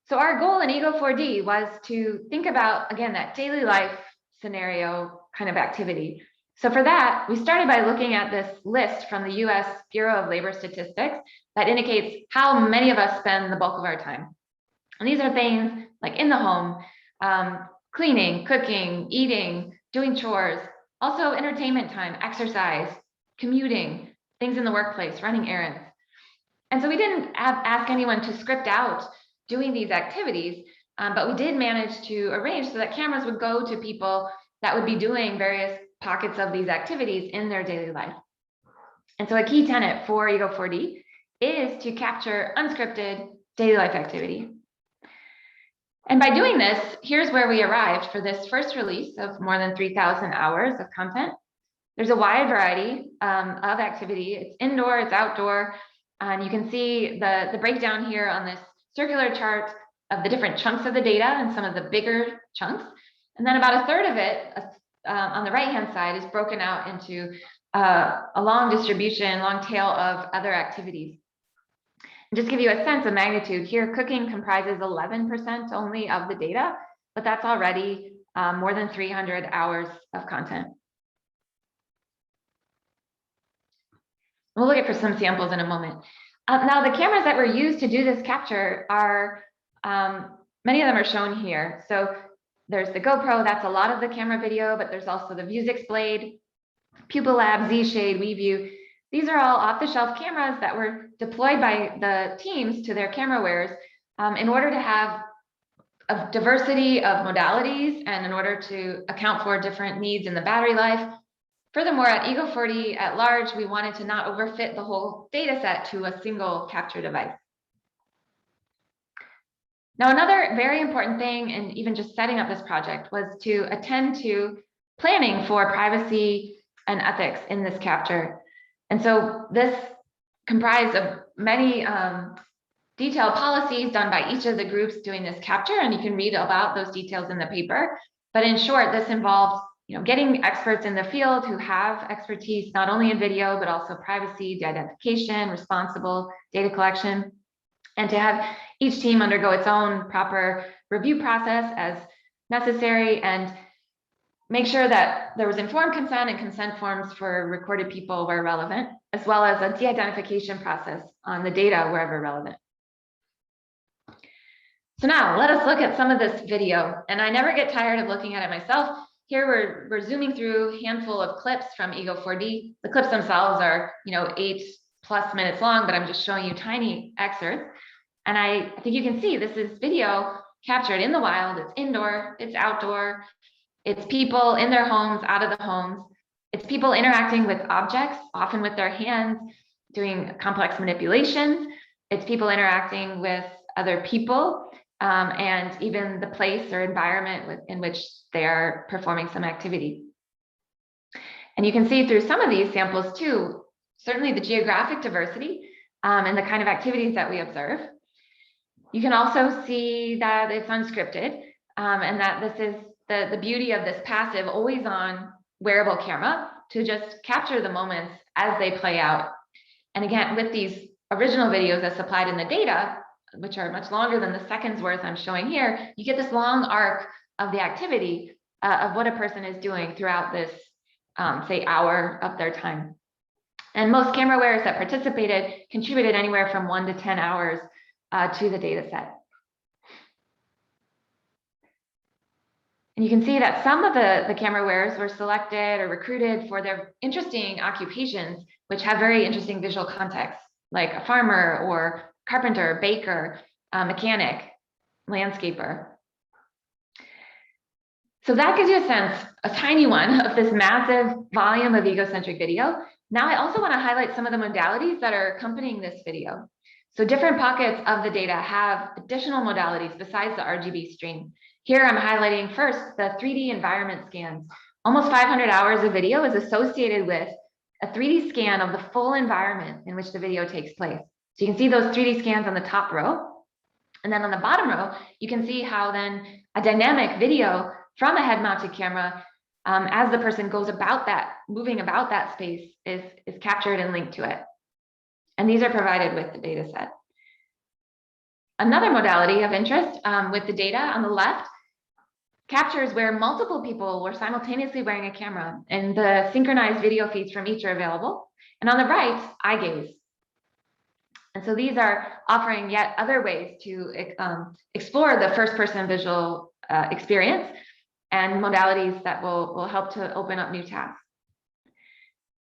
So our goal in Ego4D was to think about, again, that daily life scenario kind of activity. So for that, we started by looking at this list from the US Bureau of Labor Statistics that indicates how many of us spend the bulk of our time. And these are things like in the home, cleaning, cooking, eating, doing chores, also entertainment time, exercise, commuting, things in the workplace, running errands. And so we didn't ask anyone to script out doing these activities, but we did manage to arrange so that cameras would go to people that would be doing various pockets of these activities in their daily life. And so a key tenet for Ego4D is to capture unscripted daily life activity. And by doing this, here's where we arrived for this first release of more than 3,000 hours of content. There's a wide variety of activity. It's indoor, it's outdoor, and you can see the breakdown here on this circular chart of the different chunks of the data and some of the bigger chunks. And then about a third of it on the right-hand side is broken out into a long distribution, long tail of other activities. Just give you a sense of magnitude here, cooking comprises 11% only of the data, but that's already more than 300 hours of content. We'll look at for some samples in a moment. Now, the cameras that were used to do this capture are, many of them are shown here. So there's the GoPro, that's a lot of the camera video, but there's also the Vuzix Blade, Pupil Lab, Z-Shade, WeView. These are all off-the-shelf cameras that were deployed by the teams to their camera wares in order to have a diversity of modalities and in order to account for different needs in the battery life. Furthermore, at Ego4D at large, we wanted to not overfit the whole data set to a single capture device. Now, another very important thing in even just setting up this project was to attend to planning for privacy and ethics in this capture. And so this comprised of many detailed policies done by each of the groups doing this capture, and you can read about those details in the paper. But in short, this involves getting experts in the field who have expertise not only in video, but also privacy, de-identification, responsible data collection, and to have each team undergo its own proper review process as necessary, and make sure that there was informed consent and consent forms for recorded people where relevant, as well as a de-identification process on the data wherever relevant. So now let us look at some of this video, and I never get tired of looking at it myself. Here we're zooming through a handful of clips from Ego4D. The clips themselves are 8+ minutes long, but I'm just showing you tiny excerpts. And I think you can see this is video captured in the wild. It's indoor, it's outdoor, it's people in their homes, out of the homes. It's people interacting with objects, often with their hands, doing complex manipulations. It's people interacting with other people, and even the place or environment in which they are performing some activity. And you can see through some of these samples too, certainly the geographic diversity and the kind of activities that we observe. You can also see that it's unscripted, and that this is the beauty of this passive, always on wearable camera to just capture the moments as they play out. And again, with these original videos as supplied in the data, which are much longer than the seconds worth I'm showing here, you get this long arc of the activity of what a person is doing throughout this, say, hour of their time. And most camera wearers that participated contributed anywhere from 1 to 10 hours to the data set. And you can see that some of the camera wearers were selected or recruited for their interesting occupations, which have very interesting visual context, like a farmer or carpenter, baker, mechanic, landscaper. So that gives you a sense, a tiny one, of this massive volume of egocentric video. Now I also want to highlight some of the modalities that are accompanying this video. So different pockets of the data have additional modalities besides the RGB stream. Here I'm highlighting first the 3D environment scans. Almost 500 hours of video is associated with a 3D scan of the full environment in which the video takes place. So you can see those 3D scans on the top row. And then on the bottom row, you can see how then a dynamic video from a head-mounted camera, as the person goes about that, moving about that space, is captured and linked to it. And these are provided with the data set. Another modality of interest with the data on the left captures where multiple people were simultaneously wearing a camera, and the synchronized video feeds from each are available. And on the right, eye gaze. And so these are offering yet other ways to explore the first-person visual experience and modalities that will help to open up new tasks.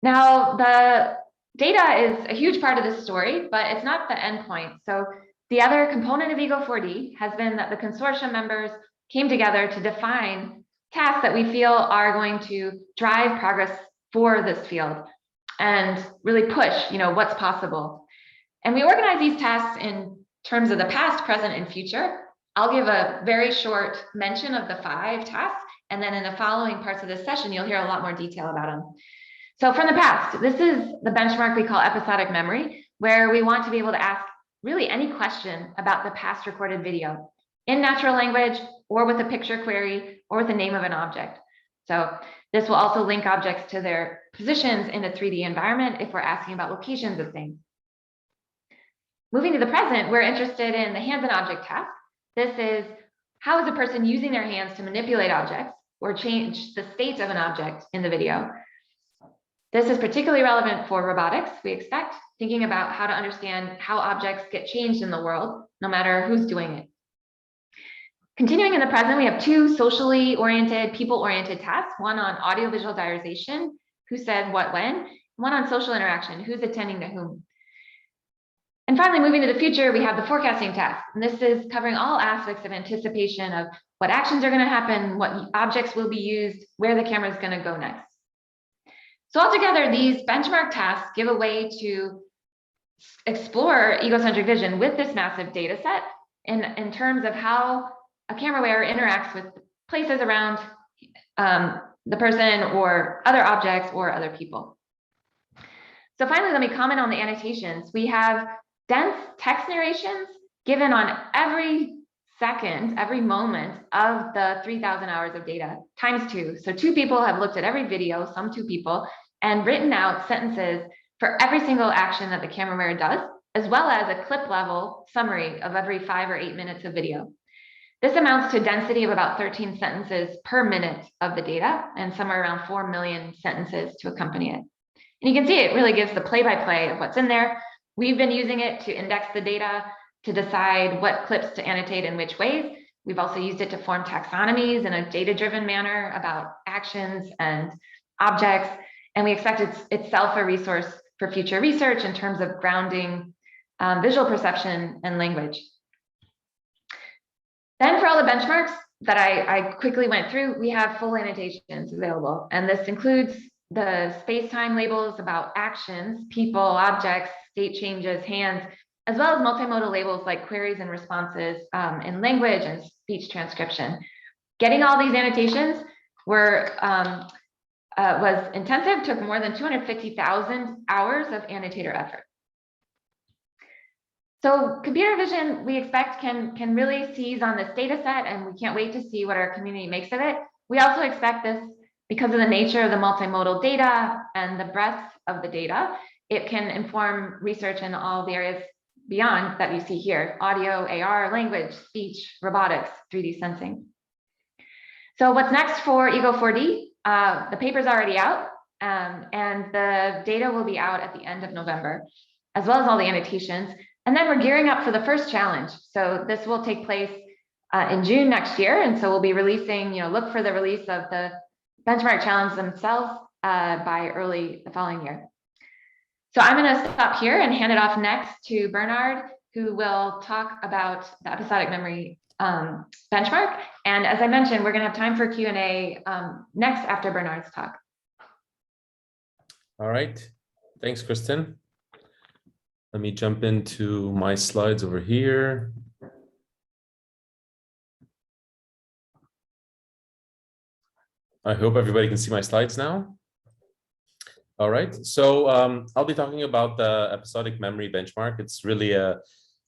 Now, the data is a huge part of this story, but it's not the endpoint. So the other component of Ego4D has been that the consortium members came together to define tasks that we feel are going to drive progress for this field and really push, what's possible. And we organize these tasks in terms of the past, present, and future. I'll give a very short mention of the 5 tasks, and then in the following parts of this session, you'll hear a lot more detail about them. So from the past, this is the benchmark we call episodic memory, where we want to be able to ask really any question about the past recorded video in natural language, or with a picture query, or with the name of an object. So this will also link objects to their positions in a 3D environment if we're asking about locations of things. Moving to the present, we're interested in the hands and object task. This is how is a person using their hands to manipulate objects or change the state of an object in the video. This is particularly relevant for robotics, we expect, thinking about how to understand how objects get changed in the world, no matter who's doing it. Continuing in the present, we have two socially oriented, people-oriented tasks, one on audiovisual diarization, who said what when, one on social interaction, who's attending to whom. And finally, moving to the future, we have the forecasting task. And this is covering all aspects of anticipation of what actions are going to happen, what objects will be used, where the camera is going to go next. So altogether, these benchmark tasks give a way to explore egocentric vision with this massive data set in terms of how a camera wearer interacts with places around the person or other objects or other people. So finally, let me comment on the annotations. We have dense text narrations given on every second, every moment of the 3,000 hours of data times 2. So 2 people have looked at every video, some 2 people, and written out sentences for every single action that the camera wearer does, as well as a clip level summary of every 5 or 8 minutes of video. This amounts to a density of about 13 sentences per minute of the data and somewhere around 4 million sentences to accompany it. And you can see it really gives the play-by-play of what's in there. We've been using it to index the data to decide what clips to annotate in which ways. We've also used it to form taxonomies in a data-driven manner about actions and objects. And we expect it's itself a resource for future research in terms of grounding visual perception and language. Then for all the benchmarks that I quickly went through, we have full annotations available. And this includes the space-time labels about actions, people, objects, state changes, hands, as well as multimodal labels like queries and responses in language and speech transcription. Getting all these annotations was intensive, took more than 250,000 hours of annotator effort. So computer vision, we expect can really seize on this data set, and we can't wait to see what our community makes of it. We also expect this, because of the nature of the multimodal data and the breadth of the data, it can inform research in all the areas beyond that you see here: audio, AR, language, speech, robotics, 3D sensing. So what's next for Ego4D? The paper's already out, and the data will be out at the end of November, as well as all the annotations. And then we're gearing up for the first challenge. So this will take place in June next year. And so we'll be releasing, look for the release of the benchmark challenge themselves by early the following year. So I'm going to stop here and hand it off next to Bernard, who will talk about the episodic memory benchmark. And as I mentioned, we're going to have time for Q&A next after Bernard's talk.
All right. Thanks, Kristen. Let me jump into my slides over here. I hope everybody can see my slides now. All right, so I'll be talking about the episodic memory benchmark. It's really a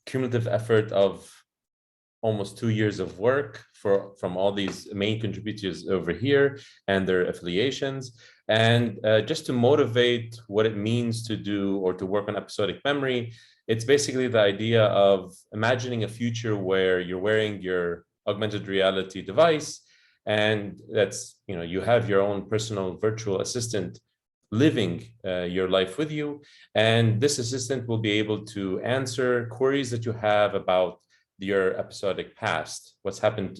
cumulative effort of almost 2 years of work from all these main contributors over here and their affiliations. And just to motivate what it means to do or to work on episodic memory, it's basically the idea of imagining a future where you're wearing your augmented reality device, and that's, you have your own personal virtual assistant living your life with you. And this assistant will be able to answer queries that you have about your episodic past, what's happened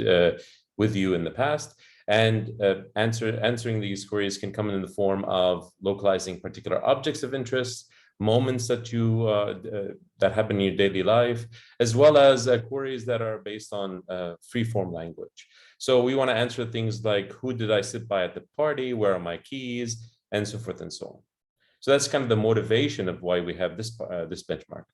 with you in the past. And answering these queries can come in the form of localizing particular objects of interest, moments that that happen in your daily life, as well as queries that are based on free-form language. So we want to answer things like, who did I sit by at the party? Where are my keys? And so forth and so on. So that's kind of the motivation of why we have this benchmark.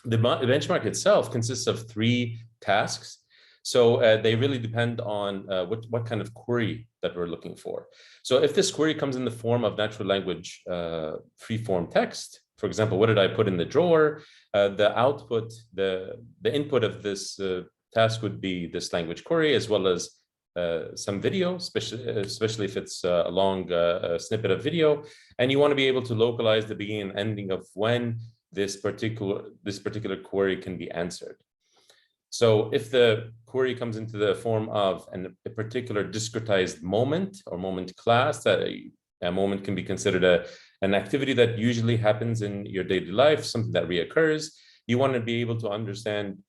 The benchmark itself consists of 3 tasks. So they really depend on what kind of query that we're looking for. So if this query comes in the form of natural language free-form text, for example, what did I put in the drawer? The output, the input of this task would be this language query, as well as some video, especially if it's a long snippet of video. And you want to be able to localize the beginning and ending of when this particular query can be answered. So if the query comes into the form of a particular discretized moment or moment class, that a moment can be considered an activity that usually happens in your daily life, something that reoccurs. You want to be able to understand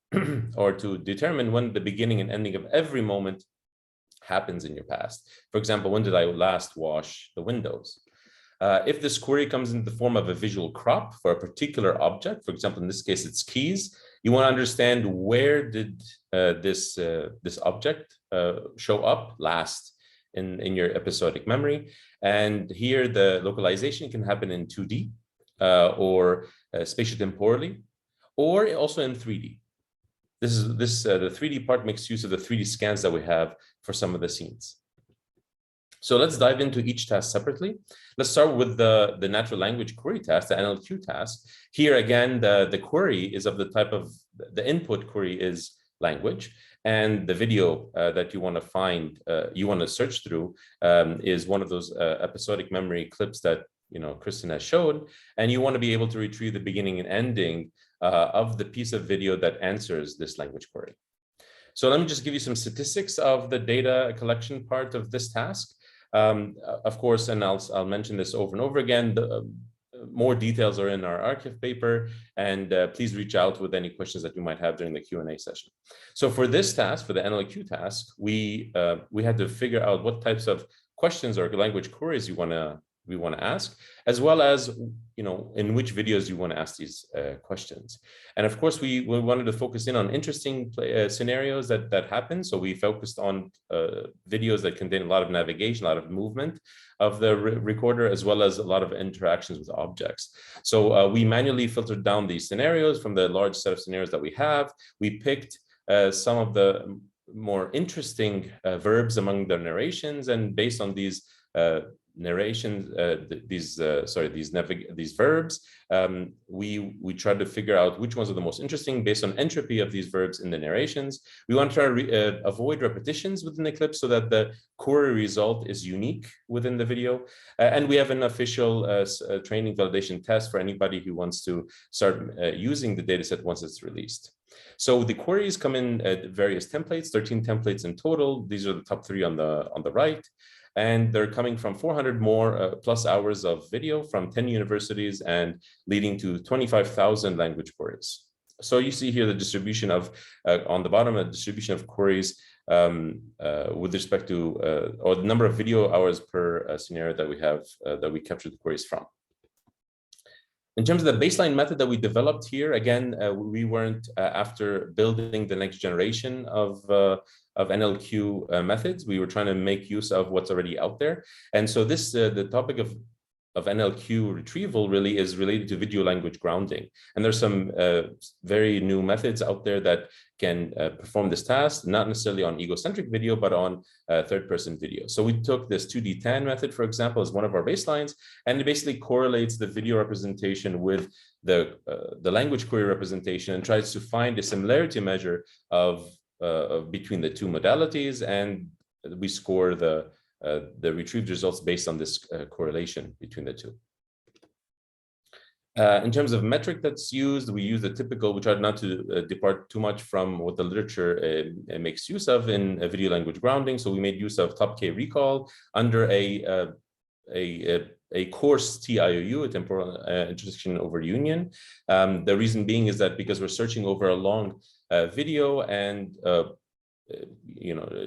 or to determine when the beginning and ending of every moment happens in your past. For example, when did I last wash the windows? If this query comes in the form of a visual crop for a particular object, for example, in this case, it's keys, you want to understand where did this object show up last in your episodic memory. And here the localization can happen in 2D or spatiotemporally, or also in 3D. The 3D part makes use of the 3D scans that we have for some of the scenes. So let's dive into each task separately. Let's start with the natural language query task, the NLQ task. Here again, the query is of the type of, the input query is language, and the video that you want to find, you want to search through is one of those episodic memory clips that Kristen has showed, and you want to be able to retrieve the beginning and ending of the piece of video that answers this language query. So let me just give you some statistics of the data collection part of this task. Of course, and I'll mention this over and over again, more details are in our archive paper, and please reach out with any questions that you might have during the Q&A session. So for this task, for the NLQ task, we had to figure out what types of questions or language queries we want to ask, as well as in which videos you want to ask these questions. And of course, we wanted to focus in on interesting scenarios that happen. So we focused on videos that contain a lot of navigation, a lot of movement of the recorder, as well as a lot of interactions with objects. So we manually filtered down these scenarios from the large set of scenarios that we have. We picked some of the more interesting verbs among the narrations, and based on these narrations, these verbs, we tried to figure out which ones are the most interesting based on entropy of these verbs in the narrations. We want to try to avoid repetitions within the clip so that the query result is unique within the video. And we have an official training validation test for anybody who wants to start using the dataset once it's released. So the queries come in various templates, 13 templates in total. These are the top 3 on the right. And they're coming from 400 more plus hours of video from 10 universities and leading to 25,000 language queries. So you see here the distribution of, on the bottom, a distribution of queries with respect to, or the number of video hours per scenario that we have, that we capture the queries from. In terms of the baseline method that we developed here, again, we weren't after building the next generation of NLQ methods. We were trying to make use of what's already out there. And so this, the topic of NLQ retrieval really is related to video language grounding. And there's some very new methods out there that can perform this task, not necessarily on egocentric video, but on third-person video. So we took this 2D10 method, for example, as one of our baselines, and it basically correlates the video representation with the language query representation and tries to find a similarity measure of between the two modalities, and we score the retrieved results based on this correlation between the two. In terms of metric that's used, we use the typical, we tried not to depart too much from what the literature makes use of in video language grounding. So we made use of top K recall under a coarse TIOU, a temporal intersection over union. The reason being is that because we're searching over a long video and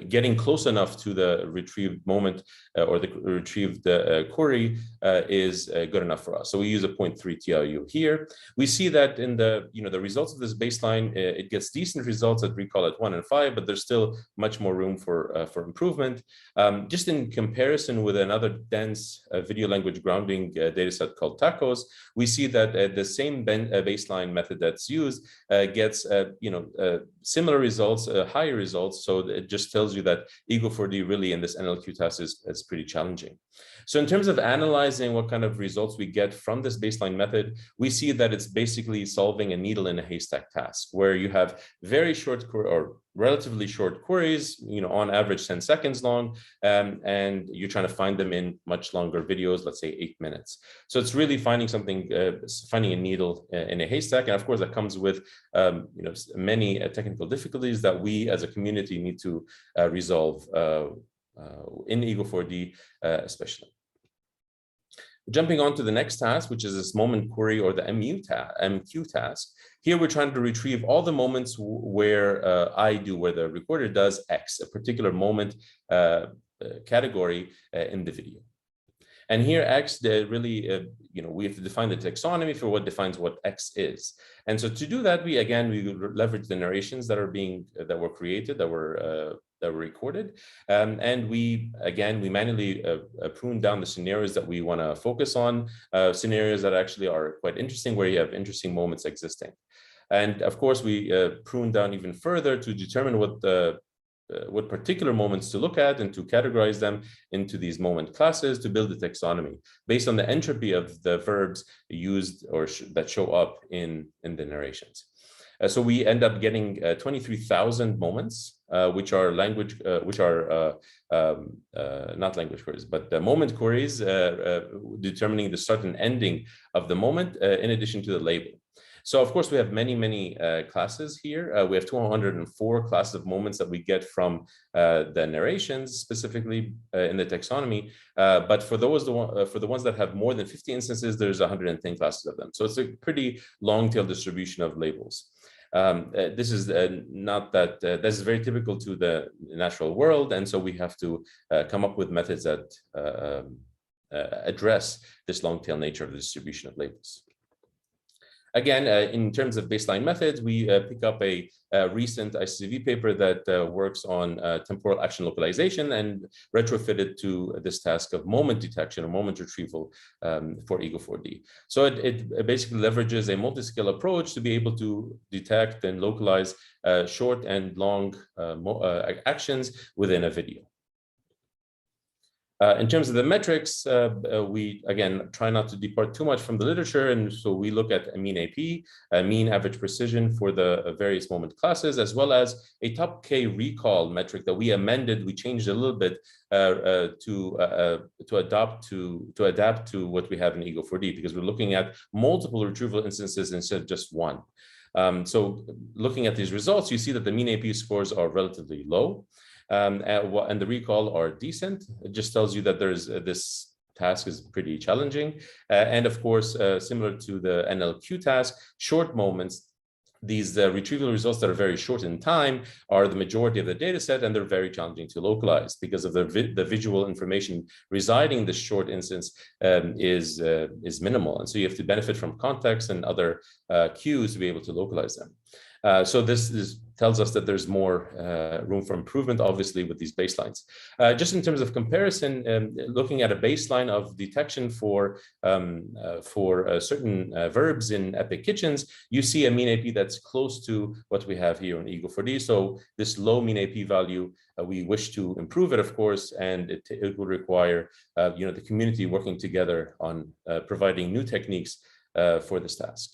getting close enough to the retrieved moment or the retrieved query is good enough for us. So we use a 0.3 TIU here. We see that in the the results of this baseline, it gets decent results at recall at 1 and 5, but there's still much more room for improvement. Just in comparison with another dense video language grounding data set called TACOS, we see that the same baseline method that's used gets similar results, higher results. So it just tells you that Ego4D really in this NLQ task is pretty challenging. So in terms of analyzing what kind of results we get from this baseline method, we see that it's basically solving a needle in a haystack task where you have very short or relatively short queries, on average 10 seconds long, and you're trying to find them in much longer videos, let's say 8 minutes. So it's really finding something, finding a needle in a haystack, and of course that comes with many technical difficulties that we as a community need to resolve in Ego4D especially. Jumping on to the next task, which is this moment query or the MQ task. Here we're trying to retrieve all the moments where where the recorder does X, a particular moment category in the video. And here X, really, we have to define the taxonomy for what defines what X is. And so to do that, we leverage the narrations that were created, that were recorded, and we manually prune down the scenarios that we want to focus on, scenarios that actually are quite interesting, where you have interesting moments existing. And of course, we prune down even further to determine what particular moments to look at and to categorize them into these moment classes to build a taxonomy based on the entropy of the verbs used or that show up in the narrations. So we end up getting 23,000 moments, which are not language queries, but the moment queries determining the start and ending of the moment in addition to the label. So of course we have many classes here. We have 204 classes of moments that we get from the narrations specifically in the taxonomy. But for the ones that have more than 50 instances, there's 110 classes of them. So it's a pretty long tail distribution of labels. This is this is very typical to the natural world, and so we have to come up with methods that address this long tail nature of the distribution of labels. Again, in terms of baseline methods, we pick up a recent ICCV paper that works on temporal action localization and retrofit it to this task of moment detection or moment retrieval for Ego4D. So it basically leverages a multi-scale approach to be able to detect and localize short and long actions within a video. In terms of the metrics, we, again, try not to depart too much from the literature. And so we look at a mean AP, mean average precision for the various moment classes, as well as a top K recall metric that we amended. We changed a little bit to adapt to what we have in Ego4D, because we're looking at multiple retrieval instances instead of just one. So looking at these results, you see that the mean AP scores are relatively low. And the recall are decent. It just tells you that there's this task is pretty challenging. And of course, similar to the NLQ task, short moments, these retrieval results that are very short in time are the majority of the data set, and they're very challenging to localize because of the visual information residing in the short instance is minimal. And so you have to benefit from context and other cues to be able to localize them. So this tells us that there's more room for improvement, obviously, with these baselines. Just in terms of comparison, looking at a baseline of detection for certain verbs in EPIC kitchens, you see a mean AP that's close to what we have here in Ego4D. So this low mean AP value, we wish to improve it, of course, and it will require the community working together on providing new techniques for this task.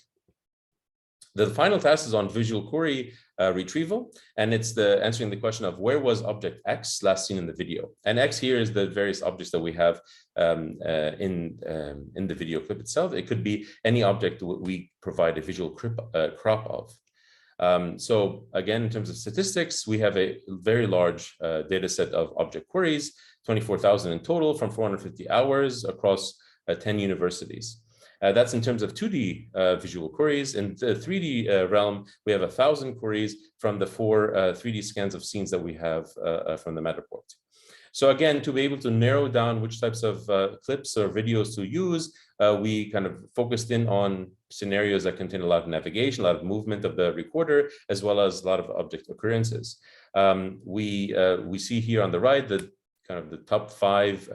The final task is on visual query retrieval, and it's answering the question of where was object X last seen in the video. And X here is the various objects that we have in the video clip itself. It could be any object we provide a visual crop of. So again, in terms of statistics, we have a very large data set of object queries, 24,000 in total from 450 hours across 10 universities. That's in terms of 2D visual queries. In the 3D realm, we have 1,000 queries from the 4 3D scans of scenes that we have from the Matterport. So again, to be able to narrow down which types of clips or videos to use, we kind of focused in on scenarios that contain a lot of navigation, a lot of movement of the recorder, as well as a lot of object occurrences. We see here on the right that kind of the top 5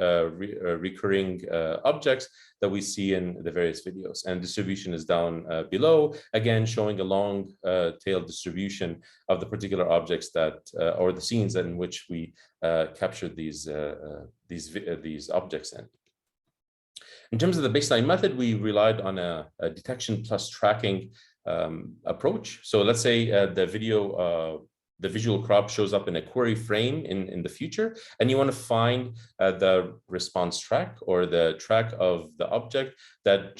recurring objects that we see in the various videos, and distribution is down below, again showing a long tail distribution of the particular objects that or the scenes in which we captured these objects in. In terms of the baseline method, we relied on a detection plus tracking approach. So let's say the video the visual crop shows up in a query frame in the future, and you want to find the response track or the track of the object that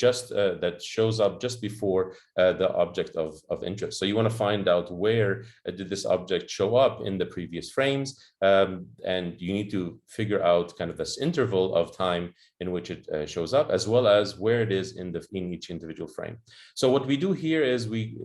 that shows up just before the object of interest. So you want to find out where did this object show up in the previous frames, and you need to figure out kind of this interval of time in which it shows up, as well as where it is in each individual frame. So what we do here is we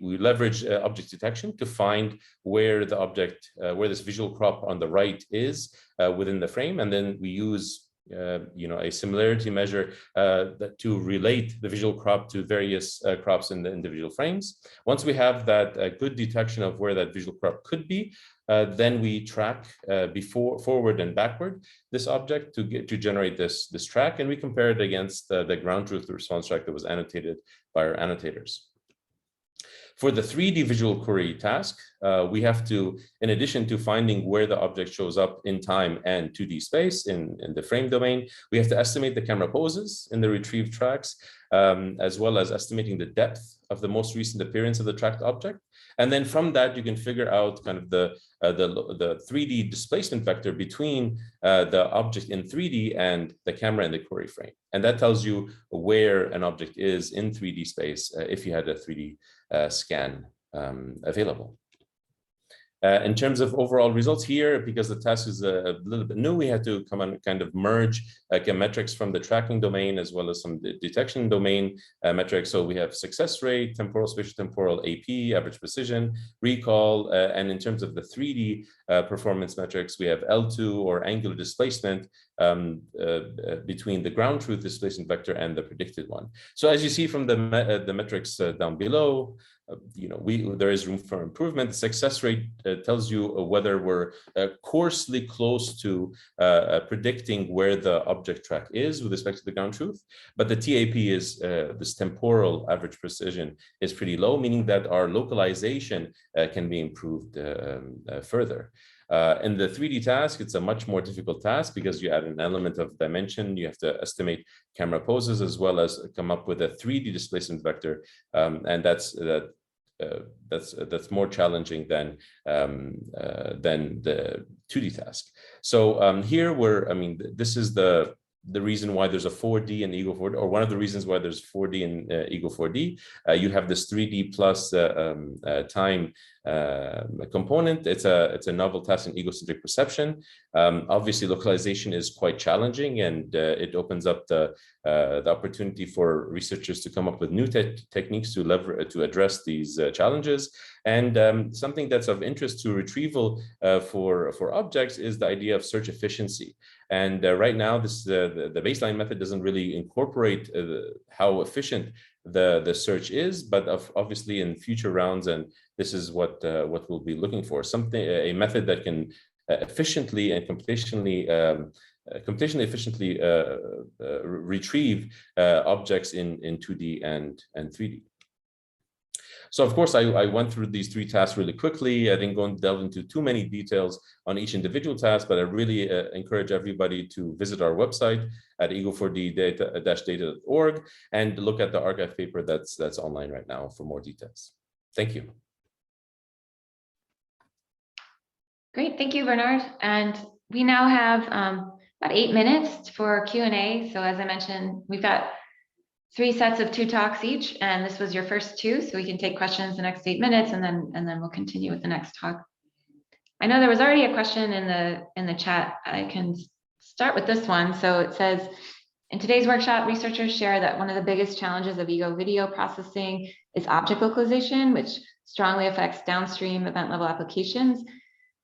leverage object detection to find where the object, where this visual crop on the right is within the frame, and then we use a similarity measure to relate the visual crop to various crops in the individual frames. Once we have that good detection of where that visual crop could be, then we track forward and backward this object to generate this track, and we compare it against the ground truth response track that was annotated by our annotators. For the 3D visual query task, we have to, in addition to finding where the object shows up in time and 2D space in the frame domain, we have to estimate the camera poses in the retrieved tracks, as well as estimating the depth of the most recent appearance of the tracked object. And then from that, you can figure out kind of the 3D displacement vector between the object in 3D and the camera in the query frame. And that tells you where an object is in 3D space if you had a 3D scan available. In terms of overall results here, because the task is a little bit new, we had to come and kind of merge metrics from the tracking domain as well as some detection domain metrics. So we have success rate, temporal, spatial temporal, AP, average precision, recall, and in terms of the 3D performance metrics, we have L2 or angular displacement between the ground truth displacement vector and the predicted one. So as you see from the metrics down below, there is room for improvement. The success rate tells you whether we're coarsely close to predicting where the object track is with respect to the ground truth, but the TAP is this temporal average precision is pretty low, meaning that our localization can be improved further. In the 3D task, it's a much more difficult task because you add an element of dimension. You have to estimate camera poses as well as come up with a 3D displacement vector, and that's more challenging than the 2D task. So here this is the reason why there's a 4D in Ego4D, or one of the reasons why there's 4D in Ego4D. You have this 3D plus time component. It's a novel task in egocentric perception. Obviously, localization is quite challenging, and it opens up the opportunity for researchers to come up with new techniques to address these challenges. And something that's of interest to retrieval for objects is the idea of search efficiency. And right now, the baseline method doesn't really incorporate how efficient the search is, but obviously in future rounds, and this is what we'll be looking for, a method that can efficiently and computationally efficiently retrieve objects in 2D and 3D. So of course, I went through these 3 tasks really quickly. I didn't go and delve into too many details on each individual task, but I really encourage everybody to visit our website at ego4d-data.org and look at the archive paper that's online right now for more details. Thank you.
Great, thank you, Bernard. And we now have about 8 minutes for Q&A. So as I mentioned, we've got 3 sets of 2 talks each, and this was your first 2, so we can take questions the next 8 minutes, and then we'll continue with the next talk. I know there was already a question in the chat. I can start with this one. So it says, in today's workshop, researchers share that one of the biggest challenges of ego video processing is object localization, which strongly affects downstream event level applications.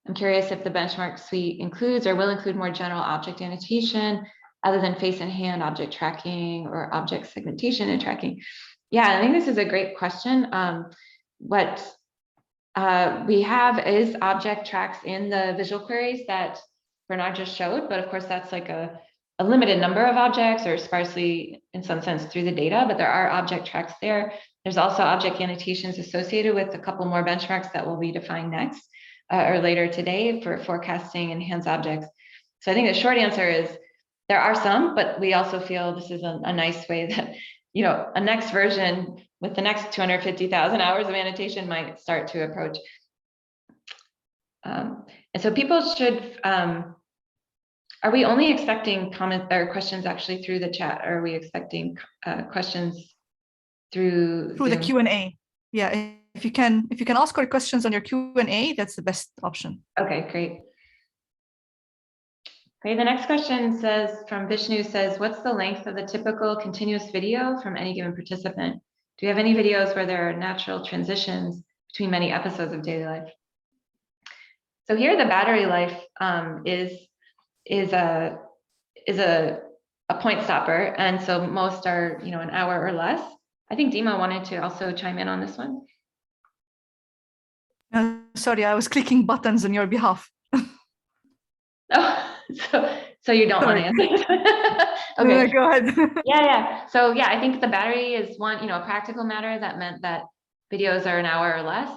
I'm curious if the benchmark suite includes or will include more general object annotation other than face and hand object tracking or object segmentation and tracking. Yeah, I think this is a great question. What we have is object tracks in the visual queries that Bernard just showed, but of course that's like a limited number of objects or sparsely in some sense through the data, but there are object tracks there. There's also object annotations associated with a couple more benchmarks that will be defined next or later today for forecasting and hands objects. So I think the short answer is there are some, but we also feel this is a nice way that, a next version with the next 250,000 hours of annotation might start to approach. And so people should, are we only expecting comments or questions actually through the chat? Or are we expecting questions through
the
Zoom?
Q&A? Yeah, if you can ask our questions on your Q&A, that's the best option.
Okay, great. Okay, the next question says, from Vishnu says, what's the length of the typical continuous video from any given participant? Do you have any videos where there are natural transitions between many episodes of daily life? So here the battery life is a point stopper, and so most are an hour or less. I think Dima wanted to also chime in on this one.
Sorry, I was clicking buttons on your behalf.
Oh, so you don't want to answer. Okay,
no, go ahead.
yeah. So yeah, I think the battery is one, a practical matter that meant that videos are an hour or less.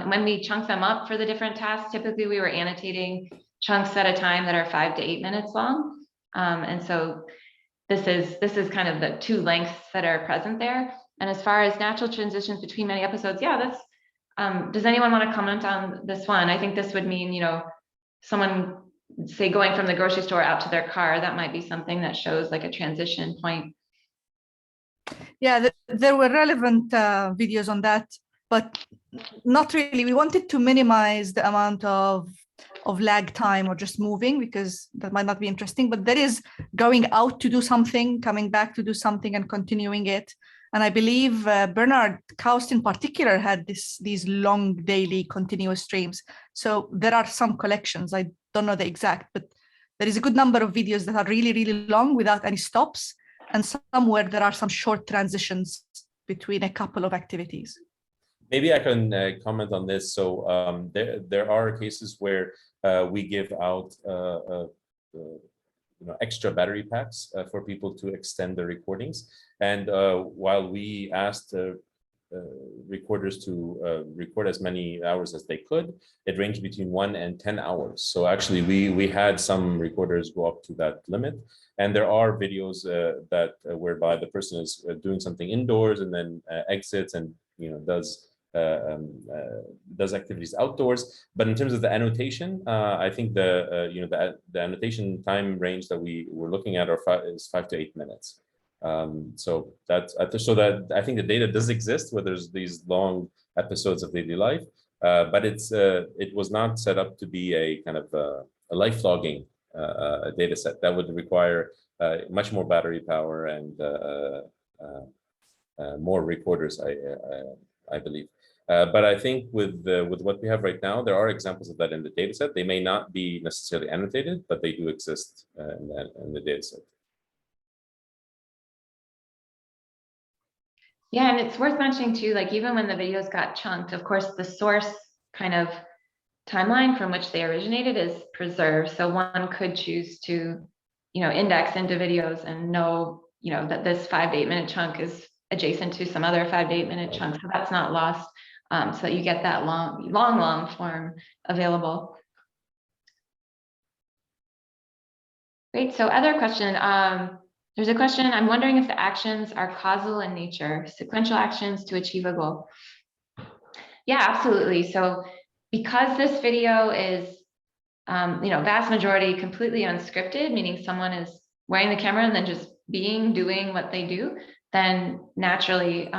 When we chunk them up for the different tasks, typically we were annotating chunks at a time that are 5 to 8 minutes long. And so this is kind of the two lengths that are present there. And as far as natural transitions between many episodes, yeah, that's, does anyone want to comment on this one? I think this would mean, someone say going from the grocery store out to their car, that might be something that shows like a transition point.
Yeah, there were relevant videos on that, but not really. We wanted to minimize the amount of lag time or just moving, because that might not be interesting, but there is going out to do something, coming back to do something and continuing it. And I believe Bernard Kaust in particular had these long daily continuous streams. So there are some collections, I don't know the exact, but there is a good number of videos that are really, really long without any stops, and some where there are some short transitions between a couple of activities.
Maybe I can comment on this. So there are cases where we give out extra battery packs for people to extend the recordings. And while we asked recorders to record as many hours as they could, it ranged between 1 and 10 hours. So actually we had some recorders go up to that limit. And there are videos that whereby the person is doing something indoors and then exits and does activities outdoors. But in terms of the annotation, I think the annotation time range that we were looking at is 5 to 8 minutes. So that I think the data does exist where there's these long episodes of daily life, but it was not set up to be a kind of a life logging data set that would require much more battery power and more recorders, I believe. But I think with what we have right now, there are examples of that in the data set. They may not be necessarily annotated, but they do exist in the data set.
Yeah, and it's worth mentioning too, like even when the videos got chunked, of course, the source kind of timeline from which they originated is preserved. So one could choose to, index into videos and know, that this 5 to 8 minute chunk is adjacent to some other 5 to 8 minute chunk. So that's not lost. So that you get that long form available. Great. So other question. There's a question. I'm wondering if the actions are causal in nature, sequential actions to achieve a goal. Yeah, absolutely. So because this video is, vast majority completely unscripted, meaning someone is wearing the camera and then just doing what they do, then naturally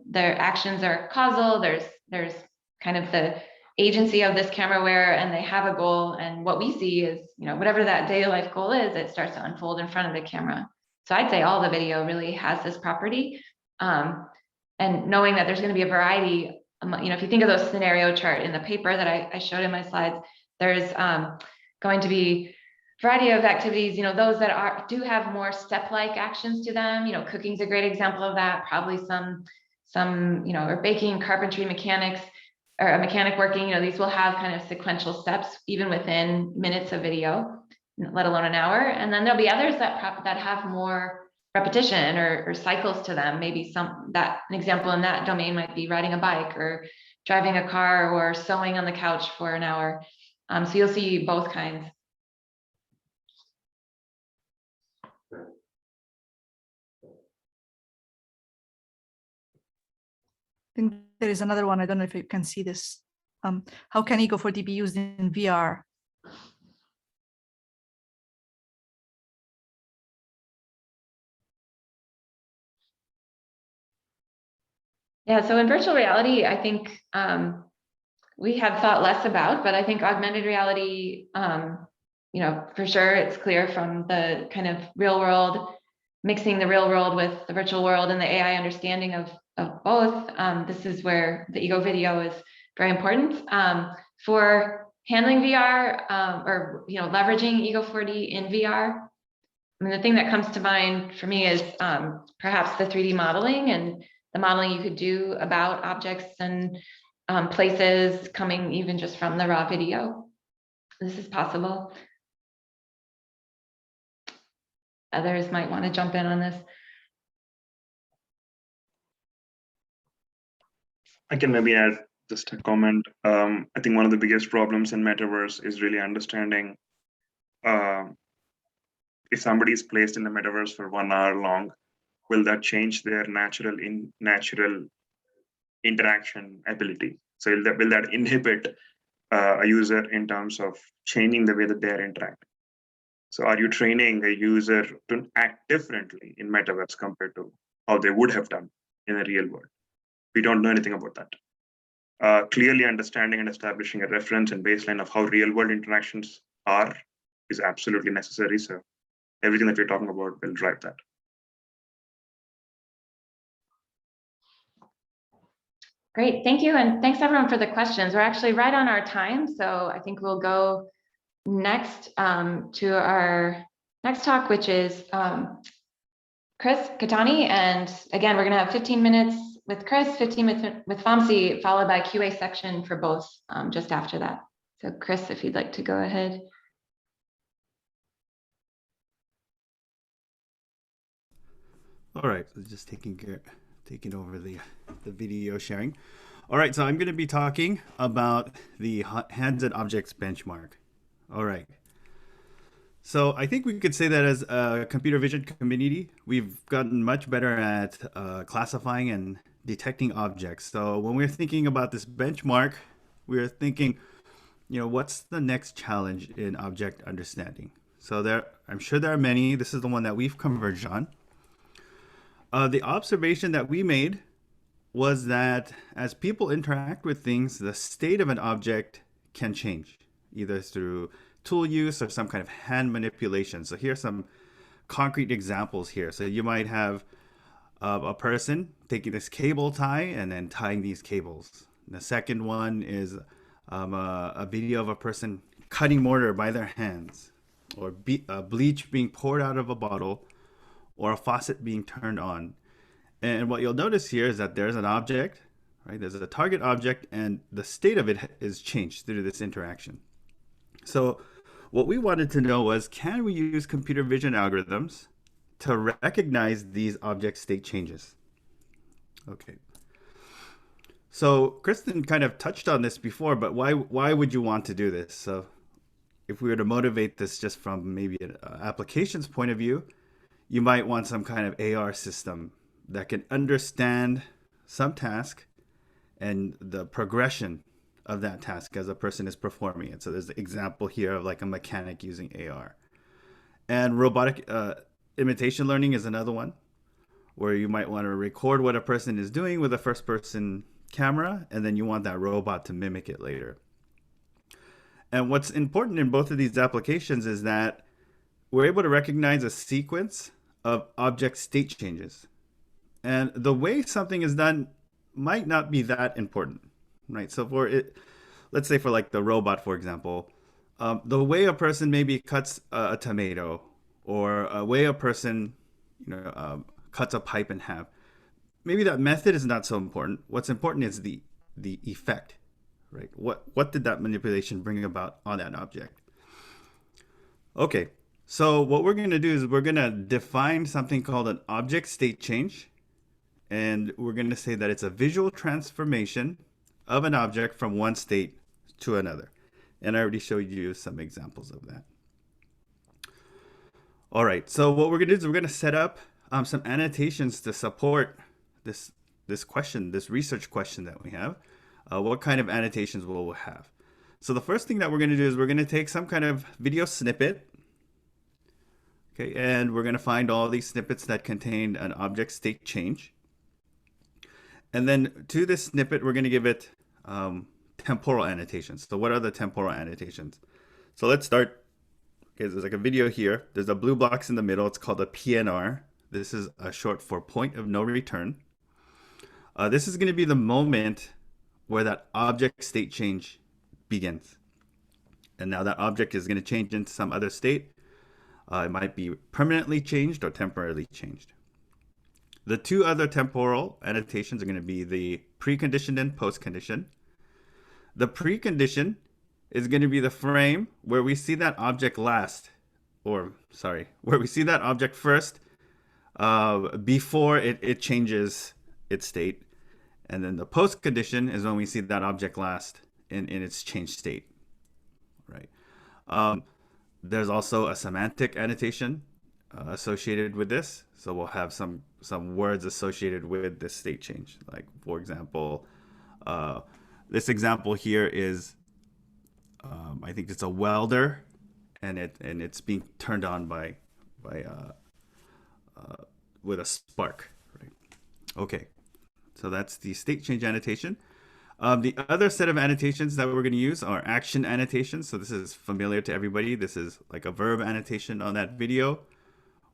their actions are causal. There's kind of the agency of this camera wearer, and they have a goal. And what we see is, whatever that daily life goal is, it starts to unfold in front of the camera. So I'd say all the video really has this property. And knowing that there's going to be a variety, if you think of those scenario chart in the paper that I showed in my slides, there's going to be a variety of activities, those that do have more step-like actions to them. Cooking's a great example of that. Probably some or baking, carpentry, mechanics, or a mechanic working, these will have kind of sequential steps even within minutes of video, let alone an hour. And then there'll be others that have more repetition or cycles to them. Maybe an example in that domain might be riding a bike or driving a car or sewing on the couch for an hour. So you'll see both kinds.
I think there is another one. I don't know if you can see this. how can Ego4D be used in VR?
Yeah, so in virtual reality, I think we have thought less about, but I think augmented reality, for sure, it's clear from the kind of real world, mixing the real world with the virtual world and the AI understanding of both. This is where the Ego video is very important. For handling VR or leveraging Ego4D in VR, I mean, the thing that comes to mind for me is perhaps the 3D modeling and the modeling you could do about objects and places coming even just from the raw video. This is possible. Others might want to jump in on this.
I can maybe add just a comment. I think one of the biggest problems in metaverse is really understanding if somebody is placed in the metaverse for 1 hour long, will that change their natural interaction ability? So will that inhibit a user in terms of changing the way that they're interacting? So are you training a user to act differently in metaverse compared to how they would have done in the real world? We don't know anything about that. Clearly understanding and establishing a reference and baseline of how real world interactions are is absolutely necessary. So everything that we're talking about will drive that.
Great, thank you. And thanks everyone for the questions. We're actually right on our time. So I think we'll go next to our next talk, which is Chris Katani. And again, we're gonna have 15 minutes with Chris, 15 minutes with Vamsi, followed by QA section for both just after that. So Chris, if you'd like to go ahead.
All right, so just taking over the video sharing. All right, so I'm going to be talking about the hands and objects benchmark. All right. So I think we could say that as a computer vision community, we've gotten much better at classifying and detecting objects. So when we're thinking about this benchmark, we're thinking, what's the next challenge in object understanding? So I'm sure there are many. This is the one that we've converged on. The observation that we made was that as people interact with things, the state of an object can change, either through tool use or some kind of hand manipulation. So here's some concrete examples here. So you might have a person taking this cable tie and then tying these cables. And the second one is a video of a person cutting mortar by their hands, or bleach being poured out of a bottle, or a faucet being turned on. And what you'll notice here is that there's an object, right? There's a target object, and the state of it is changed through this interaction. So what we wanted to know was, can we use computer vision algorithms to recognize these object state changes? Okay. So Kristen kind of touched on this before, but why would you want to do this? So if we were to motivate this just from maybe an applications point of view, you might want some kind of AR system that can understand some task and the progression of that task as a person is performing it. So there's an example here of like a mechanic using AR. And robotic imitation learning is another one, where you might want to record what a person is doing with a first-person camera, and then you want that robot to mimic it later. And what's important in both of these applications is that we're able to recognize a sequence of object state changes. And the way something is done might not be that important, right? So for it, let's say for like the robot, for example, the way a person maybe cuts a tomato, or a way a person, cuts a pipe in half, maybe that method is not so important. What's important is the effect, right? What did that manipulation bring about on that object? Okay. So what we're going to do is we're going to define something called an object state change. And we're going to say that it's a visual transformation of an object from one state to another. And I already showed you some examples of that. All right, so what we're going to do is we're going to set up some annotations to support this question, this research question that we have. what kind of annotations we'll have. So the first thing that we're going to do is we're going to take some kind of video snippet. Okay, and we're going to find all these snippets that contain an object state change. And then to this snippet, we're going to give it temporal annotations. So what are the temporal annotations? So let's start. Okay, there's like a video here. There's a blue box in the middle. It's called a PNR. This is a short for point of no return. This is going to be the moment where that object state change begins. And now that object is going to change into some other state. It might be permanently changed or temporarily changed. The two other temporal annotations are going to be the precondition and postcondition. The precondition is going to be the frame where we see that object last, or sorry, where we see that object first before it changes its state. And then the postcondition is when we see that object last in its changed state, right? There's also a semantic annotation associated with this. So we'll have some words associated with this state change. Like, for example, this example here is, I think it's a welder, and it's being turned on by with a spark, right? Okay, so that's the state change annotation. The other set of annotations that we're going to use are action annotations. So this is familiar to everybody. This is like a verb annotation on that video.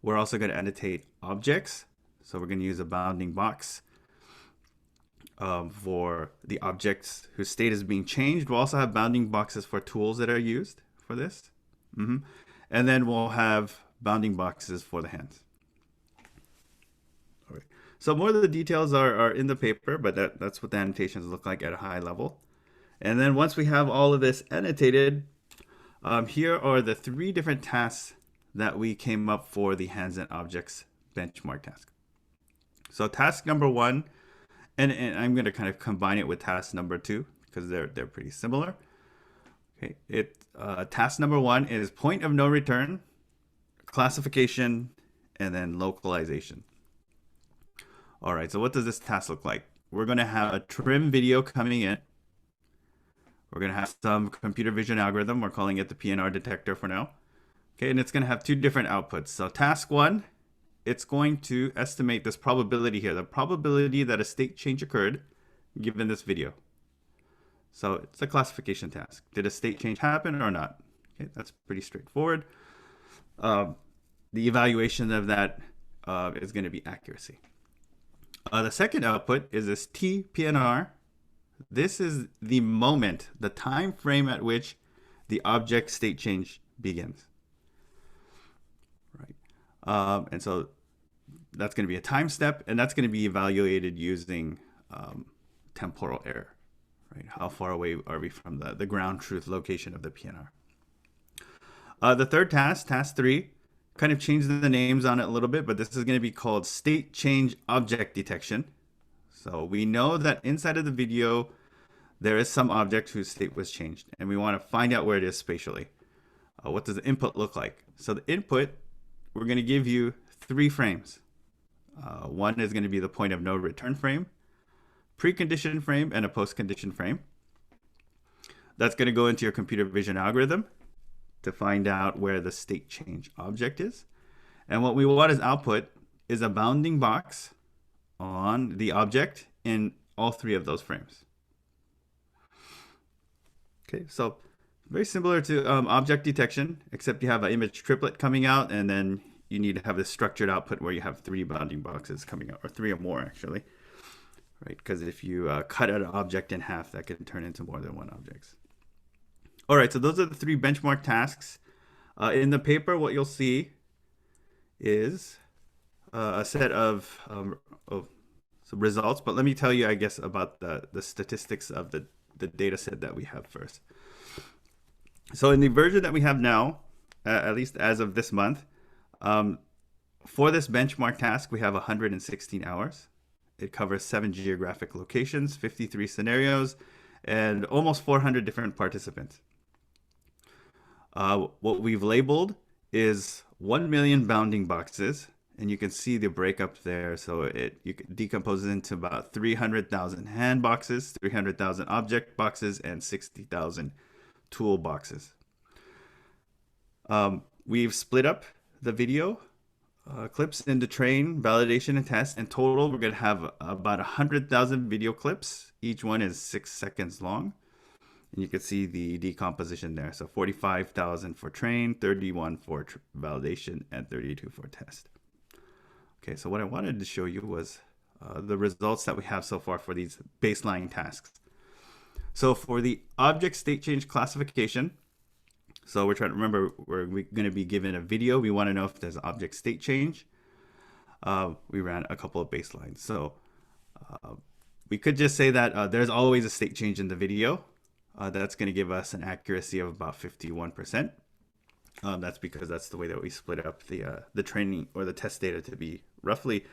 We're also going to annotate objects. So we're going to use a bounding box for the objects whose state is being changed. We'll also have bounding boxes for tools that are used for this. And then we'll have bounding boxes for the hands. All right. So more of the details are in the paper, but that's what the annotations look like at a high level. And then once we have all of this annotated, here are the 3 different tasks that we came up for the hands and objects benchmark task. So task number 1, and I'm going to kind of combine it with task number 2 because they're pretty similar. Okay, task number 1 is point of no return, classification, and then localization. All right, so what does this task look like? We're going to have a trim video coming in. We're going to have some computer vision algorithm. We're calling it the PNR detector for now. Okay, and it's going to have 2 different outputs. So task 1, it's going to estimate this probability here, the probability that a state change occurred given this video. So it's a classification task. Did a state change happen or not? Okay, that's pretty straightforward. The evaluation of that is going to be accuracy. The second output is this TPNR. This is the moment, the time frame at which the object state change begins. Right. And so that's going to be a time step, and that's going to be evaluated using temporal error. Right. How far away are we from the ground truth location of the PNR? The third task, task 3, kind of changed the names on it a little bit, but this is going to be called state change object detection. So we know that inside of the video, there is some object whose state was changed, and we want to find out where it is spatially. What does the input look like? So the input, we're going to give you 3 frames. One is going to be the point of no return frame, precondition frame, and a postcondition frame. That's going to go into your computer vision algorithm to find out where the state change object is. And what we want as output is a bounding box on the object in all 3 of those frames. Okay, so very similar to object detection, except you have an image triplet coming out, and then you need to have this structured output where you have 3 bounding boxes coming out, or 3 or more actually, right? Because if you cut an object in half, that can turn into more than 1 object. All right, so those are the 3 benchmark tasks. In the paper, what you'll see is a set of some results, but let me tell you, I guess, about the statistics of the data set that we have first. So in the version that we have now, at least as of this month, for this benchmark task, we have 116 hours. It covers 7 geographic locations, 53 scenarios, and almost 400 different participants. What we've labeled is 1 million bounding boxes and you can see the breakup there. So you can decompose it into about 300,000 hand boxes, 300,000 object boxes, and 60,000 tool boxes. We've split up the video clips into train, validation, and test. In total, we're going to have about 100,000 video clips. Each one is 6 seconds long. And you can see the decomposition there. So 45,000 for train, 31 for validation, and 32 for test. Okay, so what I wanted to show you was the results that we have so far for these baseline tasks. So for the object state change classification, so we're trying to remember, we're going to be given a video. We want to know if there's object state change. We ran a couple of baselines. So we could just say that there's always a state change in the video. That's going to give us an accuracy of about 51%. That's because that's the way that we split up the training or the test data to be roughly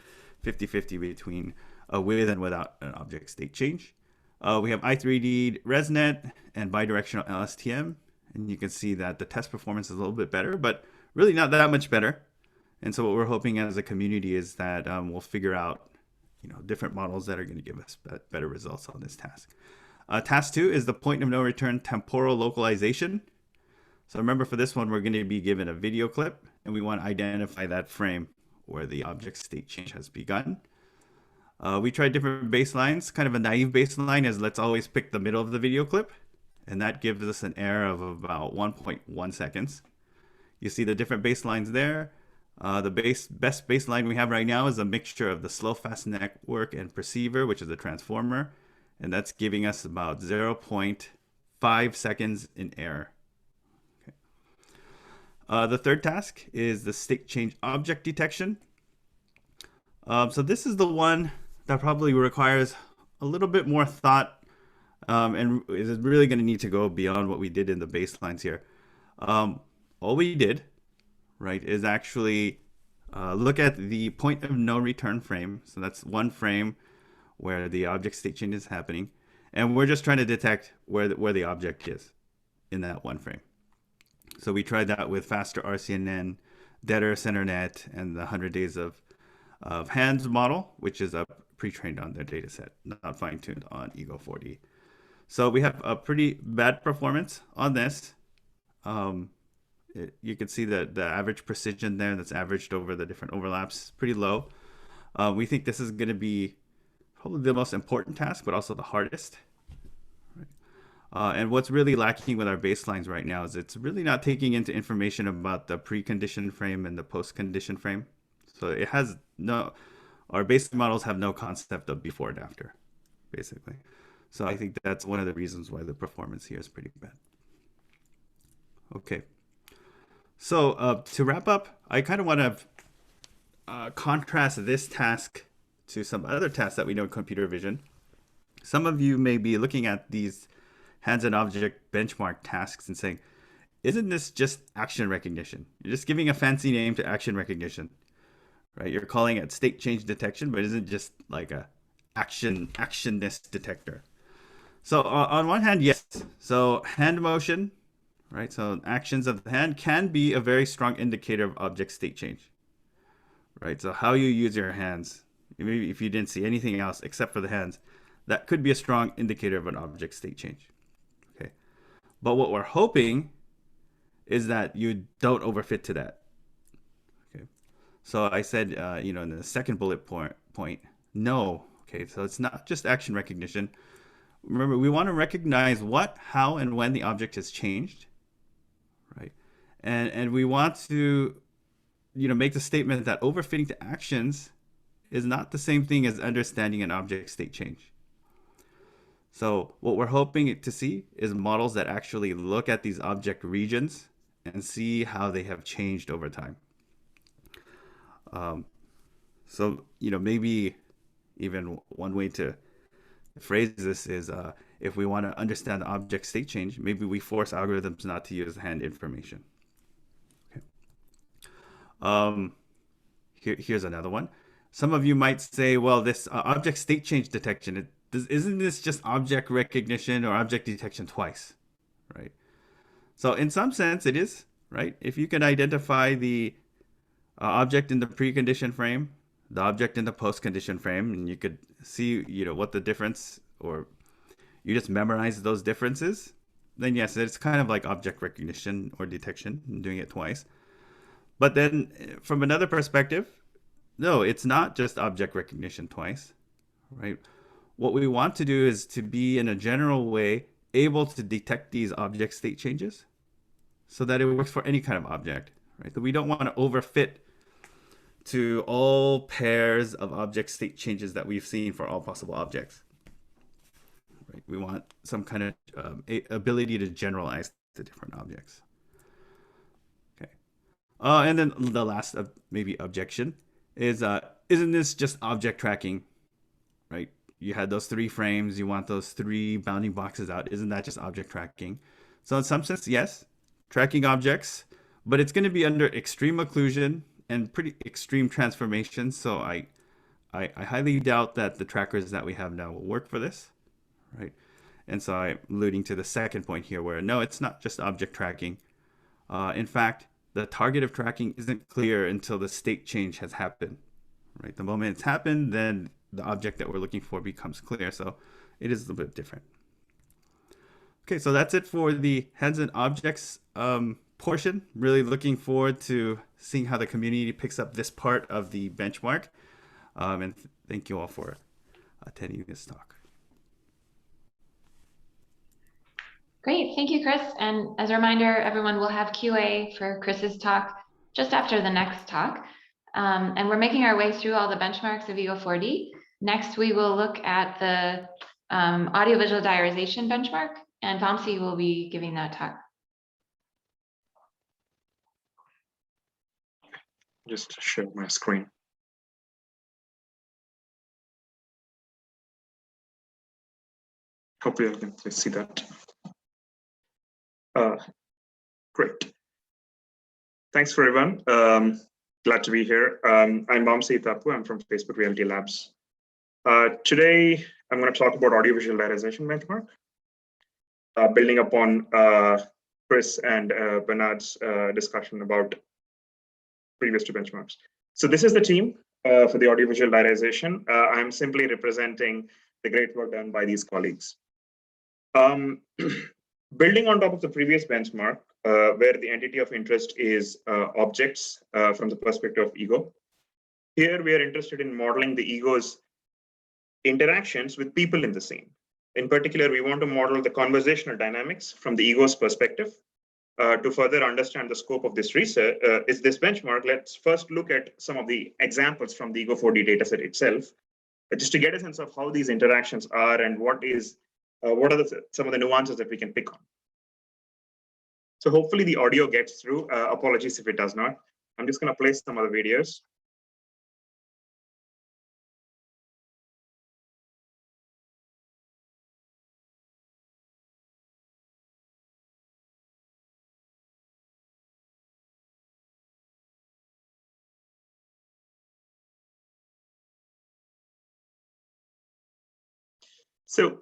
50-50 between with and without an object state change. We have i3D ResNet and bidirectional LSTM. And you can see that the test performance is a little bit better, but really not that much better. And so what we're hoping as a community is that we'll figure out, different models that are going to give us better results on this task. Task 2 is the point of no return temporal localization. So remember, for this one, we're going to be given a video clip, and we want to identify that frame where the object state change has begun. We tried different baselines. Kind of a naive baseline is let's always pick the middle of the video clip. And that gives us an error of about 1.1 seconds. You see the different baselines there. The best baseline we have right now is a mixture of the slow fast network and perceiver, which is a transformer. And that's giving us about 0.5 seconds in error. Okay. The third task is the state change object detection. So this is the one that probably requires a little bit more thought and is really going to need to go beyond what we did in the baselines here. All we did, right, is actually look at the point of no return frame. So that's one frame where the object state change is happening. And we're just trying to detect where the object is in that one frame. So we tried that with faster RCNN, deader CenterNet, and the 100 days of hands model, which is pre-trained on their data set, not fine-tuned on Ego4D. So we have a pretty bad performance on this. You can see the average precision there that's averaged over the different overlaps, pretty low. We think this is going to be probably the most important task, but also the hardest. Right? And what's really lacking with our baselines right now is it's really not taking into information about the preconditioned frame and the post-conditioned frame. So it has our baseline models have no concept of before and after, basically. So I think that's one of the reasons why the performance here is pretty bad. Okay. So to wrap up, I kind of want to contrast this task to some other tasks that we know in computer vision. Some of you may be looking at these hands and object benchmark tasks and saying, isn't this just action recognition? You're just giving a fancy name to action recognition, right? You're calling it state change detection, but isn't just like a actionness detector. So on one hand, yes. So hand motion, right? So actions of the hand can be a very strong indicator of object state change, right? So how you use your hands, maybe if you didn't see anything else except for the hands, that could be a strong indicator of an object state change. Okay. But what we're hoping is that you don't overfit to that. Okay. So I said, in the second bullet point, no. Okay. So it's not just action recognition. Remember, we want to recognize what, how, and when the object has changed, right? And we want to, make the statement that overfitting to actions is not the same thing as understanding an object state change. So what we're hoping to see is models that actually look at these object regions and see how they have changed over time. Maybe even one way to phrase this is if we want to understand the object state change, maybe we force algorithms not to use hand information. Okay. Here's another one. Some of you might say, well, this object state change detection, isn't this just object recognition or object detection twice, right? So in some sense it is, right? If you can identify the object in the precondition frame, the object in the post-condition frame, and you could see, what the difference, or you just memorize those differences, then yes, it's kind of like object recognition or detection, and doing it twice. But then from another perspective, no, it's not just object recognition twice, right? What we want to do is to be, in a general way, able to detect these object state changes so that it works for any kind of object, right? So we don't want to overfit to all pairs of object state changes that we've seen for all possible objects. Right? We want some kind of ability to generalize to different objects. Okay. And then the last maybe objection is, isn't this just object tracking, right? You had those 3 frames, you want those 3 bounding boxes out. Isn't that just object tracking? So in some sense, yes, tracking objects, but it's going to be under extreme occlusion and pretty extreme transformation. So I highly doubt that the trackers that we have now will work for this, right? And so I'm alluding to the second point here where, no, it's not just object tracking. In fact, the target of tracking isn't clear until the state change has happened, right? The moment it's happened, then the object that we're looking for becomes clear. So it is a little bit different. Okay, so that's it for the heads and objects portion. Really looking forward to seeing how the community picks up this part of the benchmark. And thank you all for attending this talk.
Great, thank you, Chris. And as a reminder, everyone will have QA for Chris's talk just after the next talk. And we're making our way through all the benchmarks of Ego4D. Next, we will look at the audiovisual diarization benchmark, and Vamsi will be giving that talk.
Just share my screen. Hopefully I can see that. Great. Thanks for everyone. Glad to be here. I'm Vamsi Tapu. I'm from Facebook Reality Labs. Today, I'm going to talk about audiovisual diarization benchmark, building upon Chris and Bernard's discussion about previous 2 benchmarks. So this is the team for the audiovisual diarization. I'm simply representing the great work done by these colleagues. Building on top of the previous benchmark, where the entity of interest is objects from the perspective of ego, here we are interested in modeling the ego's interactions with people in the scene. In particular, we want to model the conversational dynamics from the ego's perspective. To further understand the scope of this research, is this benchmark, let's first look at some of the examples from the Ego4D dataset itself, just to get a sense of how these interactions are and what are some of the nuances that we can pick on. So hopefully the audio gets through. Apologies if it does not. I'm just going to play some of the videos. So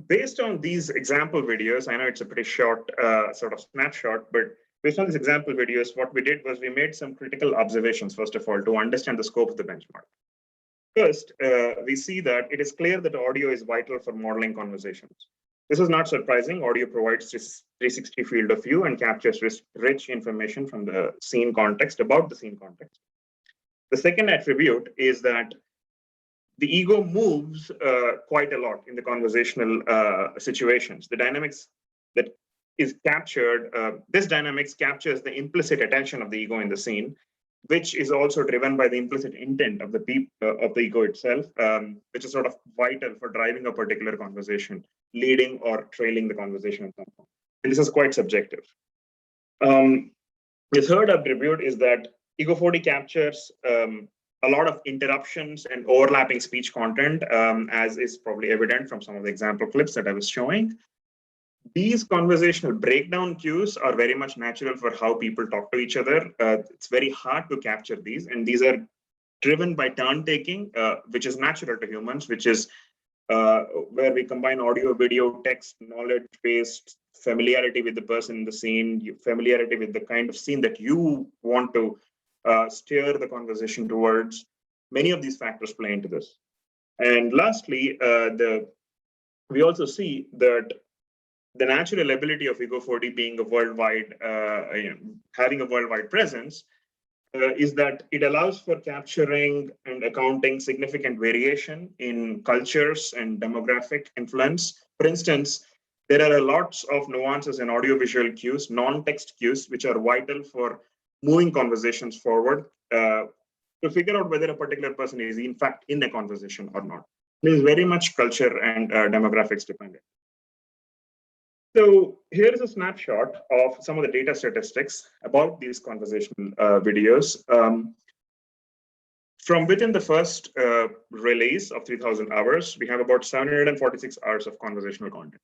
based on these example videos, I know it's a pretty short sort of snapshot, but based on these example videos, what we did was we made some critical observations, first of all, to understand the scope of the benchmark. First, we see that it is clear that audio is vital for modeling conversations. This is not surprising. Audio provides this 360 field of view and captures rich information from the scene context, about the scene context. The second attribute is that the ego moves quite a lot in the conversational situations. The dynamics that is captured, this dynamics captures the implicit attention of the ego in the scene, which is also driven by the implicit intent of the ego itself, which is sort of vital for driving a particular conversation, leading or trailing the conversation at some point. And this is quite subjective. The third attribute is that Ego4D captures a lot of interruptions and overlapping speech content, as is probably evident from some of the example clips that I was showing. These conversational breakdown cues are very much natural for how people talk to each other. It's very hard to capture these, and these are driven by turn taking, which is natural to humans, which is where we combine audio, video, text, knowledge-based familiarity with the person in the scene, familiarity with the kind of scene that you want to steer the conversation towards. Many of these factors play into this. And lastly, we also see that the natural ability of Ego4D being a worldwide, having a worldwide presence, is that it allows for capturing and accounting significant variation in cultures and demographic influence. For instance, there are lots of nuances in audiovisual cues, non-text cues, which are vital for moving conversations forward to figure out whether a particular person is in fact in a conversation or not. It is very much culture and demographics dependent. So here is a snapshot of some of the data statistics about these conversational videos. From within the first release of 3,000 hours, we have about 746 hours of conversational content.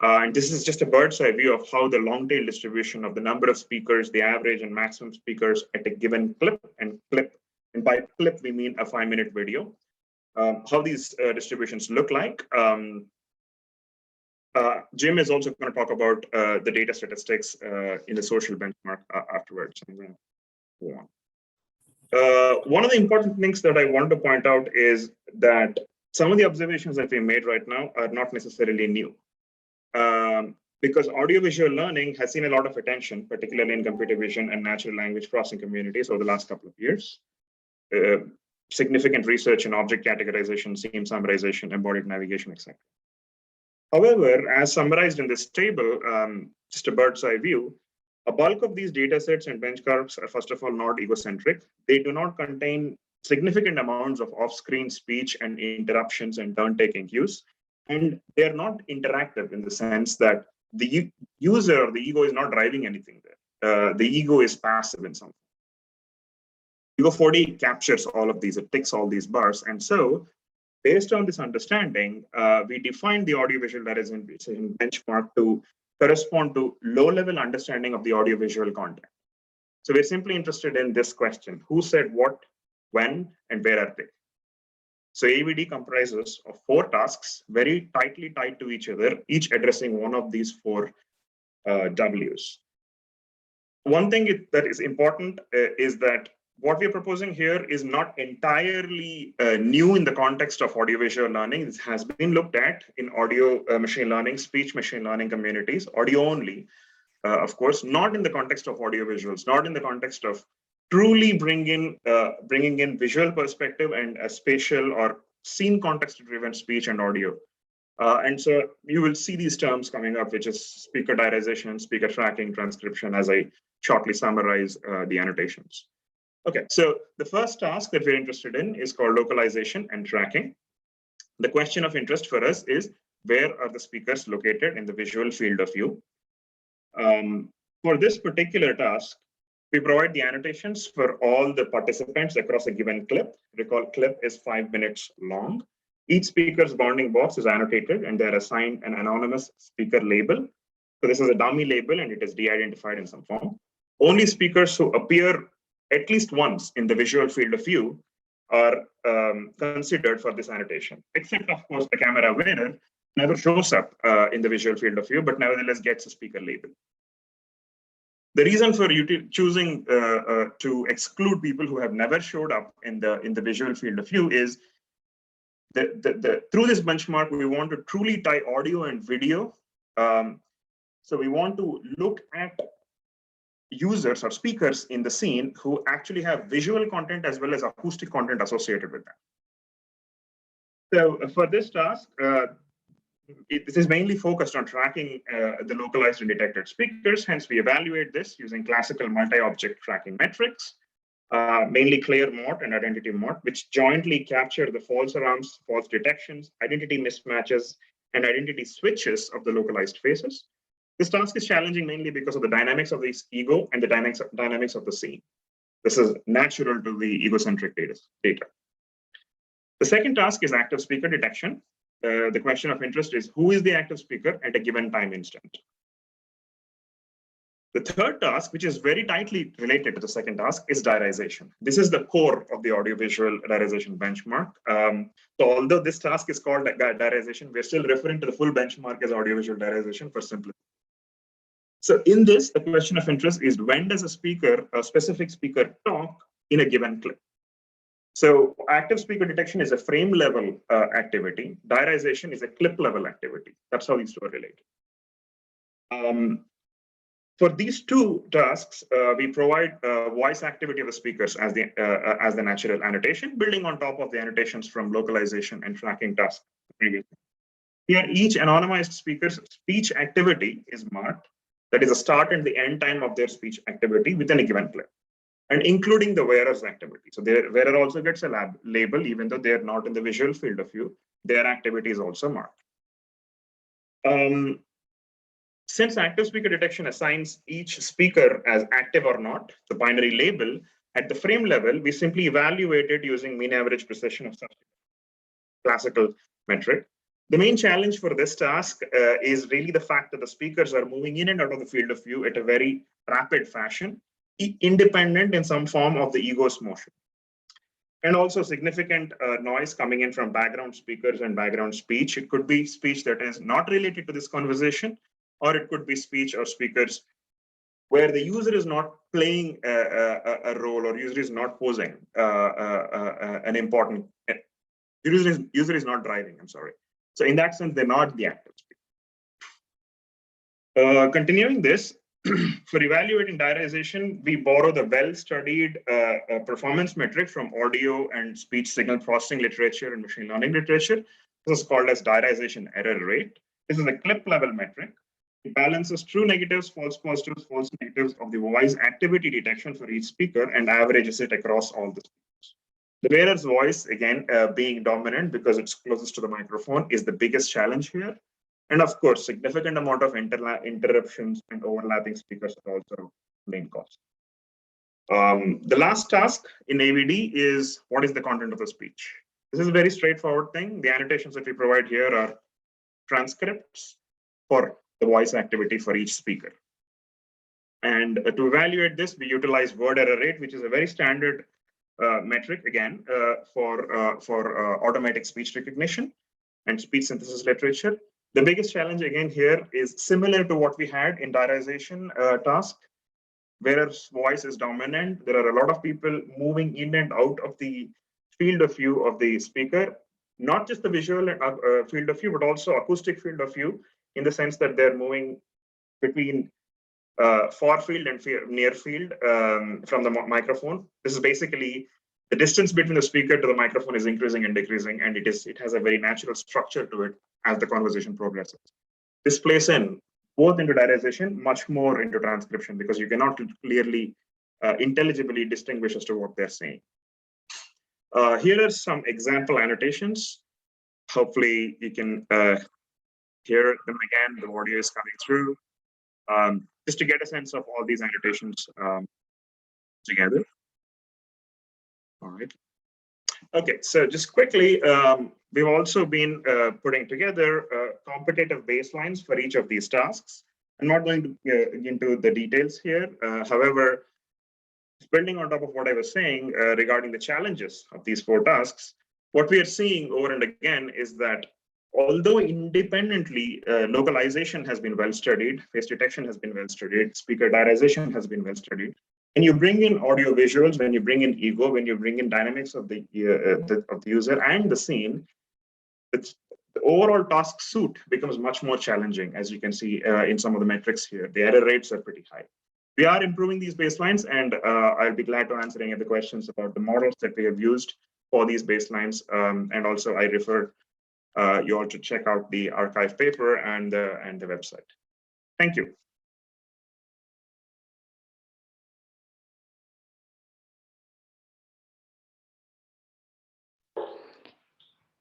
And this is just a bird's eye view of how the long tail distribution of the number of speakers, the average and maximum speakers at a given clip, and by clip, we mean a 5-minute video, how these distributions look like. Jim is also going to talk about the data statistics in the social benchmark afterwards. I'm going to go on. One of the important things that I wanted to point out is that some of the observations that we made right now are not necessarily new. Because audiovisual learning has seen a lot of attention, particularly in computer vision and natural language processing communities over the last couple of years. Significant research in object categorization, scene summarization, embodied navigation, etc. However, as summarized in this table, just a bird's eye view, a bulk of these data sets and benchmarks are, first of all, not egocentric. They do not contain significant amounts of off-screen speech and interruptions and turn-taking cues. And they're not interactive in the sense that the user or the ego is not driving anything there. The ego is passive in some way. Ego4D captures all of these, it ticks all these bars. And so, based on this understanding, we defined the audiovisual direction benchmark to correspond to low-level understanding of the audiovisual content. So we're simply interested in this question: who said what, when, and where are they? So AVD comprises of 4 tasks, very tightly tied to each other, each addressing one of these 4 Ws. One thing that is important is that what we're proposing here is not entirely new in the context of audiovisual learning. This has been looked at in audio machine learning, speech machine learning communities, audio only, of course, not in the context of audiovisuals, not in the context of truly bringing in visual perspective and a spatial or scene context-driven speech and audio. And so you will see these terms coming up, which is speaker diarization, speaker tracking, transcription, as I shortly summarize the annotations. Okay, so the first task that we're interested in is called localization and tracking. The question of interest for us is, where are the speakers located in the visual field of view? For this particular task, we provide the annotations for all the participants across a given clip. Recall, clip is 5 minutes long. Each speaker's bounding box is annotated and they're assigned an anonymous speaker label. So this is a dummy label and it is de-identified in some form. Only speakers who appear at least once in the visual field of view are considered for this annotation, except of course the camera wearer never shows up in the visual field of view, but nevertheless gets a speaker label. The reason for choosing to exclude people who have never showed up in the visual field of view is through this benchmark, we want to truly tie audio and video. So we want to look at users or speakers in the scene who actually have visual content as well as acoustic content associated with that. So for this task, this is mainly focused on tracking the localized and detected speakers. Hence, we evaluate this using classical multi-object tracking metrics, mainly clear mode and identity mode, which jointly capture the false alarms, false detections, identity mismatches, and identity switches of the localized faces. This task is challenging mainly because of the dynamics of this ego and the dynamics of the scene. This is natural to the egocentric data. The second task is active speaker detection. The question of interest is, who is the active speaker at a given time instant? The third task, which is very tightly related to the second task, is diarization. This is the core of the audiovisual diarization benchmark. So although this task is called diarization, we're still referring to the full benchmark as audiovisual diarization for simplicity. So in this, the question of interest is when does a specific speaker talk in a given clip? So active speaker detection is a frame level activity. Diarization is a clip level activity. That's how these two are related. For these two tasks, we provide voice activity of the speakers as the natural annotation, building on top of the annotations from localization and tracking tasks previously. Here, each anonymized speaker's speech activity is marked. That is the start and the end time of their speech activity within a given clip, and including the wearer's activity. So the wearer also gets a label, even though they are not in the visual field of view, their activity is also marked. Since active speaker detection assigns each speaker as active or not, the binary label, at the frame level, we simply evaluate it using mean average precision of some classical metric. The main challenge for this task is really the fact that the speakers are moving in and out of the field of view at a very rapid fashion, independent in some form of the ego's motion. And also significant noise coming in from background speakers and background speech. It could be speech that is not related to this conversation, or it could be speech or speakers where the user is not playing a role, or user is not posing an important, user is not driving, I'm sorry. So in that sense, they're not the active speaker. Continuing this, for evaluating diarization, we borrow the well-studied performance metric from audio and speech signal processing literature and machine learning literature. This is called as diarization error rate. This is a clip level metric. It balances true negatives, false positives, false negatives of the voice activity detection for each speaker and averages it across all the speakers. The wearer's voice, again, being dominant because it's closest to the microphone, is the biggest challenge here. And of course, significant amount of interruptions and overlapping speakers are also main cause. The last task in AVD is what is the content of the speech? This is a very straightforward thing. The annotations that we provide here are transcripts for the voice activity for each speaker. And to evaluate this, we utilize word error rate, which is a very standard metric, again, for automatic speech recognition and speech synthesis literature. The biggest challenge, again, here is similar to what we had in diarization task, where voice is dominant. There are a lot of people moving in and out of the field of view of the speaker, not just the visual field of view, but also acoustic field of view, in the sense that they're moving between far field and near field from the microphone. This is basically the distance between the speaker to the microphone is increasing and decreasing, and it has a very natural structure to it as the conversation progresses. This plays in both into diarization, much more into transcription, because you cannot clearly, intelligibly distinguish as to what they're saying. Here are some example annotations. Hopefully you can hear them again. The audio is coming through. Just to get a sense of all these annotations together. All right. Okay, so just quickly, we've also been putting together competitive baselines for each of these tasks. I'm not going to get into the details here. However, building on top of what I was saying regarding the challenges of these 4 tasks, what we are seeing over and again is that although independently localization has been well studied, face detection has been well studied, speaker diarization has been well studied, when you bring in audio visuals, when you bring in ego, when you bring in dynamics of the user and the scene, the overall task suite becomes much more challenging, as you can see in some of the metrics here. The error rates are pretty high. We are improving these baselines, and I'll be glad to answer any of the questions about the models that we have used for these baselines. And also, I refer you all to check out the archive paper and the website. Thank you.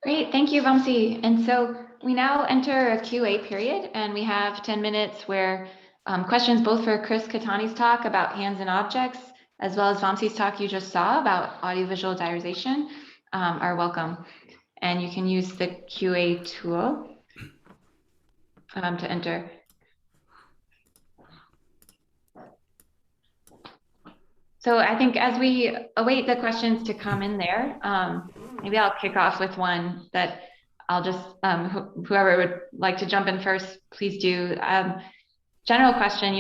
Great, thank you, Vamsi. And so we now enter a QA period, and we have 10 minutes where questions both for Chris Katani's talk about hands and objects, as well as Vamsi's talk you just saw about audiovisual diarization are welcome. And you can use the QA tool to enter. So I think as we await the questions to come in there, maybe I'll kick off with one that I'll just, whoever would like to jump in first, please do. general question,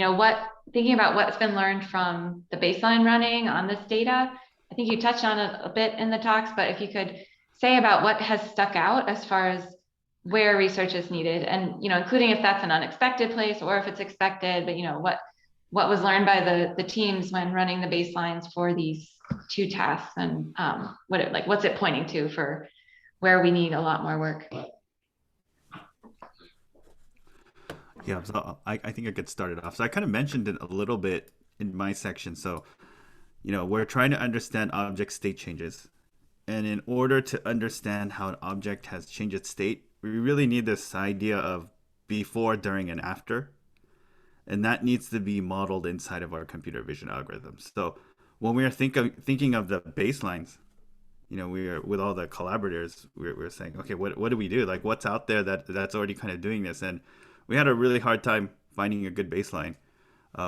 thinking about what's been learned from the baseline running on this data. I think you touched on it a bit in the talks, but if you could say about what has stuck out as far as where research is needed, and including if that's an unexpected place or if it's expected, but what was learned by the teams when running the baselines for these two tasks, and what's it pointing to for where we need a lot more work?
Yeah, so I think I get started off. So I kind of mentioned it a little bit in my section. So, we're trying to understand object state changes. And in order to understand how an object has changed its state, we really need this idea of before, during, and after. And that needs to be modeled inside of our computer vision algorithms. So when we are thinking of the baselines, we are with all the collaborators, we're saying, okay, what do we do? Like, what's out there that's already kind of doing this? And we had a really hard time finding a good baseline,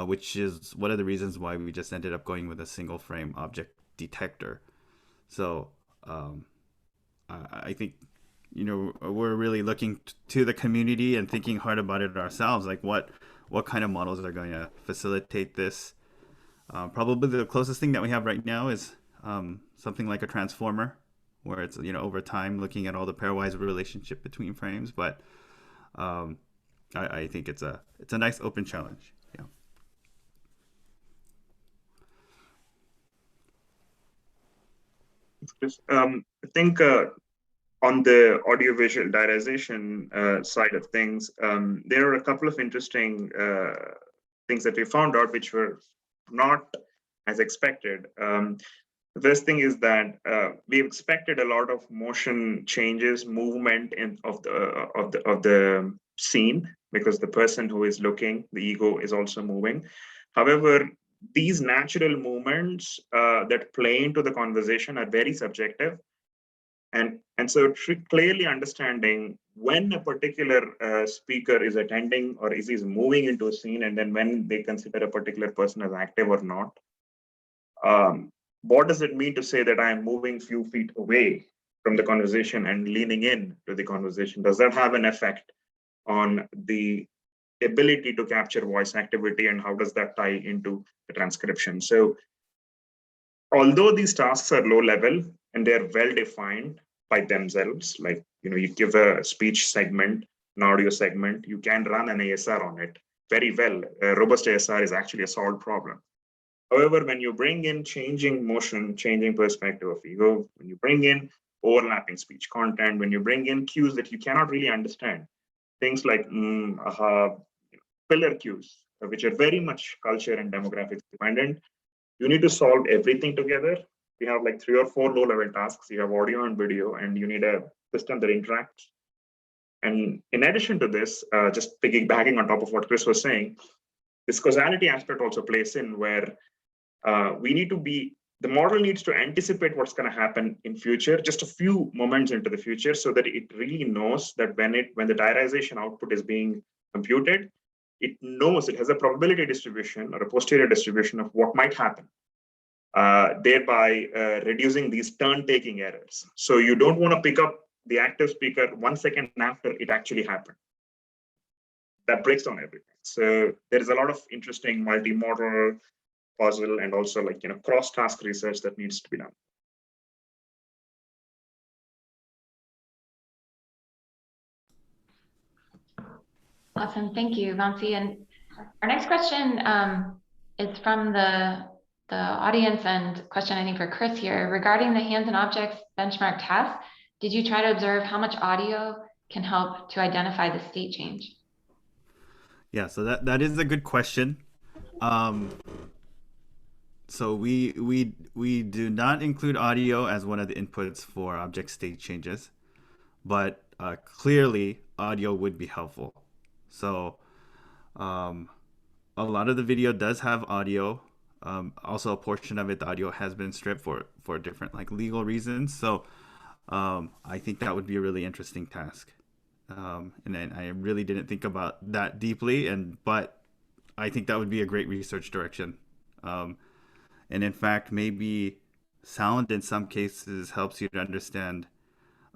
which is one of the reasons why we just ended up going with a single frame object detector. So I think, we're really looking to the community and thinking hard about it ourselves, like what kind of models are going to facilitate this. Probably the closest thing that we have right now is something like a transformer, where it's, over time looking at all the pairwise relationship between frames. But I think it's a nice open challenge. Yeah.
I think on the audiovisual diarization side of things, there are a couple of interesting things that we found out which were not as expected. The first thing is that we expected a lot of motion changes, movement of the scene, because the person who is looking, the ego, is also moving. However, these natural movements that play into the conversation are very subjective. And so clearly understanding when a particular speaker is attending or is moving into a scene, and then when they consider a particular person as active or not. What does it mean to say that I am moving few feet away from the conversation and leaning in to the conversation? Does that have an effect on the ability to capture voice activity, and how does that tie into the transcription? So although these tasks are low level and they're well defined by themselves, like, you give a speech segment, an audio segment, you can run an ASR on it very well. A robust ASR is actually a solved problem. However, when you bring in changing motion, changing perspective of ego, when you bring in overlapping speech content, when you bring in cues that you cannot really understand, things like pillar cues, which are very much culture and demographics dependent, you need to solve everything together. We have like 3 or 4 low-level tasks. You have audio and video, and you need a system that interacts. And in addition to this, just piggybacking on top of what Chris was saying, this causality aspect also plays in, where the model needs to anticipate what's going to happen in future, just a few moments into the future, so that it really knows that when the diarization output is being computed, it knows it has a probability distribution or a posterior distribution of what might happen, thereby reducing these turn-taking errors. So you don't want to pick up the active speaker 1 second after it actually happened. That breaks down everything. So there is a lot of interesting multi-modal puzzle and also cross-task research that needs to be done.
Awesome, thank you, Vamsi. And our next question is from the audience, and question I think for Chris here. Regarding the hands and objects benchmark task, did you try to observe how much audio can help to identify the state change?
Yeah, so that is a good question. So we do not include audio as one of the inputs for object state changes, but clearly audio would be helpful. So a lot of the video does have audio. Also, a portion of it, the audio has been stripped for different legal reasons. So I think that would be a really interesting task. And then I really didn't think about that deeply, but I think that would be a great research direction. And in fact, maybe sound in some cases helps you to understand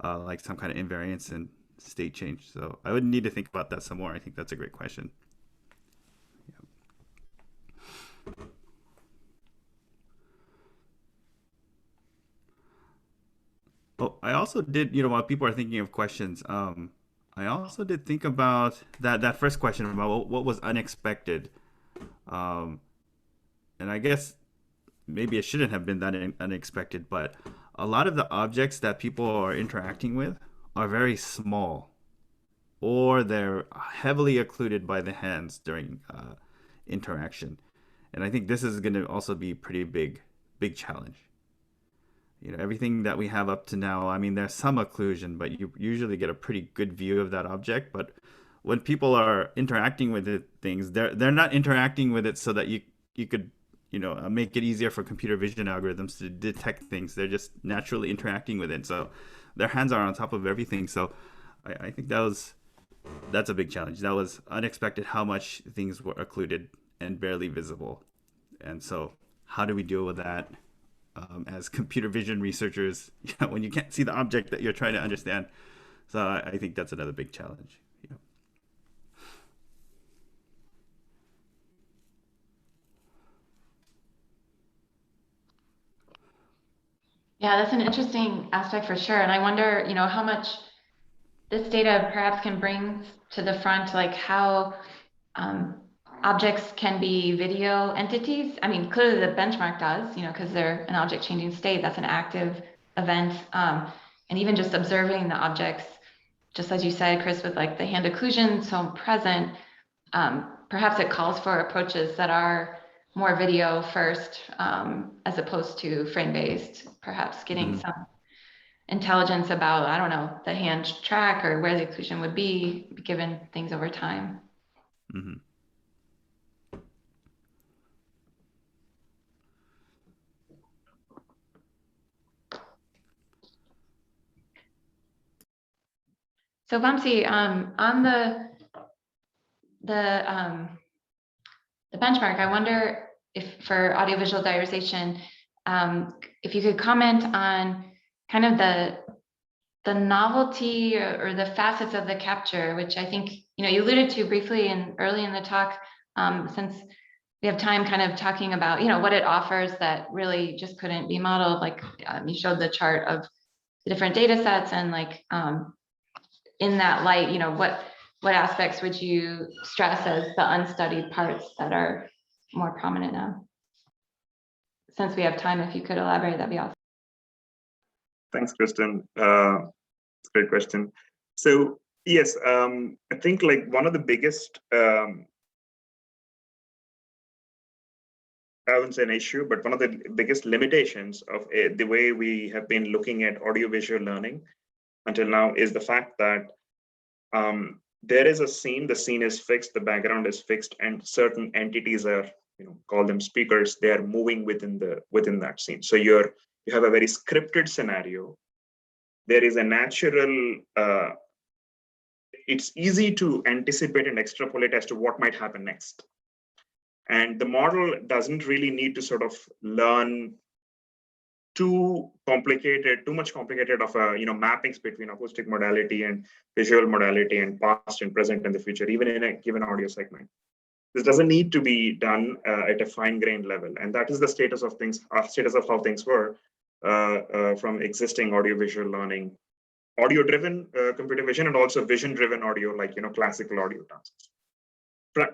some kind of invariance and state change. So I would need to think about that some more. I think that's a great question. I also did, while people are thinking of questions, I also did think about that first question about what was unexpected. And I guess maybe it shouldn't have been that unexpected, but a lot of the objects that people are interacting with are very small, or they're heavily occluded by the hands during interaction. And I think this is going to also be a pretty big challenge. Everything that we have up to now, I mean, there's some occlusion, but you usually get a pretty good view of that object. But when people are interacting with things, they're not interacting with it so that you could make it easier for computer vision algorithms to detect things. They're just naturally interacting with it. So their hands are on top of everything. So I think that's a big challenge. That was unexpected how much things were occluded and barely visible. And so how do we deal with that as computer vision researchers when you can't see the object that you're trying to understand? So I think that's another big challenge.
Yeah, that's an interesting aspect for sure. And I wonder, how much this data perhaps can bring to the front, like how objects can be video entities. I mean, clearly the benchmark does, because they're an object changing state. That's an active event. And even just observing the objects, just as you said, Chris, with like the hand occlusion so present, perhaps it calls for approaches that are more video first, as opposed to frame-based, perhaps getting some intelligence about, I don't know, the hand track or where the occlusion would be given things over time.
Mm-hmm.
So Vamsi, on the benchmark, I wonder if for audiovisual diarization, if you could comment on kind of the novelty or the facets of the capture, which I think you alluded to briefly early in the talk, since we have time kind of talking about what it offers that really just couldn't be modeled. Like you showed the chart of the different data sets, and like in that light, what aspects would you stress as the unstudied parts that are more prominent now? Since we have time, if you could elaborate, that'd be awesome.
Thanks, Kristen. Great question. So yes, I think like one of the biggest, I wouldn't say an issue, but one of the biggest limitations of the way we have been looking at audiovisual learning until now is the fact that there is a scene, the scene is fixed, the background is fixed, and certain entities are, call them speakers, they are moving within that scene. So you have a very scripted scenario. There is a natural, it's easy to anticipate and extrapolate as to what might happen next. And the model doesn't really need to sort of learn too much complicated of mappings between acoustic modality and visual modality and past and present and the future, even in a given audio segment. This doesn't need to be done at a fine-grained level. And that is the status of how things were from existing audiovisual learning, audio-driven computer vision, and also vision-driven audio, like classical audio tasks.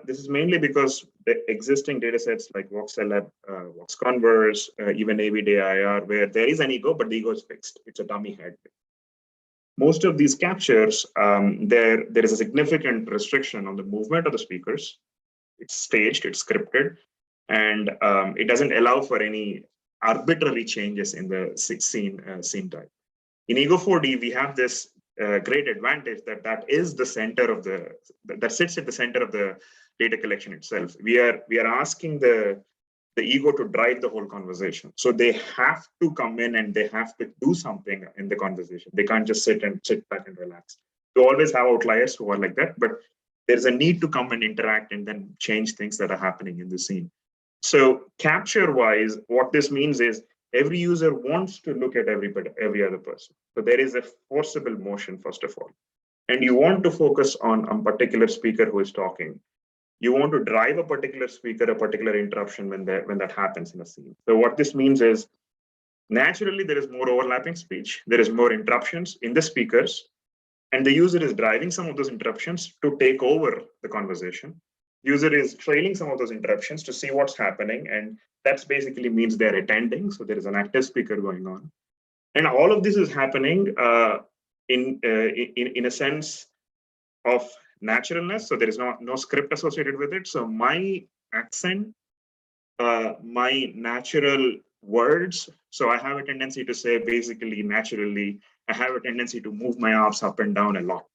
This is mainly because the existing data sets like VoxLab, VoxConverse, even AVDIR, where there is an ego, but the ego is fixed. It's a dummy head. Most of these captures, there is a significant restriction on the movement of the speakers. It's staged, it's scripted, and it doesn't allow for any arbitrary changes in the scene type. In Ego4D, we have this great advantage that is the center of that sits at the center of the data collection itself. We are asking the ego to drive the whole conversation. So they have to come in and they have to do something in the conversation. They can't just sit back and relax. You always have outliers who are like that, but there's a need to come and interact and then change things that are happening in the scene. So capture-wise, what this means is every user wants to look at every other person. So there is a forcible motion, first of all. And you want to focus on a particular speaker who is talking. You want to drive a particular speaker, a particular interruption when that happens in a scene. So what this means is naturally there is more overlapping speech, there is more interruptions in the speakers, and the user is driving some of those interruptions to take over the conversation. User is trailing some of those interruptions to see what's happening, and that basically means they're attending, so there is an active speaker going on. And all of this is happening in a sense of naturalness, so there is no script associated with it. So my accent, my natural words, so I have a tendency to say basically naturally, I have a tendency to move my arms up and down a lot,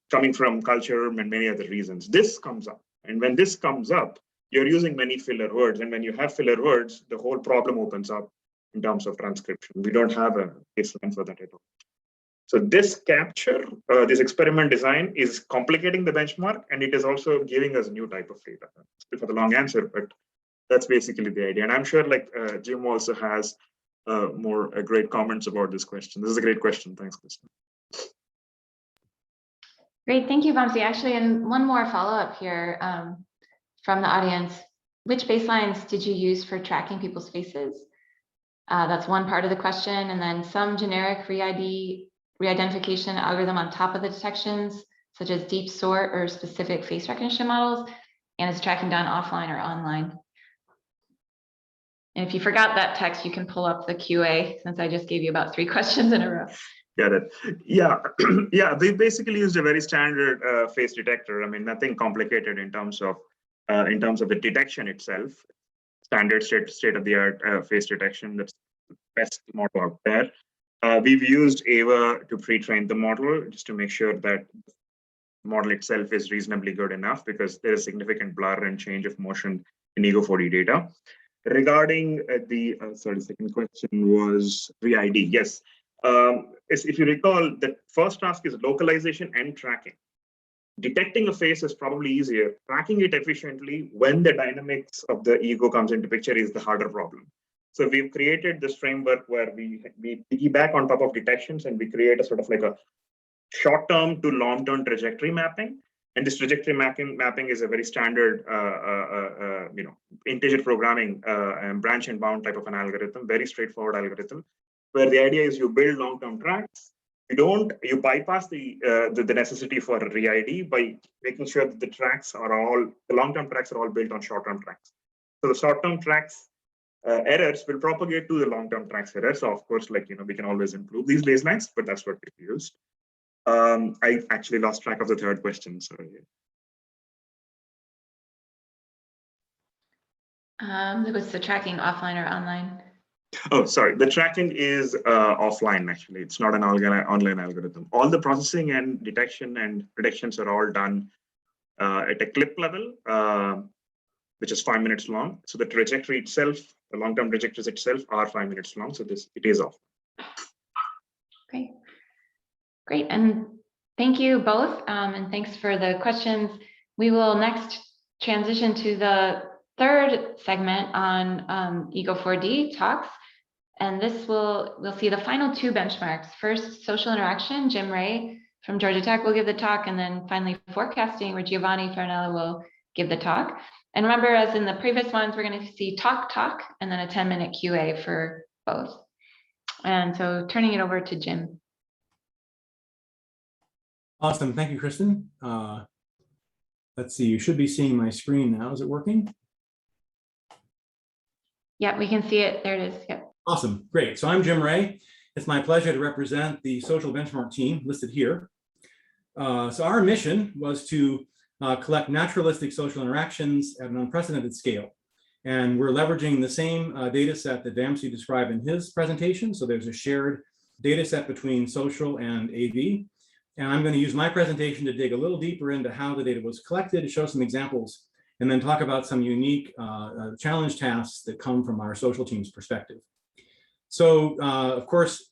coming from culture and many other reasons. This comes up, and when this comes up, you're using many filler words, and when you have filler words, the whole problem opens up in terms of transcription. We don't have a baseline for that at all. So this capture, this experiment design is complicating the benchmark, and it is also giving us a new type of data. For the long answer, but that's basically the idea. And I'm sure like Jim also has more great comments about this question. This is a great question. Thanks, Kristen.
Great, thank you, Vamsi. Actually, and one more follow-up here from the audience. Which baselines did you use for tracking people's faces? That's one part of the question. And then some generic re-identification algorithm on top of the detections, such as deep sort or specific face recognition models, and it's tracking down offline or online. And if you forgot that text, you can pull up the QA, since I just gave you about 3 questions in a row.
Got it. Yeah, yeah. They basically used a very standard face detector. I mean, nothing complicated in terms of the detection itself. Standard state-of-the-art face detection. That's the best model out there. We've used AVA to pre-train the model just to make sure that the model itself is reasonably good enough, because there is significant blur and change of motion in Ego4D data. Regarding the second question was re-ID. Yes. If you recall, the first task is localization and tracking. Detecting a face is probably easier. Tracking it efficiently when the dynamics of the ego comes into picture is the harder problem. So we've created this framework where we piggyback on top of detections, and we create a sort of like a short-term to long-term trajectory mapping. And this trajectory mapping is a very standard, integer programming and branch and bound type of an algorithm, very straightforward algorithm, where the idea is you build long-term tracks. You bypass the necessity for re-ID by making sure that the long-term tracks are all built on short-term tracks. So the short-term tracks errors will propagate to the long-term tracks errors. So of course, we can always improve these baselines, but that's what we used. I actually lost track of the third question. Sorry.
It was the tracking offline or online.
Oh, sorry. The tracking is offline, actually. It's not an online algorithm. All the processing and detection and predictions are all done at a clip level, which is 5 minutes long. So the trajectory itself, the long-term trajectories itself are 5 minutes long. So it is off.
Great. Great. And thank you both. And thanks for the questions. We will next transition to the third segment on Ego4D talks. And we'll see the final 2 benchmarks. First, social interaction. Jim Ray from Georgia Tech will give the talk. And then finally, forecasting, where Giovanni Farnella will give the talk. And remember, as in the previous ones, we're going to see talk, and then a 10-minute QA for both. And so turning it over to Jim.
Awesome. Thank you, Kristen. Let's see. You should be seeing my screen now. Is it working?
Yeah, we can see it. There it is. Yep.
Awesome. Great. So I'm Jim Ray. It's my pleasure to represent the social benchmark team listed here. So our mission was to collect naturalistic social interactions at an unprecedented scale. And we're leveraging the same data set that Vamsi described in his presentation. So there's a shared data set between social and AV. And I'm going to use my presentation to dig a little deeper into how the data was collected, show some examples, and then talk about some unique challenge tasks that come from our social team's perspective. So, of course,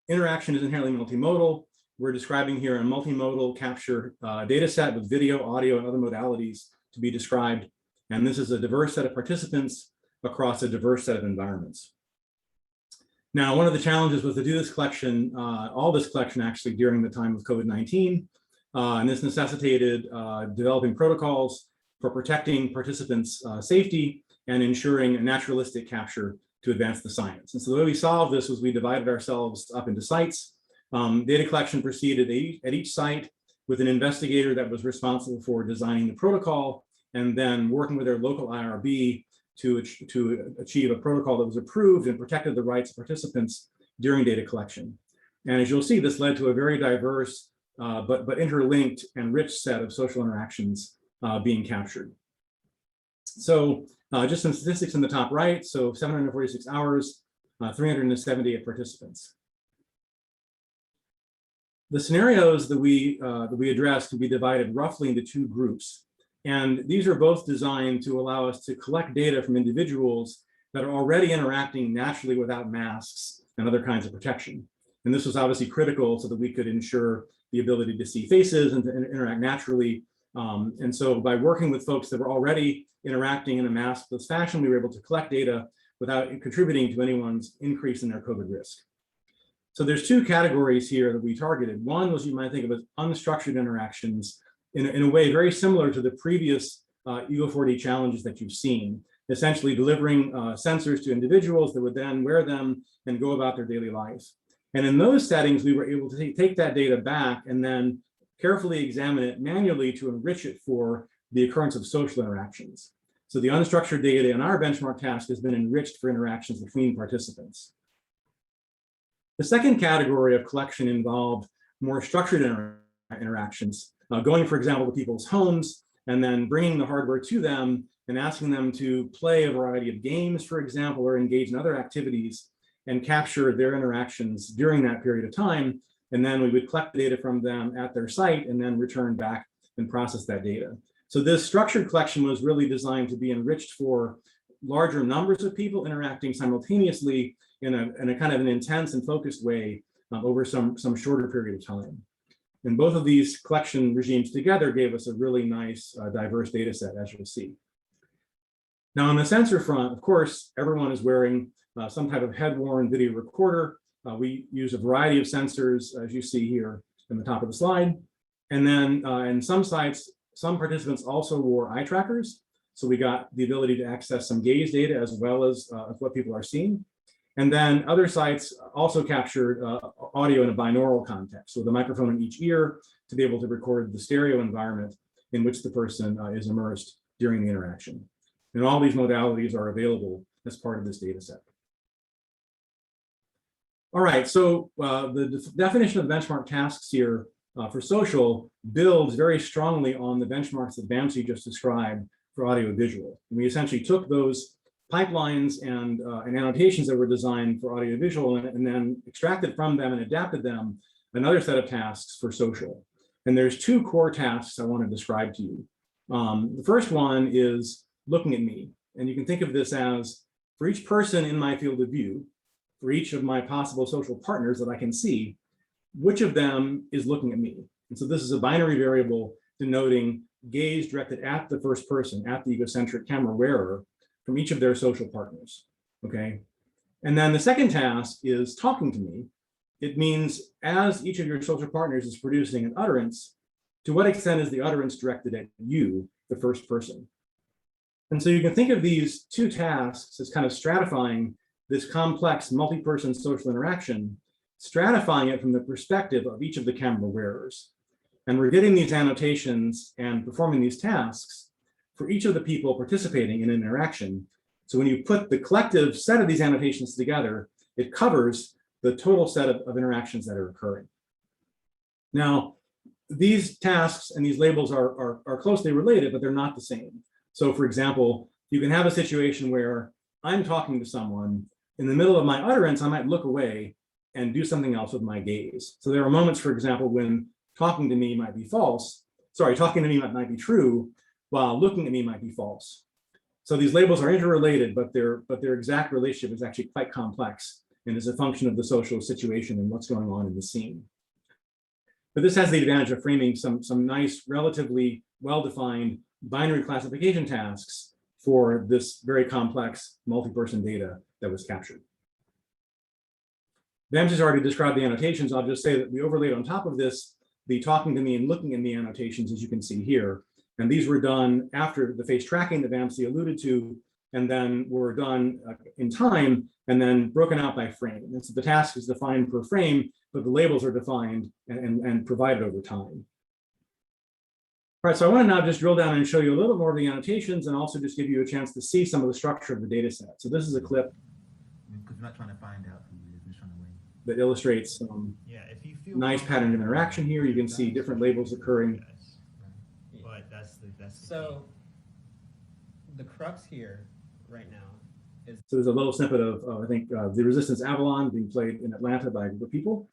interaction is inherently multimodal. We're describing here a multimodal capture data set with video, audio, and other modalities to be described. And this is a diverse set of participants across a diverse set of environments. Now, one of the challenges was to do this collection, all this collection actually during the time of COVID-19. And this necessitated developing protocols for protecting participants' safety and ensuring a naturalistic capture to advance the science. And so the way we solved this was we divided ourselves up into sites. Data collection proceeded at each site with an investigator that was responsible for designing the protocol and then working with their local IRB to achieve a protocol that was approved and protected the rights of participants during data collection. And as you'll see, this led to a very diverse but interlinked and rich set of social interactions being captured. So just some statistics in the top right. So 746 hours, 378 participants. The scenarios that we address can be divided roughly into two groups. And these are both designed to allow us to collect data from individuals that are already interacting naturally without masks and other kinds of protection. And this was obviously critical so that we could ensure the ability to see faces and to interact naturally. And so by working with folks that were already interacting in a maskless fashion, we were able to collect data without contributing to anyone's increase in their COVID risk. So there's two categories here that we targeted. One was you might think of as unstructured interactions in a way very similar to the previous Ego4D challenges that you've seen, essentially delivering sensors to individuals that would then wear them and go about their daily lives. And in those settings, we were able to take that data back and then carefully examine it manually to enrich it for the occurrence of social interactions. So the unstructured data in our benchmark task has been enriched for interactions between participants. The second category of collection involved more structured interactions, going, for example, to people's homes and then bringing the hardware to them and asking them to play a variety of games, for example, or engage in other activities and capture their interactions during that period of time. And then we would collect the data from them at their site and then return back and process that data. So this structured collection was really designed to be enriched for larger numbers of people interacting simultaneously in a kind of an intense and focused way over some shorter period of time. And both of these collection regimes together gave us a really nice diverse data set, as you'll see. Now on the sensor front, of course, everyone is wearing some type of head-worn video recorder. We use a variety of sensors, as you see here in the top of the slide. And then in some sites, some participants also wore eye trackers. So we got the ability to access some gaze data as well as what people are seeing. And then other sites also captured audio in a binaural context, with a microphone in each ear to be able to record the stereo environment in which the person is immersed during the interaction. And all these modalities are available as part of this data set. All right, so the definition of benchmark tasks here for social builds very strongly on the benchmarks that Vamsi just described for audiovisual. And we essentially took those pipelines and annotations that were designed for audiovisual and then extracted from them and adapted them another set of tasks for social. And there's two core tasks I want to describe to you. The first one is looking at me. And you can think of this as, for each person in my field of view, for each of my possible social partners that I can see, which of them is looking at me? And so this is a binary variable denoting gaze directed at the first person, at the egocentric camera wearer, from each of their social partners, okay? And then the second task is talking to me. It means as each of your social partners is producing an utterance, to what extent is the utterance directed at you, the first person? And so you can think of these two tasks as kind of stratifying this complex multi-person social interaction, stratifying it from the perspective of each of the camera wearers. And we're getting these annotations and performing these tasks for each of the people participating in an interaction. So when you put the collective set of these annotations together, it covers the total set of interactions that are occurring. Now, these tasks and these labels are closely related, but they're not the same. So for example, you can have a situation where I'm talking to someone, in the middle of my utterance, I might look away and do something else with my gaze. So there are moments, for example, when talking to me might be false, sorry, talking to me might be true, while looking at me might be false. So these labels are interrelated, but their exact relationship is actually quite complex and is a function of the social situation and what's going on in the scene. But this has the advantage of framing some nice, relatively well-defined binary classification tasks for this very complex multi-person data that was captured. Vamsi's already described the annotations. I'll just say that we overlaid on top of this the talking to me and looking at me annotations, as you can see here. And these were done after the face tracking that Vamsi alluded to and then were done in time and then broken out by frame. And so the task is defined per frame, but the labels are defined and provided over time. All right, so I want to now just drill down and show you a little more of the annotations and also just give you a chance to see some of the structure of the data set. So this is a clip
because we're not trying to find out who it is, we're trying to win.
That illustrates some nice pattern of interaction here. You can see different labels occurring.
But that's so the crux here right now is.
So there's a little snippet of I think the Resistance Avalon being played in Atlanta by a group of people.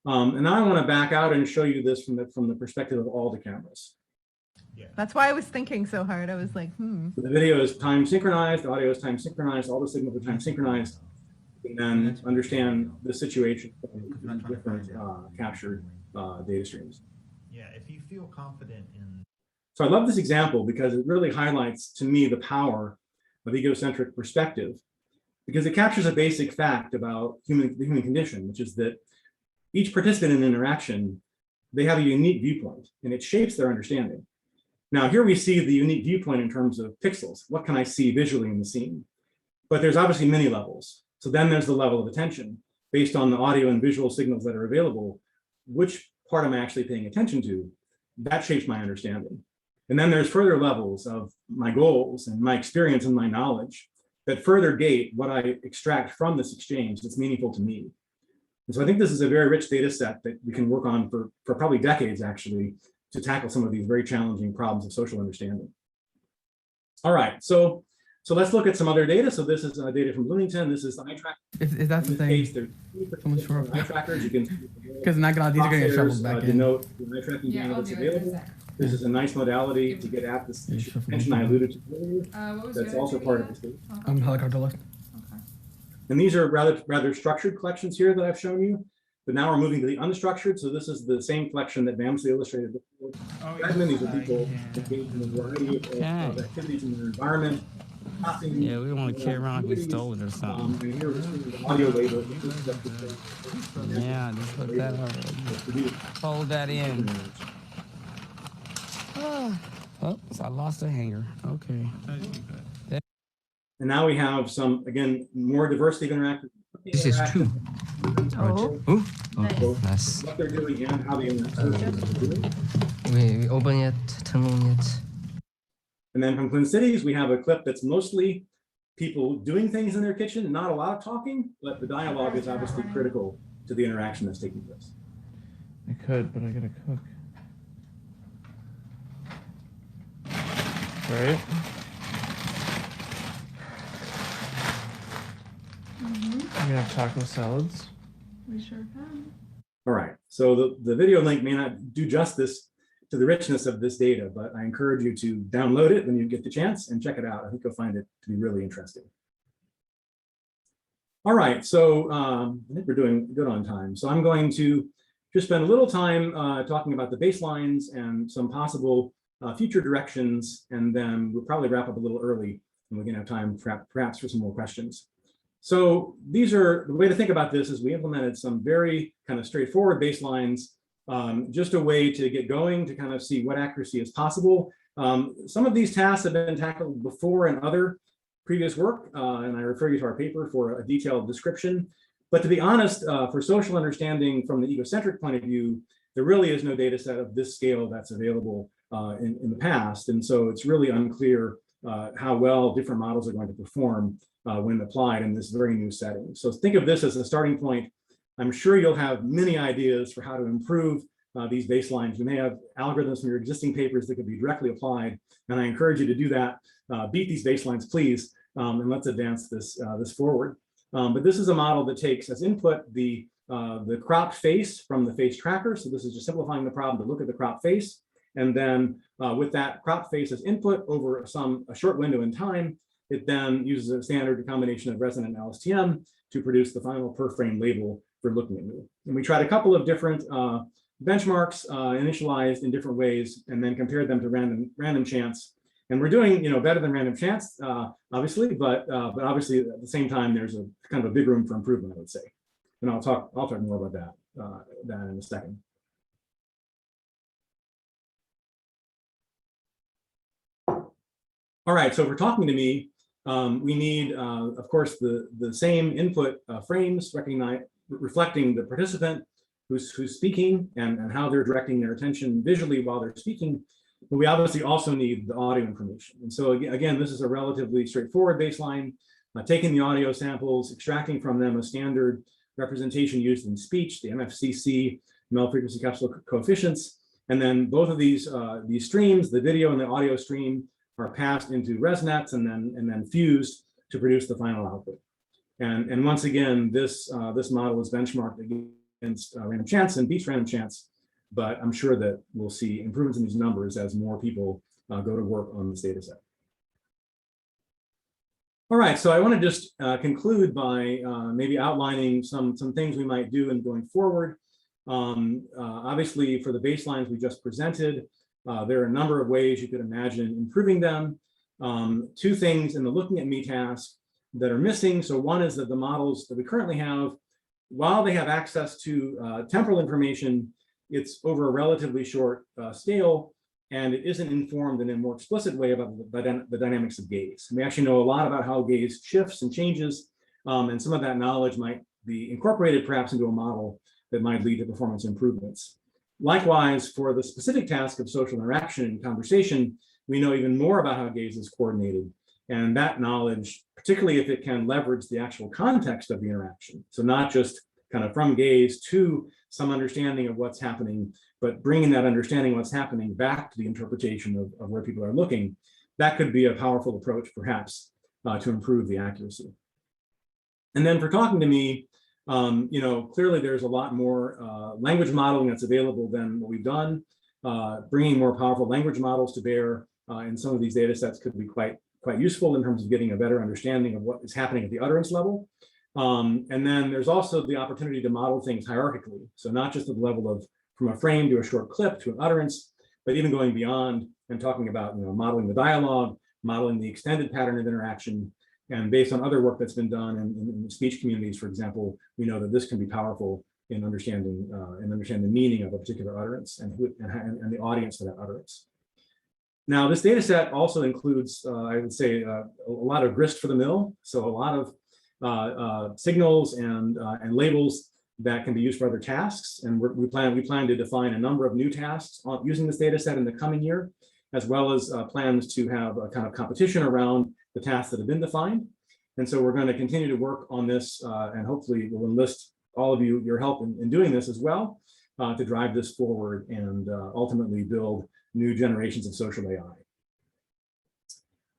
And now I want to back out and show you this from the perspective of all the cameras.
Yeah. That's why I was thinking so hard. I was like,
So the video is time synchronized, the audio is time synchronized, all the signals are time synchronized, and then understand the situation from different captured data streams.
Yeah, if you feel confident in.
So I love this example because it really highlights to me the power of egocentric perspective, because it captures a basic fact about the human condition, which is that each participant in an interaction, they have a unique viewpoint and it shapes their understanding. Now here we see the unique viewpoint in terms of pixels. What can I see visually in the scene? But there's obviously many levels. So then there's the level of attention based on the audio and visual signals that are available. Which part am I actually paying attention to? That shapes my understanding. And then there's further levels of my goals and my experience and my knowledge that further gate what I extract from this exchange that's meaningful to me. And so I think this is a very rich data set that we can work on for probably decades actually to tackle some of these very challenging problems of social understanding. All right, so let's look at some other data. So this is data from Bloomington. This is the eye tracker.
Is that the thing?
Eye trackers. You can
because not gonna these are gonna get shoveled back in.
Denote the eye tracking data that's available. This is a nice modality to get at this attention I alluded to earlier. That's also part of this data.
Helicopter left.
And these are rather structured collections here that I've shown you. But now we're moving to the unstructured. So this is the same collection that Damen illustrated before. These are people engaged in a variety of activities in their environment.
Yeah, we want to carry around like we stole it or something.
And here we're seeing the audio label.
Yeah, just put that over. Hold that in. Oh, so I lost a hanger. Okay.
And now we have some, again, more diversity of interactive.
This is true.
Oh,
nice.
What they're doing and how they interact.
We open it, turn on it.
And then from Twin Cities, we have a clip that's mostly people doing things in their kitchen, not a lot of talking, but the dialogue is obviously critical to the interaction that's taking place.
I could, but I gotta cook. Right? We have taco salads.
we sure can.
All right, so the video link may not do justice to the richness of this data, but I encourage you to download it when you get the chance and check it out. I think you'll find it to be really interesting. All right, so I think we're doing good on time. So I'm going to just spend a little time talking about the baselines and some possible future directions, and then we'll probably wrap up a little early and we can have time perhaps for some more questions. So these are, the way to think about this is we implemented some very kind of straightforward baselines, just a way to get going to kind of see what accuracy is possible. Some of these tasks have been tackled before in other previous work, and I refer you to our paper for a detailed description. But to be honest, for social understanding from the egocentric point of view, there really is no data set of this scale that's available in the past. And so it's really unclear how well different models are going to perform when applied in this very new setting. So think of this as a starting point. I'm sure you'll have many ideas for how to improve these baselines. You may have algorithms from your existing papers that could be directly applied, and I encourage you to do that. Beat these baselines, please, and let's advance this forward. But this is a model that takes as input the cropped face from the face tracker. So this is just simplifying the problem to look at the cropped face. And then with that cropped face as input over a short window in time, it then uses a standard combination of resonant and LSTM to produce the final per frame label for looking at me. And we tried a couple of different benchmarks initialized in different ways and then compared them to random chance. And we're doing better than random chance, obviously, but obviously at the same time, there's a kind of a big room for improvement, I would say. And I'll talk more about that in a second. All right, so if we're talking to me, We need, of course, the same input frames reflecting the participant who's speaking and how they're directing their attention visually while they're speaking. But we obviously also need the audio information. And so again, this is a relatively straightforward baseline, taking the audio samples, extracting from them a standard representation used in speech, the MFCC, mel frequency capsule coefficients. And then both of these streams, the video and the audio stream, are passed into ResNets and then fused to produce the final output. And once again, this model is benchmarked against random chance and beats random chance, but I'm sure that we'll see improvements in these numbers as more people go to work on this data set. All right, so I want to just conclude by maybe outlining some things we might do in going forward. Obviously, for the baselines we just presented, there are a number of ways you could imagine improving them. Two things in the looking at me task that are missing. So one is that the models that we currently have, while they have access to temporal information, it's over a relatively short scale, and it isn't informed in a more explicit way about the dynamics of gaze. We actually know a lot about how gaze shifts and changes, and some of that knowledge might be incorporated perhaps into a model that might lead to performance improvements. Likewise, for the specific task of social interaction and conversation, we know even more about how gaze is coordinated. And that knowledge, particularly if it can leverage the actual context of the interaction, so not just kind of from gaze to some understanding of what's happening, but bringing that understanding of what's happening back to the interpretation of where people are looking, that could be a powerful approach, perhaps, to improve the accuracy. And then for talking to me, clearly there's a lot more language modeling that's available than what we've done. Bringing more powerful language models to bear in some of these data sets could be quite useful in terms of getting a better understanding of what is happening at the utterance level. And then there's also the opportunity to model things hierarchically. So not just at the level of from a frame to a short clip to an utterance, but even going beyond and talking about modeling the dialogue, modeling the extended pattern of interaction. And based on other work that's been done in speech communities, for example, we know that this can be powerful in understanding the meaning of a particular utterance and the audience for that utterance. Now, this data set also includes, I would say, a lot of grist for the mill. So a lot of signals and labels that can be used for other tasks. And we plan to define a number of new tasks using this data set in the coming year, as well as plans to have a kind of competition around the tasks that have been defined. And so we're going to continue to work on this, and hopefully we'll enlist all of your help in doing this as well, to drive this forward and ultimately build new generations of social AI. All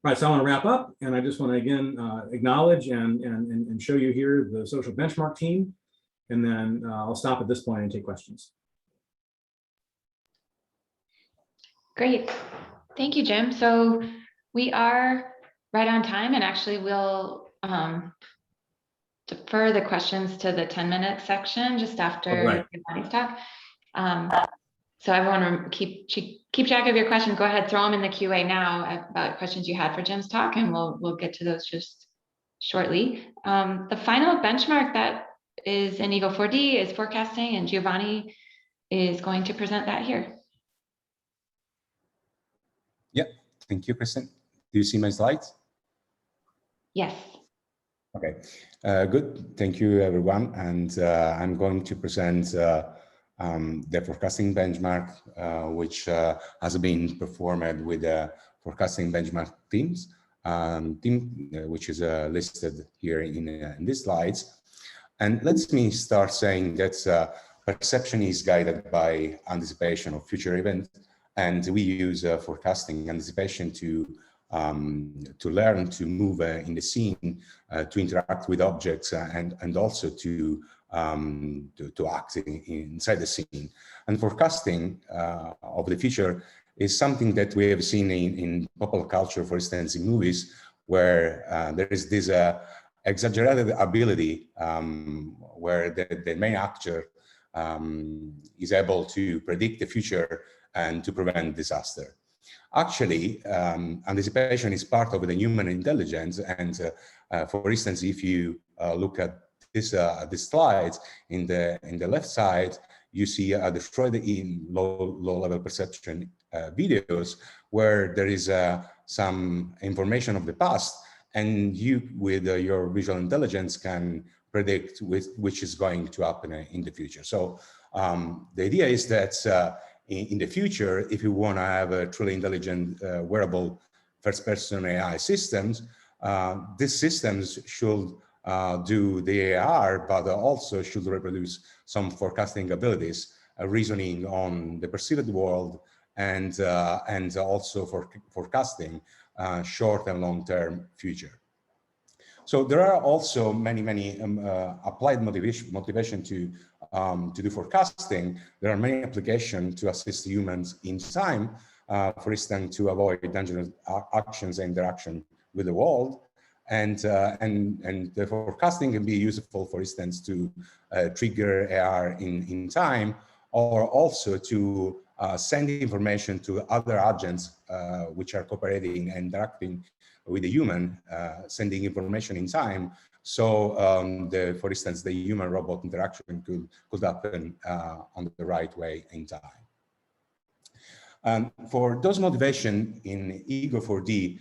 right, so I want to wrap up, and I just want to again acknowledge and show you here the social benchmark team, and then I'll stop at this point and take questions.
Great, thank you, Jim. So we are right on time, and actually we'll defer the questions to the 10-minute section just after Giovanni's talk. So everyone keep track of your questions. Go ahead, throw them in the QA now about questions you had for Jim's talk, and we'll get to those just shortly. The final benchmark that is in Ego4D is forecasting, and Giovanni is going to present that here.
Yeah, thank you, Kristen. Do you see my slides?
Yes.
Okay, good. Thank you, everyone. And I'm going to present the forecasting benchmark, which has been performed with the forecasting benchmark teams, which is listed here in these slides. And let me start saying that perception is guided by anticipation of future events, and we use forecasting anticipation to learn to move in the scene, to interact with objects, and also to act inside the scene. And forecasting of the future is something that we have seen in popular culture, for instance, in movies, where there is this exaggerated ability where the main actor is able to predict the future and to prevent disaster. Actually, anticipation is part of the human intelligence. And for instance, if you look at this slides, in the left side, you see the Freud in low-level perception videos, where there is some information of the past, and you, with your visual intelligence, can predict which is going to happen in the future. So the idea is that in the future, if you want to have a truly intelligent wearable first-person AI systems, these systems should do the AR, but also should reproduce some forecasting abilities, reasoning on the perceived world, and also for forecasting short and long-term future. So there are also many applied motivation to do forecasting. There are many applications to assist humans in time, for instance, to avoid dangerous actions and interaction with the world. And the forecasting can be useful, for instance, to trigger AR in time, or also to send information to other agents which are cooperating and interacting with the human, sending information in time. So, for instance, the human-robot interaction could happen on the right way in time. For those motivation in Ego4D,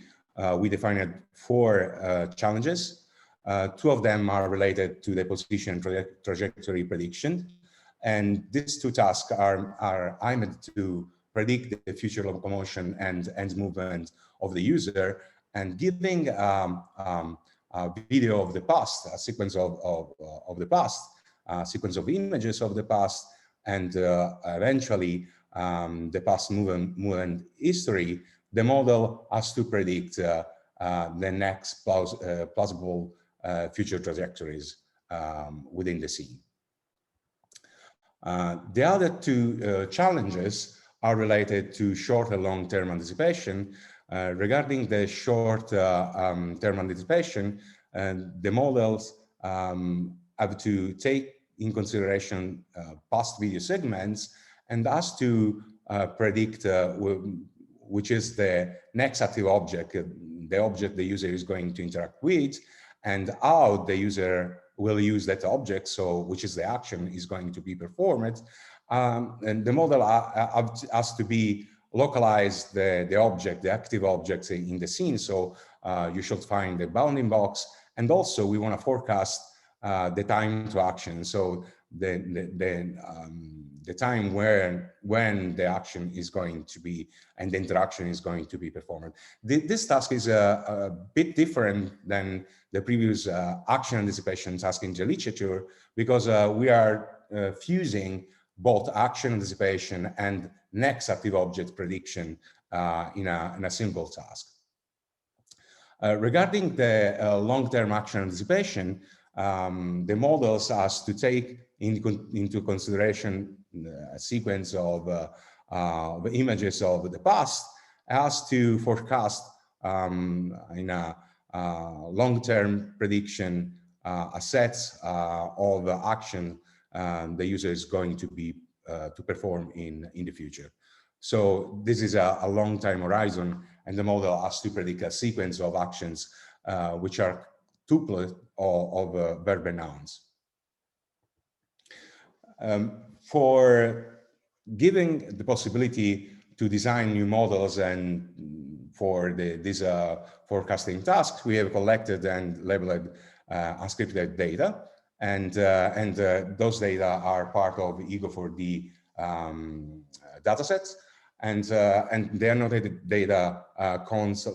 we defined 4 challenges. 2 of them are related to the position trajectory prediction. And these 2 tasks are aimed to predict the future locomotion and movement of the user, and giving a video of the past, a sequence of the past, a sequence of images of the past, and eventually the past movement history. The model has to predict the next plausible future trajectories within the scene. The other 2 challenges are related to short and long-term anticipation. Regarding the short-term anticipation, the models have to take in consideration past video segments and has to predict which is the next active object, the object the user is going to interact with, and how the user will use that object, so which is the action is going to be performed. And the model has to be localized the object, the active objects in the scene. So you should find the bounding box. And also we want to forecast the time to action. So the time when the action is going to be and the interaction is going to be performed. This task is a bit different than the previous action anticipation task in the literature, because we are fusing both action anticipation and next active object prediction in a single task. Regarding the long-term action anticipation, the models has to take into consideration a sequence of images of the past, has to forecast in a long-term prediction a set of action the user is going to be to perform in the future. So this is a long time horizon, and the model has to predict a sequence of actions which are tuplet of verb and nouns. For giving the possibility to design new models and for these forecasting tasks, we have collected and labeled unscripted data, and those data are part of Ego4D datasets, and the annotated data count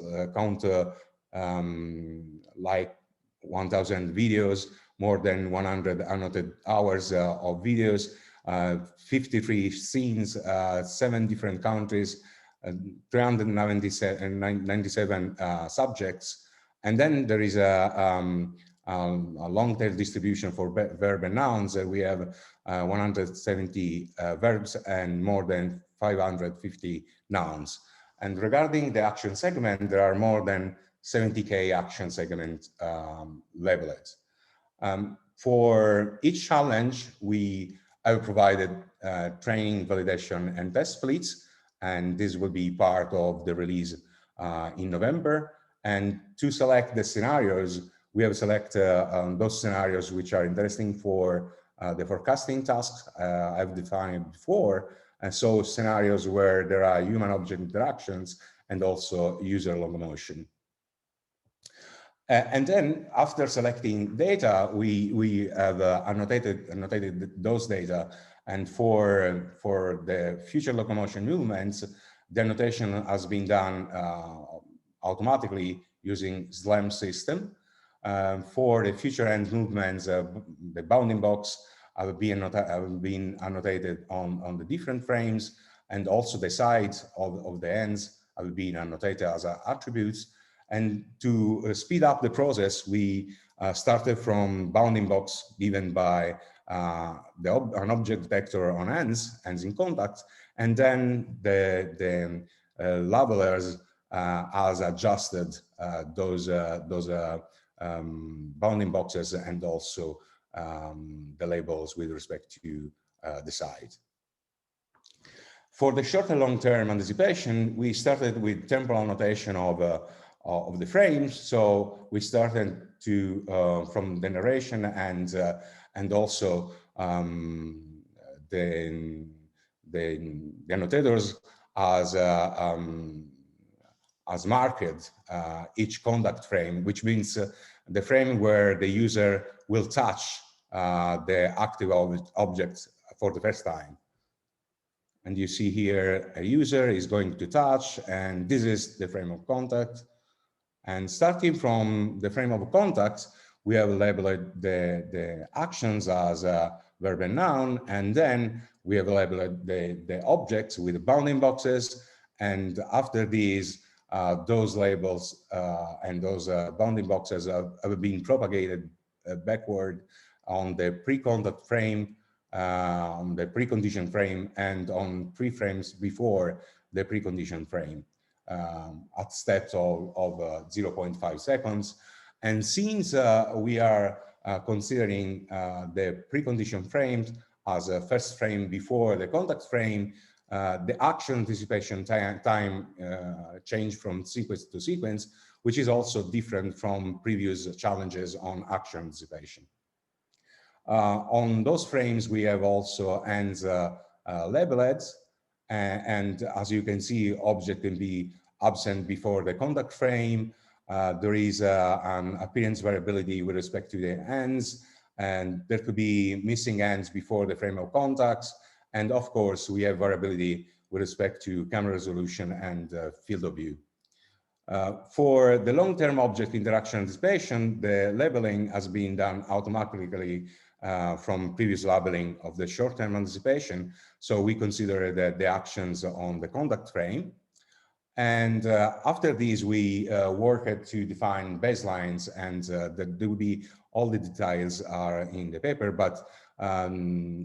like 1,000 videos, more than 100 annotated hours of videos, 53 scenes, 7 different countries, 397 subjects, and then there is a long-tail distribution for verb and nouns. We have 170 verbs and more than 550 nouns. And regarding the action segment, there are more than 70K action segment labeled. For each challenge, we have provided training, validation, and test splits, and this will be part of the release in November. And to select the scenarios, we have selected those scenarios which are interesting for the forecasting tasks I've defined before, and so scenarios where there are human-object interactions and also user locomotion. And then after selecting data, we have annotated those data. And for the future locomotion movements, the annotation has been done automatically using SLAM system. For the future end movements, the bounding box have been annotated on the different frames, and also the sides of the ends have been annotated as attributes. And to speed up the process, we started from bounding box given by an object vector on ends in contact, and then the labelers has adjusted those bounding boxes and also the labels with respect to the side. For the short and long-term anticipation, we started with temporal annotation of the frames. So we started from the narration and also the annotators as marked each contact frame, which means the frame where the user will touch the active object for the first time. And you see here a user is going to touch, and this is the frame of contact. And starting from the frame of contact, we have labeled the actions as a verb and noun, and then we have labeled the objects with the bounding boxes. And after these, those labels and those bounding boxes have been propagated backward on the pre-contact frame, on the precondition frame, and on pre-frames before the precondition frame at steps of 0.5 seconds. And since we are considering the precondition frames as a first frame before the contact frame, the action anticipation time changed from sequence to sequence, which is also different from previous challenges on action anticipation. On those frames, we have also ends labeled, and as you can see, object can be absent before the contact frame. There is an appearance variability with respect to the ends, and there could be missing ends before the frame of contacts. And of course, we have variability with respect to camera resolution and field of view. For the long-term object interaction anticipation, the labeling has been done automatically from previous labeling of the short-term anticipation. So we consider that the actions on the contact frame. And after these, we worked to define baselines, and there will be all the details are in the paper, but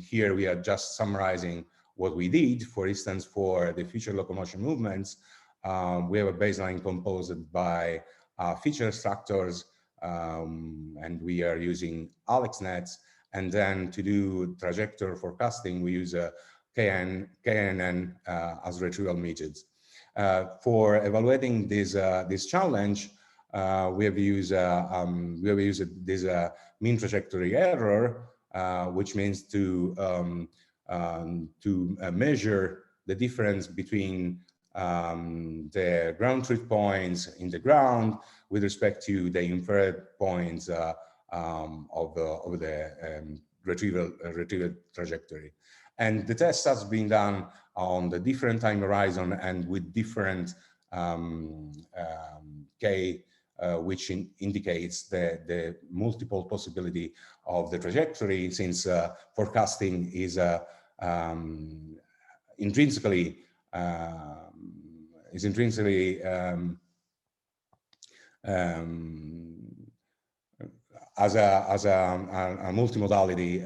here we are just summarizing what we did. For instance, for the future locomotion movements, we have a baseline composed by feature structures, and we are using AlexNet. And then to do trajectory forecasting, we use KNN as retrieval methods. For evaluating this challenge, we have used this mean trajectory error, which means to measure the difference between the ground truth points in the ground with respect to the inferred points of the retrieval trajectory. And the test has been done on the different time horizon and with different K, which indicates the multiple possibility of the trajectory, since forecasting is intrinsically as a multimodality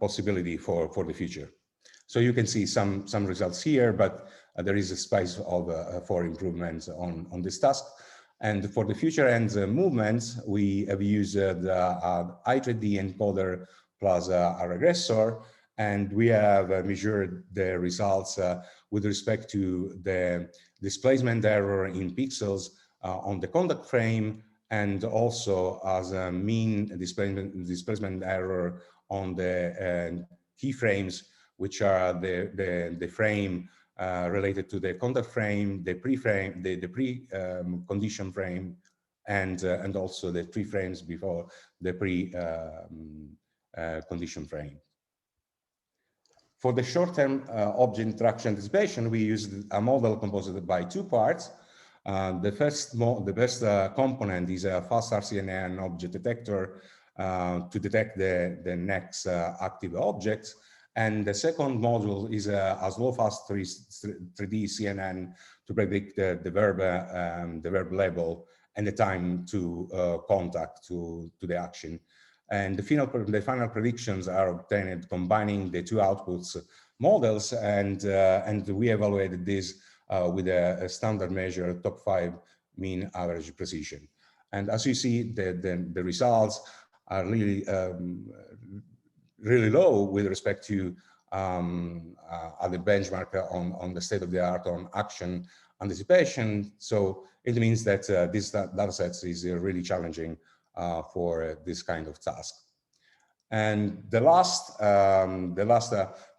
possibility for the future. So you can see some results here, but there is a space for improvements on this task. And for the future ends movements, we have used the I3D encoder plus a regressor, and we have measured the results with respect to the displacement error in pixels on the contact frame, and also as a mean displacement error on the keyframes, which are the frame related to the contact frame, the pre-frame, the pre-condition frame, and also the 3 frames before the pre-condition frame. For the short-term object interaction anticipation, we used a model composed by 2 parts. The first component is a fast RCNN object detector to detect the next active objects. And the second module is a slow fast 3D CNN to predict the verb label and the time to contact to the action. And the final predictions are obtained combining the 2 outputs models, and we evaluated this with a standard measure top 5 mean average precision. And as you see, the results are really really low with respect to other benchmark on the state of the art on action anticipation. So it means that this data set is really challenging for this kind of task. And the last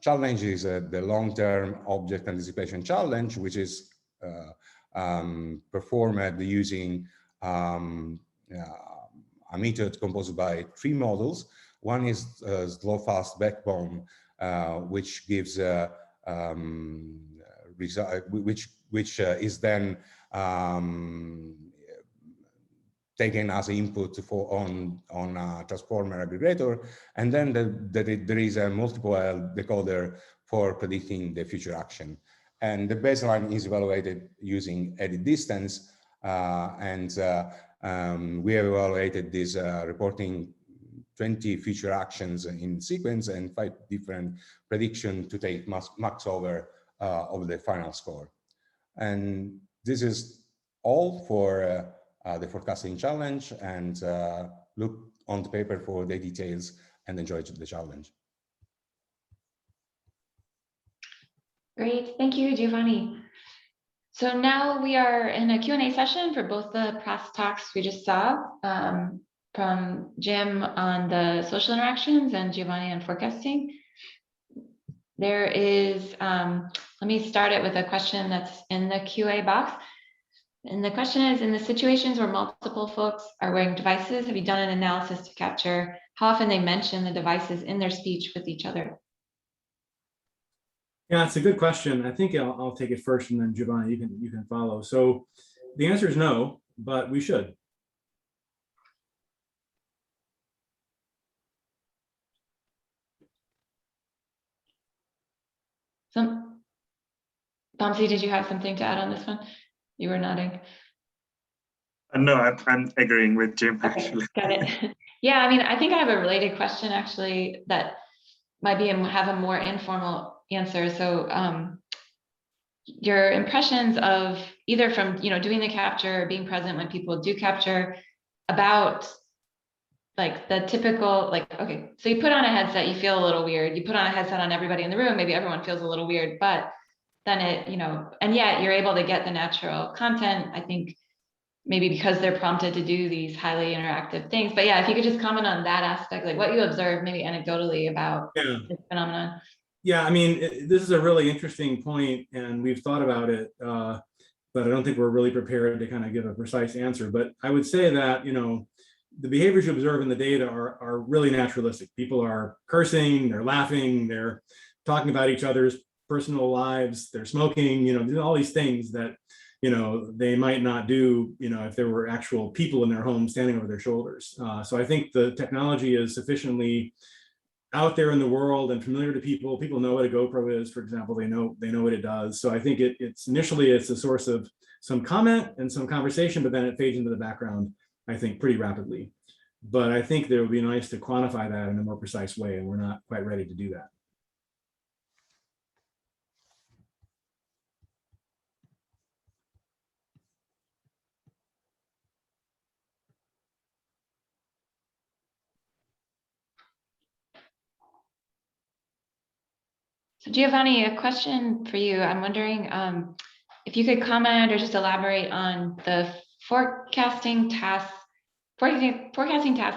challenge is the long-term object anticipation challenge, which is performed using a method composed by 3 models. One is slow fast backbone, which gives which is then taken as input on a transformer aggregator, and then there is a multiple decoder for predicting the future action. And the baseline is evaluated using edit distance, and we have evaluated this reporting 20 future actions in sequence and 5 different predictions to take max over of the final score. And this is all for the forecasting challenge, and look on the paper for the details and enjoy the challenge.
Great, thank you, Giovanni. So now we are in a Q&A session for both the press talks we just saw, from Jim on the social interactions and Giovanni on forecasting. There is, let me start it with a question that's in the QA box. And the question is, in the situations where multiple folks are wearing devices, have you done an analysis to capture how often they mention the devices in their speech with each other?
Yeah, it's a good question. I think I'll take it first, and then Giovanni, you can follow. So the answer is no, but we should.
Vamsi, did you have something to add on this one? You were nodding.
No, I'm agreeing with Jim, actually.
Got it. Yeah, I mean, I think I have a related question, actually, that might have a more informal answer. So your impressions of either from, doing the capture or being present when people do capture, about like the typical, okay, so you put on a headset, you feel a little weird. You put on a headset on everybody in the room, maybe everyone feels a little weird, but then it, and yet you're able to get the natural content, I think, maybe because they're prompted to do these highly interactive things. But yeah, if you could just comment on that aspect, like what you observed maybe anecdotally about this phenomenon.
Yeah, I mean, this is a really interesting point, and we've thought about it, but I don't think we're really prepared to kind of give a precise answer. But I would say that, the behaviors you observe in the data are really naturalistic. People are cursing, they're laughing, they're talking about each other's personal lives, they're smoking, all these things that, they might not do, if there were actual people in their home standing over their shoulders. So I think the technology is sufficiently out there in the world and familiar to people. People know what a GoPro is, for example. They know what it does. So I think it's initially a source of some comment and some conversation, but then it fades into the background, I think, pretty rapidly. But I think it would be nice to quantify that in a more precise way, and we're not quite ready to do that.
So Giovanni, a question for you. I'm wondering if you could comment or just elaborate on the forecasting tasks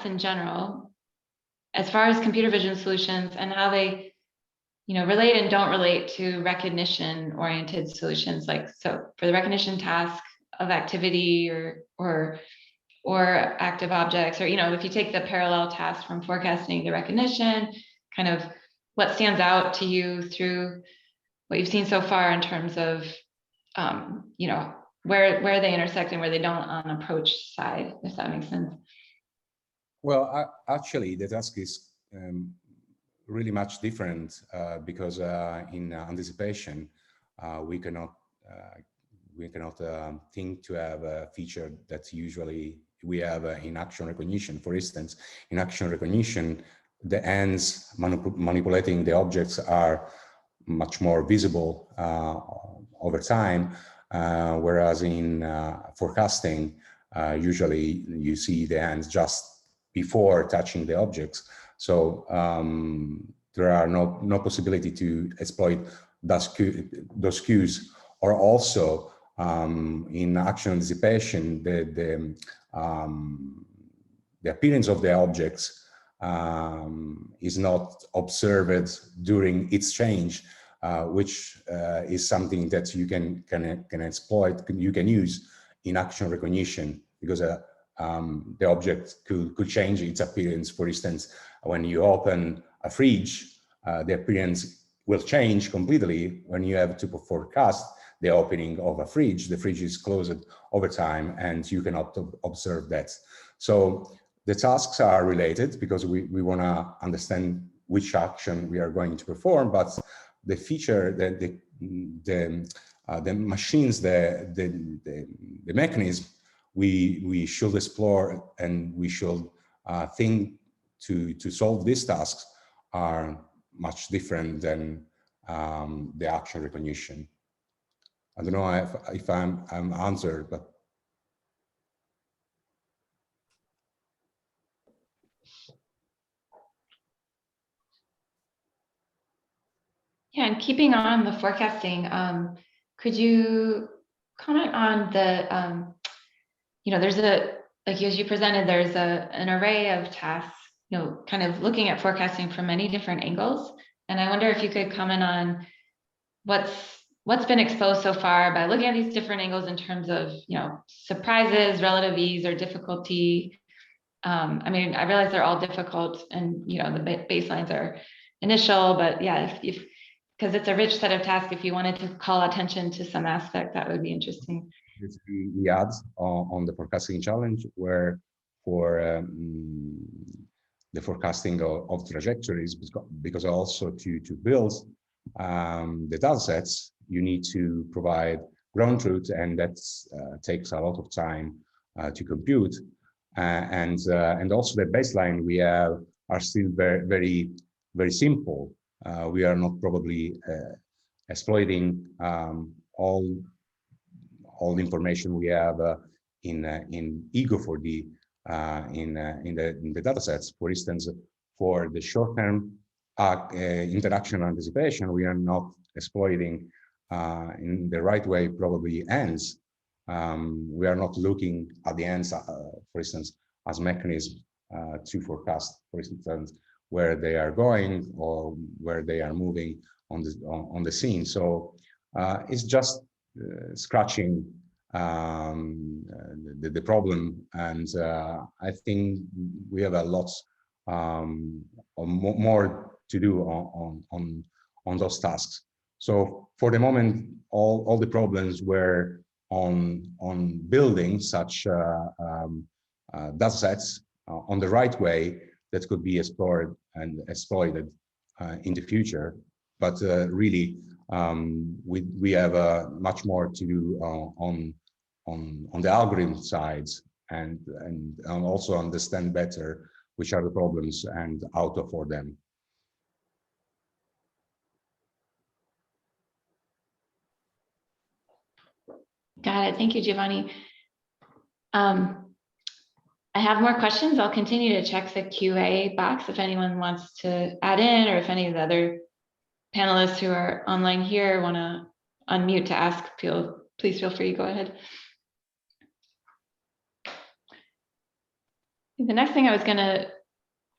in general, as far as computer vision solutions and how they, relate and don't relate to recognition-oriented solutions. Like, so for the recognition task of activity or or active objects, or, if you take the parallel task from forecasting to recognition, kind of what stands out to you through what you've seen so far in terms of, where they intersect and where they don't on approach side, if that makes sense.
Well, actually, the task is really much different because in anticipation, we cannot think to have a feature that usually we have in action recognition. For instance, in action recognition, the ends manipulating the objects are much more visible over time, whereas in forecasting, usually you see the ends just before touching the objects. So there are no possibility to exploit those cues, or also in action anticipation, the appearance of the objects is not observed during its change, which is something that you can exploit, you can use in action recognition, because the object could change its appearance. For instance, when you open a fridge, the appearance will change completely when you have to forecast the opening of a fridge. The fridge is closed over time and you cannot observe that. So the tasks are related because we want to understand which action we are going to perform, but the feature, the machines, the mechanism we should explore and we should think to solve these tasks are much different than the action recognition. I don't know if I'm answered, but.
Yeah, and keeping on the forecasting, could you comment on the, there's as you presented, there's an array of tasks, kind of looking at forecasting from many different angles. And I wonder if you could comment on what's been exposed so far by looking at these different angles in terms of, surprises, relative ease, or difficulty. I mean, I realize they're all difficult and, the baselines are initial, but yeah, because it's a rich set of tasks, if you wanted to call attention to some aspect, that would be interesting.
We add on the forecasting challenge, where for the forecasting of trajectories, because also to build the data sets, you need to provide ground truth, and that takes a lot of time to compute. And also the baseline we have are still very, very simple. We are not probably exploiting all the information we have in Ego4D in the data sets. For instance, for the short-term interaction anticipation, we are not exploiting in the right way probably ends. We are not looking at the ends, for instance, as mechanism to forecast, for instance, where they are going or where they are moving on the scene. So it's just scratching the problem, and I think we have a lot more to do on those tasks. So for the moment, all the problems were on building such data sets on the right way that could be explored and exploited in the future. But really, we have much more to do on the algorithm sides, and also understand better which are the problems and how to afford them.
Got it. Thank you, Giovanni. I have more questions. I'll continue to check the QA box if anyone wants to add in, or if any of the other panelists who are online here want to unmute to ask, please feel free, go ahead. The next thing I was going to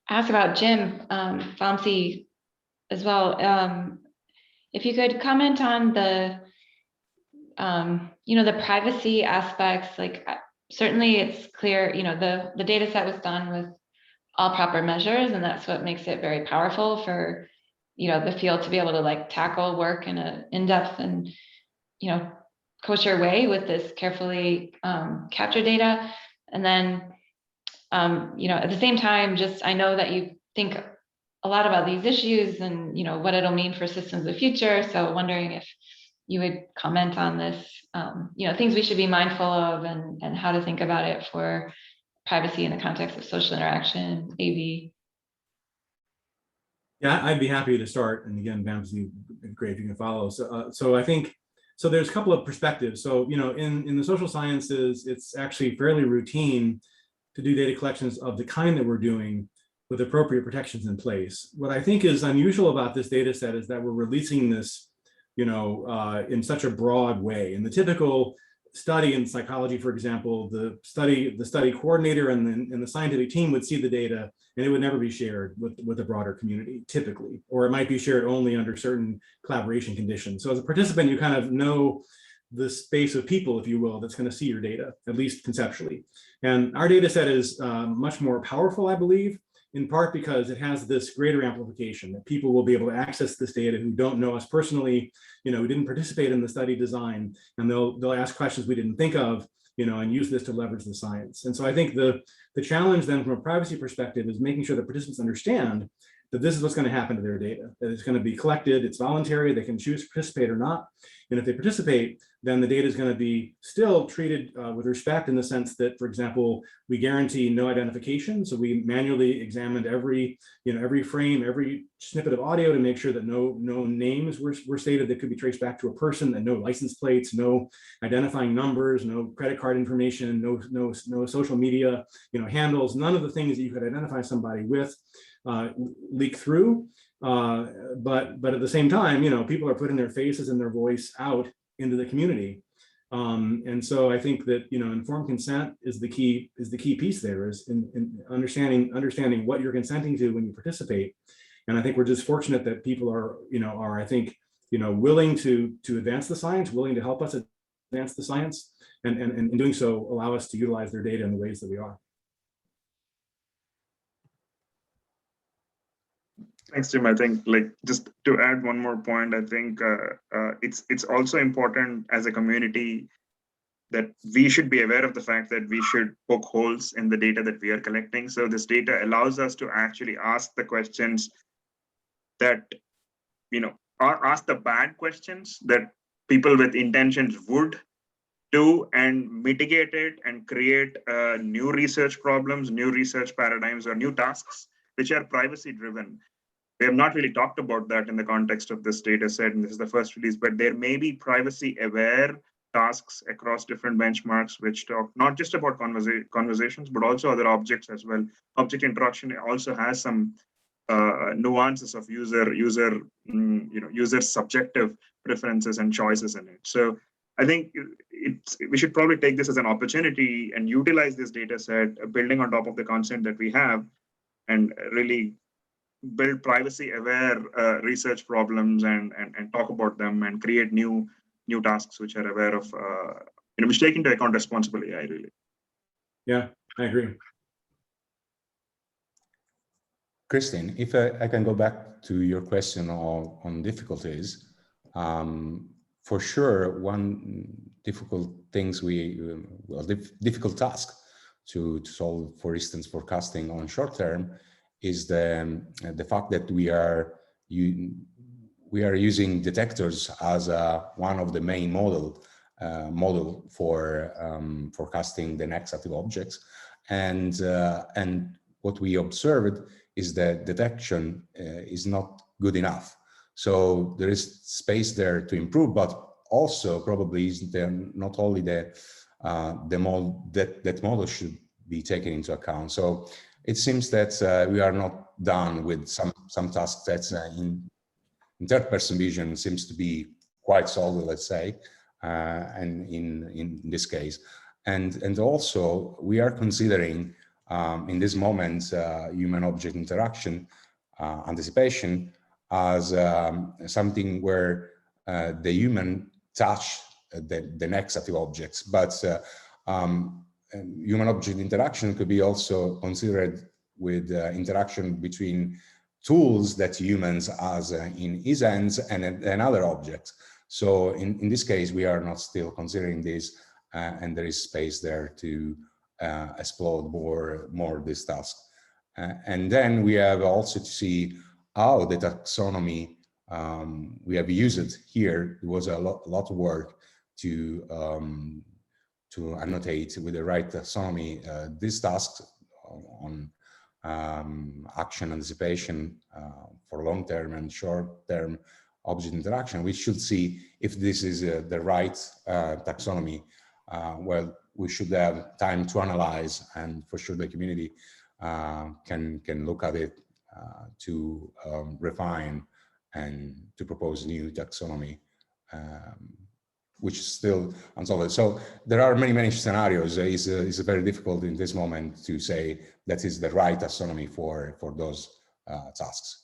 ask about Jim Vamsi as well. If you could comment on the, the privacy aspects, like certainly it's clear, the data set was done with all proper measures, and that's what makes it very powerful for, the field to be able to like tackle work in an in-depth and, kosher way with this carefully captured data. And then, at the same time, I know that you think a lot about these issues and, what it'll mean for systems of the future. So wondering if you would comment on this, things we should be mindful of and how to think about it for privacy in the context of social interaction, AV.
Yeah, I'd be happy to start. And again, Vamsi, great if you can follow. So I think, so there's a couple of perspectives. So, in the social sciences, it's actually fairly routine to do data collections of the kind that we're doing with appropriate protections in place. What I think is unusual about this data set is that we're releasing this, in such a broad way. In the typical study in psychology, for example, the study coordinator and the scientific team would see the data and it would never be shared with the broader community, typically, or it might be shared only under certain collaboration conditions. So as a participant, you kind of know the space of people, if you will, that's going to see your data, at least conceptually. And our data set is much more powerful, I believe, in part because it has this greater amplification that people will be able to access this data who don't know us personally, who didn't participate in the study design, and they'll ask questions we didn't think of, and use this to leverage the science. And so I think the challenge then from a privacy perspective is making sure that participants understand that this is what's going to happen to their data, that it's going to be collected, it's voluntary, they can choose to participate or not. And if they participate, then the data is going to be still treated with respect in the sense that, for example, we guarantee no identification. So we manually examined every frame, every snippet of audio to make sure that no names were stated that could be traced back to a person, and no license plates, no identifying numbers, no credit card information, no social media, handles, none of the things that you could identify somebody with leak through. But at the same time, people are putting their faces and their voice out into the community. And so I think that, informed consent is the key piece there, is in understanding what you're consenting to when you participate. And I think we're just fortunate that people are I think, willing to advance the science, willing to help us advance the science, and in doing so, allow us to utilize their data in the ways that we are.
Thanks, Jim. I think, just to add one more point, I think it's also important as a community that we should be aware of the fact that we should poke holes in the data that we are collecting. So this data allows us to actually ask the questions that, or ask the bad questions that people with intentions would do, and mitigate it and create new research problems, new research paradigms, or new tasks which are privacy driven. We have not really talked about that in the context of this data set, and this is the first release, but there may be privacy aware tasks across different benchmarks which talk not just about conversations, but also other objects as well. Object interaction also has some nuances of user subjective preferences and choices in it. So I think we should probably take this as an opportunity and utilize this data set, building on top of the consent that we have, and really build privacy-aware research problems and talk about them, and create new tasks which are aware of, which take into account responsible AI, really.
Yeah, I agree.
Christine, if I can go back to your question on difficulties, for sure, one difficult difficult task to solve, for instance, forecasting on short term, is the fact that we are using detectors as one of the main model for forecasting the next active objects, and what we observed is that detection is not good enough. So there is space there to improve, but also probably not only that model should be taken into account. So it seems that we are not done with some tasks that in third-person vision seems to be quite solid, let's say, and in this case. And also we are considering in this moment human-object interaction anticipation as something where the human touch the next active objects, but human-object interaction could be also considered with interaction between tools that humans has in his hands and other objects. So in this case, we are not still considering this, and there is space there to explore more this task. And then we have also to see how the taxonomy we have used it here. It was a lot of work to annotate with the right taxonomy these tasks on action anticipation for long-term and short-term object interaction. We should see if this is the right taxonomy. Well, we should have time to analyze, and for sure the community can look at it to refine and to propose new taxonomy, which is still unsolved. So there are many scenarios. It's very difficult in this moment to say that is the right taxonomy for those tasks.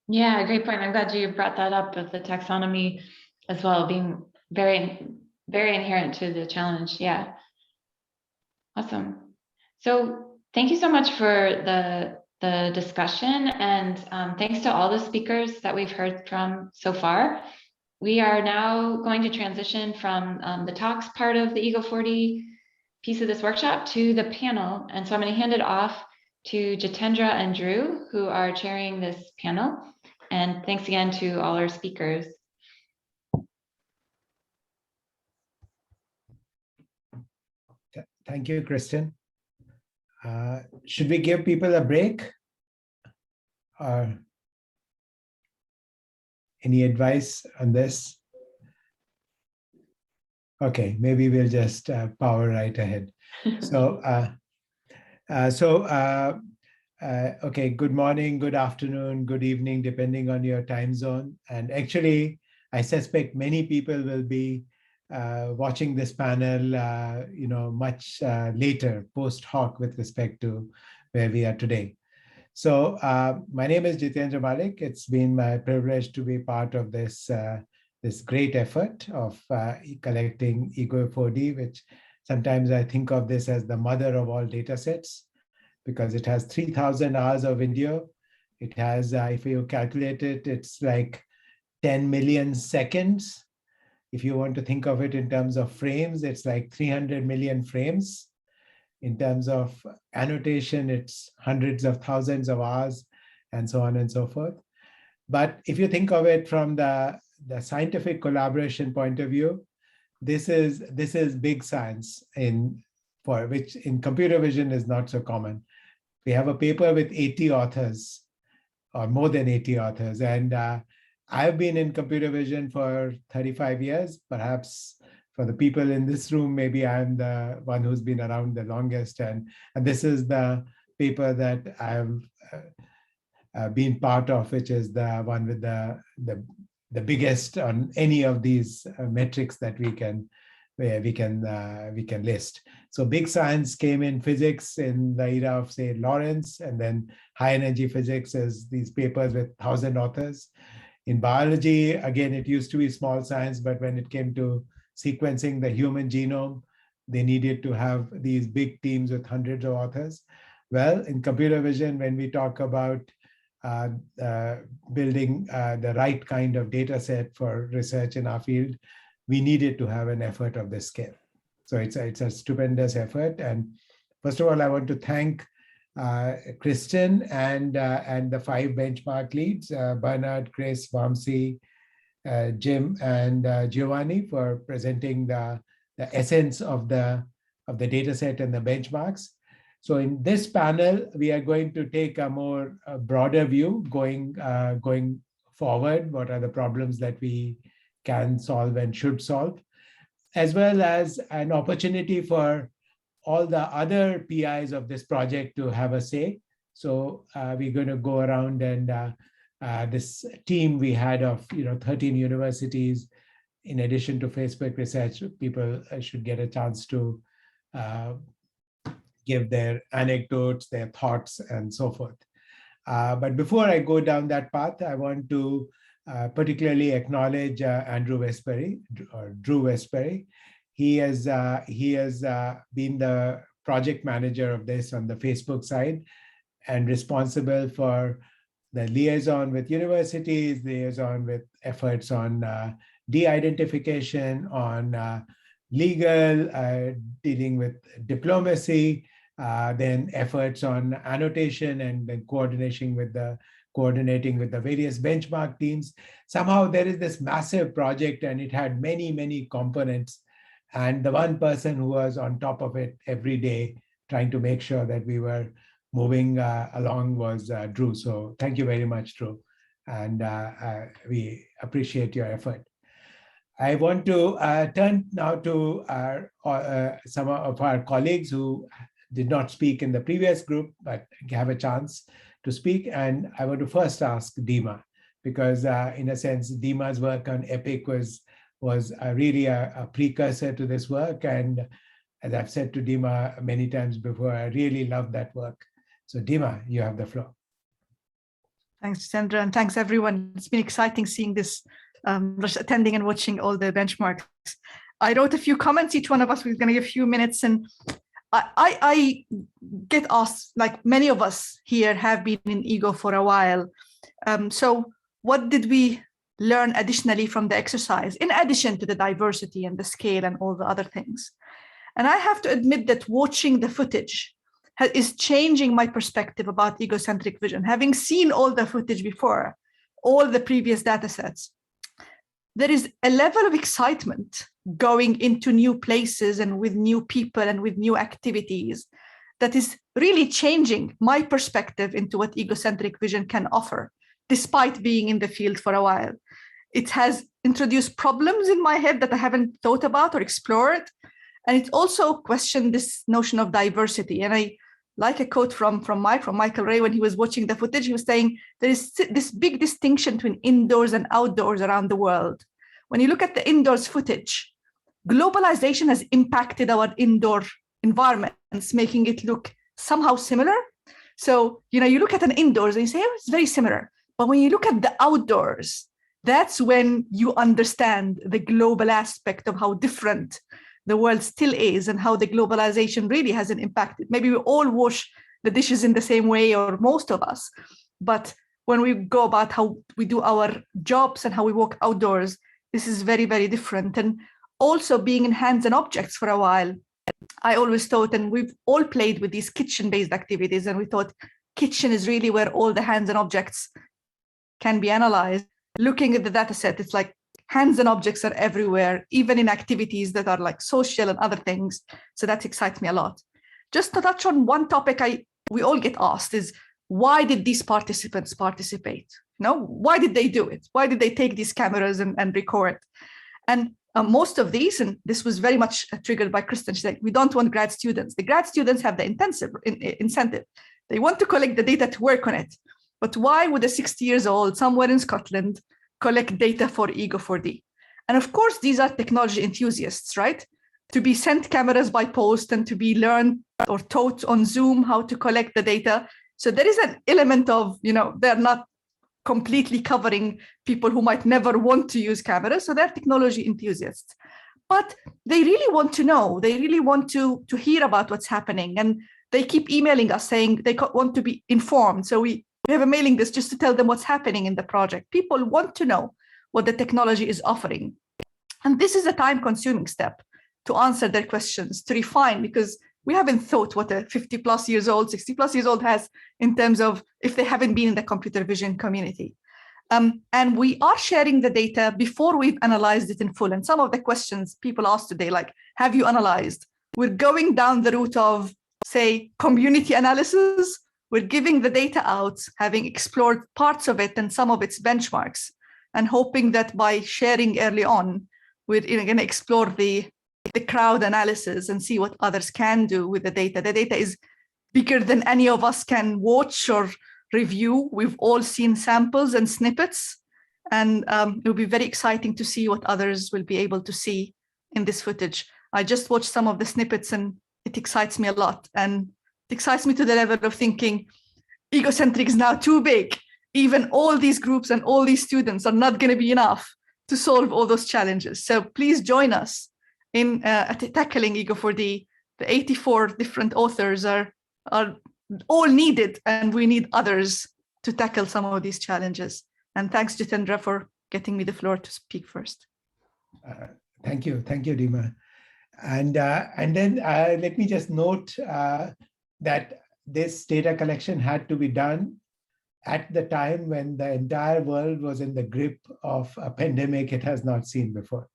Yeah, great point. I'm glad you brought that up with the taxonomy as well, being very inherent to the challenge. Yeah, awesome. So thank you so much for the discussion, and thanks to all the speakers that we've heard from so far. We are now going to transition from the talks part of the Ego4D piece of this workshop to the panel. And so I'm going to hand it off to Jitendra and Drew, who are chairing this panel. And thanks again to all our speakers.
Thank you, Kristen. Should we give people a break? Or any advice on this? Okay, maybe we'll just power right ahead. So, okay, good morning, good afternoon, good evening, depending on your time zone. And actually, I suspect many people will be watching this panel, much later, post hoc, with respect to where we are today. So my name is Jitendra Malik. It's been my privilege to be part of this this great effort of collecting Ego4D, which sometimes I think of this as the mother of all data sets, because it has 3,000 hours of video. It has, if you calculate it, it's like 10 million seconds. If you want to think of it in terms of frames, it's like 300 million frames. In terms of annotation, it's hundreds of thousands of hours, and so on and so forth. But if you think of it from the scientific collaboration point of view, this is big science, for which in computer vision is not so common. We have a paper with 80 authors, or more than 80 authors, and I've been in computer vision for 35 years, perhaps. For the people in this room, maybe I'm the one who's been around the longest, and this is the paper that I've been part of, which is the one with the biggest on any of these metrics that we can list. So big science came in physics in the era of, say, Lawrence, and then high energy physics is these papers with 1,000 authors. In biology, again, it used to be small science, but when it came to sequencing the human genome, they needed to have these big teams with hundreds of authors. Well, in computer vision, when we talk about building the right kind of data set for research in our field, we needed to have an effort of this scale. So it's a stupendous effort. And first of all, I want to thank Kristen and the 5 benchmark leads, Bernard, Chris, Vamsi, Jim, and Giovanni, for presenting the essence of the data set and the benchmarks. So in this panel, we are going to take a more broader view going forward. What are the problems that we can solve and should solve, as well as an opportunity for all the other PIs of this project to have a say. So we're going to go around, and this team we had of 13 universities, in addition to Facebook research, people should get a chance to give their anecdotes, their thoughts, and so forth. But before I go down that path, I want to particularly acknowledge Andrew Westbury, or Drew Westbury. He has been the project manager of this on the Facebook side and responsible for the liaison with universities, liaison with efforts on de-identification, on legal, dealing with diplomacy, then efforts on annotation, and then coordinating with the various benchmark teams. Somehow there is this massive project, and it had many, many components. And the one person who was on top of it every day, trying to make sure that we were moving along, was Drew. So thank you very much, Drew. And we appreciate your effort. I want to turn now to some of our colleagues who did not speak in the previous group, but have a chance to speak. And I want to first ask Dima, because in a sense, Dima's work on EPIC was really a precursor to this work. And as I've said to Dima many times before, I really love that work. So Dima, you have the floor.
Thanks, Sandra, and thanks everyone. It's been exciting seeing this, just attending and watching all the benchmarks. I wrote a few comments, each one of us was going to give a few minutes, and I get asked, like many of us here have been in Ego for a while. So what did we learn additionally from the exercise, in addition to the diversity and the scale and all the other things? And I have to admit that watching the footage is changing my perspective about egocentric vision. Having seen all the footage before, all the previous data sets, there is a level of excitement going into new places and with new people and with new activities that is really changing my perspective into what egocentric vision can offer, despite being in the field for a while. It has introduced problems in my head that I haven't thought about or explored. And it also questioned this notion of diversity. And I like a quote from Michael Ray when he was watching the footage. He was saying there is this big distinction between indoors and outdoors around the world. When you look at the indoors footage, globalization has impacted our indoor environments, making it look somehow similar. So, you look at an indoors and you say, oh, it's very similar. But when you look at the outdoors, that's when you understand the global aspect of how different the world still is and how the globalization really hasn't impacted. Maybe we all wash the dishes in the same way, or most of us, but when we go about how we do our jobs and how we walk outdoors, this is very, very different. And also being in hands and objects for a while, I always thought, and we've all played with these kitchen-based activities, and we thought kitchen is really where all the hands and objects can be analyzed. Looking at the data set, it's like hands and objects are everywhere, even in activities that are like social and other things. So that excites me a lot. Just to touch on one topic we all get asked is, why did these participants participate? Why did they do it? Why did they take these cameras and record? And most of these, and this was very much triggered by Kristen, she said, we don't want grad students. The grad students have the incentive. They want to collect the data to work on it. But why would a 60 years old somewhere in Scotland collect data for Ego4D? And of course, these are technology enthusiasts, right? To be sent cameras by post and to be learned or taught on Zoom how to collect the data. So there is an element of, they're not completely covering people who might never want to use cameras. So they're technology enthusiasts. But they really want to know, they really want to hear about what's happening. And they keep emailing us saying they want to be informed. So we have a mailing list just to tell them what's happening in the project. People want to know what the technology is offering. And this is a time-consuming step to answer their questions, to refine, because we haven't thought what a 50 plus years old, 60 plus years old has in terms of if they haven't been in the computer vision community. And we are sharing the data before we've analyzed it in full. And some of the questions people asked today, like, have you analyzed? We're going down the route of, say, community analysis. We're giving the data out, having explored parts of it and some of its benchmarks, and hoping that by sharing early on, we're going to explore the crowd analysis and see what others can do with the data. The data is bigger than any of us can watch or review. We've all seen samples and snippets, and it'll be very exciting to see what others will be able to see in this footage. I just watched some of the snippets and it excites me a lot. And it excites me to the level of thinking Egocentric is now too big. Even all these groups and all these students are not going to be enough to solve all those challenges. So please join us in tackling Ego4D. The 84 different authors are all needed, and we need others to tackle some of these challenges. And thanks, Jitendra, for getting me the floor to speak first.
Thank you, Dima. And then let me just note that this data collection had to be done at the time when the entire world was in the grip of a pandemic it has not seen before.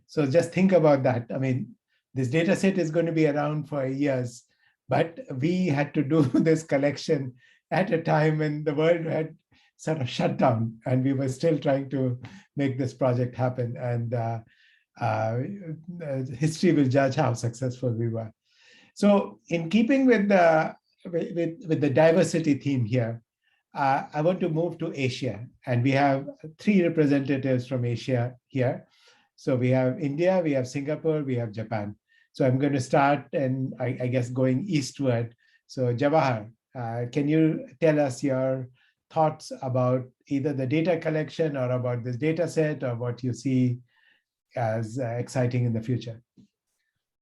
So just think about that. I mean, this data set is going to be around for years, but we had to do this collection at a time when the world had sort of shut down, and we were still trying to make this project happen. And history will judge how successful we were. So in keeping with the diversity theme here, I want to move to Asia, and we have 3 representatives from Asia here. So we have India, we have Singapore, we have Japan. So I'm going to start, and I guess going eastward. So Jawahar, can you tell us your thoughts about either the data collection or about this data set, or what you see as exciting in the future?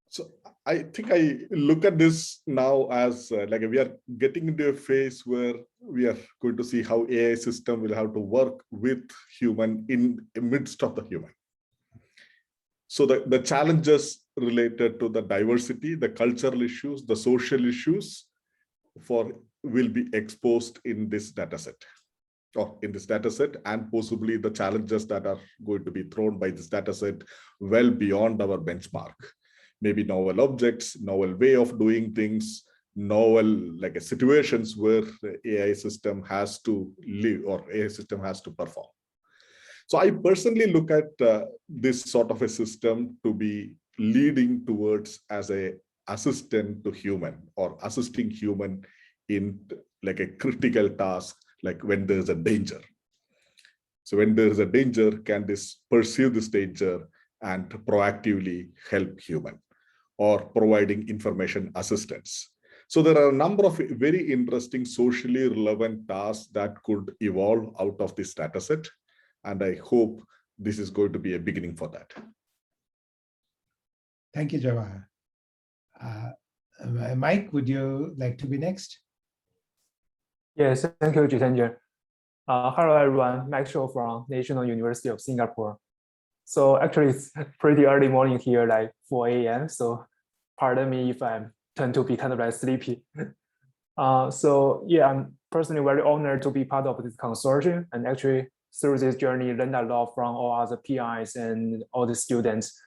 So I think I look at this now as like we are getting into a phase where we are going to see how AI system will have to work with human in the midst of the human. So the challenges related to the diversity, the cultural issues, the social issues will be exposed in this data set, and possibly the challenges that are going to be thrown by this data set well beyond our benchmark. Maybe novel objects, novel way of doing things, novel situations where the AI system has to live or AI system has to perform. So I personally look at this sort of a system to be leading towards as a assistant to human, or assisting human in like a critical task, like when there's a danger. So when there's a danger, can this perceive this danger and proactively help human, or providing information assistance. So there are a number of very interesting socially relevant tasks that could evolve out of this data set. And I hope this is going to be a beginning for that.
Thank you, Jawahar. Mike, would you like to be next?
Yes, thank you, Jitendra. Hello, everyone. Mike Shou from National University of Singapore. So actually, it's pretty early morning here, like 4 a.m. So pardon me if I tend to be kind of like sleepy. So yeah, I'm personally very honored to be part of this consortium, and actually through this journey, learned a lot from all other PIs and all the students.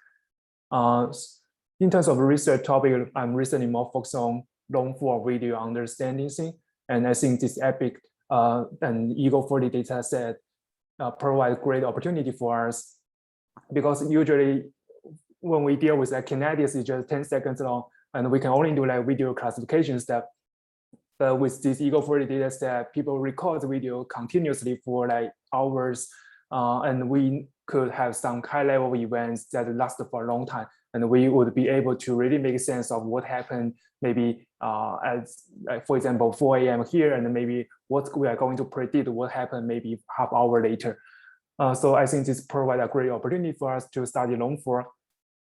In terms of research topic, I'm recently more focused on long-form video understanding thing. And I think this EPIC and Ego4D data set provide great opportunity for us, because usually when we deal with kinetics, it's just 10 seconds long, and we can only do like video classification step. But with this Ego4D data set, people record the video continuously for like hours, and we could have some high-level events that last for a long time, and we would be able to really make sense of what happened, maybe as like, for example, 4 a.m. here, and maybe what we are going to predict what happened maybe half hour later. So I think this provides a great opportunity for us to study long form.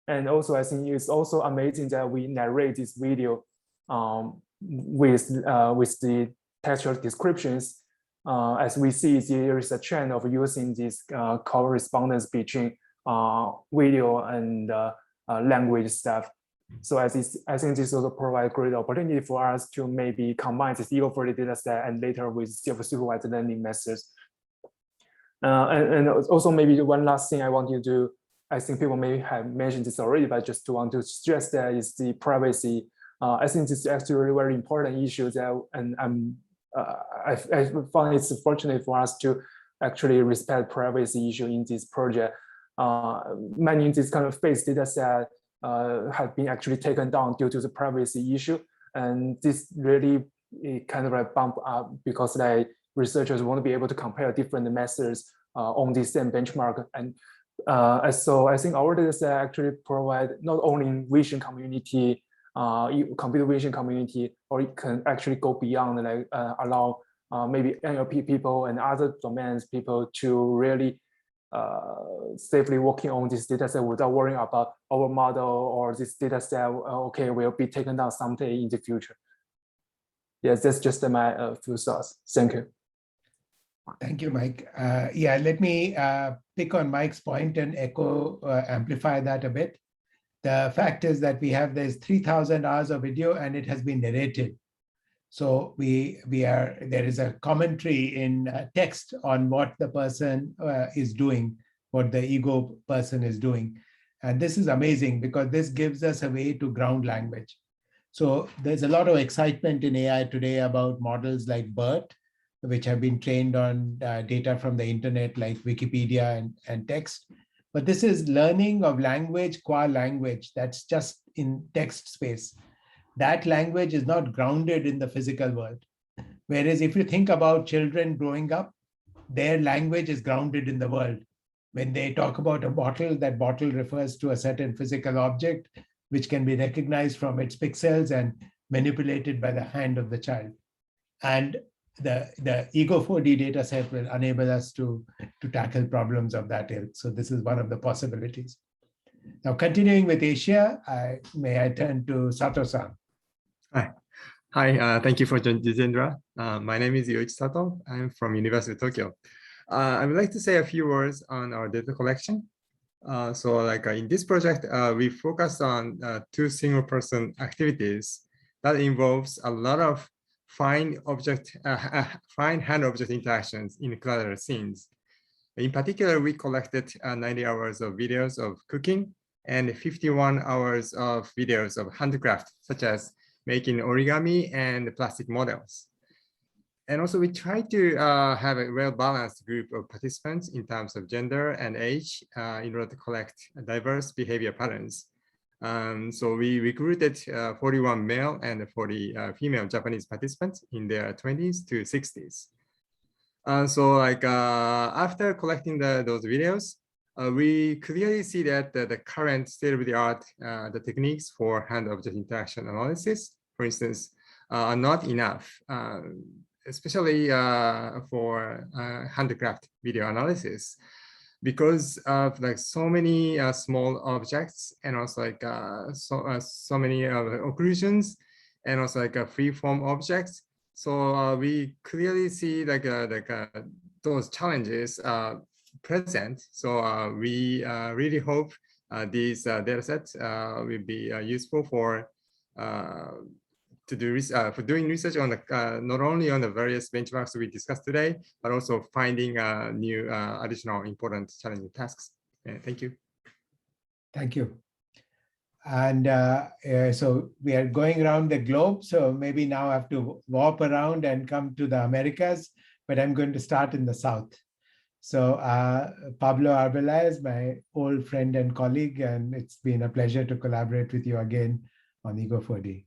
And also I think it's also amazing that we narrate this video with the textual descriptions. As we see, there is a trend of using this correspondence between video and language stuff. So I think this also provides great opportunity for us to maybe combine this Ego4D data set and later with self-supervised learning methods. And also maybe one last thing I want you to do, I think people may have mentioned this already, but just want to stress that is the privacy. I think this is actually a very important issue that, and I found it's fortunate for us to actually respect privacy issue in this project. Many of this kind of phase data set have been actually taken down due to the privacy issue. And this really kind of like bump up because like researchers want to be able to compare different methods on the same benchmark. And so I think our data set actually provide not only vision community, computer vision community, or it can actually go beyond, like allow maybe NLP people and other domains people to really safely working on this data set without worrying about our model or this data set, okay, will be taken down someday in the future. Yes, that's just my few thoughts. Thank you.
Thank you, Mike. Yeah, let me pick on Mike's point and echo, amplify that a bit. The fact is that we have this 3,000 hours of video and it has been narrated. So there is a commentary in text on what the person is doing, what the ego person is doing. And this is amazing because this gives us a way to ground language. So there's a lot of excitement in AI today about models like BERT, which have been trained on data from the internet like Wikipedia and text. But this is learning of language qua language that's just in text space. That language is not grounded in the physical world. Whereas if you think about children growing up, their language is grounded in the world. When they talk about a bottle, that bottle refers to a certain physical object, which can be recognized from its pixels and manipulated by the hand of the child. And the Ego4D data set will enable us to tackle problems of that ilk. So this is one of the possibilities. Now, continuing with Asia, may I turn to Sato-san.
Hi, thank you for Jitendra. My name is Yoichi Sato. I'm from University of Tokyo. I would like to say a few words on our data collection. In this project, we focus on two single-person activities that involves a lot of fine hand-object interactions in collateral scenes. In particular, we collected 90 hours of videos of cooking and 51 hours of videos of handicraft, such as making origami and plastic models. And also we try to have a well-balanced group of participants in terms of gender and age in order to collect diverse behavior patterns. So we recruited 41 male and 40 female Japanese participants in their 20s to 60s. After collecting those videos, we clearly see that the current state-of-the-art, the techniques for hand-object interaction analysis, for instance, are not enough, especially for handicraft video analysis, because of so many small objects and also so many occlusions and also free-form objects. So we clearly see those challenges present. So we really hope these data sets will be useful for doing research on not only on the various benchmarks we discussed today, but also finding new additional important challenging tasks. Thank you.
Thank you. And so we are going around the globe. So maybe now I have to warp around and come to the Americas, but I'm going to start in the South. So Pablo Arbeláez is my old friend and colleague, and it's been a pleasure to collaborate with you again on Ego4D.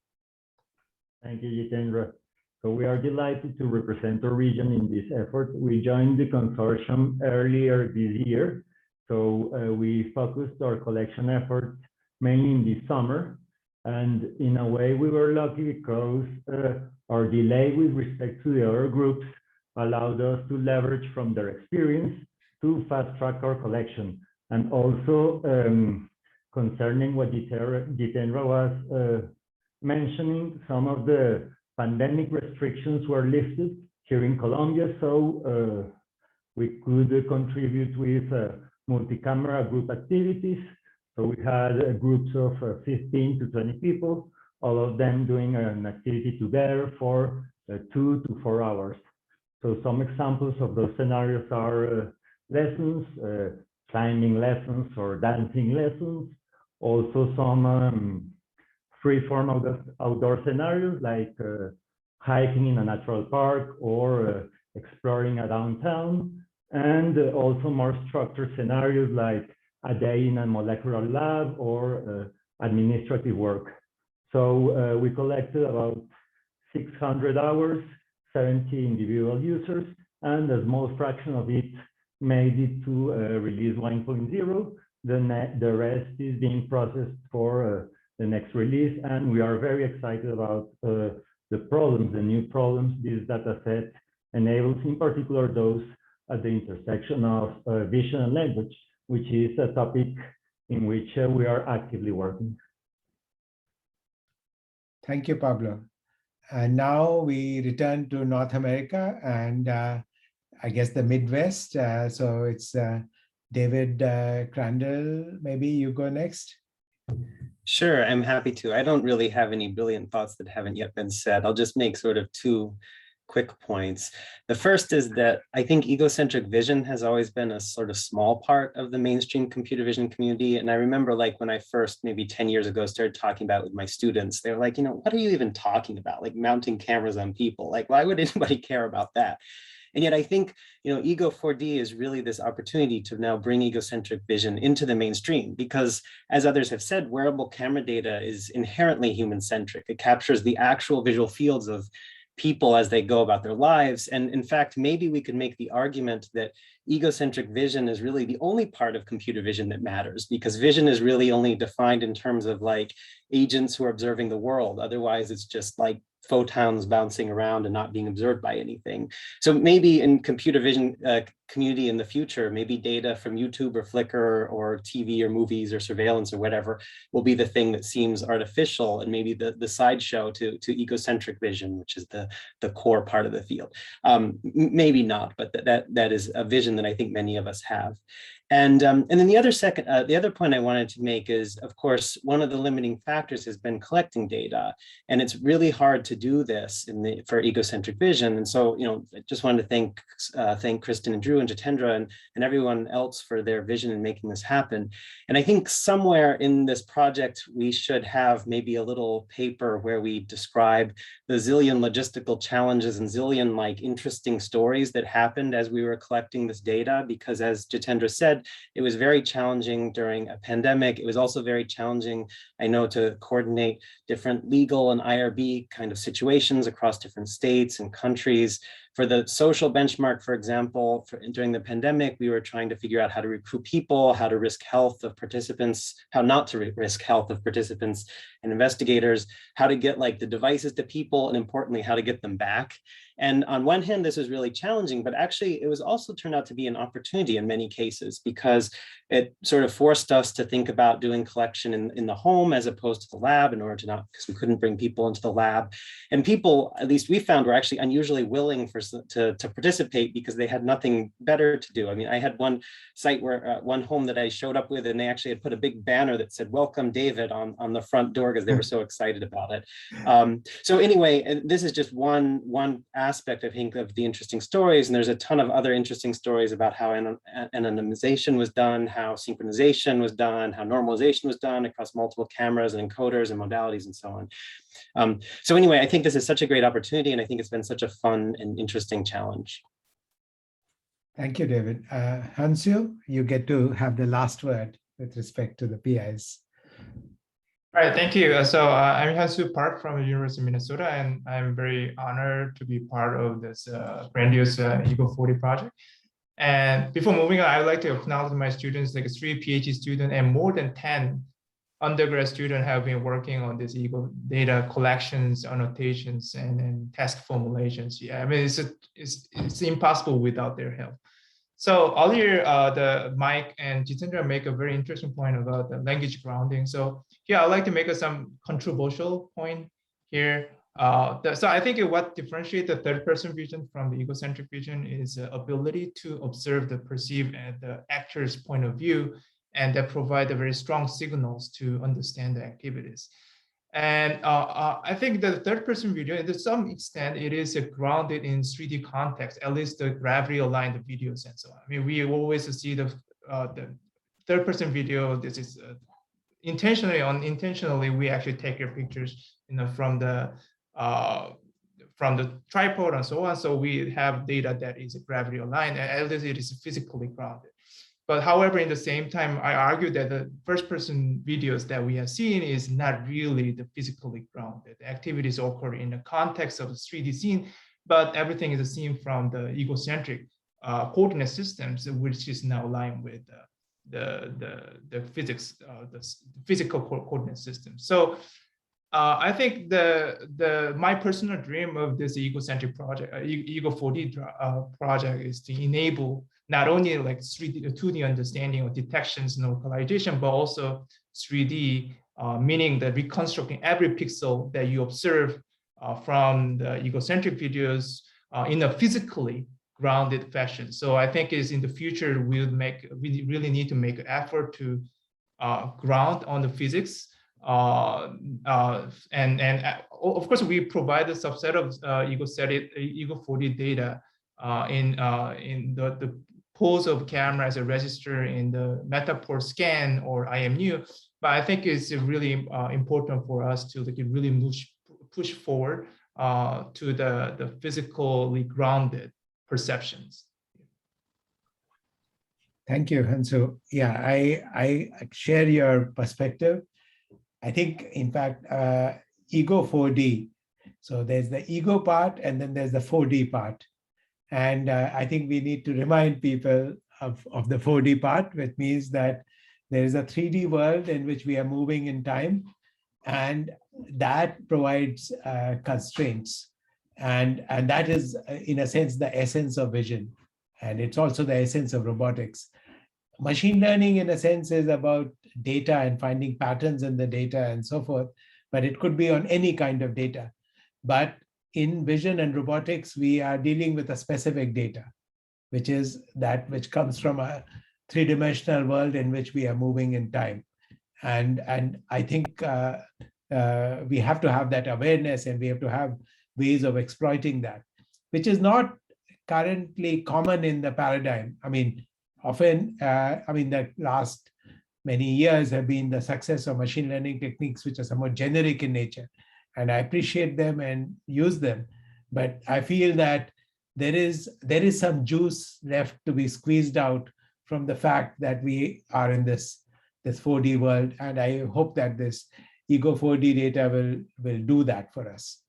Thank you, Jitendra. So we are delighted to represent our region in this effort. We joined the consortium earlier this year. So we focused our collection efforts mainly in the summer. And in a way, we were lucky because our delay with respect to the other groups allowed us to leverage from their experience to fast track our collection. And also concerning what Jitendra was mentioning, some of the pandemic restrictions were lifted here in Colombia, so we could contribute with multi-camera group activities. So we had groups of 15 to 20 people, all of them doing an activity together for 2 to 4 hours. So some examples of those scenarios are lessons, climbing lessons or dancing lessons, also some free-form outdoor scenarios like hiking in a natural park or exploring a downtown, and also more structured scenarios like a day in a molecular lab or administrative work. So we collected about 600 hours, 70 individual users, and a small fraction of it made it to release 1.0. The rest is being processed for the next release, and we are very excited about the problems, the new problems this data set enables, in particular those at the intersection of vision and language, which is a topic in which we are actively working.
Thank you, Pablo. And now we return to North America and I guess the Midwest. So it's David Crandall. Maybe you go next.
Sure, I'm happy to. I don't really have any brilliant thoughts that haven't yet been said. I'll just make sort of two quick points. The first is that I think egocentric vision has always been a sort of small part of the mainstream computer vision community. And I remember like when I first, maybe 10 years ago, started talking about it with my students, they were like, what are you even talking about? Like mounting cameras on people? Like, why would anybody care about that? And yet I think, Ego4D is really this opportunity to now bring egocentric vision into the mainstream because, as others have said, wearable camera data is inherently human-centric. It captures the actual visual fields of people as they go about their lives. And in fact, maybe we could make the argument that egocentric vision is really the only part of computer vision that matters because vision is really only defined in terms of like agents who are observing the world. Otherwise, it's just like photons bouncing around and not being observed by anything. So maybe in computer vision community in the future, maybe data from YouTube or Flickr or TV or movies or surveillance or whatever will be the thing that seems artificial and maybe the sideshow to egocentric vision, which is the core part of the field. Maybe not, but that is a vision that I think many of us have. And then the other point I wanted to make is, of course, one of the limiting factors has been collecting data, and it's really hard to do this for egocentric vision. And so, I just wanted to thank Kristen and Drew and Jitendra and everyone else for their vision in making this happen. And I think somewhere in this project, we should have maybe a little paper where we describe the zillion logistical challenges and zillion like interesting stories that happened as we were collecting this data, because as Jitendra said, it was very challenging during a pandemic. It was also very challenging, I know, to coordinate different legal and IRB kind of situations across different states and countries. For the social benchmark, for example, during the pandemic, we were trying to figure out how to recruit people, how to risk health of participants, how not to risk health of participants and investigators, how to get like the devices to people, and importantly, how to get them back. And on one hand, this was really challenging, but actually it was also turned out to be an opportunity in many cases because it sort of forced us to think about doing collection in the home as opposed to the lab in order to not, because we couldn't bring people into the lab. And people, at least we found, were actually unusually willing to participate because they had nothing better to do. I mean, I had one site where one home that I showed up with, and they actually had put a big banner that said, "Welcome David" on the front door because they were so excited about it. So anyway, this is just one aspect, I think, of the interesting stories. And there's a ton of other interesting stories about how anonymization was done, how synchronization was done, how normalization was done across multiple cameras and encoders and modalities and so on. So anyway, I think this is such a great opportunity, and I think it's been such a fun and interesting challenge.
Thank you, David. Hansio, you get to have the last word with respect to the PIs.
All right, thank you. So I'm Hansoo Park from the University of Minnesota, and I'm very honored to be part of this grandiose Ego4D project. And before moving on, I would like to acknowledge my students, like 3 PhD students and more than 10 undergrad students have been working on this Ego data collections, annotations, and task formulations. Yeah, I mean, it's impossible without their help. So earlier, Mike and Jitendra make a very interesting point about the language grounding. So here, I'd like to make some controversial point here. So I think what differentiates the third-person vision from the egocentric vision is the ability to observe the perceived and the actor's point of view, and that provide very strong signals to understand the activities. And I think the third-person video, to some extent, it is grounded in 3D context, at least the gravity-aligned videos and so on. I mean, we always see the third-person video. This is intentionally, unintentionally, we actually take your pictures, from the tripod and so on. So we have data that is gravity-aligned, and at least it is physically grounded. But however, in the same time, I argue that the first-person videos that we have seen is not really the physically grounded. The activities occur in the context of the 3D scene, but everything is seen from the egocentric coordinate systems, which is now aligned with the physics, the physical coordinate system. So I think my personal dream of this egocentric project, Ego4D project, is to enable not only like 2D understanding of detections and localization, but also 3D, meaning that reconstructing every pixel that you observe from the egocentric videos in a physically grounded fashion. So I think is in the future we really need to make an effort to ground on the physics. And of course, we provide a subset of Ego4D data in the pose of camera as a register in the Metaport scan or IMU. But I think it's really important for us to really push forward to the physically grounded perceptions.
Thank you, Hansu. Yeah, I share your perspective. I think, in fact, Ego4D. So there's the ego part, and then there's the 4D part. And I think we need to remind people of the 4D part, which means that there is a 3D world in which we are moving in time, and that provides constraints. And that is, in a sense, the essence of vision. And it's also the essence of robotics. Machine learning, in a sense, is about data and finding patterns in the data and so forth, but it could be on any kind of data. But in vision and robotics, we are dealing with a specific data, which is that which comes from a three-dimensional world in which we are moving in time. And I think we have to have that awareness, and we have to have ways of exploiting that, which is not currently common in the paradigm. I mean, often, the last many years have been the success of machine learning techniques, which are somewhat generic in nature. And I appreciate them and use them. But I feel that there is some juice left to be squeezed out from the fact that we are in this 4D world. And I hope that this Ego4D data will do that for us.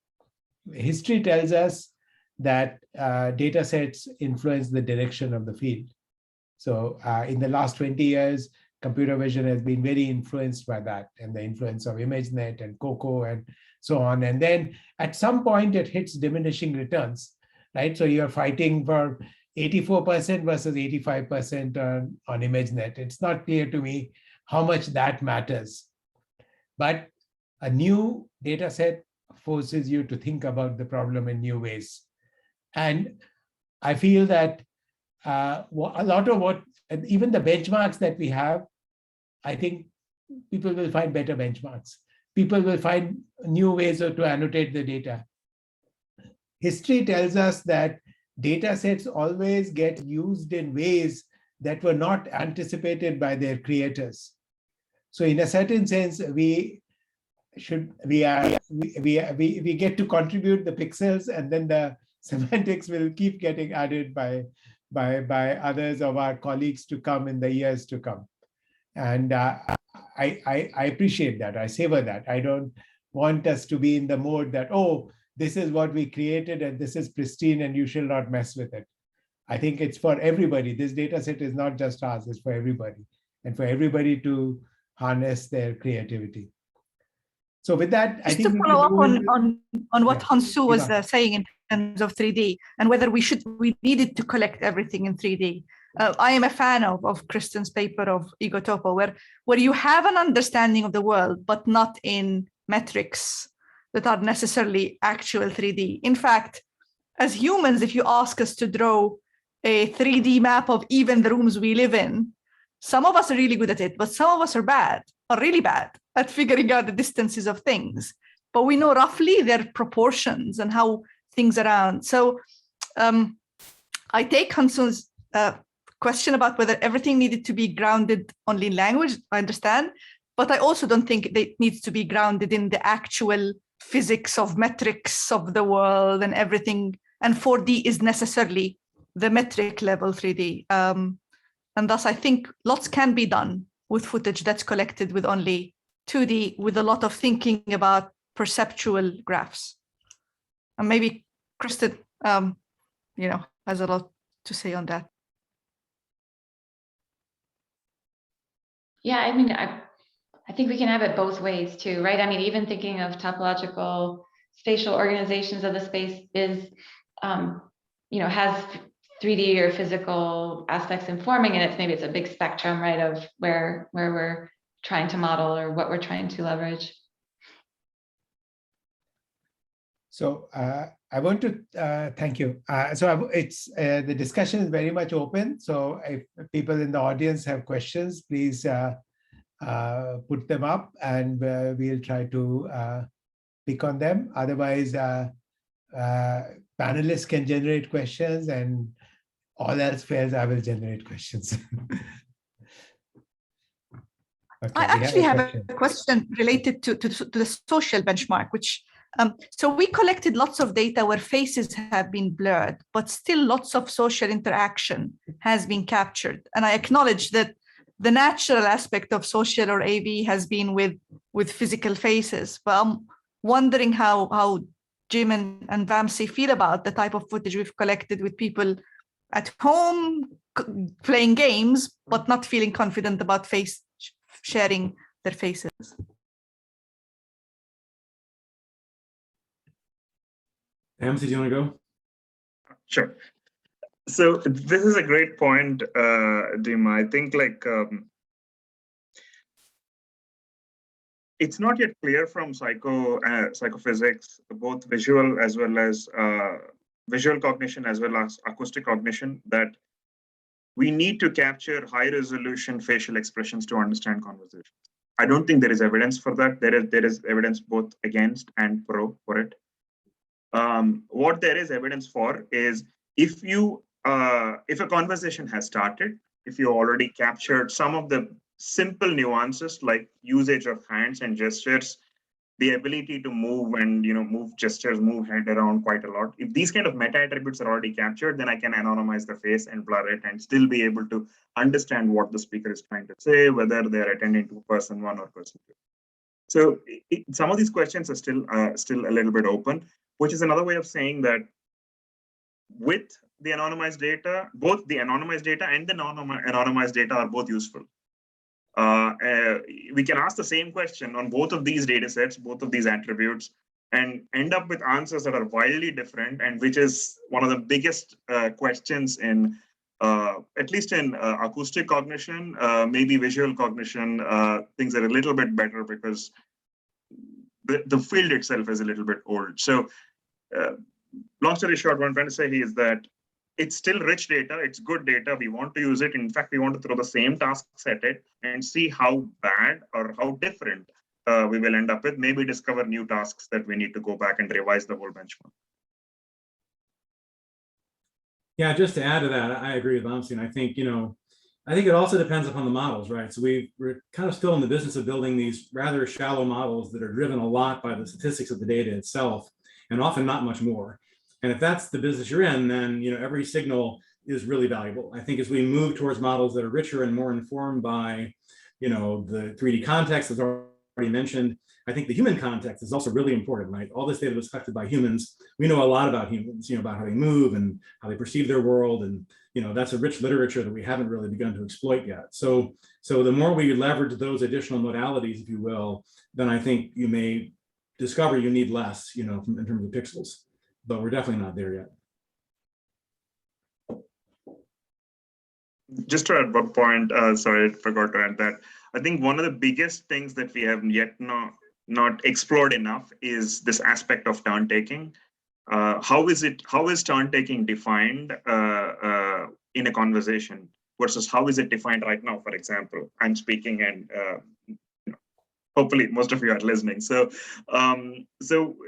History tells us that data sets influence the direction of the field. So in the last 20 years, computer vision has been very influenced by that, and the influence of ImageNet and COCO and so on. And then at some point it hits diminishing returns, right? So you're fighting for 84% versus 85% on ImageNet. It's not clear to me how much that matters. But a new data set forces you to think about the problem in new ways. And I feel that a lot of what, even the benchmarks that we have, I think people will find better benchmarks. People will find new ways to annotate the data. History tells us that data sets always get used in ways that were not anticipated by their creators. So in a certain sense, we get to contribute the pixels, and then the semantics will keep getting added by others of our colleagues to come in the years to come. And I appreciate that. I savor that. I don't want us to be in the mode that, oh, this is what we created and this is pristine and you shall not mess with it. I think it's for everybody. This data set is not just ours, it's for everybody, and for everybody to harness their creativity. So with that, I think
to follow up on what Hansu was saying in terms of 3D and whether we needed to collect everything in 3D. I am a fan of Kristen's paper of Egotopo, where you have an understanding of the world, but not in metrics that are necessarily actual 3D. In fact, as humans, if you ask us to draw a 3D map of even the rooms we live in, some of us are really good at it, but some of us are really bad at figuring out the distances of things. But we know roughly their proportions and how things are around. So I take Hansu's question about whether everything needed to be grounded only in language. I understand, but I also don't think it needs to be grounded in the actual physics of metrics of the world and everything. And 4D is necessarily the metric level 3D. And thus, I think lots can be done with footage that's collected with only 2D, with a lot of thinking about perceptual graphs. And maybe Kristen, has a lot to say on that.
Yeah, I mean, I I think we can have it both ways too, right? I mean, even thinking of topological spatial organizations of the space is, has 3D or physical aspects informing, and maybe it's a big spectrum, right, of where we're trying to model or what we're trying to leverage.
So I want to thank you. It's the discussion is very much open. So if people in the audience have questions, please put them up, and we'll try to pick on them. Otherwise, panelists can generate questions, and all else fails, I will generate questions. Okay,
I actually have a question related to the social benchmark, which so we collected lots of data where faces have been blurred, but still lots of social interaction has been captured. And I acknowledge that the natural aspect of social or AV has been with physical faces, but I'm wondering how Jim and Vamsi feel about the type of footage we've collected with people at home playing games, but not feeling confident about sharing their faces.
Vamsi, do you want to go?
Sure. So this is a great point, Dima. I think it's not yet clear from psychophysics, both visual as well as visual cognition as well as acoustic cognition, that we need to capture high resolution facial expressions to understand conversations. I don't think there is evidence for that. There is evidence both against and pro for it. What there is evidence for is if a conversation has started, if you already captured some of the simple nuances like usage of hands and gestures, the ability to move and move gestures, move head around quite a lot. If these kind of meta attributes are already captured, then I can anonymize the face and blur it and still be able to understand what the speaker is trying to say, whether they're attending to person one or person two. So some of these questions are still a little bit open, which is another way of saying that with the anonymized data, both the anonymized data and the non-anonymized data are both useful. We can ask the same question on both of these data sets, both of these attributes, and end up with answers that are wildly different, and which is one of the biggest questions in, at least in acoustic cognition, maybe visual cognition, things are a little bit better because the field itself is a little bit old. So long story short, what I'm trying to say is that it's still rich data, it's good data, we want to use it. In fact, we want to throw the same tasks at it and see how bad or how different we will end up with, maybe discover new tasks that we need to go back and revise the whole benchmark.
Yeah, just to add to that, I agree with Vamsi, and I think, I think it also depends upon the models, right? So we're kind of still in the business of building these rather shallow models that are driven a lot by the statistics of the data itself, and often not much more. And if that's the business you're in, then every signal is really valuable. I think as we move towards models that are richer and more informed by the 3D context, as already mentioned, I think the human context is also really important, right? All this data was collected by humans. We know a lot about humans, about how they move and how they perceive their world, and that's a rich literature that we haven't really begun to exploit yet. So the more we leverage those additional modalities, if you will, then I think you may discover you need less, in terms of pixels. But we're definitely not there yet.
Just to add one point, sorry, I forgot to add that. I think one of the biggest things that we have yet not explored enough is this aspect of turn taking. How is turn taking defined in a conversation versus how is it defined right now? For example, I'm speaking and hopefully most of you are listening. So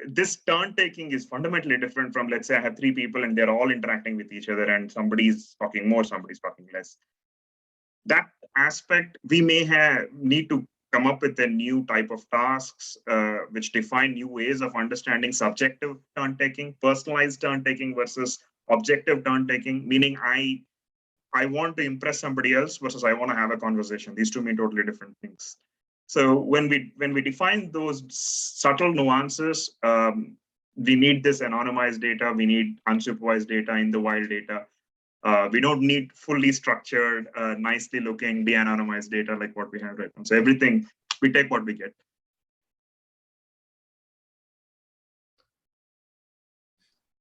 this turn taking is fundamentally different from, let's say I have three people and they're all interacting with each other and somebody's talking more, somebody's talking less. That aspect, we may need to come up with a new type of tasks which define new ways of understanding subjective turn taking, personalized turn taking versus objective turn taking, meaning I want to impress somebody else versus I want to have a conversation. These two mean totally different things. So when we define those subtle nuances, we need this anonymized data, we need unsupervised data in the wild data. We don't need fully structured, nicely looking, de-anonymized data like what we have right now. So everything we take what we get.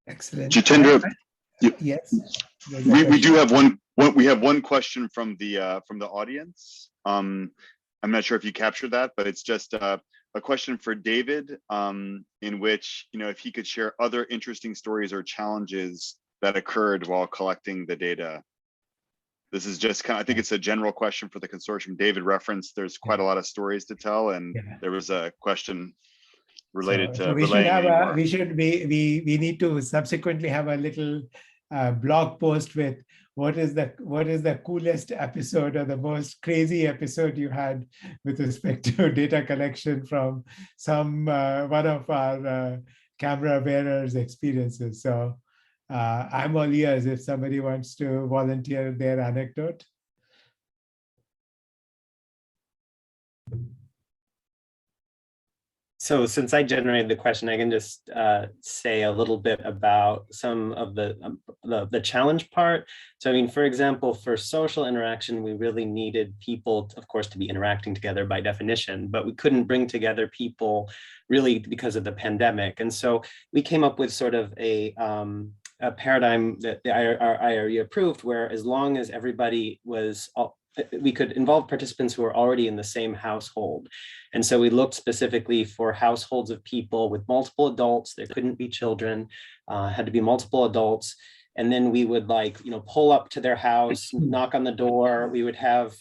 Excellent.
Jitendra,
yes.
We do have one question from the audience. I'm not sure if you captured that, but it's just a question for David, in which, if he could share other interesting stories or challenges that occurred while collecting the data. This is just I think it's a general question for the consortium. David referenced there's quite a lot of stories to tell, and there was a question related to
we should have we need to subsequently have a little blog post with what is the coolest episode or the most crazy episode you had with respect to data collection from one of our camera bearers' experiences. So I'm all ears if somebody wants to volunteer their anecdote.
So since I generated the question, I can just say a little bit about some of the challenge part. So I mean, for example, for social interaction, we really needed people, of course, to be interacting together by definition, but we couldn't bring together people really because of the pandemic. And so we came up with sort of a paradigm that our IRE approved, where as long as everybody we could involve participants who are already in the same household. And so we looked specifically for households of people with multiple adults. There couldn't be children, had to be multiple adults. And then we would pull up to their house, knock on the door. We would have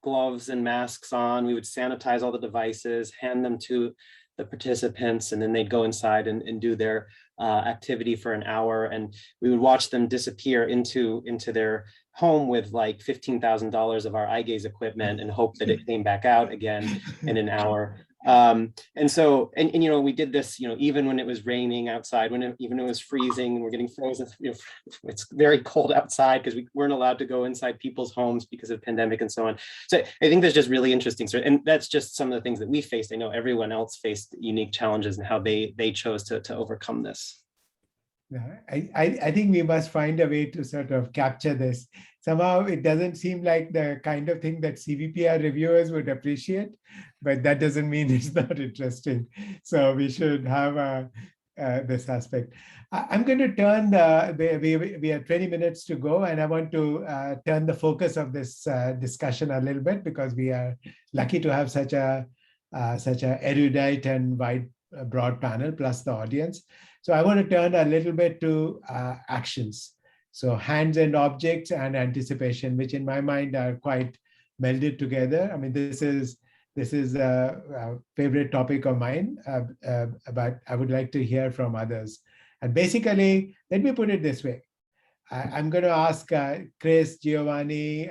gloves and masks on. We would sanitize all the devices, hand them to the participants, and then they'd go inside and do their activity for an hour. And we would watch them disappear into their home with like $15,000 of our eye gaze equipment and hope that it came back out again in an hour. And we did this, even when it was raining outside, even when it was freezing and we're getting frozen, it's very cold outside because we weren't allowed to go inside people's homes because of the pandemic and so on. So I think there's just really interesting stories, and that's just some of the things that we faced. I know everyone else faced unique challenges and how they chose to overcome this.
Yeah, I think we must find a way to sort of capture this. Somehow it doesn't seem like the kind of thing that CVPR reviewers would appreciate, but that doesn't mean it's not interesting. So we should have this aspect. I'm going to turn we have 20 minutes to go, and I want to turn the focus of this discussion a little bit, because we are lucky to have such a erudite and broad panel plus the audience. So I want to turn a little bit to actions. So hands and objects and anticipation, which in my mind are quite melded together. I mean, this is a favorite topic of mine, but I would like to hear from others. And basically, let me put it this way. I'm going to ask Chris, Giovanni,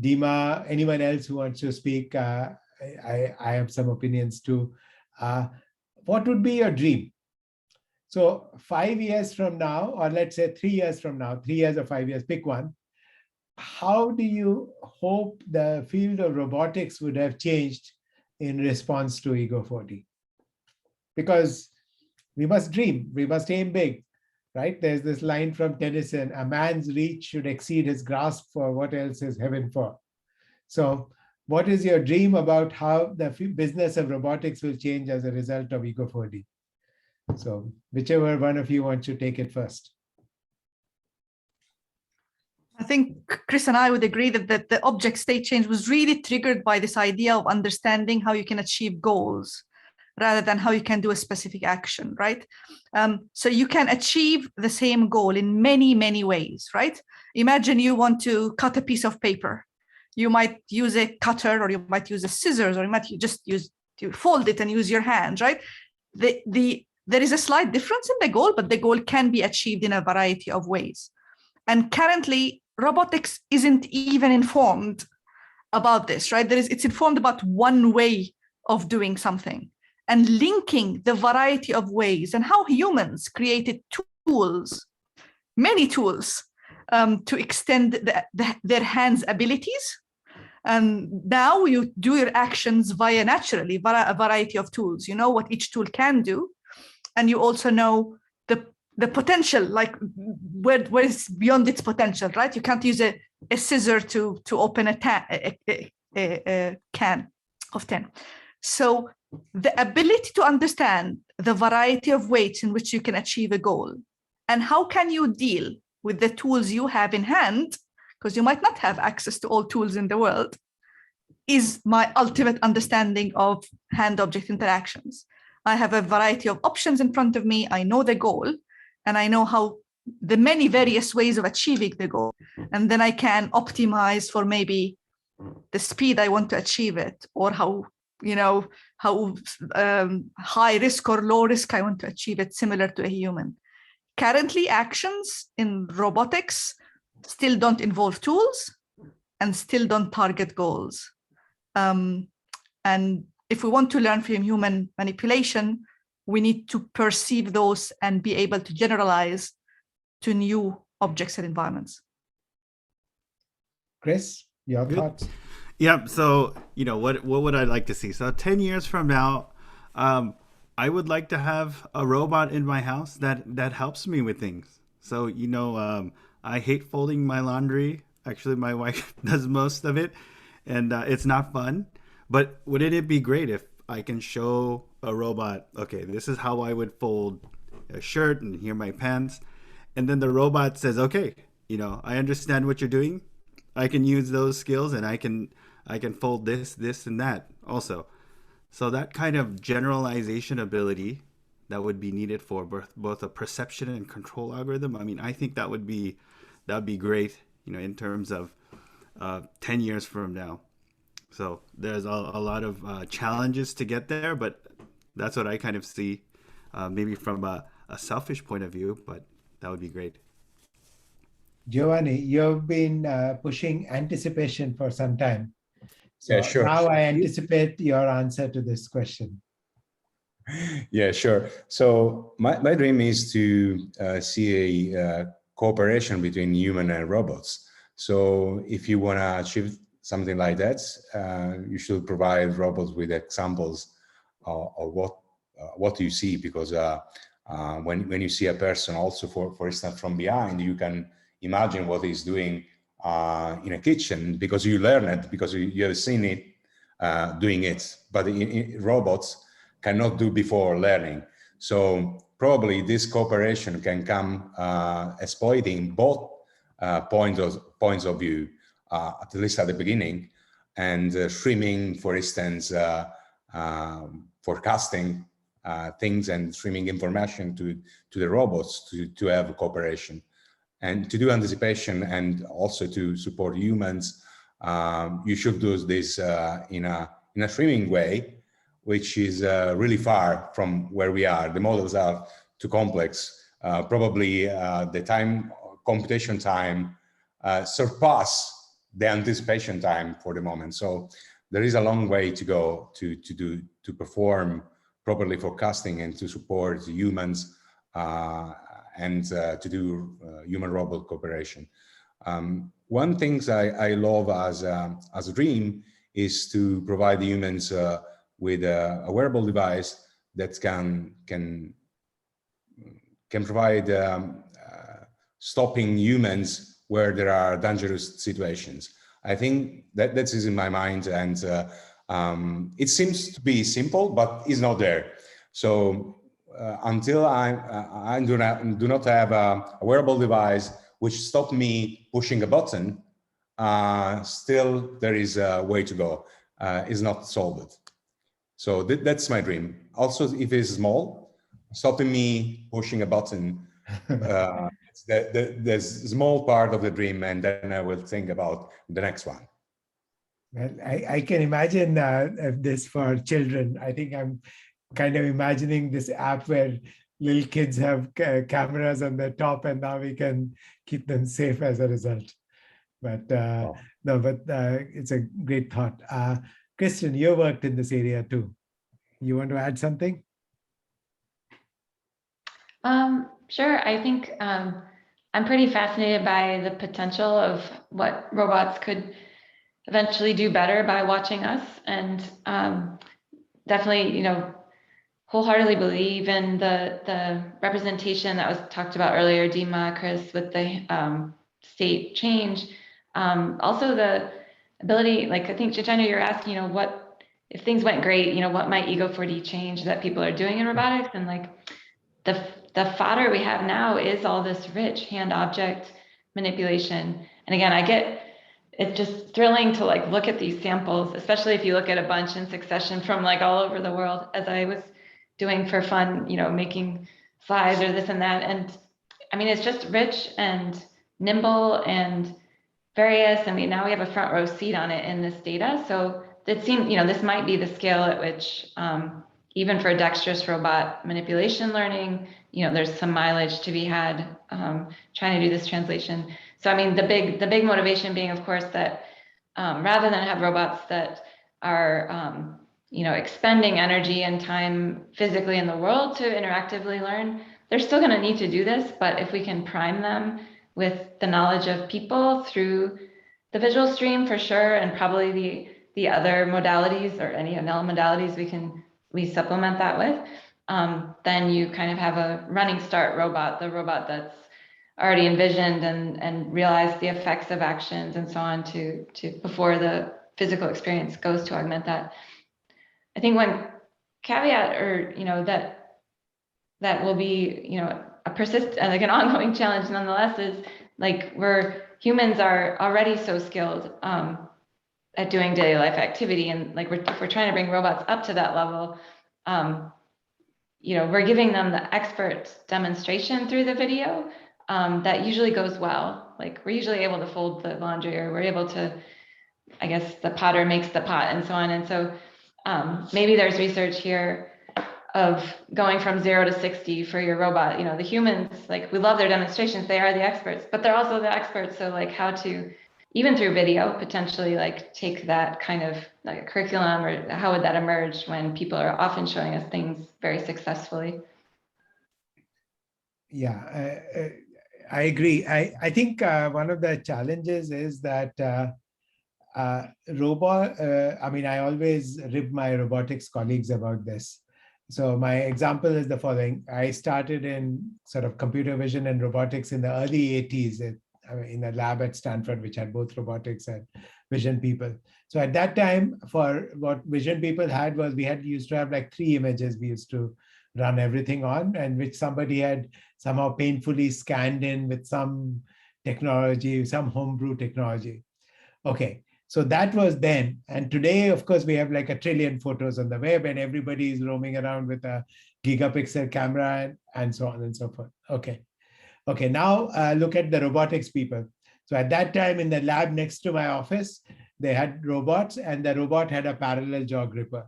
Dima, anyone else who wants to speak. I have some opinions too. What would be your dream? So 5 years from now, or let's say 3 years from now, 3 years or 5 years, pick one. How do you hope the field of robotics would have changed in response to Ego4D? Because we must dream, we must aim big, right? There's this line from Tennyson: a man's reach should exceed his grasp, for what else is heaven for? So what is your dream about how the business of robotics will change as a result of Ego4D? So whichever one of you wants to take it first.
I think Chris and I would agree that the object state change was really triggered by this idea of understanding how you can achieve goals rather than how you can do a specific action, right? So you can achieve the same goal in many, many ways, right? Imagine you want to cut a piece of paper. You might use a cutter, or you might use a scissors, or you might just fold it and use your hands, right? There is a slight difference in the goal, but the goal can be achieved in a variety of ways. And currently, robotics isn't even informed about this, right? It's informed about one way of doing something, and linking the variety of ways and how humans created tools, many tools, to extend their hands' abilities. And now you do your actions naturally, via a variety of tools. You know what each tool can do. And you also know the potential, like where it's beyond its potential, right? You can't use a scissor to open a can. of 10. So the ability to understand the variety of ways in which you can achieve a goal, and how can you deal with the tools you have in hand, because you might not have access to all tools in the world, is my ultimate understanding of hand-object interactions. I have a variety of options in front of me. I know the goal, and I know how the many various ways of achieving the goal. And then I can optimize for maybe the speed I want to achieve it, or how high risk or low risk I want to achieve it, similar to a human. Currently, actions in robotics still don't involve tools and still don't target goals. And if we want to learn from human manipulation, we need to perceive those and be able to generalize to new objects and environments.
Chris, your thoughts?
Yeah. So, what would I like to see? So 10 years from now, I would like to have a robot in my house that helps me with things. So, I hate folding my laundry. Actually, my wife does most of it, and it's not fun. But wouldn't it be great if I can show a robot, okay, this is how I would fold a shirt, and here are my pants. And then the robot says, okay, I understand what you're doing. I can use those skills, and I can fold this, and that also. So that kind of generalization ability that would be needed for both a perception and control algorithm. I mean, I think that would be great, in terms of 10 years from now. So there's a lot of challenges to get there, but that's what I kind of see, maybe from a selfish point of view, but that would be great.
Giovanni, you've been pushing anticipation for some time. So
yeah, sure.
Now I anticipate your answer to this question.
Yeah, sure. So my dream is to see a cooperation between human and robots. So if you want to achieve something like that, you should provide robots with examples of what you see, because when you see a person, also for instance from behind, you can imagine what he's doing in a kitchen, because you learn it, because you have seen it doing it. But robots cannot do before learning. So probably this cooperation can come exploiting both points of view, at least at the beginning, and streaming, for instance, forecasting things and streaming information to the robots to have cooperation. And to do anticipation and also to support humans, you should do this in a streaming way, which is really far from where we are. The models are too complex. Probably the computation time surpass the anticipation time for the moment. So there is a long way to go to perform properly forecasting and to support humans and to do human-robot cooperation. One thing I love as a dream is to provide humans with a wearable device that can provide stopping humans where there are dangerous situations. I think that is in my mind, and it seems to be simple, but it's not there. So until I do not have a wearable device which stops me pushing a button, still there is a way to go. It's not solved. So that's my dream. Also, if it's small, stopping me pushing a button, there's a small part of the dream, and then I will think about the next one.
Well, I can imagine this for children. I think I'm kind of imagining this app where little kids have cameras on their top, and now we can keep them safe as a result. But it's a great thought. Christian, you worked in this area too. You want to add something?
Sure. I think I'm pretty fascinated by the potential of what robots could eventually do better by watching us, and definitely, wholeheartly believe in the representation that was talked about earlier, Dima, Chris, with the state change. Also the ability, like I think Chaitanya, you're asking, what if things went great, what might Ego4D change that people are doing in robotics? And like the fodder we have now is all this rich hand object manipulation. And again, it's just thrilling to like look at these samples, especially if you look at a bunch in succession from like all over the world, as I was doing for fun, making slides or this and that. And I mean, it's just rich and nimble and various. I mean, now we have a front row seat on it in this data. So it seems, this might be the scale at which, even for dexterous robot manipulation learning, there's some mileage to be had trying to do this translation. So I mean, the big motivation being, of course, that rather than have robots that are expending energy and time physically in the world to interactively learn, they're still going to need to do this. But if we can prime them with the knowledge of people through the visual stream for sure, and probably the other modalities or any ML modalities we supplement that with, then you kind of have a running start robot, the robot that's already envisioned and realized the effects of actions and so on to before the physical experience goes to augment that. I think one caveat, or that will be a like an ongoing challenge nonetheless, is like humans are already so skilled at doing daily life activity, and like if we're trying to bring robots up to that level, we're giving them the expert demonstration through the video that usually goes well. Like we're usually able to fold the laundry, or we're able to, I guess the potter makes the pot and so on. And so maybe there's research here of going from 0 to 60 for your robot. The humans, like we love their demonstrations, they are the experts, but they're also the experts. So like how to, even through video, potentially like take that kind of like a curriculum, or how would that emerge when people are often showing us things very successfully?
Yeah, I agree. I think one of the challenges is that I always rib my robotics colleagues about this. So my example is the following. I started in sort of computer vision and robotics in the early 80s in a lab at Stanford, which had both robotics and vision people. So at that time, for what vision people had was used to have like 3 images we used to run everything on, and which somebody had somehow painfully scanned in with some technology, some homebrew technology. Okay. So that was then. And today, of course, we have like 1 trillion photos on the web, and everybody is roaming around with a gigapixel camera and so on and so forth. Okay. Okay, now look at the robotics people. So at that time in the lab next to my office, they had robots, and the robot had a parallel jaw gripper.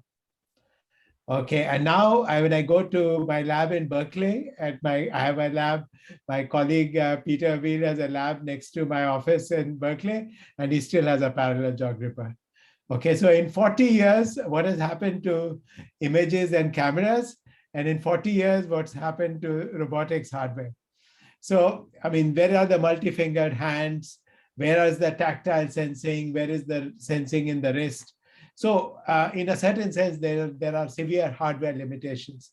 Okay, and now when I go to my lab in Berkeley, I have a lab, my colleague Peter Veal has a lab next to my office in Berkeley, and he still has a parallel jaw gripper. Okay, so in 40 years, what has happened to images and cameras? And in 40 years, what's happened to robotics hardware? So, I mean, where are the multi-fingered hands? Where is the tactile sensing? Where is the sensing in the wrist? So in a certain sense, there are severe hardware limitations.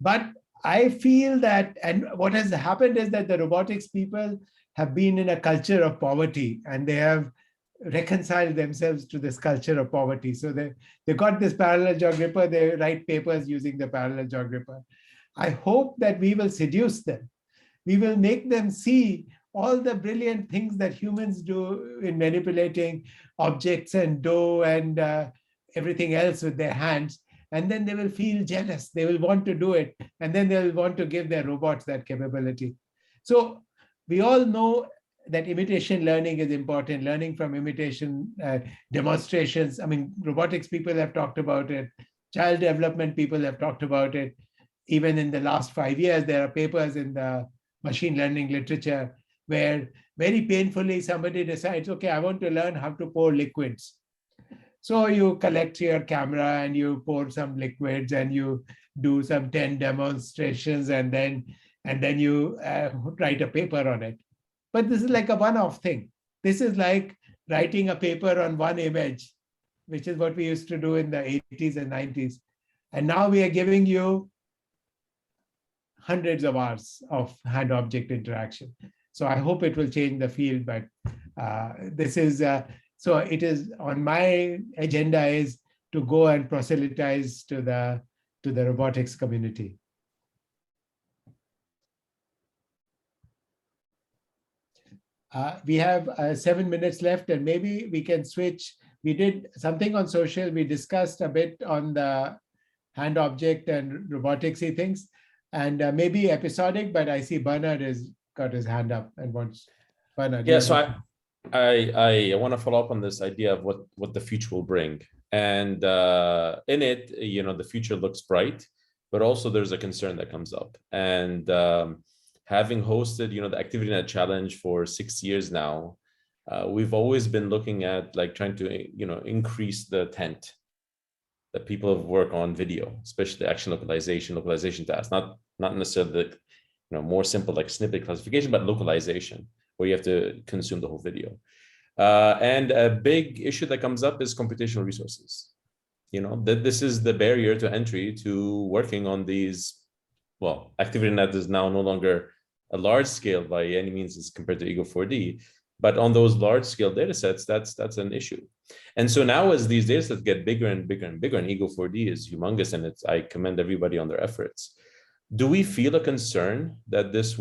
But I feel that, and what has happened is that the robotics people have been in a culture of poverty, and they have reconciled themselves to this culture of poverty. So they got this parallel jaw gripper, they write papers using the parallel jaw gripper. I hope that we will seduce them. We will make them see all the brilliant things that humans do in manipulating objects and dough and everything else with their hands. And then they will feel jealous. They will want to do it. And then they'll want to give their robots that capability. So we all know that imitation learning is important, learning from imitation demonstrations. I mean, robotics people have talked about it. Child development people have talked about it. Even in the last 5 years, there are papers in the machine learning literature where very painfully somebody decides, okay, I want to learn how to pour liquids. So you collect your camera and you pour some liquids and you do some 10 demonstrations and then you write a paper on it. But this is like a one-off thing. This is like writing a paper on one image, which is what we used to do in the 80s and 90s. And now we are giving you hundreds of hours of hand-object interaction. So I hope it will change the field, but this is, so it is on my agenda is go and proselytize to the robotics community. We have 7 minutes left, and maybe we can switch. We did something on social. We discussed a bit on the hand object and roboticsy things, and maybe episodic, but I see Bernard has got his hand up and wants. Bernard.
Yeah, so I want to follow up on this idea of what the future will bring. And in it, the future looks bright, but also there's a concern that comes up. And having hosted, the ActivityNet Challenge for 6 years now, we've always been looking at trying to, increase the tent that people work on video, especially action localization tasks, not necessarily the, more simple like snippet classification, but localization, where you have to consume the whole video. And a big issue that comes up is computational resources. This is the barrier to entry to working on these. Well, ActivityNet is now no longer a large scale by any means as compared to Ego4D, but on those large scale data sets, that's an issue. And so now as these data sets get bigger and bigger and bigger, and Ego4D is humongous, and I commend everybody on their efforts. Do we feel a concern that this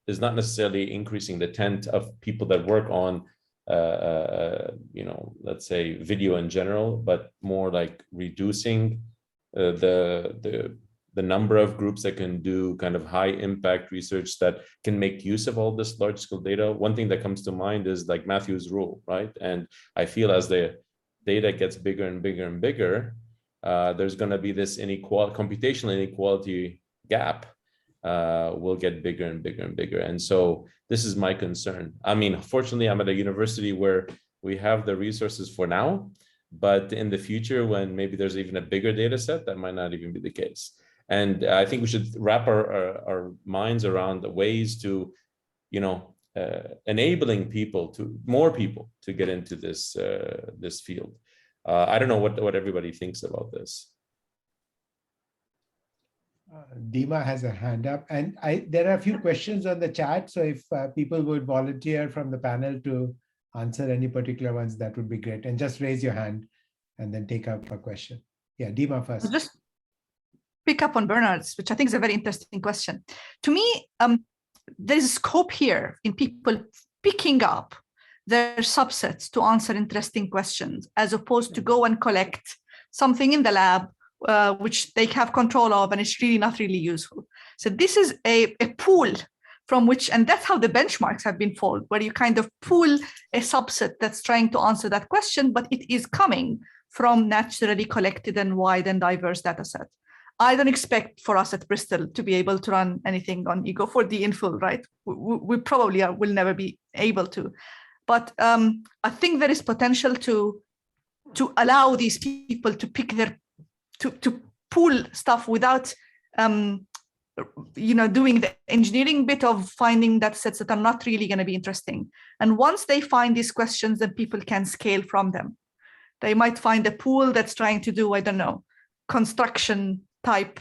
is not necessarily increasing the tent of people that work on, let's say video in general, but more like reducing the number of groups that can do kind of high impact research that can make use of all this large scale data? One thing that comes to mind is like Matthew's rule, right? And I feel as the data gets bigger and bigger and bigger, there's going to be this computational inequality gap will get bigger and bigger and bigger. And so this is my concern. I mean, fortunately, I'm at a university where we have the resources for now, but in the future, when maybe there's even a bigger data set, that might not even be the case. And I think we should wrap our minds around the ways to, enabling more people to get into this this field. I don't know what everybody thinks about this.
Dima has a hand up, and there are a few questions on the chat. So if people would volunteer from the panel to answer any particular ones, that would be great. And just raise your hand and then take up a question. Yeah, Dima first.
Just pick up on Bernard's, which I think is a very interesting question. To me, there is scope here in people picking up their subsets to answer interesting questions, as opposed to go and collect something in the lab, which they have control of, and it's really not really useful. So this is a pool from which, and that's how the benchmarks have been formed, where you kind of pool a subset that's trying to answer that question, but it is coming from naturally collected and wide and diverse data set. I don't expect for us at Bristol to be able to run anything on Ego4D in full, right? We probably will never be able to. But I think there is potential to allow these people to pick to pool stuff without, doing the engineering bit of finding data sets that are not really going to be interesting. And once they find these questions, then people can scale from them. They might find a pool that's trying to do, I don't know, construction type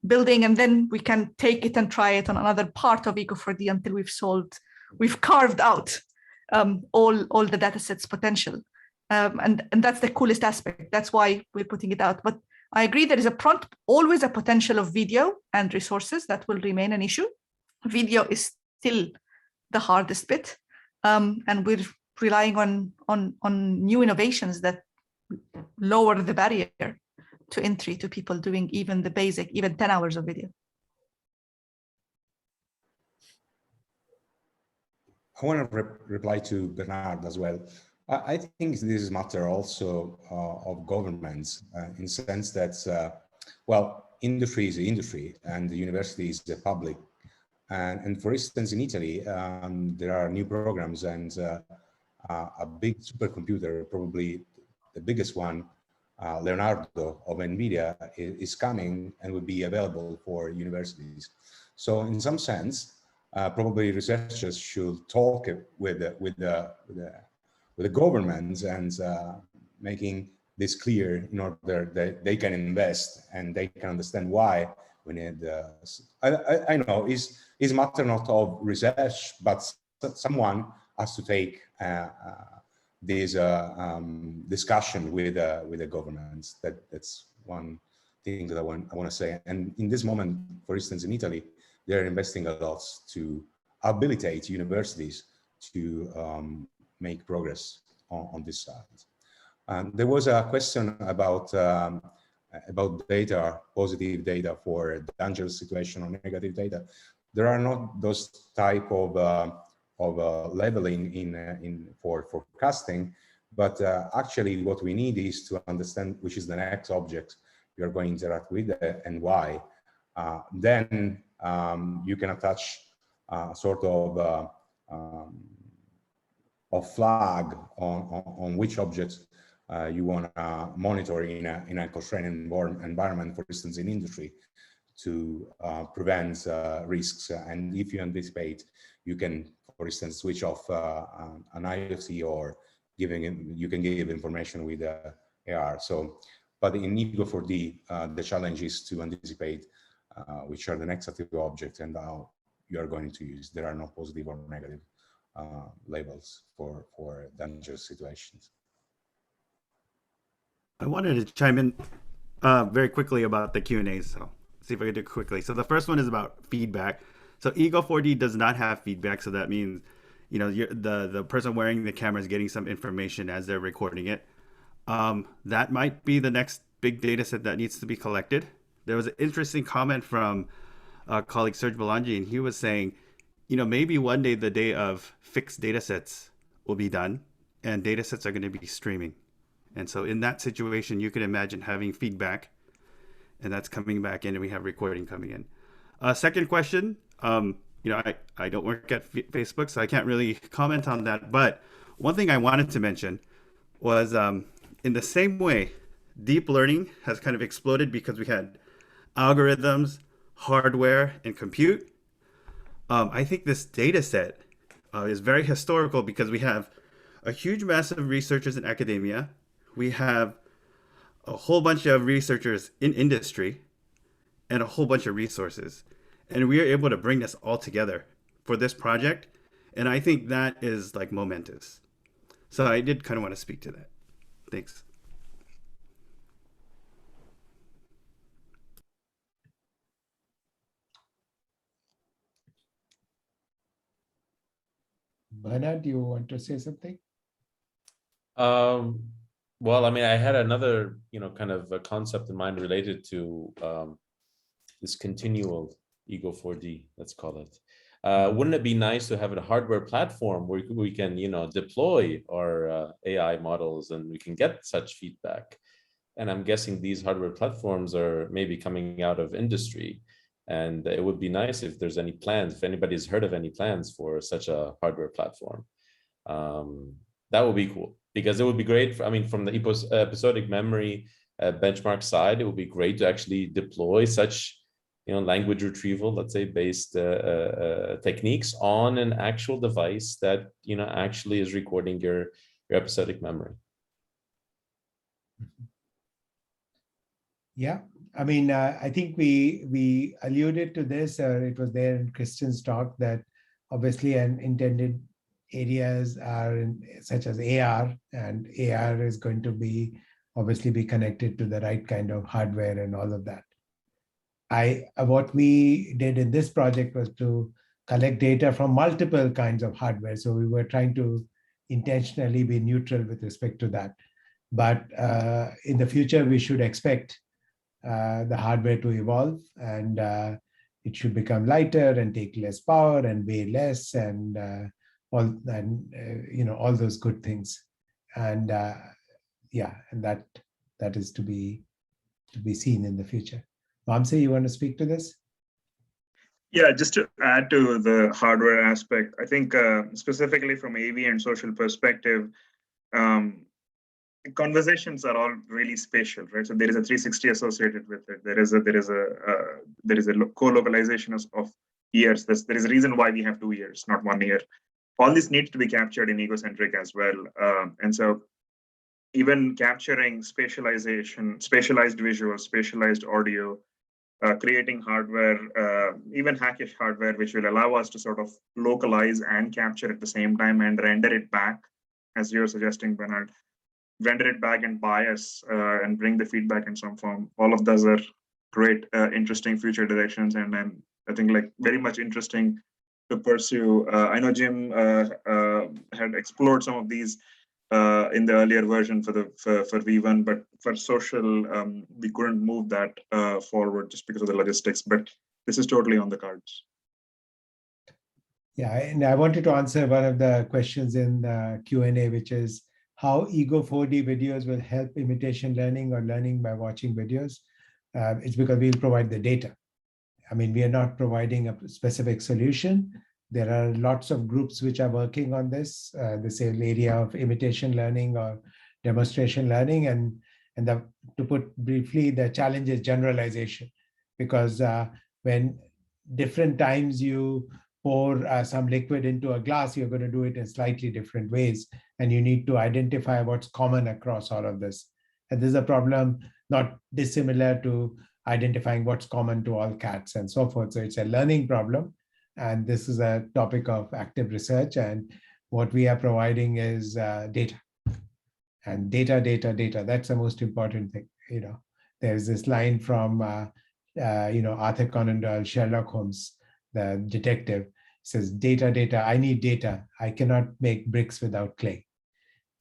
building, and then we can take it and try it on another part of Ego4D until we've carved out all the data sets potential. And that's the coolest aspect. That's why we're putting it out. But I agree there is always a potential of video and resources that will remain an issue. Video is still the hardest bit. And we're relying on new innovations that lower the barrier to entry to people doing even the basic, even 10 hours of video.
I want to reply to Bernard as well. I think this is a matter also of governments in the sense that, industry is industry and the university is the public. And for instance, in Italy, there are new programs, and a big supercomputer, probably the biggest one, Leonardo of NVIDIA, is coming and will be available for universities. So in some sense, probably researchers should talk with the governments and making this clear in order that they can invest and they can understand why we need. I know it's a matter not of research, but someone has to take this discussion with the governments. That's one thing that I want to say. And in this moment, for instance, in Italy, they're investing a lot to habilitate universities to make progress on this side. There was a question about data, positive data for dangerous situation or negative data. There are not those type of labeling for forecasting, but actually what we need is to understand which is the next object you're going to interact with and why. Then you can attach sort of flag on which objects you want to monitor in a constrained environment, for instance, in industry, to prevent risks. And if you anticipate, you can, for instance, switch off an IoT, or you can give information with AR. So, but in Ego4D, the challenge is to anticipate which are the next active objects and how you are going to use. There are no positive or negative labels for dangerous situations.
I wanted to chime in very quickly about the Q&A, so see if I can do it quickly. So the first one is about feedback. So Ego4D does not have feedback, so that means, you know, the person wearing the camera is getting some information as they're recording it. That might be the next big data set that needs to be collected. There was an interesting comment from colleague Serge Belangi, and he was saying, you know, maybe one day the day of fixed data sets will be done and data sets are going to be streaming. And so in that situation, you can imagine having feedback, and that's coming back in, and we have recording coming in. Second question, you know, I don't work at Facebook, so I can't really comment on that. But one thing I wanted to mention was in the same way, deep learning has kind of exploded because we had algorithms, hardware, and compute. I think this data set is very historical because we have a huge mass of researchers in academia. We have a whole bunch of researchers in industry and a whole bunch of resources. And we are able to bring this all together for this project. And I think that is like momentous. So I did kind of want to speak to that. Thanks.
Bernard, do you want to say something?
Well, I mean, I had another, you know, kind of a concept in mind related to this continual Ego4D, let's call it. Wouldn't it be nice to have a hardware platform where we can, you know, deploy our AI models and we can get such feedback? And I'm guessing these hardware platforms are maybe coming out of industry. And it would be nice if there's any plans, if anybody's heard of any plans for such a hardware platform. That would be cool, because it would be great. I mean, from the episodic memory benchmark side, it would be great to actually deploy such, you know, language retrieval, let's say, based techniques on an actual device that, you know, actually is recording your episodic memory.
Yeah, I mean, I think we alluded to this, it was there in Christian's talk, that obviously an intended areas are such as AR, and AR is going to be obviously be connected to the right kind of hardware and all of that. What we did in this project was to collect data from multiple kinds of hardware. So we were trying to intentionally be neutral with respect to that. But in the future, we should expect the hardware to evolve, and it should become lighter and take less power and weigh less, and you know, all those good things. And yeah, and that is to be seen in the future. Vamsi, you want to speak to this?
Yeah, just to add to the hardware aspect, I think specifically from AV and social perspective, conversations are all really spatial, right? So there is a 360 associated with it. There is a co-localization of ears. There is a reason why we have 2 ears, not 1 ear. All this needs to be captured in Egocentric as well. And so even capturing spatialization, spatialized visuals, spatialized audio, creating hardware, even hackish hardware, which will allow us to sort of localize and capture at the same time and render it back as you're suggesting, Bernard, render it back and bias and bring the feedback in some form. All of those are great, interesting future directions, and I think like very much interesting to pursue. I know Jim had explored some of these in the earlier version for V1, but for social, we couldn't move that forward just because of the logistics. But this is totally on the cards.
Yeah, and I wanted to answer one of the questions in the Q&A, which is how Ego4D videos will help imitation learning or learning by watching videos. It's because we'll provide the data. I mean, we are not providing a specific solution. There are lots of groups which are working on this area of imitation learning or demonstration learning. And to put briefly, the challenge is generalization, because when different times you pour some liquid into a glass, you're going to do it in slightly different ways. And you need to identify what's common across all of this. And this is a problem not dissimilar to identifying what's common to all cats and so forth. So it's a learning problem. And this is a topic of active research. And what we are providing is data. And data. That's the most important thing. There's this line from Arthur Conan Doyle, Sherlock Holmes, the detective. Says, data, I need data. I cannot make bricks without clay.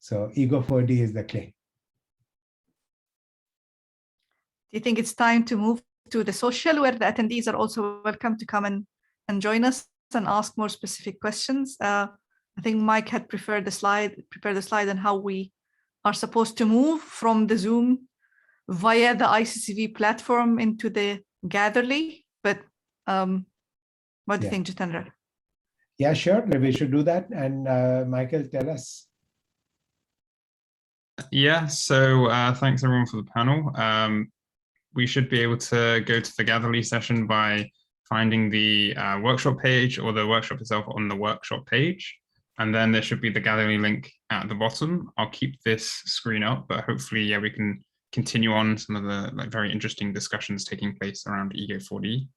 So Ego4D is the clay.
Do you think it's time to move to the social, where the attendees are also welcome to come and join us and ask more specific questions? I think Mike had prepared the slide on how we are supposed to move from the Zoom via the ICCV platform into the Gatherly. But what do you think, Jitendra?
Yeah, sure. We should do that. And Michael, tell us.
Yeah, so thanks everyone for the panel. We should be able to go to the Gatherly session by finding the workshop page or the workshop itself on the workshop page. And then there should be the Gatherly link at the bottom. I'll keep this screen up, but hopefully, we can continue on some of the very interesting discussions taking place around Ego4D.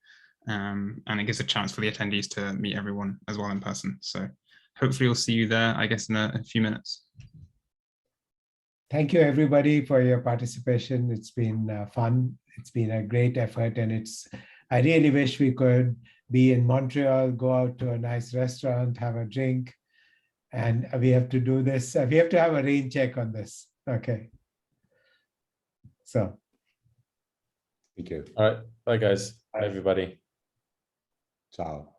And it gives a chance for the attendees to meet everyone as well in person. So hopefully we'll see you there, I guess, in a few minutes.
Thank you, everybody, for your participation. It's been fun. It's been a great effort. And I really wish we could be in Montreal, go out to a nice restaurant, have a drink. And we have to do this. We have to have a rain check on this. Okay. So.
Thank you.
All right. Bye, guys. Bye, everybody.
Ciao.